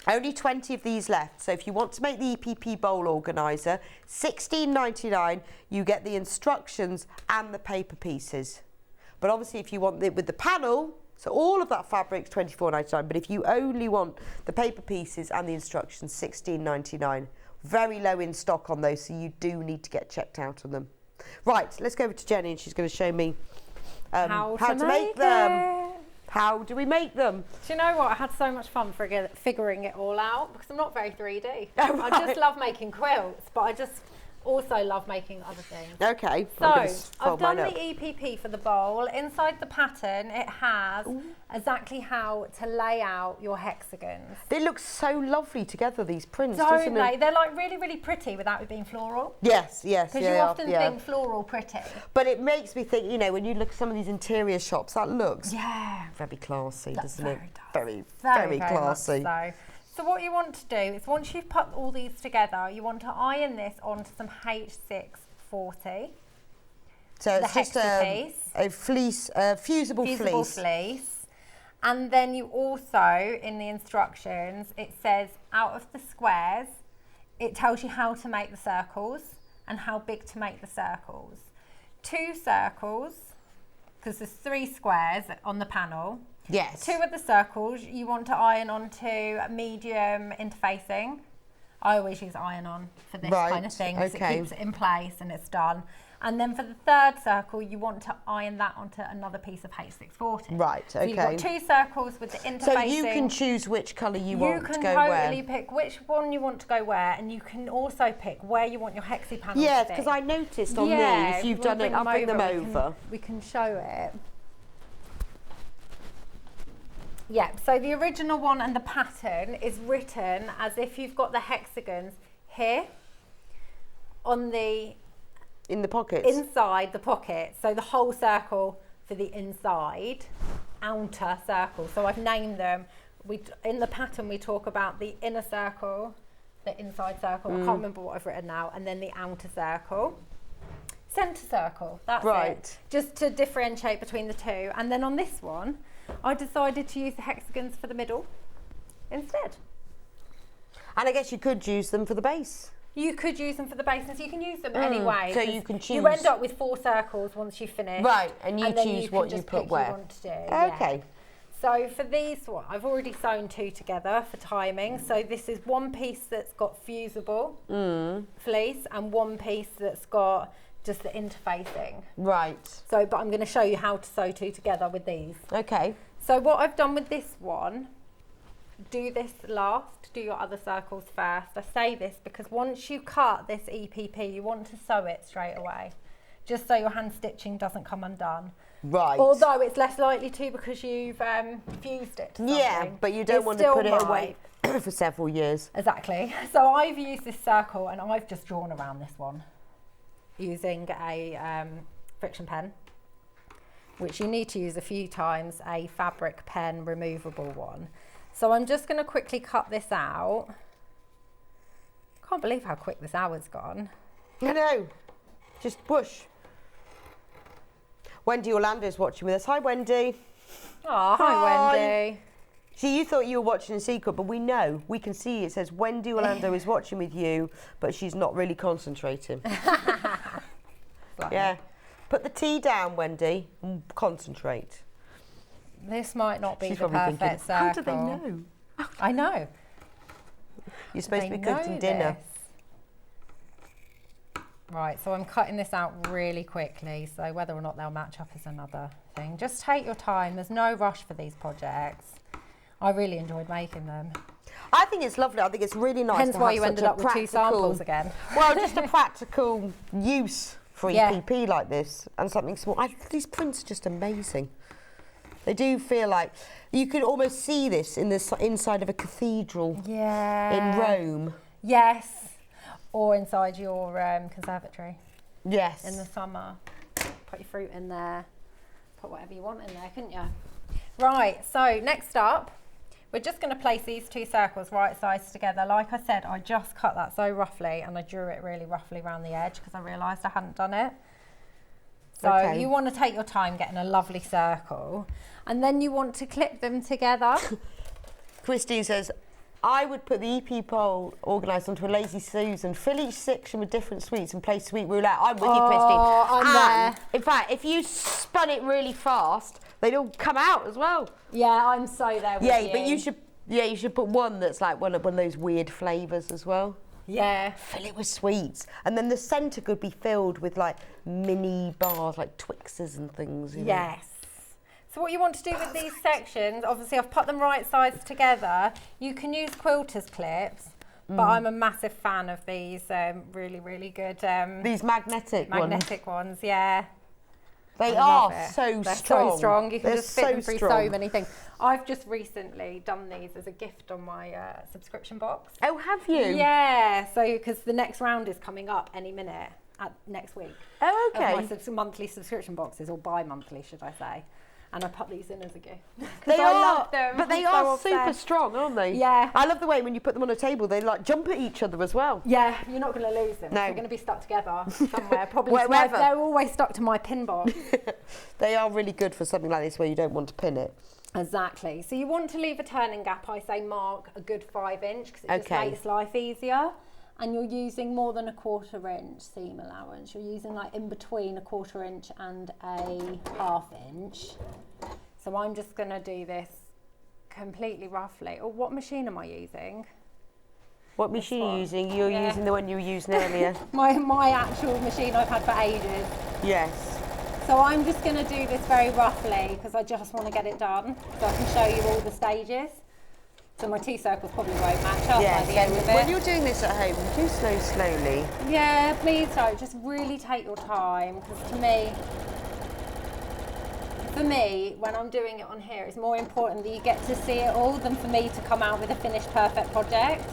Speaker 2: only 20 of these left. So if you want to make the EPP bowl organiser, $16.99, you get the instructions and the paper pieces. But obviously if you want it with the panel, so all of that fabric's $24.99, but if you only want the paper pieces and the instructions, $16.99. Very low in stock on those, so you do need to get checked out on them. Right, let's go over to Jenny and she's going to show me how to make them. How do we make them?
Speaker 7: Do you know what? I had so much fun figuring it all out because I'm not very 3D.
Speaker 2: Oh, right.
Speaker 7: I just love making quilts, but I just also love making other things.
Speaker 2: Okay.
Speaker 7: So I've done the EPP for the bowl. Inside the pattern, it has exactly how to lay out your hexagons.
Speaker 2: They look so lovely together, these prints,
Speaker 7: Don't
Speaker 2: doesn't
Speaker 7: they?
Speaker 2: it?
Speaker 7: They're like really, really pretty without it being floral.
Speaker 2: Yes, yes.
Speaker 7: Because you often think floral pretty.
Speaker 2: But it makes me think, you know, when you look at some of these interior shops, that looks very classy, doesn't it? Very, very classy.
Speaker 7: Much so. So what you want to do is once you've put all these together, you want to iron this onto some H640.
Speaker 2: So it's just a fleece, fusible
Speaker 7: fleece. And then you also, in the instructions, it says out of the squares, it tells you how to make the circles and how big to make the circles. 2 circles, because there's 3 squares on the panel.
Speaker 2: Yes.
Speaker 7: 2 of the circles you want to iron onto medium interfacing. I always use iron-on for this kind of thing because it keeps it in place and it's done. And then for the 3rd circle, you want to iron that onto another piece of H640.
Speaker 2: Right, okay.
Speaker 7: So you've got 2 circles with the interfacing.
Speaker 2: So you can choose which colour you want to go where.
Speaker 7: You can totally pick which one you want to go where, and you can also pick where you want your hexi panels to be.
Speaker 2: Yes, because I noticed on these, you've done it, I'll bring them over.
Speaker 7: We can show it. Yeah, so the original one and the pattern is written as if you've got the hexagons here on the...
Speaker 2: In the pockets?
Speaker 7: Inside the pocket. So the whole circle for the inside, outer circle. So I've named them. In the pattern we talk about the inner circle, the inside circle, I can't remember what I've written now, and then the outer circle. Centre circle, that's it. Just to differentiate between the two. And then on this one, I decided to use the hexagons for the middle instead.
Speaker 2: And I guess you could use them for the base.
Speaker 7: You could use them for the bases. You can use them anyway.
Speaker 2: So you can choose.
Speaker 7: You end up with 4 circles once you finish.
Speaker 2: Right, and you choose what you put where.
Speaker 7: You want to do.
Speaker 2: Okay.
Speaker 7: Yeah. So for these, I've already sewn 2 together for timing. So this is one piece that's got fusible fleece and one piece that's got just the interfacing.
Speaker 2: Right.
Speaker 7: So, but I'm going to show you how to sew 2 together with these.
Speaker 2: Okay.
Speaker 7: So what I've done with this one, do this last, do your other circles first. I say this because once you cut this EPP, you want to sew it straight away, just so your hand stitching doesn't come undone.
Speaker 2: Right.
Speaker 7: Although it's less likely to because you've fused it to something.
Speaker 2: Yeah, but you don't want to put it away for several years.
Speaker 7: Exactly. So I've used this circle and I've just drawn around this one using a friction pen, which you need to use a few times, a fabric pen removable one. So I'm just going to quickly cut this out. Can't believe how quick this hour's gone.
Speaker 2: I know. Just whoosh. Wendy Orlando is watching with us. Hi, Wendy.
Speaker 7: Oh, hi, Wendy.
Speaker 2: See, you thought you were watching in secret, but we know. We can see it says Wendy Orlando is watching with you, but she's not really concentrating. Yeah. Put the tea down, Wendy, and concentrate.
Speaker 7: This might not be
Speaker 2: She's
Speaker 7: the
Speaker 2: probably
Speaker 7: perfect
Speaker 2: thinking,
Speaker 7: circle.
Speaker 2: how do they know?
Speaker 7: I know.
Speaker 2: You're supposed to be cooking dinner.
Speaker 7: Right, so I'm cutting this out really quickly, so whether or not they'll match up is another thing. Just take your time. There's no rush for these projects. I really enjoyed making them.
Speaker 2: I think it's lovely. I think it's really nice.
Speaker 7: Hence
Speaker 2: to
Speaker 7: why
Speaker 2: have
Speaker 7: you
Speaker 2: such
Speaker 7: ended
Speaker 2: a
Speaker 7: up with 2 samples again.
Speaker 2: Well, just a practical use for
Speaker 7: Yeah.
Speaker 2: EPP like this and something small. These prints are just amazing. They do feel like you could almost see this in the inside of a cathedral in Rome.
Speaker 7: Yes. Or inside your conservatory
Speaker 2: Yes.
Speaker 7: in the summer. Put your fruit in there. Put whatever you want in there, couldn't you? Right, so next up, we're just going to place these 2 circles right sides together. Like I said, I just cut that so roughly and I drew it really roughly around the edge because I realised I hadn't done it. So you want to take your time getting a lovely circle and then you want to clip them together.
Speaker 2: Christine says, I would put the EP pole organised onto a Lazy Susan, fill each section with different sweets and play sweet roulette. I'm with you, Christine.
Speaker 7: I'm
Speaker 2: and
Speaker 7: there.
Speaker 2: in fact, if you spun it really fast, they'd all come out as well.
Speaker 7: Yeah, I'm so there with you.
Speaker 2: But you should put one that's like one of those weird flavours as well.
Speaker 7: Yeah.
Speaker 2: Fill it with sweets. And then the centre could be filled with like mini bars, like Twixes and things. You know?
Speaker 7: Yes. So what you want to do with these sections, obviously I've put them right sides together. You can use quilter's clips, but I'm a massive fan of these really, really good.
Speaker 2: These magnetic
Speaker 7: ones, yeah.
Speaker 2: They
Speaker 7: I
Speaker 2: are
Speaker 7: love it.
Speaker 2: so
Speaker 7: They're
Speaker 2: strong.
Speaker 7: so strong. You can
Speaker 2: They're
Speaker 7: just fit them through so
Speaker 2: strong.
Speaker 7: many things. I've just recently done these as a gift on my subscription box.
Speaker 2: Oh, have you?
Speaker 7: Yeah, so because the next round is coming up any minute next week.
Speaker 2: Oh, okay.
Speaker 7: Of my monthly subscription boxes, or bi-monthly, should I say. And I put these in as a gift.
Speaker 2: They
Speaker 7: I
Speaker 2: are,
Speaker 7: love them.
Speaker 2: but they
Speaker 7: I'm
Speaker 2: are
Speaker 7: so
Speaker 2: super
Speaker 7: obsessed.
Speaker 2: strong, aren't they?
Speaker 7: Yeah.
Speaker 2: I love the way when you put them on a table, they like jump at each other as well.
Speaker 7: Yeah, you're not going to lose them.
Speaker 2: No.
Speaker 7: They're going to be stuck together somewhere. Probably
Speaker 2: Wherever.
Speaker 7: they're always stuck to my pin box.
Speaker 2: They are really good for something like this where you don't want to pin it.
Speaker 7: Exactly. So you want to leave a turning gap. I say mark a good 5 inch because it just
Speaker 2: Okay.
Speaker 7: makes life easier. And you're using more than a 1/4 inch seam allowance. You're using like in between a 1/4 inch and a 1/2 inch. So I'm just going to do this completely roughly. Oh, what machine am I using?
Speaker 2: What machine are you using? You're
Speaker 7: Yeah.
Speaker 2: using the one you were using earlier.
Speaker 7: My actual machine I've had for ages.
Speaker 2: Yes.
Speaker 7: So I'm just going to do this very roughly because I just want to get it done so I can show you all the stages. So my 2 circles probably won't match up by the end of
Speaker 2: When
Speaker 7: it.
Speaker 2: you're doing this at home, do slowly.
Speaker 7: Yeah, please don't. Just really take your time because for me, when I'm doing it on here, it's more important that you get to see it all than for me to come out with a finished perfect project.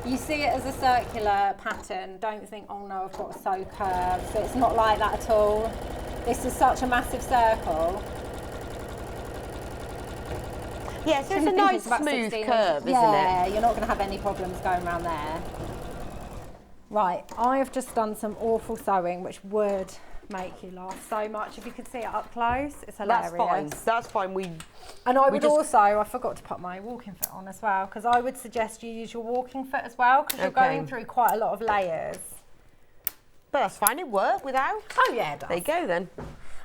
Speaker 7: You see it as a circular pattern. Don't think, oh no, I've got to sew curves. So it's not like that at all. This is such a massive circle.
Speaker 2: Yeah, so it's a
Speaker 7: Shouldn't think
Speaker 2: nice
Speaker 7: it's about
Speaker 2: smooth
Speaker 7: 16
Speaker 2: curve, isn't
Speaker 7: Yeah,
Speaker 2: it?
Speaker 7: you're not going to have any problems going around there. Right, I have just done some awful sewing, which would make you laugh so much if you could see it up close. It's hilarious.
Speaker 2: That's fine.
Speaker 7: And I would also, I forgot to put my walking foot on as well, because I would suggest you use your walking foot as well, because you're going through quite a lot of layers.
Speaker 2: But that's fine, it worked without.
Speaker 7: Oh yeah, it does.
Speaker 2: There you go then.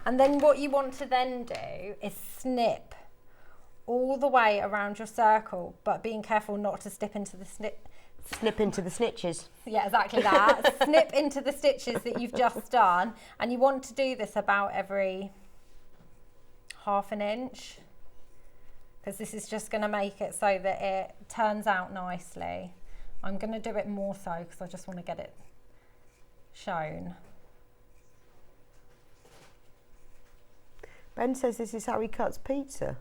Speaker 7: And then what you want to then do is snip all the way around your circle, but being careful not to snip into the
Speaker 2: Snip into the snitches.
Speaker 7: Yeah, exactly that. Snip into the stitches that you've just done, and you want to do this about every 1/2 inch, because this is just going to make it so that it turns out nicely. I'm going to do it more so because I just want to get it shown.
Speaker 2: Ben says this is how he cuts pizza.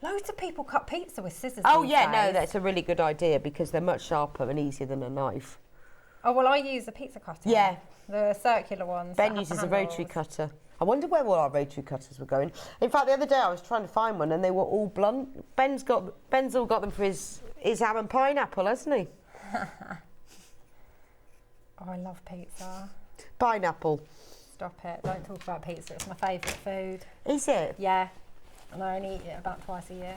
Speaker 7: Loads of people cut pizza with scissors.
Speaker 2: Oh
Speaker 7: these
Speaker 2: yeah, no,
Speaker 7: days.
Speaker 2: that's a really good idea because they're much sharper and easier than a knife.
Speaker 7: Oh well, I use a pizza cutter.
Speaker 2: Yeah.
Speaker 7: The circular ones.
Speaker 2: Ben
Speaker 7: that have
Speaker 2: uses
Speaker 7: the
Speaker 2: a rotary
Speaker 7: handles.
Speaker 2: cutter. I wonder where all our rotary cutters were going. In fact, the other day I was trying to find one and they were all blunt. Ben's all got them for his ham and pineapple, hasn't he?
Speaker 7: Oh, I love pizza.
Speaker 2: Pineapple.
Speaker 7: Stop it. Don't talk about pizza. It's my favourite food.
Speaker 2: Is it?
Speaker 7: Yeah. And I only eat it about twice a year.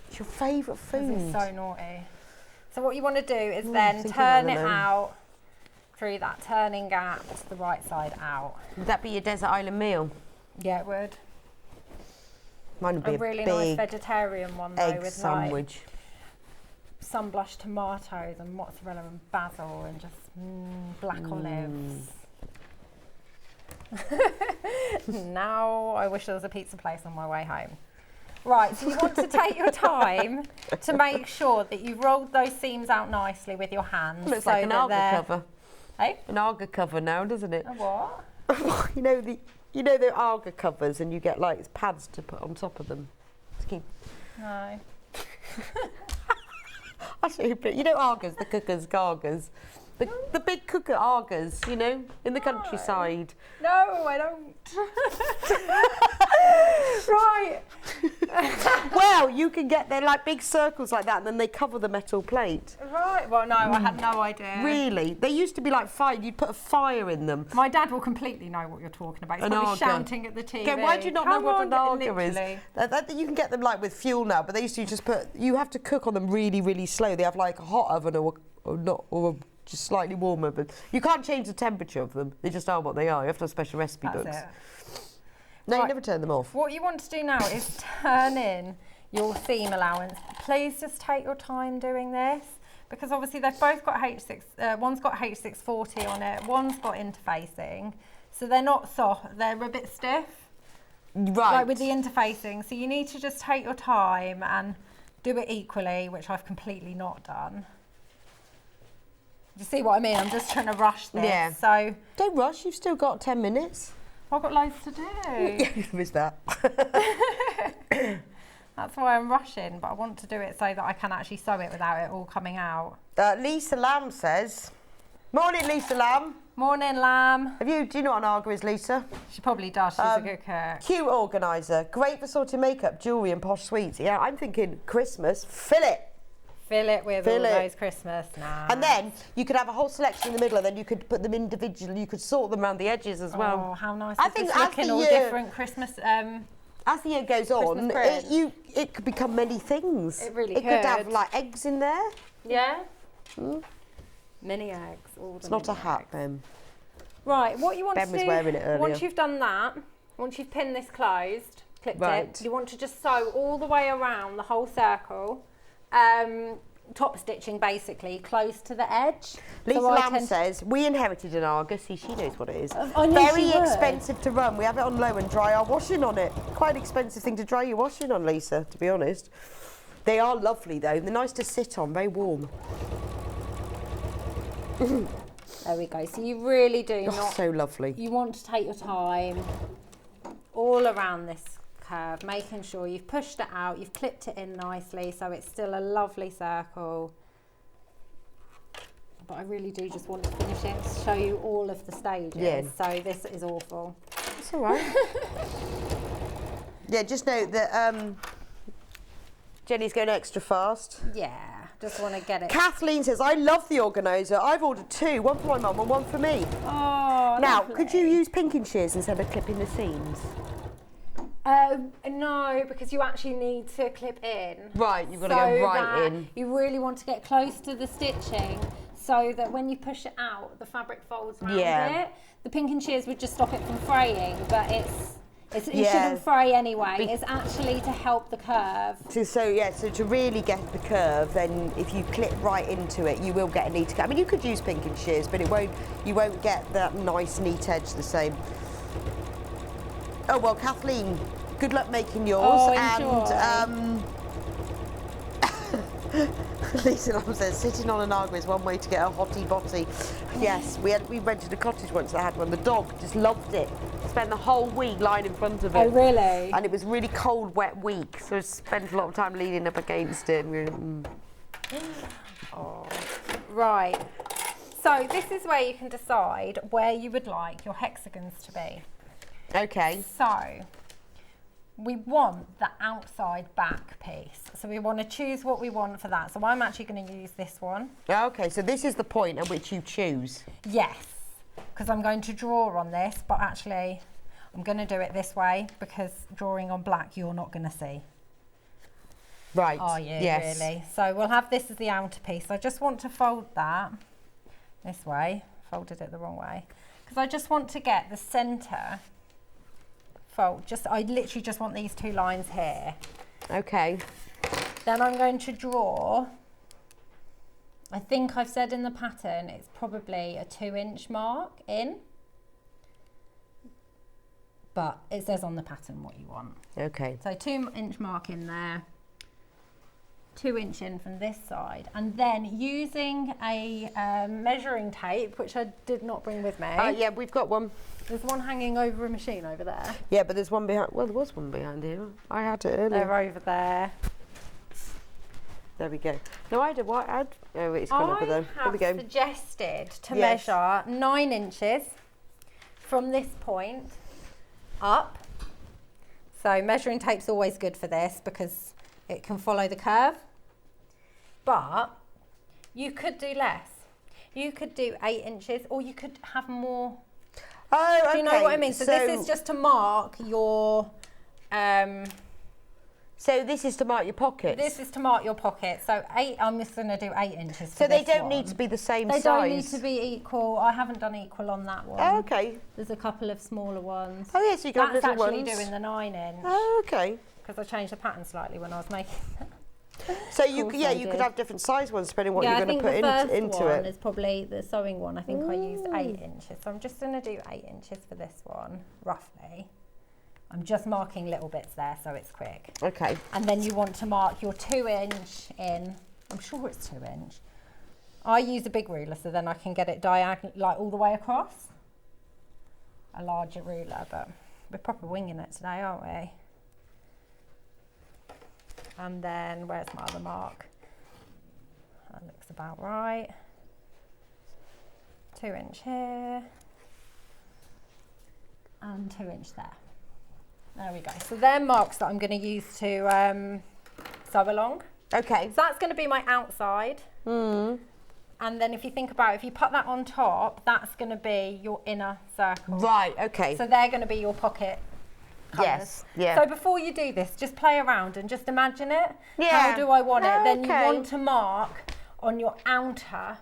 Speaker 2: It's your favourite
Speaker 7: 'Cause
Speaker 2: food.
Speaker 7: it's so naughty. So what you want to do is
Speaker 2: I'm
Speaker 7: then
Speaker 2: thinking
Speaker 7: turn
Speaker 2: about
Speaker 7: it
Speaker 2: it now.
Speaker 7: out through that turning gap to the right side out.
Speaker 2: Would that be your desert island meal?
Speaker 7: Yeah, it would.
Speaker 2: Mine would be
Speaker 7: A really
Speaker 2: big
Speaker 7: nice vegetarian one though,
Speaker 2: egg
Speaker 7: with
Speaker 2: sandwich.
Speaker 7: like sun-blushed tomatoes and mozzarella and basil and just black olives. Now I wish there was a pizza place on my way home. Right, so you want to take your time to make sure that you've rolled those seams out nicely with your hands.
Speaker 2: Looks
Speaker 7: so
Speaker 2: like an
Speaker 7: that
Speaker 2: Arga
Speaker 7: they're...
Speaker 2: cover.
Speaker 7: Hey?
Speaker 2: An Arga cover now, doesn't it?
Speaker 7: A what?
Speaker 2: you know the Arga covers, and you get like pads to put on top of them.
Speaker 7: No.
Speaker 2: I'll show you. You know Argas, the cookers, gargas. The big cooker Argas, you know, in the countryside.
Speaker 7: No, I don't. Right.
Speaker 2: Well, you can get, they're like big circles like that, and then they cover the metal plate.
Speaker 7: Right. Well, no, I had no idea.
Speaker 2: Really? They used to be like fire, you'd put a fire in them.
Speaker 7: My dad will completely know what you're talking about. He's
Speaker 2: An
Speaker 7: probably
Speaker 2: Arga.
Speaker 7: shouting at the TV.
Speaker 2: Okay, why do you not know
Speaker 7: Come
Speaker 2: what an
Speaker 7: on,
Speaker 2: Arga is?
Speaker 7: literally.
Speaker 2: You can get them like with fuel now, but they used to just put, you have to cook on them really, really slow. They have like a hot oven or just slightly warmer, but you can't change the temperature of them. They just are what they are. You have to have special recipe
Speaker 7: That's
Speaker 2: books.
Speaker 7: it.
Speaker 2: No, you
Speaker 7: Right.
Speaker 2: never turn them off.
Speaker 7: What you want to do now is turn in your seam allowance. Please just take your time doing this, because obviously they've both got one's got H640 on it, one's got interfacing, so they're not soft, they're a bit stiff,
Speaker 2: Right.
Speaker 7: like with the interfacing. So you need to just take your time and do it equally, which I've completely not done. You see what I mean? I'm just trying to rush this.
Speaker 2: Yeah.
Speaker 7: So
Speaker 2: Don't rush, you've still got 10 minutes.
Speaker 7: I've got loads to do.
Speaker 2: You missed that.
Speaker 7: That's why I'm rushing, but I want to do it so that I can actually sew it without it all coming out.
Speaker 2: Lisa Lamb says, morning Lisa Lamb.
Speaker 7: Morning, Lamb.
Speaker 2: Do you know what an Arga is, Lisa?
Speaker 7: She probably does. She's a good cook.
Speaker 2: Cute organiser, great for sorting makeup, jewellery and posh sweets. Yeah, I'm thinking Christmas, fill it.
Speaker 7: Fill it with
Speaker 2: Fill
Speaker 7: all
Speaker 2: it.
Speaker 7: those Christmas now.
Speaker 2: And then you could have a whole selection in the middle, and then you could put them individually. You could sort them around the edges as well.
Speaker 7: Oh, how nice!
Speaker 2: I
Speaker 7: is
Speaker 2: think
Speaker 7: this
Speaker 2: as
Speaker 7: looking
Speaker 2: the
Speaker 7: all
Speaker 2: year-
Speaker 7: different Christmas.
Speaker 2: As the year goes on,
Speaker 7: print.
Speaker 2: it could become many things.
Speaker 7: It really
Speaker 2: It could have
Speaker 7: could.
Speaker 2: like eggs in there.
Speaker 7: Yeah. Mini eggs. All
Speaker 2: It's not a hat, Ben.
Speaker 7: Right. What you want
Speaker 2: Ben
Speaker 7: to
Speaker 2: was
Speaker 7: do?
Speaker 2: wearing it earlier.
Speaker 7: Once you've done that, once you've pinned this closed, clipped
Speaker 2: Right.
Speaker 7: it, you want to just sew all the way around the whole circle. Top stitching basically close to the edge.
Speaker 2: Lisa
Speaker 7: So I
Speaker 2: Lamb
Speaker 7: tend-
Speaker 2: says, we inherited an Arga. See, she knows what it is.
Speaker 7: I knew
Speaker 2: Very
Speaker 7: she would.
Speaker 2: expensive to run. We have it on low and dry our washing on it. Quite an expensive thing to dry your washing on, Lisa, to be honest. They are lovely though. They're nice to sit on, very warm.
Speaker 7: There we go. So you really do
Speaker 2: Oh,
Speaker 7: not.
Speaker 2: so lovely.
Speaker 7: You want to take your time all around this curve, making sure you've pushed it out, you've clipped it in nicely so it's still a lovely circle. But I really do just want to finish it, to show you all of the stages.
Speaker 2: Yeah.
Speaker 7: So this is awful.
Speaker 2: It's all right. Yeah, just note that Jenny's going extra fast.
Speaker 7: Yeah, just want to get it.
Speaker 2: Kathleen says, I love the organiser. I've ordered 2, one for my mum and one for me.
Speaker 7: Oh,
Speaker 2: Now,
Speaker 7: lovely.
Speaker 2: could you use pinking shears instead of clipping the seams?
Speaker 7: No, because you actually need to clip in.
Speaker 2: Right, you've got to
Speaker 7: So
Speaker 2: go right
Speaker 7: that
Speaker 2: in.
Speaker 7: You really want to get close to the stitching so that when you push it out, the fabric folds around
Speaker 2: Yeah.
Speaker 7: it. The pinking shears would just stop it from fraying, but it
Speaker 2: Yeah.
Speaker 7: shouldn't fray anyway. It's actually to help the curve.
Speaker 2: So to really get the curve, then if you clip right into it, you will get a neat cut. I mean, you could use pinking shears, but you won't get that nice neat edge the same. Oh well, Kathleen, good luck making yours.
Speaker 7: Oh,
Speaker 2: And Lisa Lamb says, sitting on an Arga is one way to get a hottie botty. Yes, we rented a cottage once that had one. The dog just loved it. Spent the whole week lying in front of it.
Speaker 7: Oh, really?
Speaker 2: And it was a really cold, wet week, so I spent a lot of time leaning up against it.
Speaker 7: Oh. Right. So this is where you can decide where you would like your hexagons to be.
Speaker 2: Okay.
Speaker 7: So we want the outside back piece. So we want to choose what we want for that. So I'm actually going to use this one.
Speaker 2: Okay, so this is the point at which you choose.
Speaker 7: Yes, because I'm going to draw on this, but actually I'm going to do it this way because drawing on black you're not going to see.
Speaker 2: Right.
Speaker 7: Are you
Speaker 2: yes.
Speaker 7: really? So we'll have this as the outer piece. I just want to fold that this way. Folded it the wrong way. Because I just want to get the centre fold. I literally just want these 2 lines here.
Speaker 2: Okay.
Speaker 7: Then I'm going to draw, I think I've said in the pattern, it's probably a 2-inch mark in. but it says on the pattern what you want.
Speaker 2: Okay.
Speaker 7: So 2-inch mark in there, 2 inch in from this side, and then using a measuring tape, which I did not bring with me.
Speaker 2: Yeah, we've got one.
Speaker 7: There's one hanging over a machine over there.
Speaker 2: Yeah, but there's one behind. Well, there was one behind here. I had it earlier.
Speaker 7: They're over there.
Speaker 2: There we go. No, I had a white ad. Oh, it's gone over there. There we go.
Speaker 7: I have suggested to
Speaker 2: Yes.
Speaker 7: measure 9 inches from this point up. So measuring tape's always good for this because it can follow the curve. But you could do less. You could do 8 inches, or you could have more.
Speaker 2: Oh, okay.
Speaker 7: Do you know what I mean? So this is just to mark your.
Speaker 2: So this is to mark your pockets.
Speaker 7: This is to mark your pocket. So I'm just going to do 8 inches.
Speaker 2: So
Speaker 7: for
Speaker 2: they
Speaker 7: this
Speaker 2: don't
Speaker 7: one.
Speaker 2: need to be the same
Speaker 7: They
Speaker 2: size.
Speaker 7: don't need to be equal. I haven't done equal on that one.
Speaker 2: Oh, okay.
Speaker 7: There's a couple of smaller ones.
Speaker 2: Oh yes, you got
Speaker 7: That's
Speaker 2: little
Speaker 7: actually
Speaker 2: ones.
Speaker 7: doing the 9-inch
Speaker 2: Oh, okay.
Speaker 7: because I changed the pattern slightly when I was making that.
Speaker 2: So you,
Speaker 7: course
Speaker 2: yeah,
Speaker 7: I
Speaker 2: you could
Speaker 7: did.
Speaker 2: have different size ones depending on what
Speaker 7: Yeah,
Speaker 2: you're
Speaker 7: I
Speaker 2: going
Speaker 7: think
Speaker 2: to
Speaker 7: the
Speaker 2: put
Speaker 7: first
Speaker 2: into
Speaker 7: one
Speaker 2: it.
Speaker 7: is probably the sewing one. I think I used 8 inches. So I'm just going to do 8 inches for this one, roughly. I'm just marking little bits there so it's quick.
Speaker 2: Okay.
Speaker 7: And then you want to mark your 2-inch in. I'm sure it's 2-inch. I use a big ruler so then I can get it diagonal, like all the way across. A larger ruler, but we're proper winging it today, aren't we? And then where's my other mark? That looks about right. 2-inch here. And 2-inch there. There we go. So they're marks that I'm going to use to sew along.
Speaker 2: Okay.
Speaker 7: So that's going to be my outside. And then if you think about it, if you put that on top, that's going to be your inner circle.
Speaker 2: Right, okay.
Speaker 7: So they're going to be your pocket colours.
Speaker 2: Yes, yeah.
Speaker 7: So before you do this, just play around and just imagine it.
Speaker 2: Yeah.
Speaker 7: How do I want it? Then you
Speaker 2: Okay.
Speaker 7: want to mark on your outer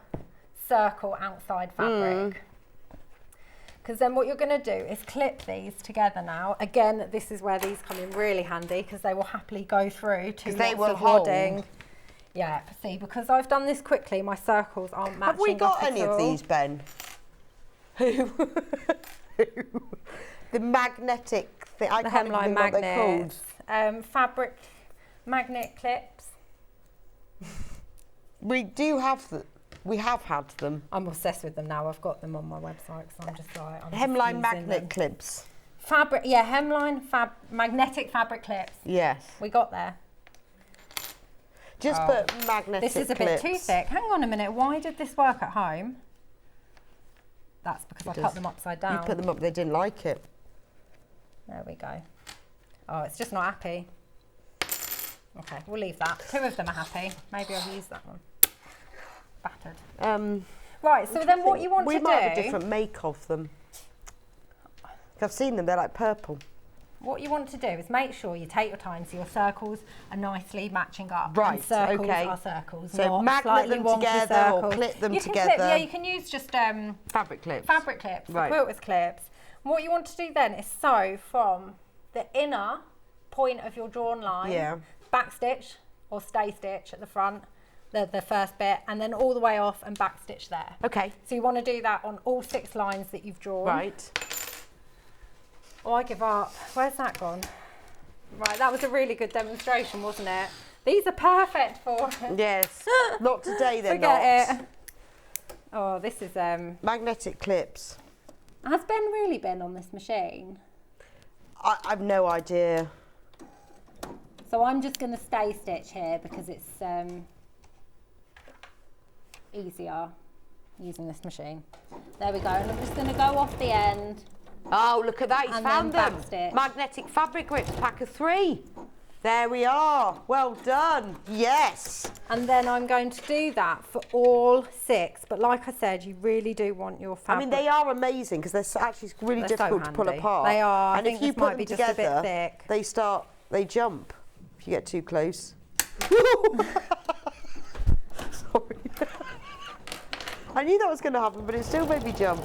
Speaker 7: circle outside fabric. Because then what you're going to do is clip these together now. Again, this is where these come in really handy because they will happily go through to
Speaker 2: they
Speaker 7: lots
Speaker 2: will
Speaker 7: of
Speaker 2: hold.
Speaker 7: wadding. Yeah, see, because I've done this quickly, my circles aren't matching.
Speaker 2: Have we got
Speaker 7: up at
Speaker 2: any of
Speaker 7: all.
Speaker 2: these, Ben? The magnetic thing. I
Speaker 7: The
Speaker 2: can't even
Speaker 7: hemline
Speaker 2: think what they're called.
Speaker 7: magnets, fabric magnet clips.
Speaker 2: We do have them. We have had them.
Speaker 7: I'm obsessed with them now. I've got them on my website, so I'm just like I'm just
Speaker 2: Hemline
Speaker 7: using
Speaker 2: magnet
Speaker 7: them.
Speaker 2: clips.
Speaker 7: Fabric, yeah, hemline magnetic fabric clips.
Speaker 2: Yes.
Speaker 7: We got there.
Speaker 2: Just put magnetic
Speaker 7: This is a
Speaker 2: clips.
Speaker 7: bit too thick. Hang on a minute. Why did this work at home? That's because I put them upside down.
Speaker 2: You put them up, they didn't like it.
Speaker 7: There we go. Oh, it's just not happy. Okay, we'll leave that. 2 of them are happy. Maybe I'll use that one. Battered. Right, so then what you want to do...
Speaker 2: We might have a different make of them. I've seen them, they're like purple.
Speaker 7: What you want to do is make sure you take your time so your circles are nicely matching up.
Speaker 2: Right,
Speaker 7: and circles
Speaker 2: okay.
Speaker 7: are circles,
Speaker 2: So
Speaker 7: not
Speaker 2: magnet
Speaker 7: slightly
Speaker 2: them
Speaker 7: wonky
Speaker 2: together or
Speaker 7: circles.
Speaker 2: clip them
Speaker 7: you can
Speaker 2: together.
Speaker 7: Clip, yeah, you can use just
Speaker 2: Fabric clips.
Speaker 7: fabric clips,
Speaker 2: Right.
Speaker 7: quilter's clips. What you want to do then is sew from the inner point of your drawn line,
Speaker 2: Yeah.
Speaker 7: back stitch or stay stitch at the front, the first bit, and then all the way off and back stitch there.
Speaker 2: Okay.
Speaker 7: So you want to do that on all 6 lines that you've drawn.
Speaker 2: Right.
Speaker 7: Oh, I give up. Where's that gone? Right, that was a really good demonstration, wasn't it? These are perfect for it.
Speaker 2: Yes. Not today, they're
Speaker 7: Forget
Speaker 2: not.
Speaker 7: it. Oh, this is
Speaker 2: Magnetic clips.
Speaker 7: Has Ben really been on this machine?
Speaker 2: I've no idea.
Speaker 7: So I'm just going to stay stitch here because it's easier using this machine. There we go. And I'm just going to go off the end.
Speaker 2: Oh, look at that, he's
Speaker 7: And
Speaker 2: found
Speaker 7: then
Speaker 2: them.
Speaker 7: backstitch.
Speaker 2: Magnetic fabric grips, pack of 3. There we are. Well done. Yes.
Speaker 7: And then I'm going to do that for all 6. But like I said, you really do want your
Speaker 2: I
Speaker 7: fabric.
Speaker 2: mean, they are amazing because they're actually really
Speaker 7: They're so
Speaker 2: difficult to pull
Speaker 7: handy.
Speaker 2: apart.
Speaker 7: They are. I
Speaker 2: And
Speaker 7: think
Speaker 2: if you
Speaker 7: this
Speaker 2: put
Speaker 7: might
Speaker 2: them
Speaker 7: be just a bit
Speaker 2: together,
Speaker 7: thick.
Speaker 2: they jump if you get too close. Sorry. I knew that was going to happen, but it still made me jump.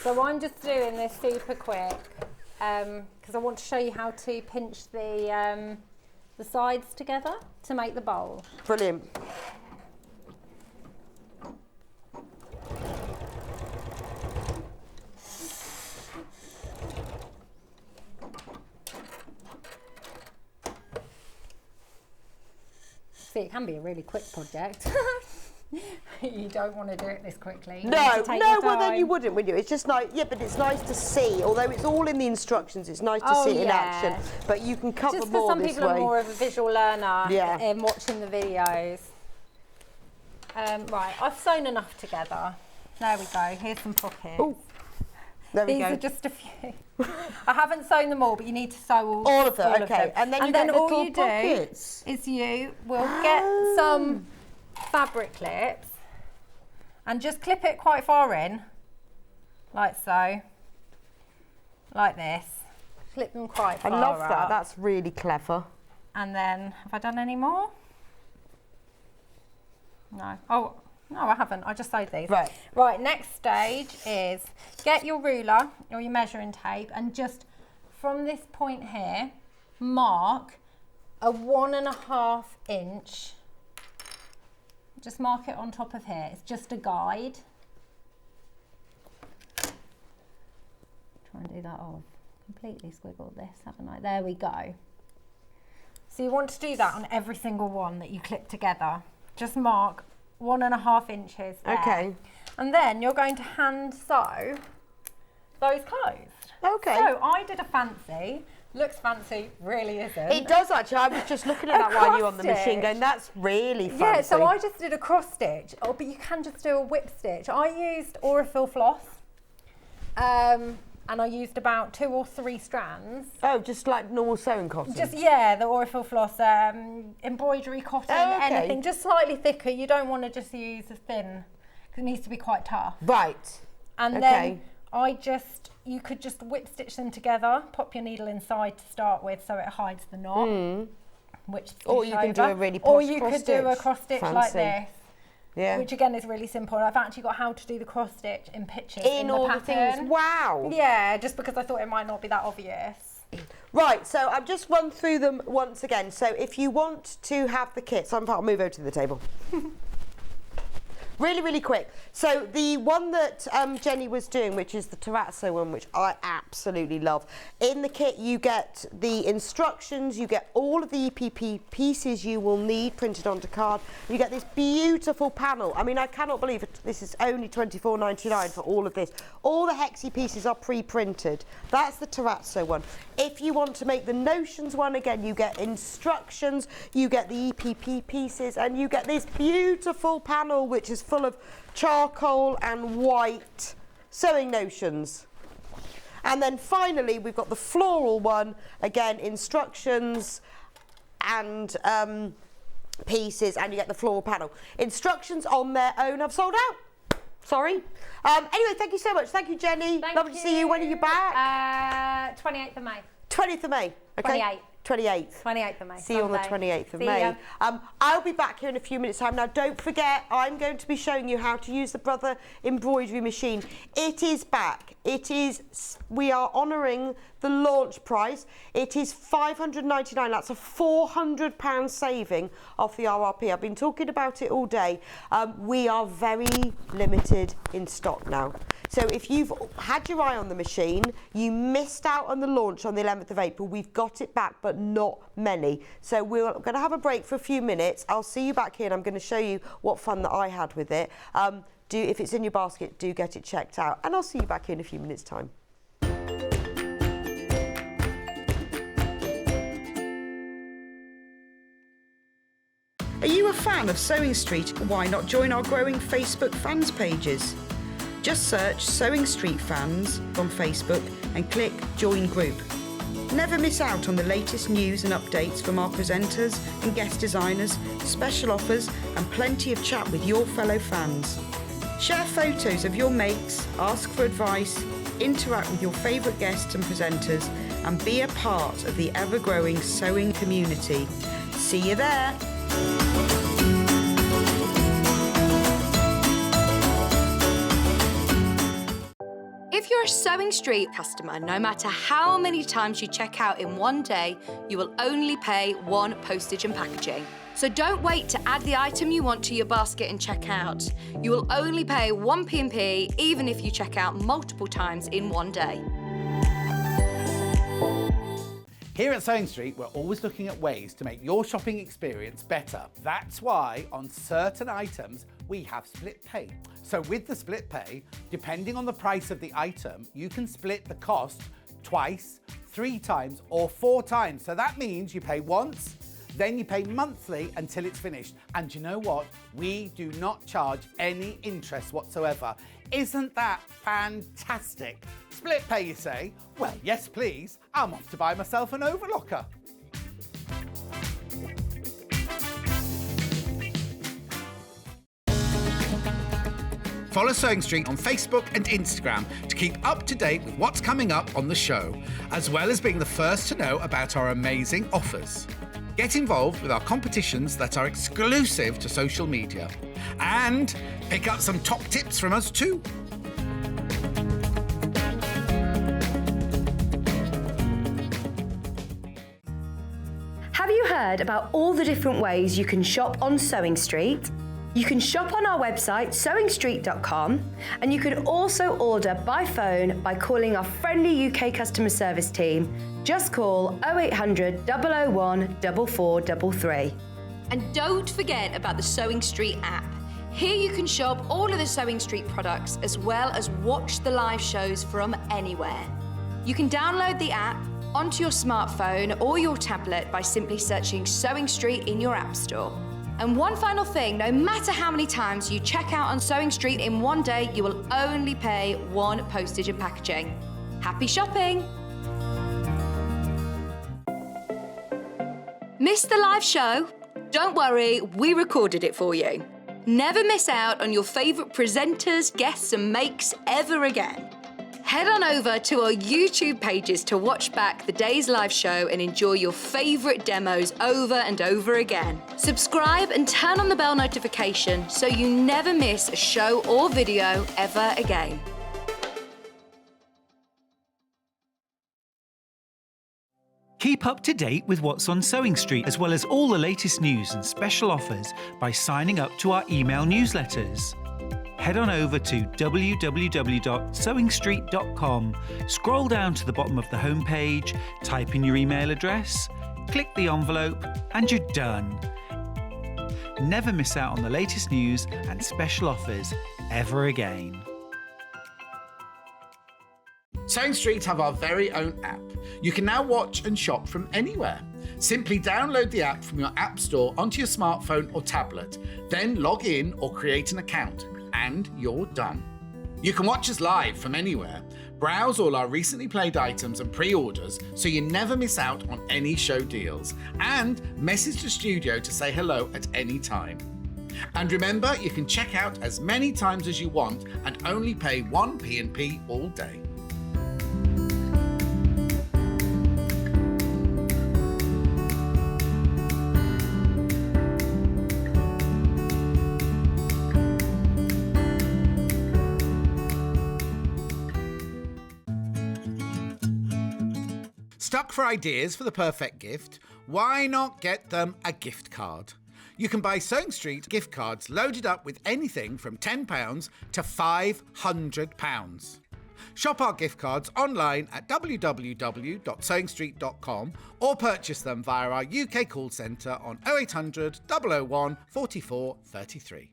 Speaker 7: So I'm just doing this super quick because I want to show you how to pinch the sides together to make the bowl.
Speaker 2: Brilliant.
Speaker 7: Obviously, it can be a really quick project. You don't want to do it this quickly. You
Speaker 2: No,
Speaker 7: need to take your
Speaker 2: well then
Speaker 7: time.
Speaker 2: you wouldn't, would you? It's just nice, yeah, but it's nice to see. Although it's all in the instructions, it's nice to see it in action. But you can cover
Speaker 7: Just
Speaker 2: more
Speaker 7: for some
Speaker 2: this
Speaker 7: people
Speaker 2: way.
Speaker 7: are more of a visual learner
Speaker 2: Yeah.
Speaker 7: in watching the videos. Right, I've sewn enough together. There we go. Here's some pockets.
Speaker 2: Ooh, there we
Speaker 7: These
Speaker 2: go.
Speaker 7: are just a few. I haven't sewn them all, but you need to sew
Speaker 2: all of them.
Speaker 7: all
Speaker 2: Okay, and then you get
Speaker 7: all
Speaker 2: little
Speaker 7: you
Speaker 2: pockets.
Speaker 7: do is you will get some fabric clips and just clip it quite far in, like so, like this. Clip them quite far
Speaker 2: I love that.
Speaker 7: up.
Speaker 2: That's really clever.
Speaker 7: And then, have I done any more? No. Oh, no, I haven't. I just sewed these.
Speaker 2: Right.
Speaker 7: Right, next stage is get your ruler or your measuring tape and just from this point here, mark a 1.5 inch. Just mark it on top of here. It's just a guide. Try and do that off. Completely squiggled this, haven't I? There we go. So you want to do that on every single one that you clip together. Just mark 1.5 inches there.
Speaker 2: Okay.
Speaker 7: And then you're going to hand sew those closed.
Speaker 2: Okay.
Speaker 7: So I did a fancy, looks fancy, really isn't.
Speaker 2: It does actually. I was just looking at that while you were on the machine
Speaker 7: cross-stitch.
Speaker 2: going, that's really fancy.
Speaker 7: Yeah, so I just did a cross stitch. Oh, but you can just do a whip stitch. I used Aurifil floss. And I used about 2 or 3 strands.
Speaker 2: Oh, just like normal sewing cotton?
Speaker 7: Just, yeah, the Aurifil floss, embroidery cotton, anything, just slightly thicker. You don't want to just use a thin, because it needs to be quite tough.
Speaker 2: Right.
Speaker 7: And then you could just whip stitch them together, pop your needle inside to start with so it hides the knot. Which
Speaker 2: Or you can do a really posh
Speaker 7: Or you
Speaker 2: cross
Speaker 7: could do a
Speaker 2: stitch.
Speaker 7: cross stitch
Speaker 2: Fancy.
Speaker 7: like this.
Speaker 2: Yeah.
Speaker 7: Which again is really simple. I've actually got how to do the cross stitch in pictures
Speaker 2: In all
Speaker 7: the
Speaker 2: the
Speaker 7: pattern.
Speaker 2: things. Wow.
Speaker 7: Yeah, just because I thought it might not be that obvious.
Speaker 2: Right, so I've just run through them once again. So if you want to have the kits, I'll move over to the table. Really, really quick. So the one that Jenny was doing, which is the terrazzo one, which I absolutely love. In the kit, you get the instructions, you get all of the EPP pieces you will need printed onto card. You get this beautiful panel. I mean, I cannot believe it. This is only $24.99 for all of this. All the hexy pieces are pre-printed. That's the terrazzo one. If you want to make the notions one, again, you get instructions, you get the EPP pieces, and you get this beautiful panel, which is full of charcoal and white sewing notions. And then finally, we've got the floral one, again, instructions and pieces, and you get the floral panel. Instructions on their own have sold out. Sorry. Anyway, thank you so much. Thank you, Jenny. Lovely to see you. When are you back?
Speaker 7: 28th of May.
Speaker 2: 20th of May. Okay.
Speaker 7: 28th.
Speaker 2: 28th.
Speaker 7: 28th of May.
Speaker 2: See you on the
Speaker 7: Sunday.
Speaker 2: 28th of
Speaker 7: See
Speaker 2: May.
Speaker 7: ya.
Speaker 2: I'll be back here in a few minutes' time. Now, don't forget, I'm going to be showing you how to use the Brother Embroidery Machine. It is back. We are honouring the launch price. It is £599. That's a £400 saving off the RRP. I've been talking about it all day. We are very limited in stock now. So if you've had your eye on the machine, you missed out on the launch on the 11th of April, we've got it back, but not many. So we're going to have a break for a few minutes. I'll see you back here and I'm going to show you what fun that I had with it. If it's in your basket, do get it checked out. And I'll see you back here in a few minutes' time.
Speaker 4: Are you a fan of Sewing Street? Why not join our growing Facebook fans pages? Just search Sewing Street Fans on Facebook and click Join Group. Never miss out on the latest news and updates from our presenters and guest designers, special offers and plenty of chat with your fellow fans. Share photos of your makes, ask for advice, interact with your favourite guests and presenters and be a part of the ever-growing sewing community. See you there!
Speaker 5: If you're a Sewing Street customer, no matter how many times you check out in one day, you will only pay 1 postage and packaging. So don't wait to add the item you want to your basket and check out. You will only pay 1 P&P even if you check out multiple times in one day.
Speaker 1: Here at Sewing Street, we're always looking at ways to make your shopping experience better. That's why on certain items, we have split pay. So with the split pay, depending on the price of the item, you can split the cost twice, 3 times, or 4 times. So that means you pay once, then you pay monthly until it's finished. And you know what? We do not charge any interest whatsoever. Isn't that fantastic? Split pay, you say? Well, yes, please. I'm off to buy myself an overlocker. Follow Sewing Street on Facebook and Instagram to keep up to date with what's coming up on the show, as well as being the first to know about our amazing offers. Get involved with our competitions that are exclusive to social media. And pick up some top tips from us too.
Speaker 6: Have you heard about all the different ways you can shop on Sewing Street? You can shop on our website sewingstreet.com, and you can also order by phone by calling our friendly UK customer service team. Just call 0800 001 4433.
Speaker 5: And don't forget about the Sewing Street app. Here you can shop all of the Sewing Street products as well as watch the live shows from anywhere. You can download the app onto your smartphone or your tablet by simply searching Sewing Street in your app store. And one final thing, no matter how many times you check out on Sewing Street in one day, you will only pay 1 postage and packaging. Happy shopping! Missed the live show? Don't worry, we recorded it for you. Never miss out on your favourite presenters, guests and makes ever again. Head on over to our YouTube pages to watch back the day's live show and enjoy your favourite demos over and over again. Subscribe and turn on the bell notification so you never miss a show or video ever again.
Speaker 3: Keep up to date with what's on Sewing Street, as well as all the latest news and special offers by signing up to our email newsletters. Head on over to www.sewingstreet.com, scroll down to the bottom of the homepage, type in your email address, click the envelope, and you're done. Never miss out on the latest news and special offers ever again.
Speaker 1: Sewing Street have our very own app. You can now watch and shop from anywhere. Simply download the app from your app store onto your smartphone or tablet, then log in or create an account, and you're done. You can watch us live from anywhere, browse all our recently played items and pre-orders so you never miss out on any show deals, and message the studio to say hello at any time. And remember, you can check out as many times as you want and only pay 1 P&P all day. Stuck for ideas for the perfect gift? Why not get them a gift card? You can buy Sewing Street gift cards loaded up with anything from £10 to £500. Shop our gift cards online at www.sewingstreet.com or purchase them via our UK call centre on 0800 001 44 33.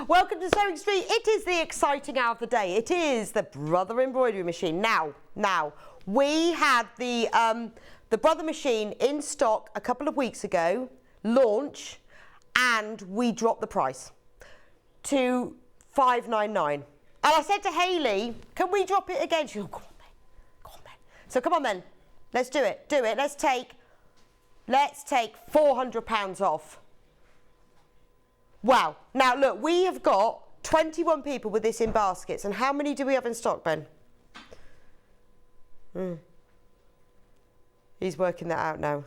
Speaker 2: Welcome to Sewing Street. It is the exciting hour of the day. It is the Brother Embroidery Machine. Now, we had the Brother Machine in stock a couple of weeks ago, launch, and we dropped the price to $5.99. And I said to Hayley, can we drop it again? She goes, go on then. So come on then, let's do it. Let's take £400 off. Wow. Now, look, we have got 21 people with this in baskets. And how many do we have in stock, Ben? He's working that out now.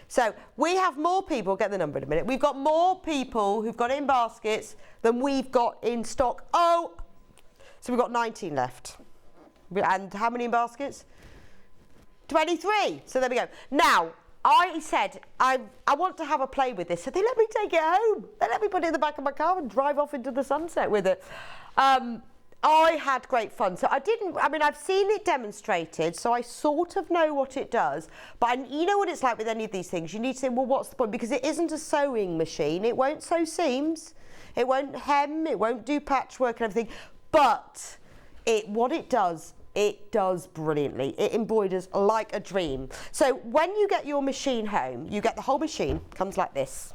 Speaker 2: So we have more people, we'll get the number in a minute. We've got more people who've got it in baskets than we've got in stock. Oh, so we've got 19 left. And how many in baskets? 23. So there we go. Now, I said, I want to have a play with this, so they let me take it home. They let me put it in the back of my car and drive off into the sunset with it. I had great fun. So I've seen it demonstrated, so I sort of know what it does. But you know what it's like with any of these things. You need to say, well, what's the point? Because it isn't a sewing machine. It won't sew seams. It won't hem. It won't do patchwork and everything. But what it does brilliantly. It embroiders like a dream. So when you get your machine home, you get the whole machine, comes like this.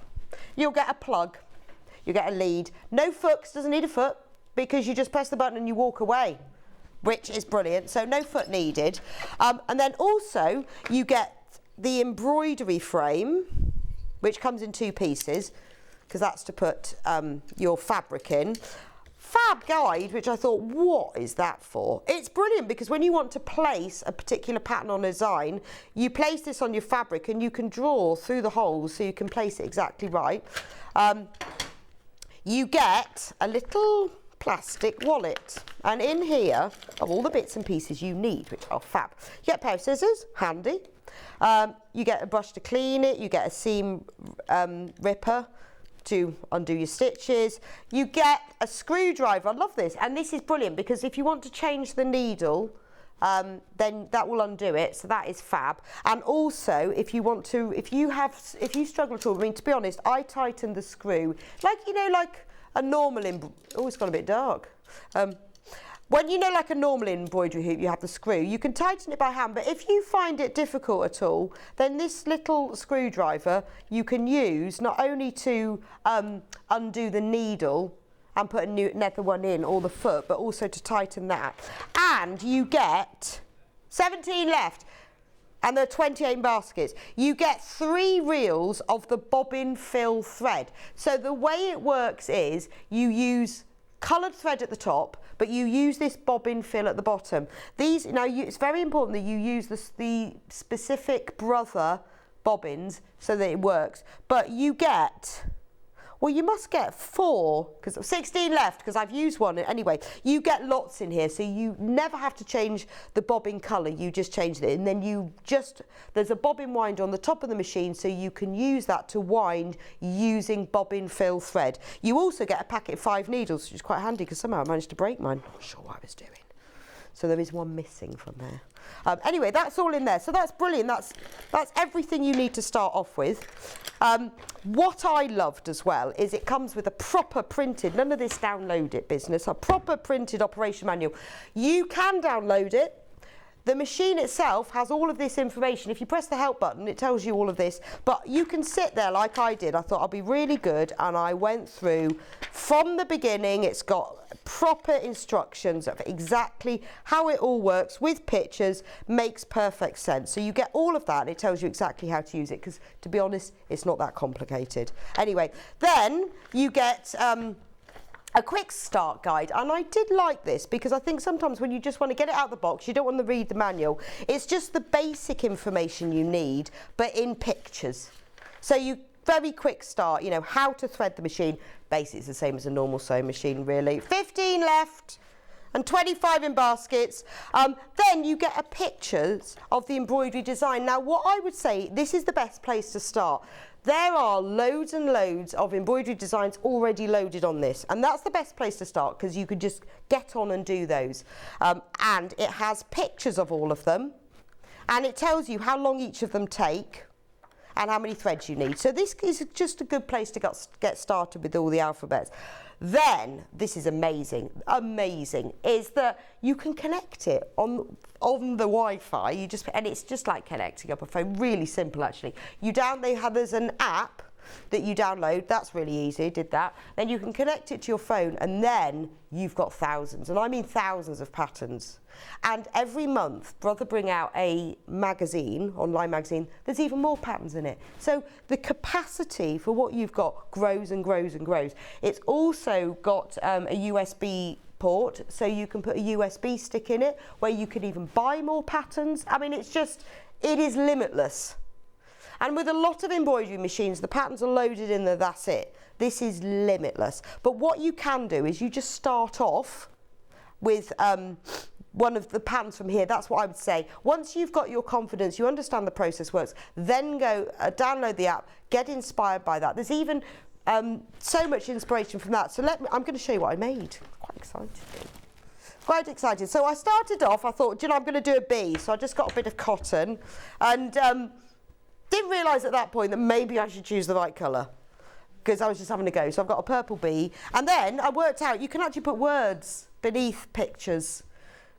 Speaker 2: You'll get a plug. You get a lead. No foot, 'cause it doesn't need a foot, because you just press the button and you walk away, which is brilliant. So no foot needed. And then also you get the embroidery frame, which comes in 2 pieces, because that's to put your fabric in. Fab guide, which I thought, what is that for? It's brilliant because when you want to place a particular pattern on a design, you place this on your fabric and you can draw through the holes so you can place it exactly right. You get a little plastic wallet, and in here are all the bits and pieces you need, which are fab. You get a pair of scissors, handy. You get a brush to clean it. You get a seam ripper to undo your stitches. You get a screwdriver. I love this, and this is brilliant because if you want to change the needle, then that will undo it, so that is fab. And also, if you struggle at all, I mean, to be honest, I tightened the screw like a normal oh, it's got a bit dark. When like a normal embroidery hoop, you have the screw, you can tighten it by hand, but if you find it difficult at all, then this little screwdriver you can use not only to undo the needle and put another one in, or the foot, but also to tighten that. And you get 17 left, and there are 28 baskets. You get 3 reels of the bobbin fill thread. So the way it works is you use coloured thread at the top, but you use this bobbin fill at the bottom. It's very important that you use the specific Brother bobbins so that it works. But you get, well, you must get 4, because 16 left, because I've used one. Anyway, you get lots in here, so you never have to change the bobbin colour, you just change it. And then there's a bobbin winder on the top of the machine, so you can use that to wind using bobbin fill thread. You also get a packet of 5 needles, which is quite handy, because somehow I managed to break mine. I'm not sure what I was doing. So there is one missing from there. Anyway, that's all in there. So that's brilliant. That's everything you need to start off with. What I loved as well is it comes with a proper printed, none of this download it business, a proper printed operation manual. You can download it. The machine itself has all of this information. If you press the help button, it tells you all of this. But you can sit there like I did. I thought I'll be really good. And I went through from the beginning. It's got proper instructions of exactly how it all works with pictures. Makes perfect sense. So you get all of that and it tells you exactly how to use it. Because to be honest, it's not that complicated. Anyway, then you get a quick start guide, and I did like this because I think sometimes when you just want to get it out of the box, you don't want to read the manual. It's just the basic information you need, but in pictures. So very quick start, how to thread the machine. Basically, it's the same as a normal sewing machine, really. 15 left and 25 in baskets. Then you get pictures of the embroidery design. Now, what I would say, this is the best place to start. There are loads and loads of embroidery designs already loaded on this, and that's the best place to start because you could just get on and do those. And it has pictures of all of them, and it tells you how long each of them take and how many threads you need. So this is just a good place to get started with all the alphabets. Then, this is amazing, is that you can connect it on the Wi-Fi. And it's just like connecting up a phone. Really simple, actually. There's an app that you download. That's really easy. Did that. Then you can connect it to your phone, and then you've got thousands, and I mean thousands of patterns. And every month, Brother bring out a magazine, online magazine. There's even more patterns in it. So the capacity for what you've got grows and grows and grows. It's also got a USB port, so you can put a USB stick in it where you can even buy more patterns. I mean, it is limitless. And with a lot of embroidery machines, the patterns are loaded in there, that's it. This is limitless. But what you can do is you just start off with one of the patterns from here. That's what I would say. Once you've got your confidence, you understand the process works, then go download the app, get inspired by that. There's even so much inspiration from that. So I'm going to show you what I made. Quite excited. Quite excited. So I started off, I thought, I'm going to do a bee. So I just got a bit of cotton and didn't realise at that point that maybe I should choose the right colour, because I was just having a go. So I've got a purple bee. And then I worked out you can actually put words beneath pictures,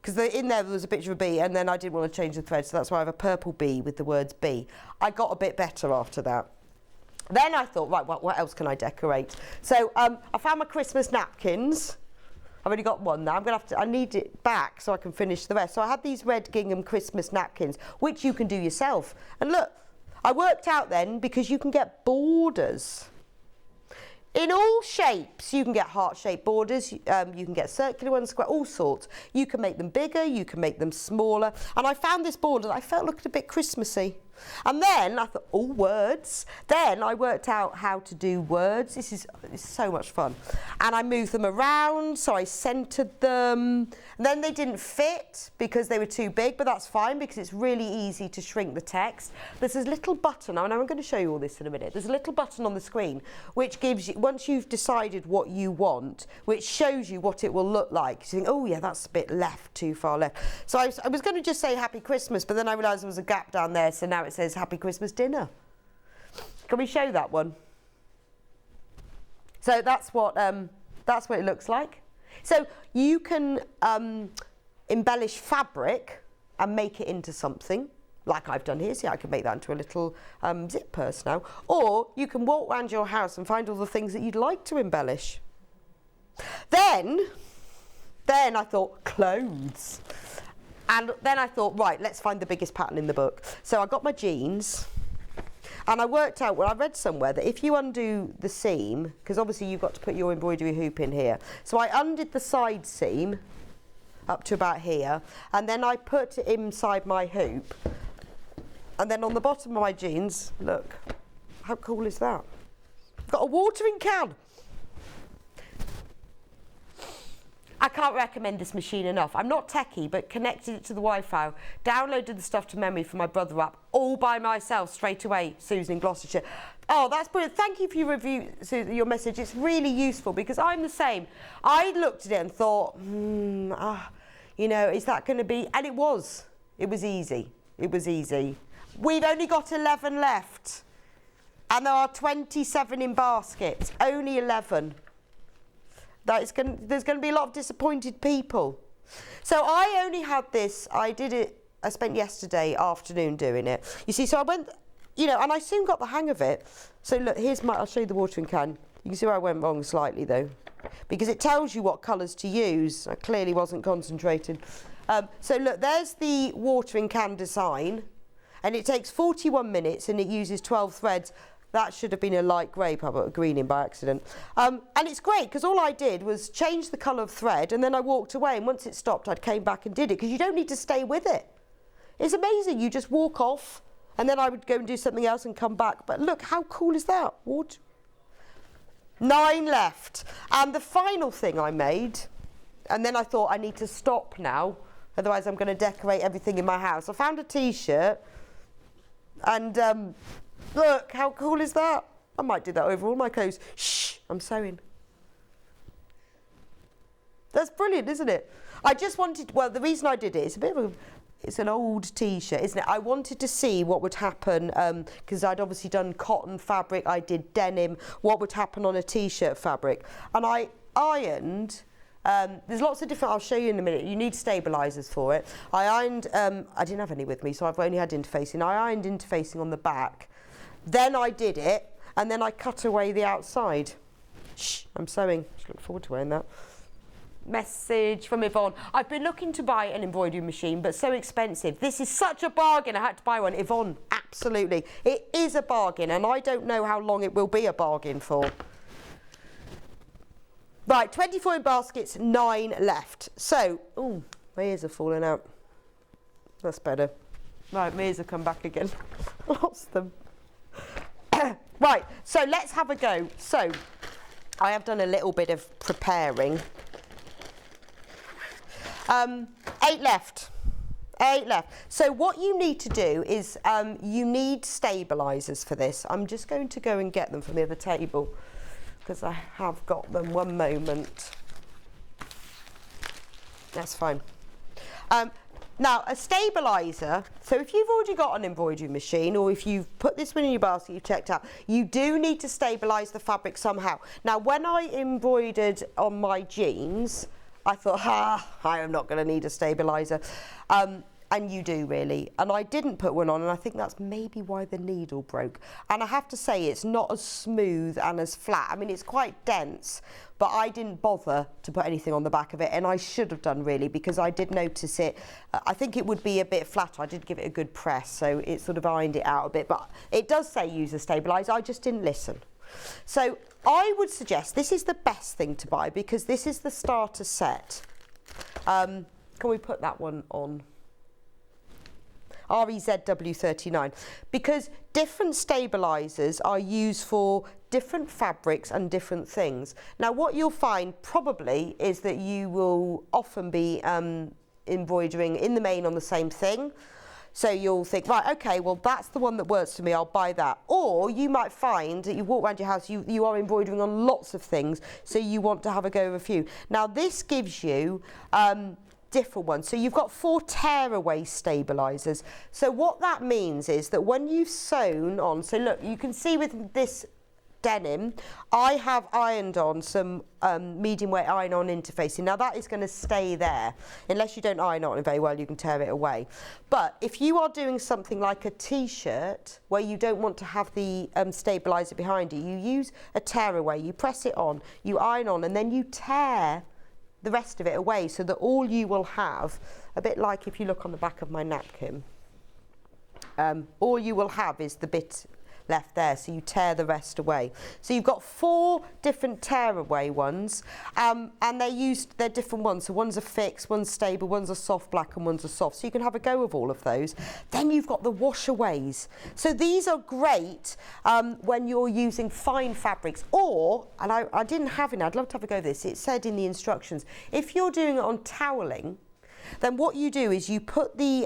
Speaker 2: because in there was a picture of a bee, and then I didn't want to change the thread, so that's why I have a purple bee with the words bee. I got a bit better after that. Then I thought, right, what else can I decorate? So I found my Christmas napkins. I've only got one now. I need it back so I can finish the rest. So I had these red gingham Christmas napkins, which you can do yourself. And look, I worked out then, because you can get borders. In all shapes, you can get heart-shaped borders, you can get circular ones, square, all sorts. You can make them bigger, you can make them smaller. And I found this border that I felt looked a bit Christmassy. And then I thought, words. Then I worked out how to do words. This is so much fun. And I moved them around, so I centered them. And then they didn't fit because they were too big, but that's fine because it's really easy to shrink the text. There's this little button, and I'm going to show you all this in a minute. There's a little button on the screen which gives you, once you've decided what you want, which shows you what it will look like. So you think, oh yeah, that's a bit left, too far left. So I was going to just say Happy Christmas, but then I realised there was a gap down there, so now it says Happy Christmas Dinner. Can we show that one? So that's what it looks like. So you can embellish fabric and make it into something like I've done here. See, I can make that into a little zip purse now. Or you can walk around your house and find all the things that you'd like to embellish. Then I thought clothes. And then I thought, right, let's find the biggest pattern in the book. So I got my jeans, and I worked out, well, I read somewhere that if you undo the seam, because obviously you've got to put your embroidery hoop in here. So I undid the side seam up to about here, and then I put it inside my hoop. And then on the bottom of my jeans, look, how cool is that? I've got a watering can. I can't recommend this machine enough. I'm not techie, but connected it to the Wi-Fi, downloaded the stuff to memory from my brother app, all by myself straight away, Susan in Gloucestershire. Oh, that's brilliant. Thank you for your review, Susan, your message. It's really useful because I'm the same. I looked at it and thought, is that going to be... And it was. It was easy. It was easy. We've only got 11 left. And there are 27 in baskets. Only 11. There's going to be a lot of disappointed people. So I only had this, I spent yesterday afternoon doing it. You see, so I went, and I soon got the hang of it. So look, I'll show you the watering can. You can see where I went wrong slightly though, because it tells you what colours to use. I clearly wasn't concentrating. So look, there's the watering can design, and it takes 41 minutes and it uses 12 threads. That should have been a light grey, but I put a green in by accident. And it's great, because all I did was change the colour of thread, and then I walked away, and once it stopped, I came back and did it, because you don't need to stay with it. It's amazing. You just walk off, and then I would go and do something else and come back. But look, how cool is that? 9 left. And the final thing I made, and then I thought I need to stop now, otherwise I'm going to decorate everything in my house. I found a T-shirt, and... look, how cool is that? I might do that over all my clothes. Shh, I'm sewing. That's brilliant, isn't it? I just wanted, well, the reason I did it, it's an old T-shirt, isn't it? I wanted to see what would happen, because I'd obviously done cotton fabric, I did denim, what would happen on a T-shirt fabric. And I ironed, there's lots of different, I'll show you in a minute, you need stabilisers for it. I ironed, I didn't have any with me, so I've only had interfacing. I ironed interfacing on the back. Then I did it, and then I cut away the outside. Shh, I'm sewing. Just look forward to wearing that. Message from Yvonne. I've been looking to buy an embroidery machine, but so expensive. This is such a bargain. I had to buy one. Yvonne, absolutely. It is a bargain, and I don't know how long it will be a bargain for. Right, 24 in baskets, 9 left. So, ooh, my ears are falling out. That's better. Right, my ears have come back again. Lost them. Right, so let's have a go. So, I have done a little bit of preparing. 8 left. 8 left. So what you need to do is you need stabilisers for this. I'm just going to go and get them from the other table because I have got them. One moment. That's fine. Now, a stabiliser, so if you've already got an embroidery machine or if you've put this one in your basket, you've checked out, you do need to stabilise the fabric somehow. Now, when I embroidered on my jeans, I thought, I am not going to need a stabiliser. And you do really. And I didn't put one on, and I think that's maybe why the needle broke. And I have to say, it's not as smooth and as flat. I mean, it's quite dense, but I didn't bother to put anything on the back of it, and I should have done really, because I did notice it. I think it would be a bit flatter. I did give it a good press, so it sort of ironed it out a bit, but it does say use a stabiliser. I just didn't listen. So I would suggest this is the best thing to buy, because this is the starter set. Can we put that one on? REZW39, because different stabilisers are used for different fabrics and different things. Now what you'll find probably is that you will often be embroidering in the main on the same thing. So you'll think, right, okay, well that's the one that works for me, I'll buy that. Or you might find that you walk around your house, you are embroidering on lots of things, so you want to have a go of a few. Now this gives you different ones. So you've got 4 tearaway stabilisers. So what that means is that when you've sewn on, so look, you can see with this denim, I have ironed on some medium weight iron-on interfacing. Now that is going to stay there. Unless you don't iron on it very well, you can tear it away. But if you are doing something like a t-shirt where you don't want to have the stabiliser behind you, you use a tearaway, you press it on, you iron on, and then you tear the rest of it away, so that all you will have, a bit like if you look on the back of my napkin, all you will have is the bit left there, so you tear the rest away. So you've got 4 different tearaway ones, and they're different ones. So one's a fixed, one's stable, one's a soft black, and one's a soft. So you can have a go of all of those. Then you've got the washaways. So these are great when you're using fine fabrics, or, and I didn't have it, I'd love to have a go of this, it said in the instructions, if you're doing it on toweling, then what you do is you put the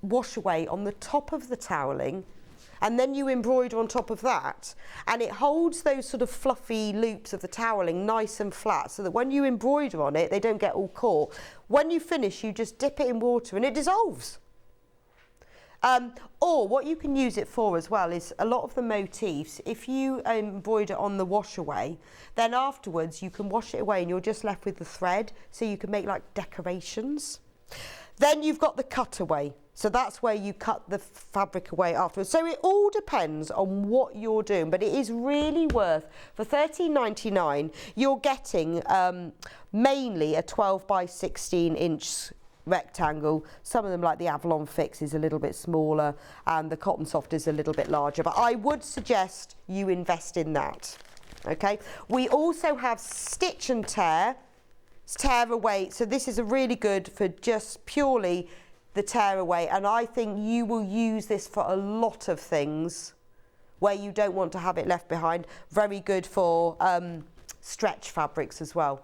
Speaker 2: washaway on the top of the toweling, and then you embroider on top of that, and it holds those sort of fluffy loops of the toweling nice and flat, so that when you embroider on it, they don't get all caught. When you finish, you just dip it in water and it dissolves. Or what you can use it for as well is a lot of the motifs, if you embroider on the wash away, then afterwards you can wash it away and you're just left with the thread, so you can make like decorations. Then you've got the cutaway. So that's where you cut the fabric away afterwards. So it all depends on what you're doing, but it is really worth, for $13.99, you're getting mainly a 12 by 16 inch rectangle. Some of them, like the Avalon Fix, is a little bit smaller, and the Cotton Soft is a little bit larger, but I would suggest you invest in that. Okay, we also have stitch and tear away. So this is a really good for just purely the tear away, and I think you will use this for a lot of things where you don't want to have it left behind. Very good for stretch fabrics as well.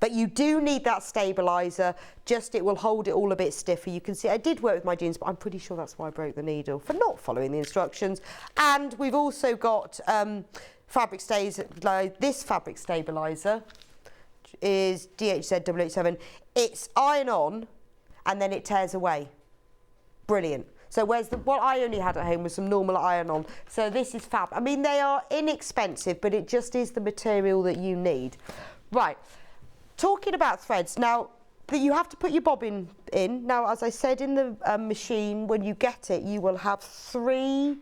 Speaker 2: But you do need that stabiliser, just it will hold it all a bit stiffer. You can see I did work with my jeans, but I'm pretty sure that's why I broke the needle, for not following the instructions. And we've also got fabric stays, like this fabric stabiliser is DHZ087. It's iron on, and then it tears away. Brilliant. So whereas what I only had at home was some normal iron on. So this is fab. I mean, they are inexpensive, but it just is the material that you need. Right, talking about threads, now you have to put your bobbin in. Now, as I said, in the machine, when you get it, you will have 3,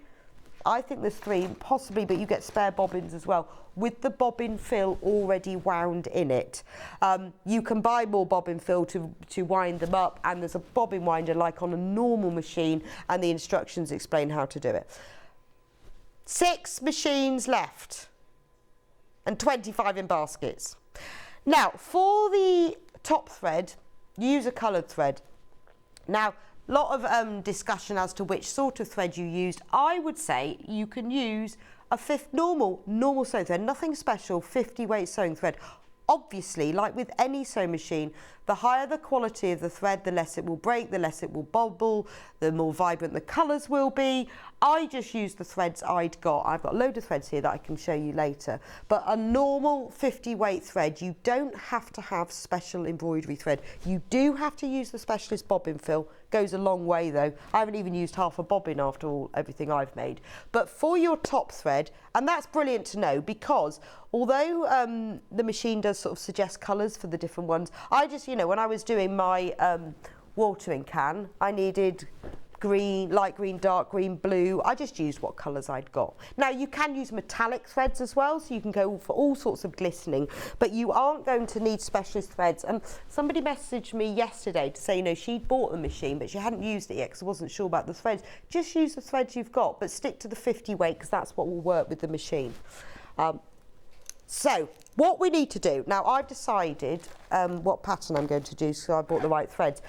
Speaker 2: I think there's 3, possibly, but you get spare bobbins as well, with the bobbin fill already wound in it. You can buy more bobbin fill to wind them up, and there's a bobbin winder like on a normal machine, and the instructions explain how to do it. 6 machines left, and 25 in baskets. Now, for the top thread, use a coloured thread. Now, a lot of discussion as to which sort of thread you used. I would say you can use a normal sewing thread, nothing special, 50 weight sewing thread. Obviously, like with any sewing machine, The higher the quality of the thread, the less it will break, the less it will bobble, the more vibrant the colours will be. I just used the threads I'd got. I've got a load of threads here that I can show you later. But a normal 50 weight thread, you don't have to have special embroidery thread. You do have to use the specialist bobbin fill. Goes a long way though. I haven't even used half a bobbin after everything I've made. But for your top thread, and that's brilliant to know, because although the machine does sort of suggest colours for the different ones, I just, you know, when I was doing my watering can, I needed green, light green, dark green, blue. I just used what colours I'd got. Now you can use metallic threads as well, so you can go for all sorts of glistening, but you aren't going to need specialist threads. And somebody messaged me yesterday to say, you know, she'd bought the machine but she hadn't used it yet because I wasn't sure about the threads. Just use the threads you've got, but stick to the 50 weight because that's what will work with the machine. So what we need to do, now I've decided what pattern I'm going to do, so I bought the right threads.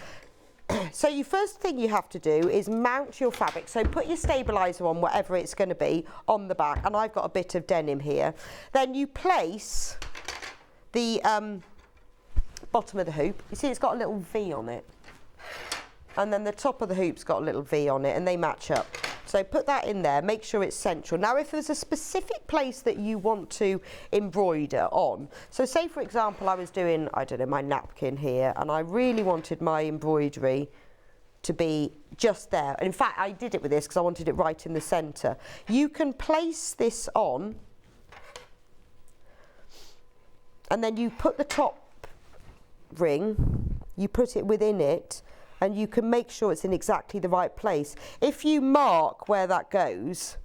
Speaker 2: So your first thing you have to do is mount your fabric. So put your stabiliser on, whatever it's going to be, on the back. And I've got a bit of denim here. Then you place the bottom of the hoop. You see it's got a little V on it. And then the top of the hoop's got a little V on it, and they match up. So put that in there, make sure it's central. Now if there's a specific place that you want to embroider on, so say for example I was doing, I don't know, my napkin here, and I really wanted my embroidery to be just there. And in fact I did it with this because I wanted it right in the centre. You can place this on, and then you put the top ring, you put it within it, and you can make sure it's in exactly the right place. If you mark where that goes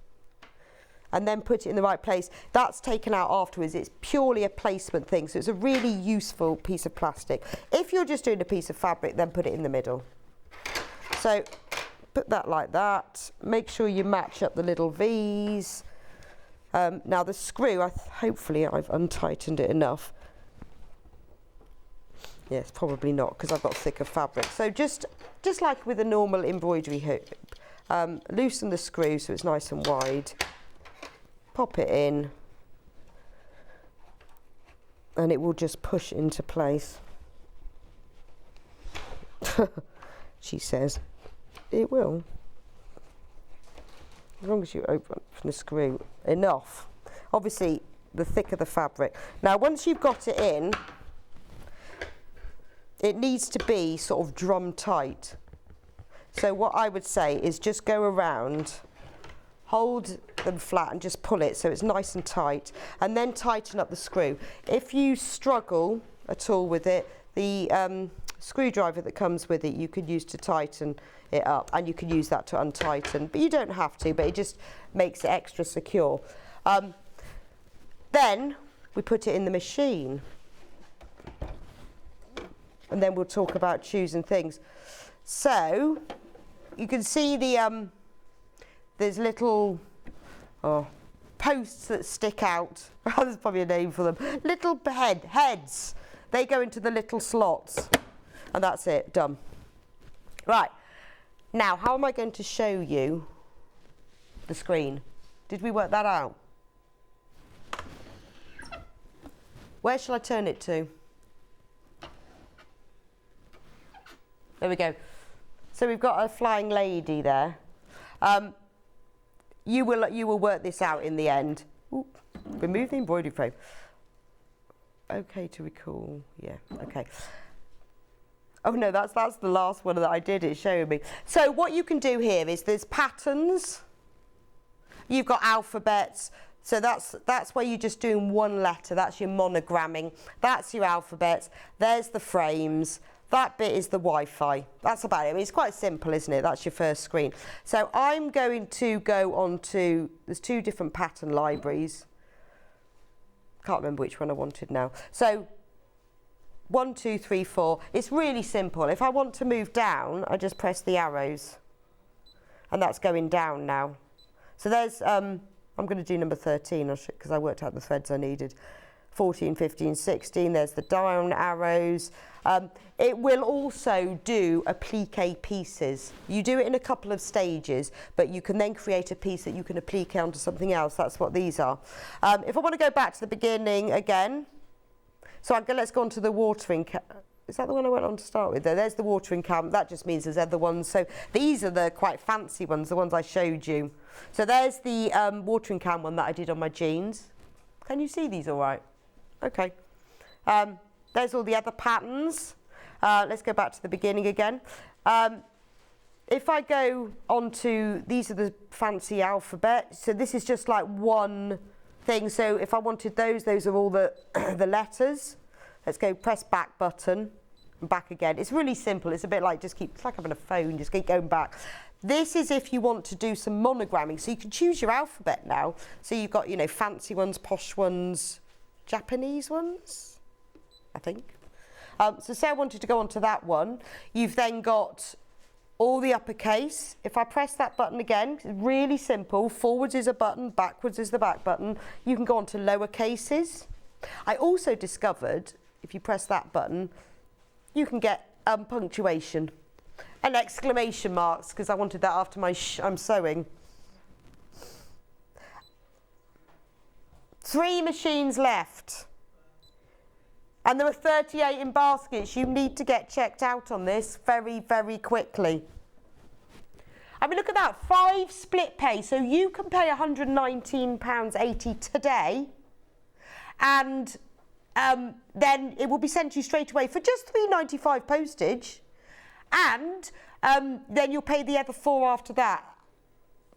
Speaker 2: and then put it in the right place, that's taken out afterwards. It's purely a placement thing, so it's a really useful piece of plastic. If you're just doing a piece of fabric, then put it in the middle. So put that like that. Make sure you match up the little V's. Now the screw, hopefully I've untightened it enough. Yes, probably not, because I've got thicker fabric. So just like with a normal embroidery hoop, loosen the screw so it's nice and wide, pop it in, and it will just push into place. She says it will, as long as you open the screw enough. Obviously, the thicker the fabric. Now, once you've got it in, it needs to be sort of drum tight. So what I would say is just go around, hold them flat and just pull it so it's nice and tight, and then tighten up the screw. If you struggle at all with it, the screwdriver that comes with it you could use to tighten it up, and you can use that to untighten, but you don't have to, but it just makes it extra secure. Then we put it in the machine. And then we'll talk about choosing things. So you can see the there's little posts that stick out. There's probably a name for them. Little heads. They go into the little slots, and that's it. Done. Right. Now, how am I going to show you the screen? Did we work that out? Where shall I turn it to? There we go. So we've got a flying lady there. You will work this out in the end. Ooh, remove the embroidery frame. Okay to recall. Yeah. Okay. Oh no, that's the last one that I did. It's showing me. So what you can do here is there's patterns. You've got alphabets. So that's where you're just doing one letter. That's your monogramming. That's your alphabets. There's the frames. That bit is the Wi-Fi. That's about it. I mean, it's quite simple, isn't it? That's your first screen. So I'm going to go on to, there's two different pattern libraries. Can't remember which one I wanted now. So 1, 2, 3, 4. It's really simple. If I want to move down, I just press the arrows. And that's going down now. So there's, I'm going to do number 13 because I worked out the threads I needed. 14, 15, 16, there's the down arrows. It will also do applique pieces. You do it in a couple of stages, but you can then create a piece that you can applique onto something else. That's what these are. If I want to go back to the beginning again, so let's go on to the watering is that the one I went on to start with? There's the watering can. That just means there's other ones. So these are the quite fancy ones, the ones I showed you. So there's the watering can one that I did on my jeans. Can you see these all right? Okay. There's all the other patterns. Let's go back to the beginning again. If I go on to, these are the fancy alphabet. So this is just like one thing. So if I wanted those are all the, the letters. Let's go press back button and back again. It's really simple. It's a bit like it's like having a phone, just keep going back. This is if you want to do some monogramming. So you can choose your alphabet now. So you've got, you know, fancy ones, posh ones, Japanese ones, I think. So say I wanted to go on to that one. You've then got all the uppercase. If I press that button again, it's really simple. Forwards is a button, backwards is the back button. You can go on to lower cases. I also discovered, if you press that button, you can get punctuation and exclamation marks, because I wanted that after my I'm sewing. 3 machines left. And there are 38 in baskets. You need to get checked out on this very, very quickly. I mean, look at that, 5 split pay. So you can pay £119.80 today, and then it will be sent to you straight away for just £3.95 postage, and then you'll pay the other 4 after that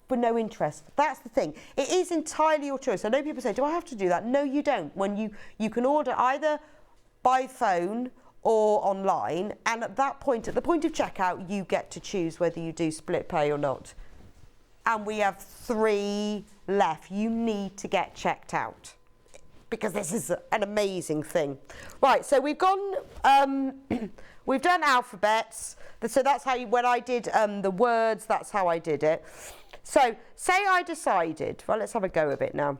Speaker 2: for no interest. That's the thing. It is entirely your choice. I know people say, do I have to do that? No, you don't. When you can order either by phone or online, and at that point, at the point of checkout, you get to choose whether you do split pay or not. And we have 3 left. You need to get checked out, because this is an amazing thing. Right, so we've gone, we've done alphabets. So that's how when I did the words, that's how I did it. So say I decided, well, let's have a go of it now.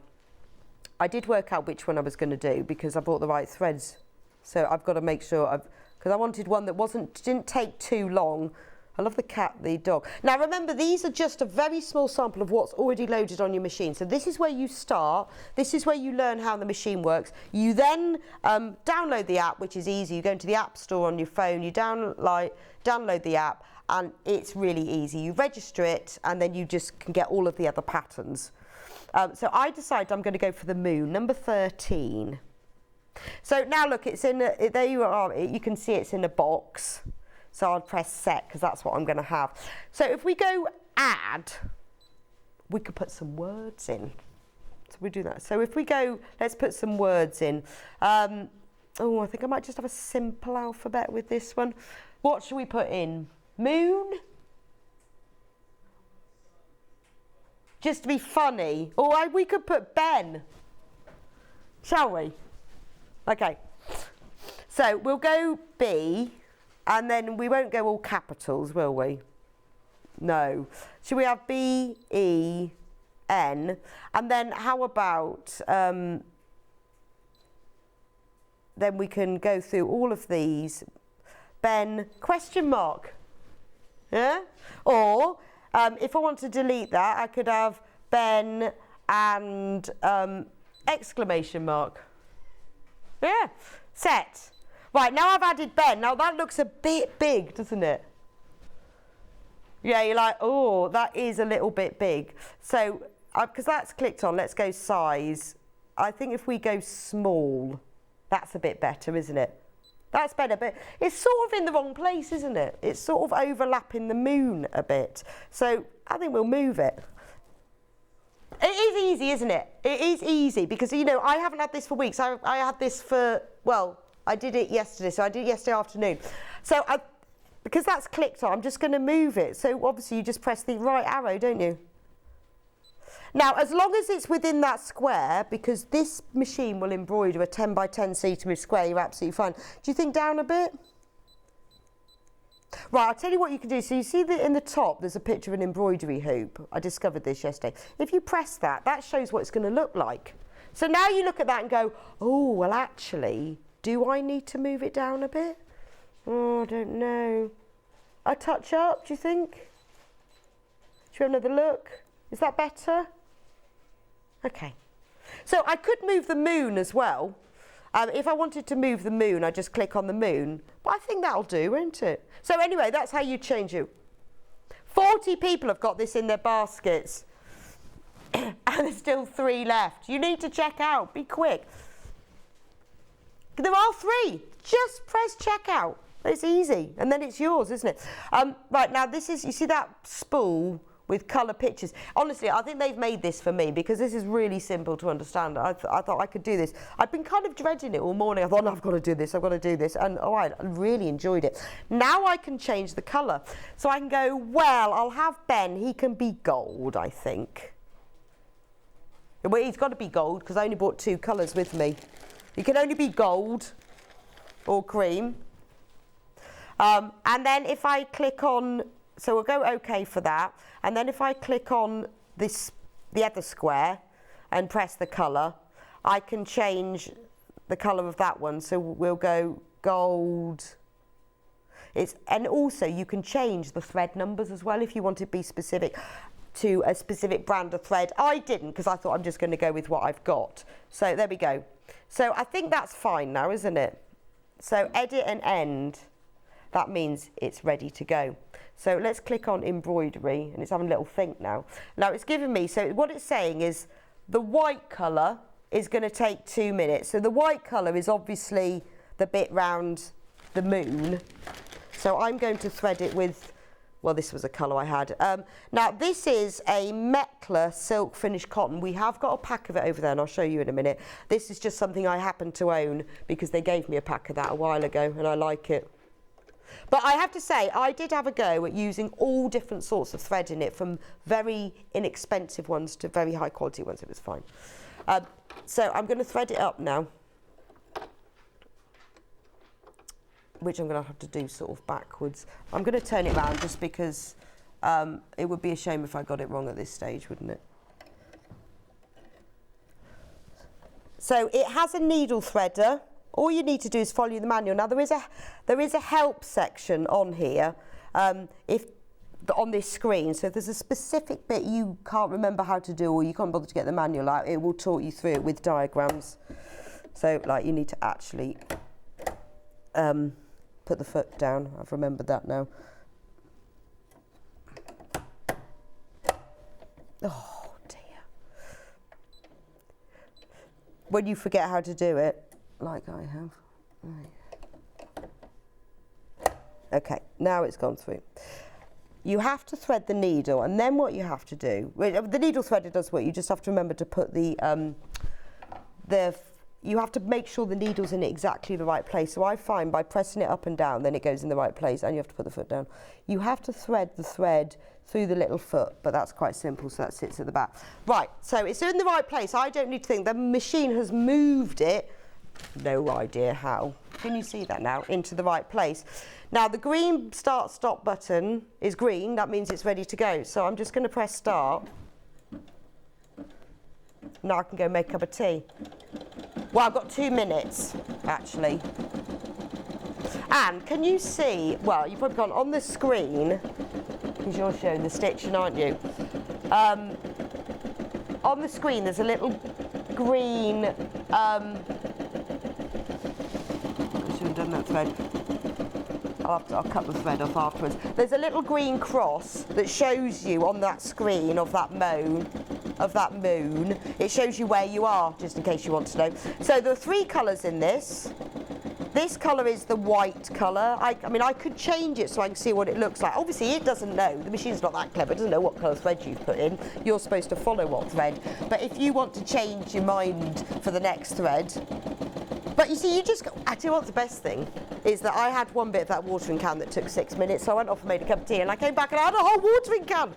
Speaker 2: I did work out which one I was going to do, because I bought the right threads. So I've got to make sure because I wanted one that didn't take too long. I love the cat, the dog. Now remember, these are just a very small sample of what's already loaded on your machine. So this is where you start. This is where you learn how the machine works. You then download the app, which is easy. You go into the App Store on your phone, you download the app, and it's really easy. You register it, and then you just can get all of the other patterns. So I decided I'm going to go for the moon, number 13. So now look, it's in there you are. You can see it's in a box. So I'll press set, because that's what I'm going to have. So if we go add, we could put some words in. So we do that. So if we go, let's put some words in. Oh, I think I might just have a simple alphabet with this one. What should we put in? Moon? Just to be funny. Or we could put Ben. Shall we? Okay. So we'll go B. And then we won't go all capitals, will we? No. Should we have B, E, N? And then how about, then we can go through all of these. Ben, question mark. Yeah? Or if I want to delete that, I could have Ben and exclamation mark. Yeah. Set. Right, now I've added Ben. Now that looks a bit big, doesn't it? Yeah, you're like, oh, that is a little bit big. So, because that's clicked on, let's go size. I think if we go small, that's a bit better, isn't it? That's better, but it's sort of in the wrong place, isn't it? It's sort of overlapping the moon a bit. So I think we'll move it. It is easy, isn't it? It is easy, because, you know, I haven't had this for weeks. I had this for, well, I did it yesterday, so I did it yesterday afternoon. So because that's clicked on, I'm just going to move it. So obviously you just press the right arrow, don't you? Now, as long as it's within that square, because this machine will embroider a 10 by 10 centimetre square, you're absolutely fine. Do you think down a bit? Right, I'll tell you what you can do. So you see that in the top, there's a picture of an embroidery hoop. I discovered this yesterday. If you press that, that shows what it's going to look like. So now you look at that and go, oh, well, actually, do I need to move it down a bit? Oh, I don't know. A touch up, do you think? Should we have another look? Is that better? Okay. So I could move the moon as well. If I wanted to move the moon, I just click on the moon. But I think that'll do, won't it? So anyway, that's how you change it. 40 people have got this in their baskets. And there's still 3 left. You need to check out. Be quick. There are 3. Just press checkout. It's easy. And then it's yours, isn't it? Right, now this is, you see that spool with colour pictures? Honestly, I think they've made this for me because this is really simple to understand. I thought I could do this. I've been kind of dreading it all morning. I thought, no, I've got to do this, I've got to do this. And I really enjoyed it. Now I can change the colour. So I can go, well, I'll have Ben, he can be gold, I think. Well, he's got to be gold because I only brought 2 colours with me. He can only be gold or cream. And then if I click on, so we'll go OK for that. And then if I click on this, the other square and press the colour, I can change the colour of that one. So we'll go gold. And also you can change the thread numbers as well if you want to be specific to a specific brand of thread. I didn't because I thought I'm just going to go with what I've got. So there we go. So I think that's fine now, isn't it? So edit and end. That means it's ready to go. So let's click on embroidery and it's having a little think now. Now it's giving me, so what it's saying is the white colour is going to take 2 minutes. So the white colour is obviously the bit round the moon. So I'm going to thread it with, well, this was a colour I had. Now this is a Metla silk finished cotton. We have got a pack of it over there and I'll show you in a minute. This is just something I happen to own because they gave me a pack of that a while ago and I like it. But I have to say, I did have a go at using all different sorts of thread in it, from very inexpensive ones to very high quality ones. It was fine. So I'm going to thread it up now, which I'm going to have to do sort of backwards. I'm going to turn it around just because it would be a shame if I got it wrong at this stage, wouldn't it? So it has a needle threader. All you need to do is follow the manual. Now there is a help section on here, on this screen. So if there's a specific bit you can't remember how to do or you can't bother to get the manual out, it will talk you through it with diagrams. So like you need to actually put the foot down. I've remembered that now. Oh dear. When you forget how to do it, like I have. Right. Okay, now it's gone through. You have to thread the needle, and then what you have to do, the needle threader does what, you just have to remember to put you have to make sure the needle's in exactly the right place. So I find by pressing it up and down, then it goes in the right place, and you have to put the foot down. You have to thread the thread through the little foot, but that's quite simple, so that sits at the back. Right, so it's in the right place. I don't need to think. The machine has moved it, no idea how. Can you see that now? Into the right place. Now the green start stop button is green, that means it's ready to go. So I'm just going to press start. Now I can go make a cup of tea. Well, I've got 2 minutes actually. And can you see, well, you've probably gone on the screen, because you're showing the stitching, aren't you? On the screen there's a little green done that thread. I'll cut the thread off afterwards. There's a little green cross that shows you on that screen of that moon. It shows you where you are, just in case you want to know. So there are 3 colours in this. This colour is the white colour. I mean, I could change it so I can see what it looks like. Obviously, it doesn't know. The machine's not that clever. It doesn't know what colour thread you've put in. You're supposed to follow what thread. But if you want to change your mind for the next thread, but you see, you just go, actually what's the best thing is that I had one bit of that watering can that took 6 minutes, so I went off and made a cup of tea, and I came back and I had a whole watering can.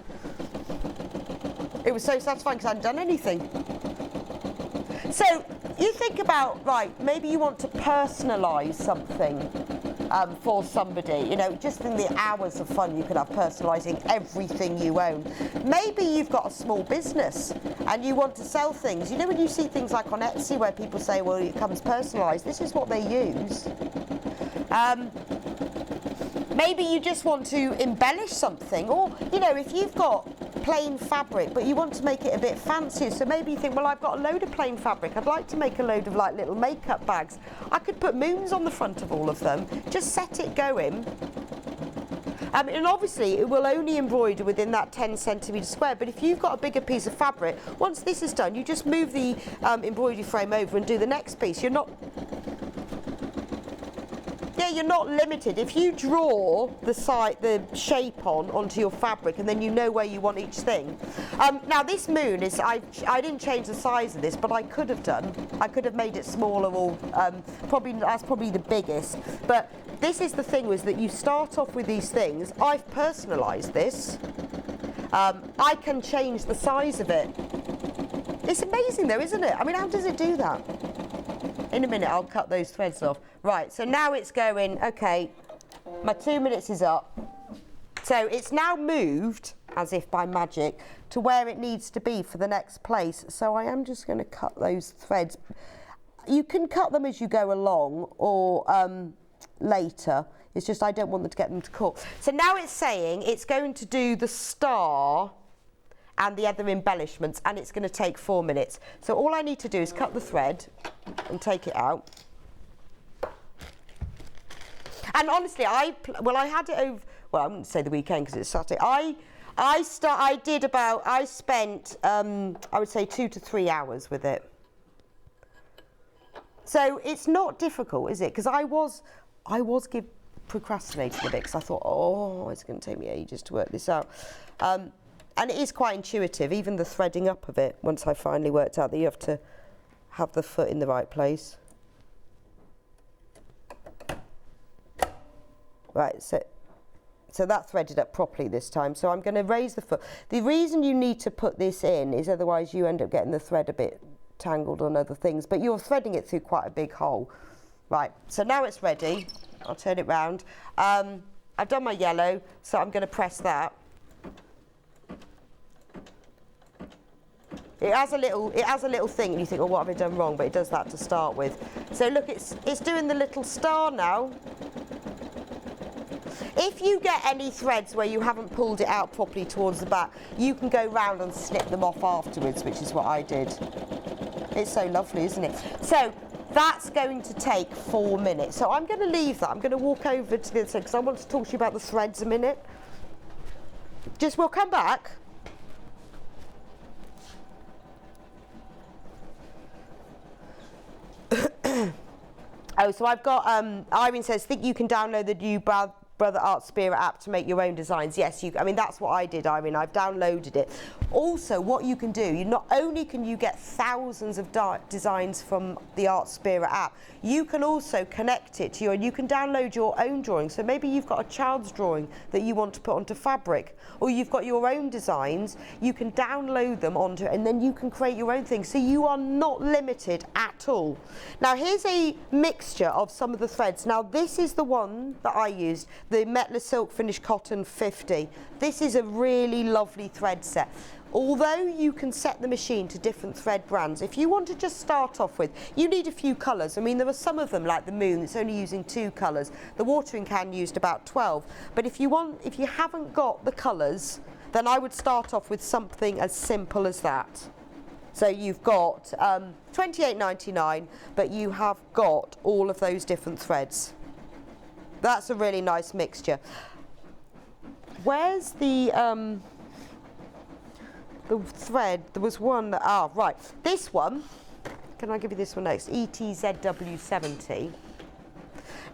Speaker 2: It was so satisfying because I hadn't done anything. So you think about, right, maybe you want to personalise something for somebody, you know, just in the hours of fun you could have personalising everything you own. Maybe you've got a small business and you want to sell things. You know, when you see things like on Etsy where people say, well, it comes personalised, this is what they use. Maybe you just want to embellish something, or, you know, if you've got plain fabric, but you want to make it a bit fancier. So maybe you think, well, I've got a load of plain fabric. I'd like to make a load of like little makeup bags. I could put moons on the front of all of them. Just set it going. And obviously it will only embroider within that 10 centimetre square, but if you've got a bigger piece of fabric, once this is done, you just move the embroidery frame over and do the next piece. You're not limited. If you draw the shape onto your fabric, and then you know where you want each thing. Now this moon is, I didn't change the size of this, but I could have done. I could have made it smaller, or that's probably the biggest. But this is the thing, was that you start off with these things. I've personalised this. I can change the size of it. It's amazing though, isn't it? I mean, how does it do that? In a minute, I'll cut those threads off. Right, so now it's going, okay, my 2 minutes is up. So it's now moved, as if by magic, to where it needs to be for the next place. So I am just going to cut those threads. You can cut them as you go along, or later. It's just I don't want them to get them to cut. So now it's saying it's going to do the star and the other embellishments, and it's going to take 4 minutes. So all I need to do is cut the thread and take it out. And honestly, I had it over, well, I wouldn't say the weekend because it's Saturday. I spent, I would say 2 to 3 hours with it. So it's not difficult, is it? Because I was procrastinating a bit, because I thought, oh, it's going to take me ages to work this out. And it is quite intuitive, even the threading up of it, once I finally worked out that you have to have the foot in the right place. Right, so that threaded up properly this time. So I'm going to raise the foot. The reason you need to put this in is otherwise you end up getting the thread a bit tangled on other things, but you're threading it through quite a big hole. Right, so now it's ready. I'll turn it round. I've done my yellow, so I'm going to press that. It has a little thing, and you think, oh, what have I done wrong? But it does that to start with. So look, it's doing the little star now. If you get any threads where you haven't pulled it out properly towards the back, you can go round and snip them off afterwards, which is what I did. It's so lovely, isn't it? So that's going to take 4 minutes. So I'm going to leave that. I'm going to walk over to the other side because I want to talk to you about the threads a minute. We'll come back. Oh, so I've got, Irene says, think you can download the new Brother Art Spirit app to make your own designs. Yes, I mean, that's what I did, Irene. I've downloaded it. Also, what you can do, not only can you get thousands of designs from the Art Spirit app, you can also connect it to you can download your own drawing. So maybe you've got a child's drawing that you want to put onto fabric, or you've got your own designs, you can download them onto it, and then you can create your own thing. So you are not limited at all. Now, here's a mixture of some of the threads. Now, this is the one that I used, the Metler Silk Finish Cotton 50. This is a really lovely thread set. Although you can set the machine to different thread brands, if you want to just start off with, you need a few colours. I mean, there are some of them, like the Moon, it's only using 2 colours. The watering can used about 12. But if you haven't got the colours, then I would start off with something as simple as that. So you've got $28.99, but you have got all of those different threads. That's a really nice mixture. Where's the thread? There was one that, right. This one, can I give you this one next? ETZW70.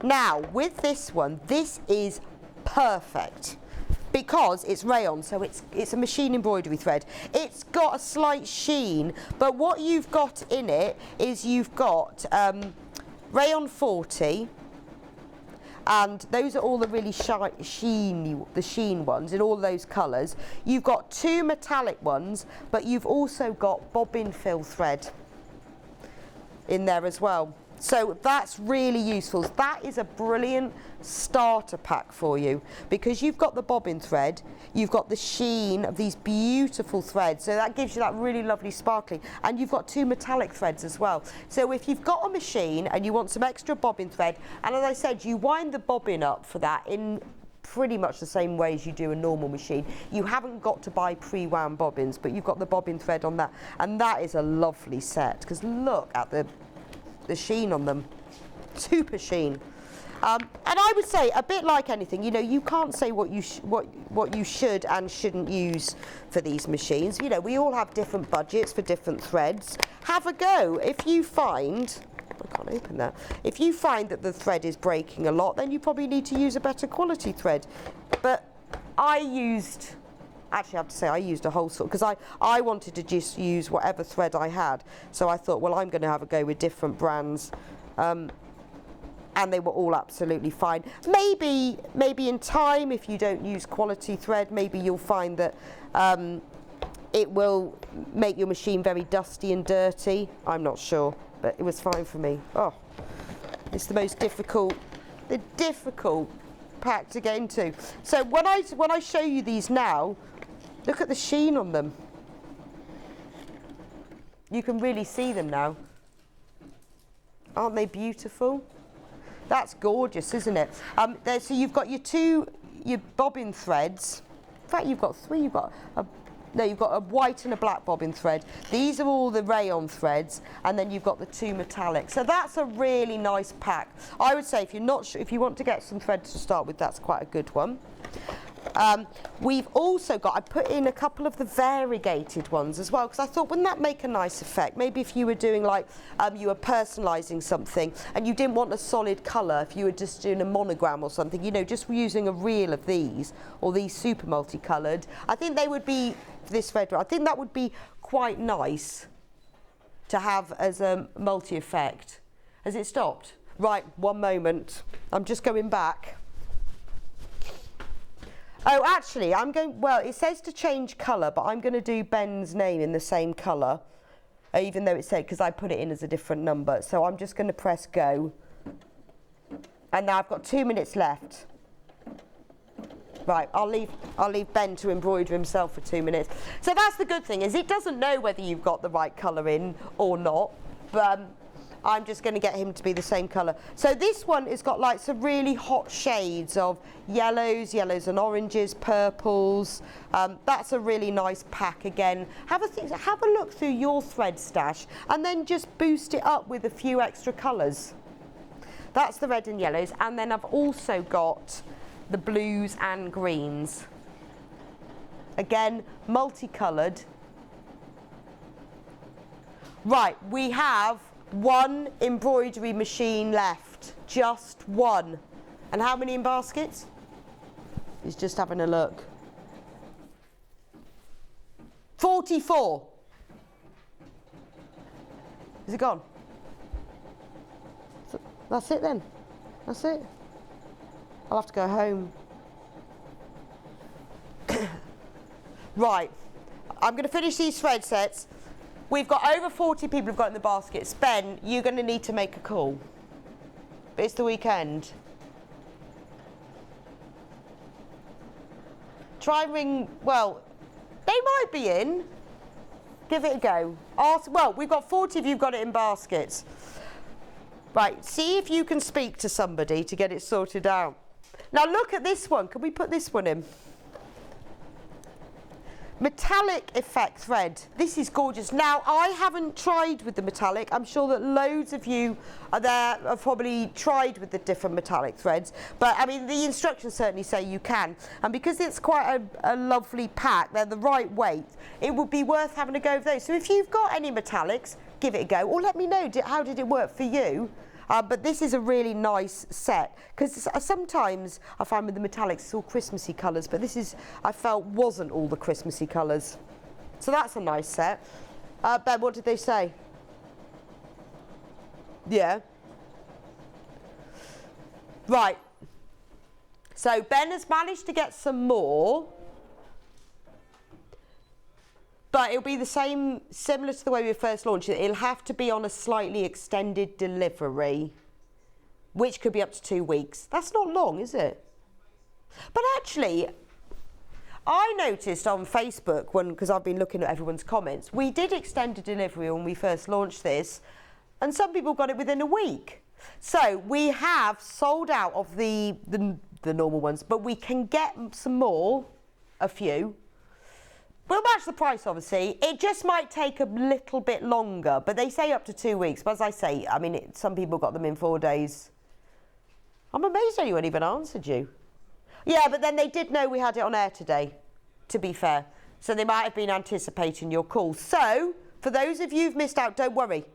Speaker 2: Now, with this one, this is perfect because it's rayon, so it's a machine embroidery thread. It's got a slight sheen, but what you've got in it is you've got rayon 40, and those are all the really sheen ones in all those colours. You've got 2 metallic ones, but you've also got bobbin fill thread in there as well. So that's really useful. That is a brilliant starter pack for you because you've got the bobbin thread, you've got the sheen of these beautiful threads, so that gives you that really lovely sparkling, and you've got 2 metallic threads as well. So if you've got a machine and you want some extra bobbin thread, and as I said, you wind the bobbin up for that in pretty much the same way as you do a normal machine. You haven't got to buy pre-wound bobbins, but you've got the bobbin thread on that, and that is a lovely set, because look at the sheen on them. Super sheen. And I would say, a bit like anything, you know, you can't say what you should and shouldn't use for these machines. You know, we all have different budgets for different threads. Have a go. If you find, I can't open that. If you find that the thread is breaking a lot, then you probably need to use a better quality thread. But I used, actually I have to say, I used a whole sort, because I wanted to just use whatever thread I had. So I thought, well, I'm going to have a go with different brands. And they were all absolutely fine. Maybe in time, if you don't use quality thread, maybe you'll find that it will make your machine very dusty and dirty. I'm not sure, but it was fine for me. Oh, it's the most difficult pack to get into. So when I show you these now, look at the sheen on them. You can really see them now. Aren't they beautiful? That's gorgeous, isn't it? So you've got your bobbin threads. In fact, you've got three. You've got a white and a black bobbin thread. These are all the rayon threads, and then you've got the two metallic. So that's a really nice pack. I would say if you're not sure, if you want to get some threads to start with, that's quite a good one. We've also got, I put in a couple of the variegated ones as well, because I thought, wouldn't that make a nice effect? Maybe if you were doing like, you were personalising something and you didn't want a solid colour, if you were just doing a monogram or something, you know, just using a reel of these, or these super multicoloured, I think they would be, this red one, I think that would be quite nice to have as a multi-effect. Has it stopped? Right, one moment. I'm just going back. Oh, actually, I'm going, well, it says to change colour, but I'm going to do Ben's name in the same colour, even though it said, because I put it in as a different number. So I'm just going to press go. And now I've got 2 minutes left. Right, I'll leave Ben to embroider himself for 2 minutes. So that's the good thing, is it doesn't know whether you've got the right colour in or not, but I'm just going to get him to be the same colour. So this one has got like some really hot shades of yellows and oranges, purples. That's a really nice pack again. Have a look through your thread stash and then just boost it up with a few extra colours. That's the red and yellows, and then I've also got the blues and greens. Again, multicoloured. Right, we have one embroidery machine left, just one. And how many in baskets? He's just having a look. 44. Is it gone? That's it then. That's it. I'll have to go home. Right, I'm going to finish these thread sets. We've got over 40 people who've got in the baskets. Ben, you're going to need to make a call. But it's the weekend. Try and ring, well, they might be in. Give it a go. Ask, well, we've got 40 of you got it in baskets. Right, see if you can speak to somebody to get it sorted out. Now look at this one. Can we put this one in? Metallic effect thread. This is gorgeous. Now, I haven't tried with the metallic. I'm sure that loads of you are there have probably tried with the different metallic threads. But, I mean, the instructions certainly say you can. And because it's quite a lovely pack, they're the right weight, it would be worth having a go with those. So if you've got any metallics, give it a go. Or let me know, how did it work for you? But this is a really nice set, because sometimes I find with the metallics it's all Christmassy colours, but this is, I felt, wasn't all the Christmassy colours. So that's a nice set. Ben, what did they say? Yeah. Right. So Ben has managed to get some more. But it'll be the same, similar to the way we first launched it. It'll have to be on a slightly extended delivery, which could be up to 2 weeks. That's not long, is it? But actually, I noticed on Facebook, because I've been looking at everyone's comments, we did extended delivery when we first launched this, and some people got it within a week. So we have sold out of the the normal ones, but we can get some more, a few. We'll match the price, obviously. It just might take a little bit longer, but they say up to 2 weeks. But as I say, I mean, some people got them in 4 days. I'm amazed anyone even answered you. Yeah, but then they did know we had it on air today, to be fair. So they might have been anticipating your call. So, for those of you who've missed out, don't worry.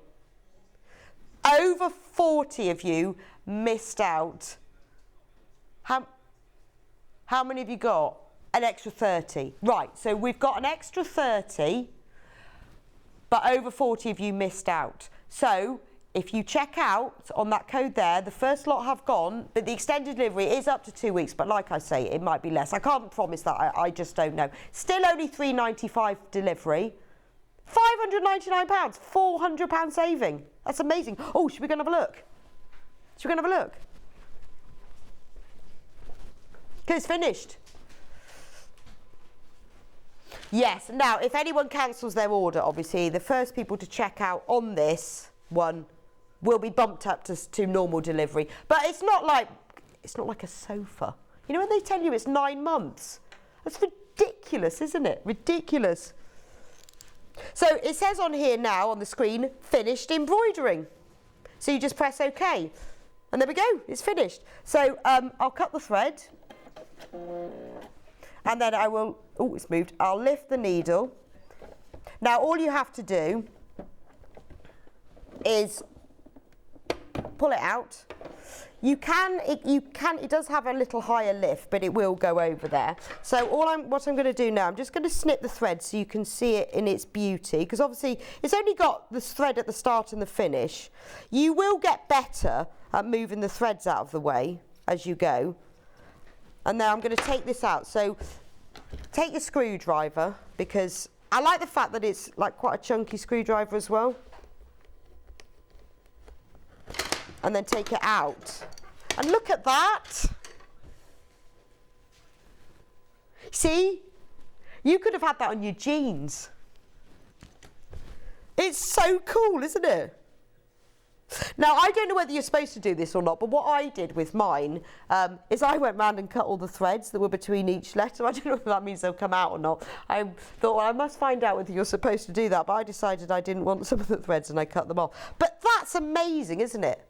Speaker 2: Over 40 of you missed out. How many have you got? An extra 30. Right, so we've got an extra 30, but over 40 of you missed out. So if you check out on that code there, the first lot have gone, but the extended delivery is up to 2 weeks, but like I say, it might be less. I can't promise that, I just don't know. Still only £3.95 delivery. £599, £400 saving. That's amazing. Oh, should we go and have a look? Should we go and have a look? Because it's finished. Yes, now if anyone cancels their order, obviously the first people to check out on this one will be bumped up to normal delivery. But it's not like a sofa. You know when they tell you it's 9 months? That's ridiculous, isn't it? Ridiculous. So it says on here now on the screen, finished embroidering. So you just press OK. And there we go, it's finished. So I'll cut the thread. And then I will, oh, it's moved. I'll lift the needle. Now all you have to do is pull it out. It does have a little higher lift, but it will go over there. So what I'm going to do now, I'm just going to snip the thread so you can see it in its beauty, because obviously it's only got the thread at the start and the finish. You will get better at moving the threads out of the way as you go. And now I'm going to take this out. So take your screwdriver, because I like the fact that it's like quite a chunky screwdriver as well. And then take it out. And look at that. See? You could have had that on your jeans. It's so cool, isn't it? Now, I don't know whether you're supposed to do this or not, but what I did with mine is I went round and cut all the threads that were between each letter. I don't know if that means they'll come out or not. I thought, well, I must find out whether you're supposed to do that, but I decided I didn't want some of the threads and I cut them off. But that's amazing, isn't it?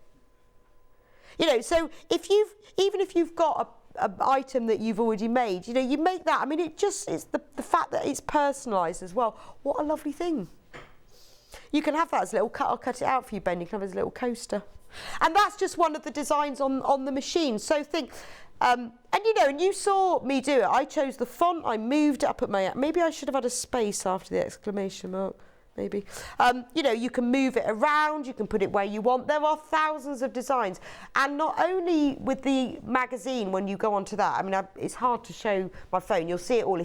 Speaker 2: You know, so even if you've got an item that you've already made, you know, you make that. I mean, it's the fact that it's personalised as well. What a lovely thing. You can have that as a little cut. I'll cut it out for you, Ben. You can have it as a little coaster. And that's just one of the designs on the machine. So think, and you know, and you saw me do it. I chose the font. I moved it up at my, maybe I should have had a space after the exclamation mark. Maybe. You know, you can move it around, you can put it where you want. There are thousands of designs. And not only with the magazine, when you go onto that, I mean, it's hard to show my phone. You'll see it all. In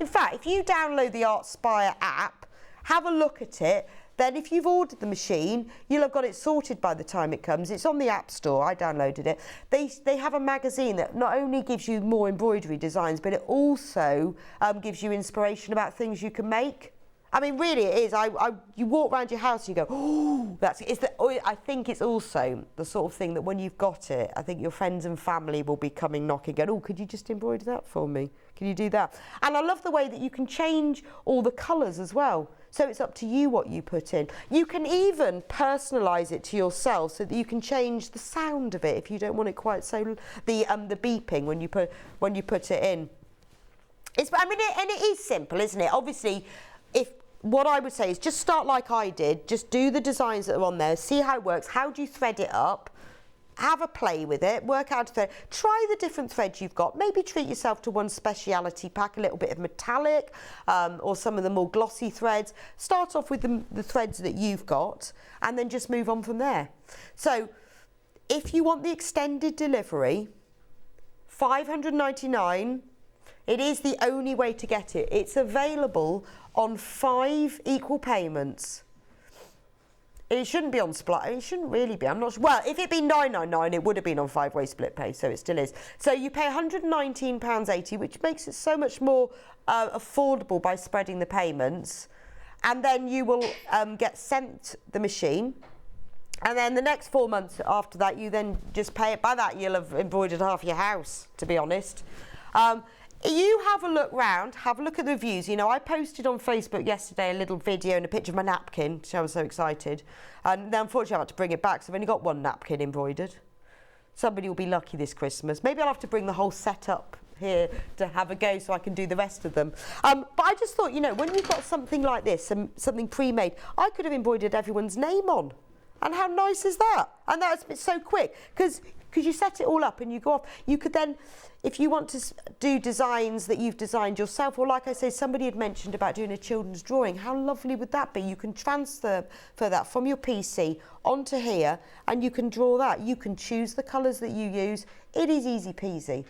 Speaker 2: fact, if you download the Artspire app, have a look at it. Then if you've ordered the machine, you'll have got it sorted by the time it comes. It's on the App Store. I downloaded it. They have a magazine that not only gives you more embroidery designs, but it also gives you inspiration about things you can make. I mean, really, it is. You walk around your house and you go, oh, I think it's also the sort of thing that when you've got it, I think your friends and family will be coming knocking, going, oh, could you just embroider that for me? Can you do that? And I love the way that you can change all the colours as well. So it's up to you what you put in. You can even personalise it to yourself so that you can change the sound of it if you don't want it quite so, the beeping when you put it in. And it is simple, isn't it? Obviously, what I would say is just start like I did. Just do the designs that are on there. See how it works. How do you thread it up? Have a play with it. Work out thread. Try the different threads you've got. Maybe treat yourself to one speciality pack, a little bit of metallic or some of the more glossy threads. Start off with the threads that you've got and then just move on from there. So if you want the extended delivery, $5.99. It is the only way to get it. It's available on 5 equal payments. It shouldn't be on split. It shouldn't really be. I'm not sure. Well, if it'd been $9.99, it would have been on 5-way split pay, so it still is. So you pay £119.80, which makes it so much more affordable by spreading the payments. And then you will get sent the machine. And then the next 4 months after that, you then just pay it. By that, you'll have embroidered half your house, to be honest. You have a look round, have a look at the reviews. You know, I posted on Facebook yesterday a little video and a picture of my napkin, so I was so excited. And then unfortunately I had to bring it back, so I've only got one napkin embroidered. Somebody will be lucky this Christmas. Maybe I'll have to bring the whole set up here to have a go so I can do the rest of them. But I just thought, you know, when you've got something like this, something pre-made, I could have embroidered everyone's name on. And how nice is that? And that's so quick, because you set it all up and you go off. You could then, if you want to do designs that you've designed yourself, or like I say, somebody had mentioned about doing a children's drawing, how lovely would that be? You can transfer that from your PC onto here and you can draw that. You can choose the colours that you use. It is easy peasy.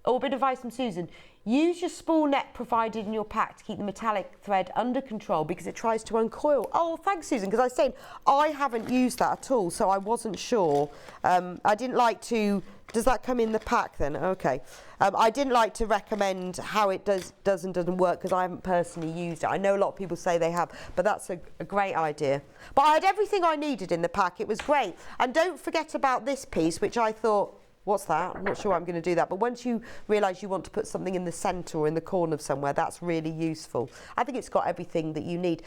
Speaker 2: Oh, a bit of advice from Susan. Use your spool net provided in your pack to keep the metallic thread under control because it tries to uncoil. Oh, thanks, Susan, because I was saying I haven't used that at all, so I wasn't sure. I didn't like to... Does that come in the pack then? Okay. I didn't like to recommend how it does and doesn't work because I haven't personally used it. I know a lot of people say they have, but that's a great idea. But I had everything I needed in the pack. It was great. And don't forget about this piece, which I thought... What's that? I'm not sure I'm going to do that. But once you realise you want to put something in the centre or in the corner of somewhere, that's really useful. I think it's got everything that you need.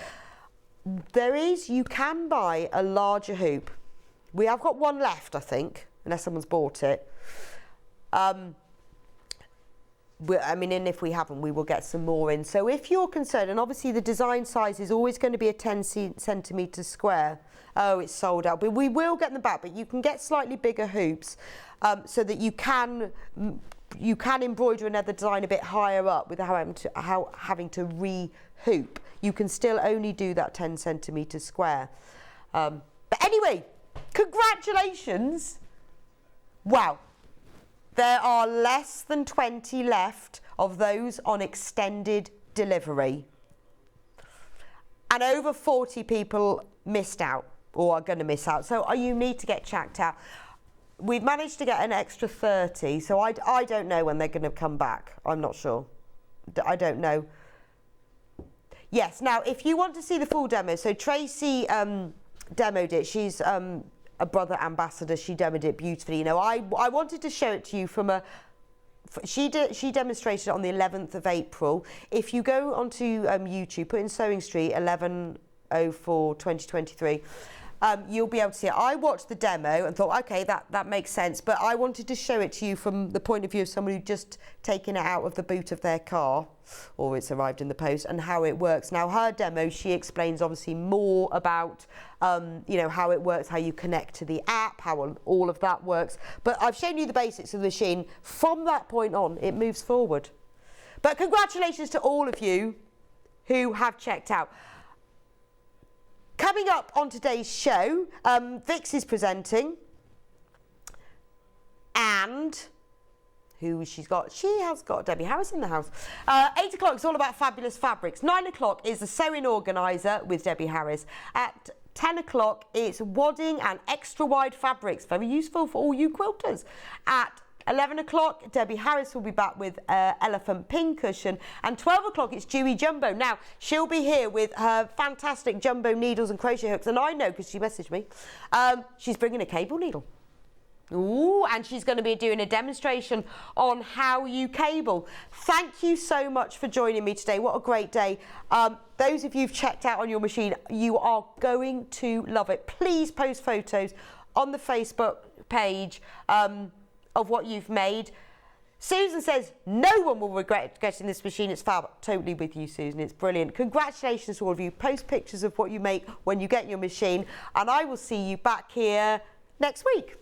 Speaker 2: You can buy a larger hoop. We have got one left, I think, unless someone's bought it. And if we haven't, we will get some more in. So if you're concerned, and obviously the design size is always going to be a 10 centimetre square. Oh, it's sold out. But we will get them back. But you can get slightly bigger hoops so that you can embroider another design a bit higher up without having to re-hoop. You can still only do that 10 centimetre square. But anyway, congratulations. Wow. There are less than 20 left of those on extended delivery. And over 40 people missed out or are going to miss out. So you need to get checked out. We've managed to get an extra 30, so I don't know when they're going to come back. I'm not sure. I don't know. Yes, now, if you want to see the full demo, so Tracy demoed it. She's a Brother ambassador. She demoed it beautifully. You know, I wanted to show it to you from a... She demonstrated it on the 11th of April. If you go onto YouTube, put in Sewing Street 11/04/2023, you'll be able to see it. I watched the demo and thought, okay, that makes sense, but I wanted to show it to you from the point of view of someone who'd just taken it out of the boot of their car, or it's arrived in the post, and how it works. Now, her demo, she explains obviously more about, how it works, how you connect to the app, how all of that works. But I've shown you the basics of the machine. From that point on, it moves forward. But congratulations to all of you who have checked out. Coming up on today's show, Vix is presenting, and who she's got? She has got Debbie Harris in the house. 8 o'clock is all about fabulous fabrics. 9 o'clock is the Sewing Organiser with Debbie Harris. At 10 o'clock, it's wadding and extra wide fabrics, very useful for all you quilters. At 11 o'clock, Debbie Harris will be back with Elephant Pincushion. And 12 o'clock, it's Dewey Jumbo. Now, she'll be here with her fantastic jumbo needles and crochet hooks. And I know, because she messaged me, she's bringing a cable needle. Ooh, and she's going to be doing a demonstration on how you cable. Thank you so much for joining me today. What a great day. Those of you who've checked out on your machine, you are going to love it. Please post photos on the Facebook page of what you've made. Susan says no one will regret getting this machine. It's fab. Totally with you, Susan. It's brilliant. Congratulations to all of you. Post pictures of what you make when you get your machine, and I will see you back here next week.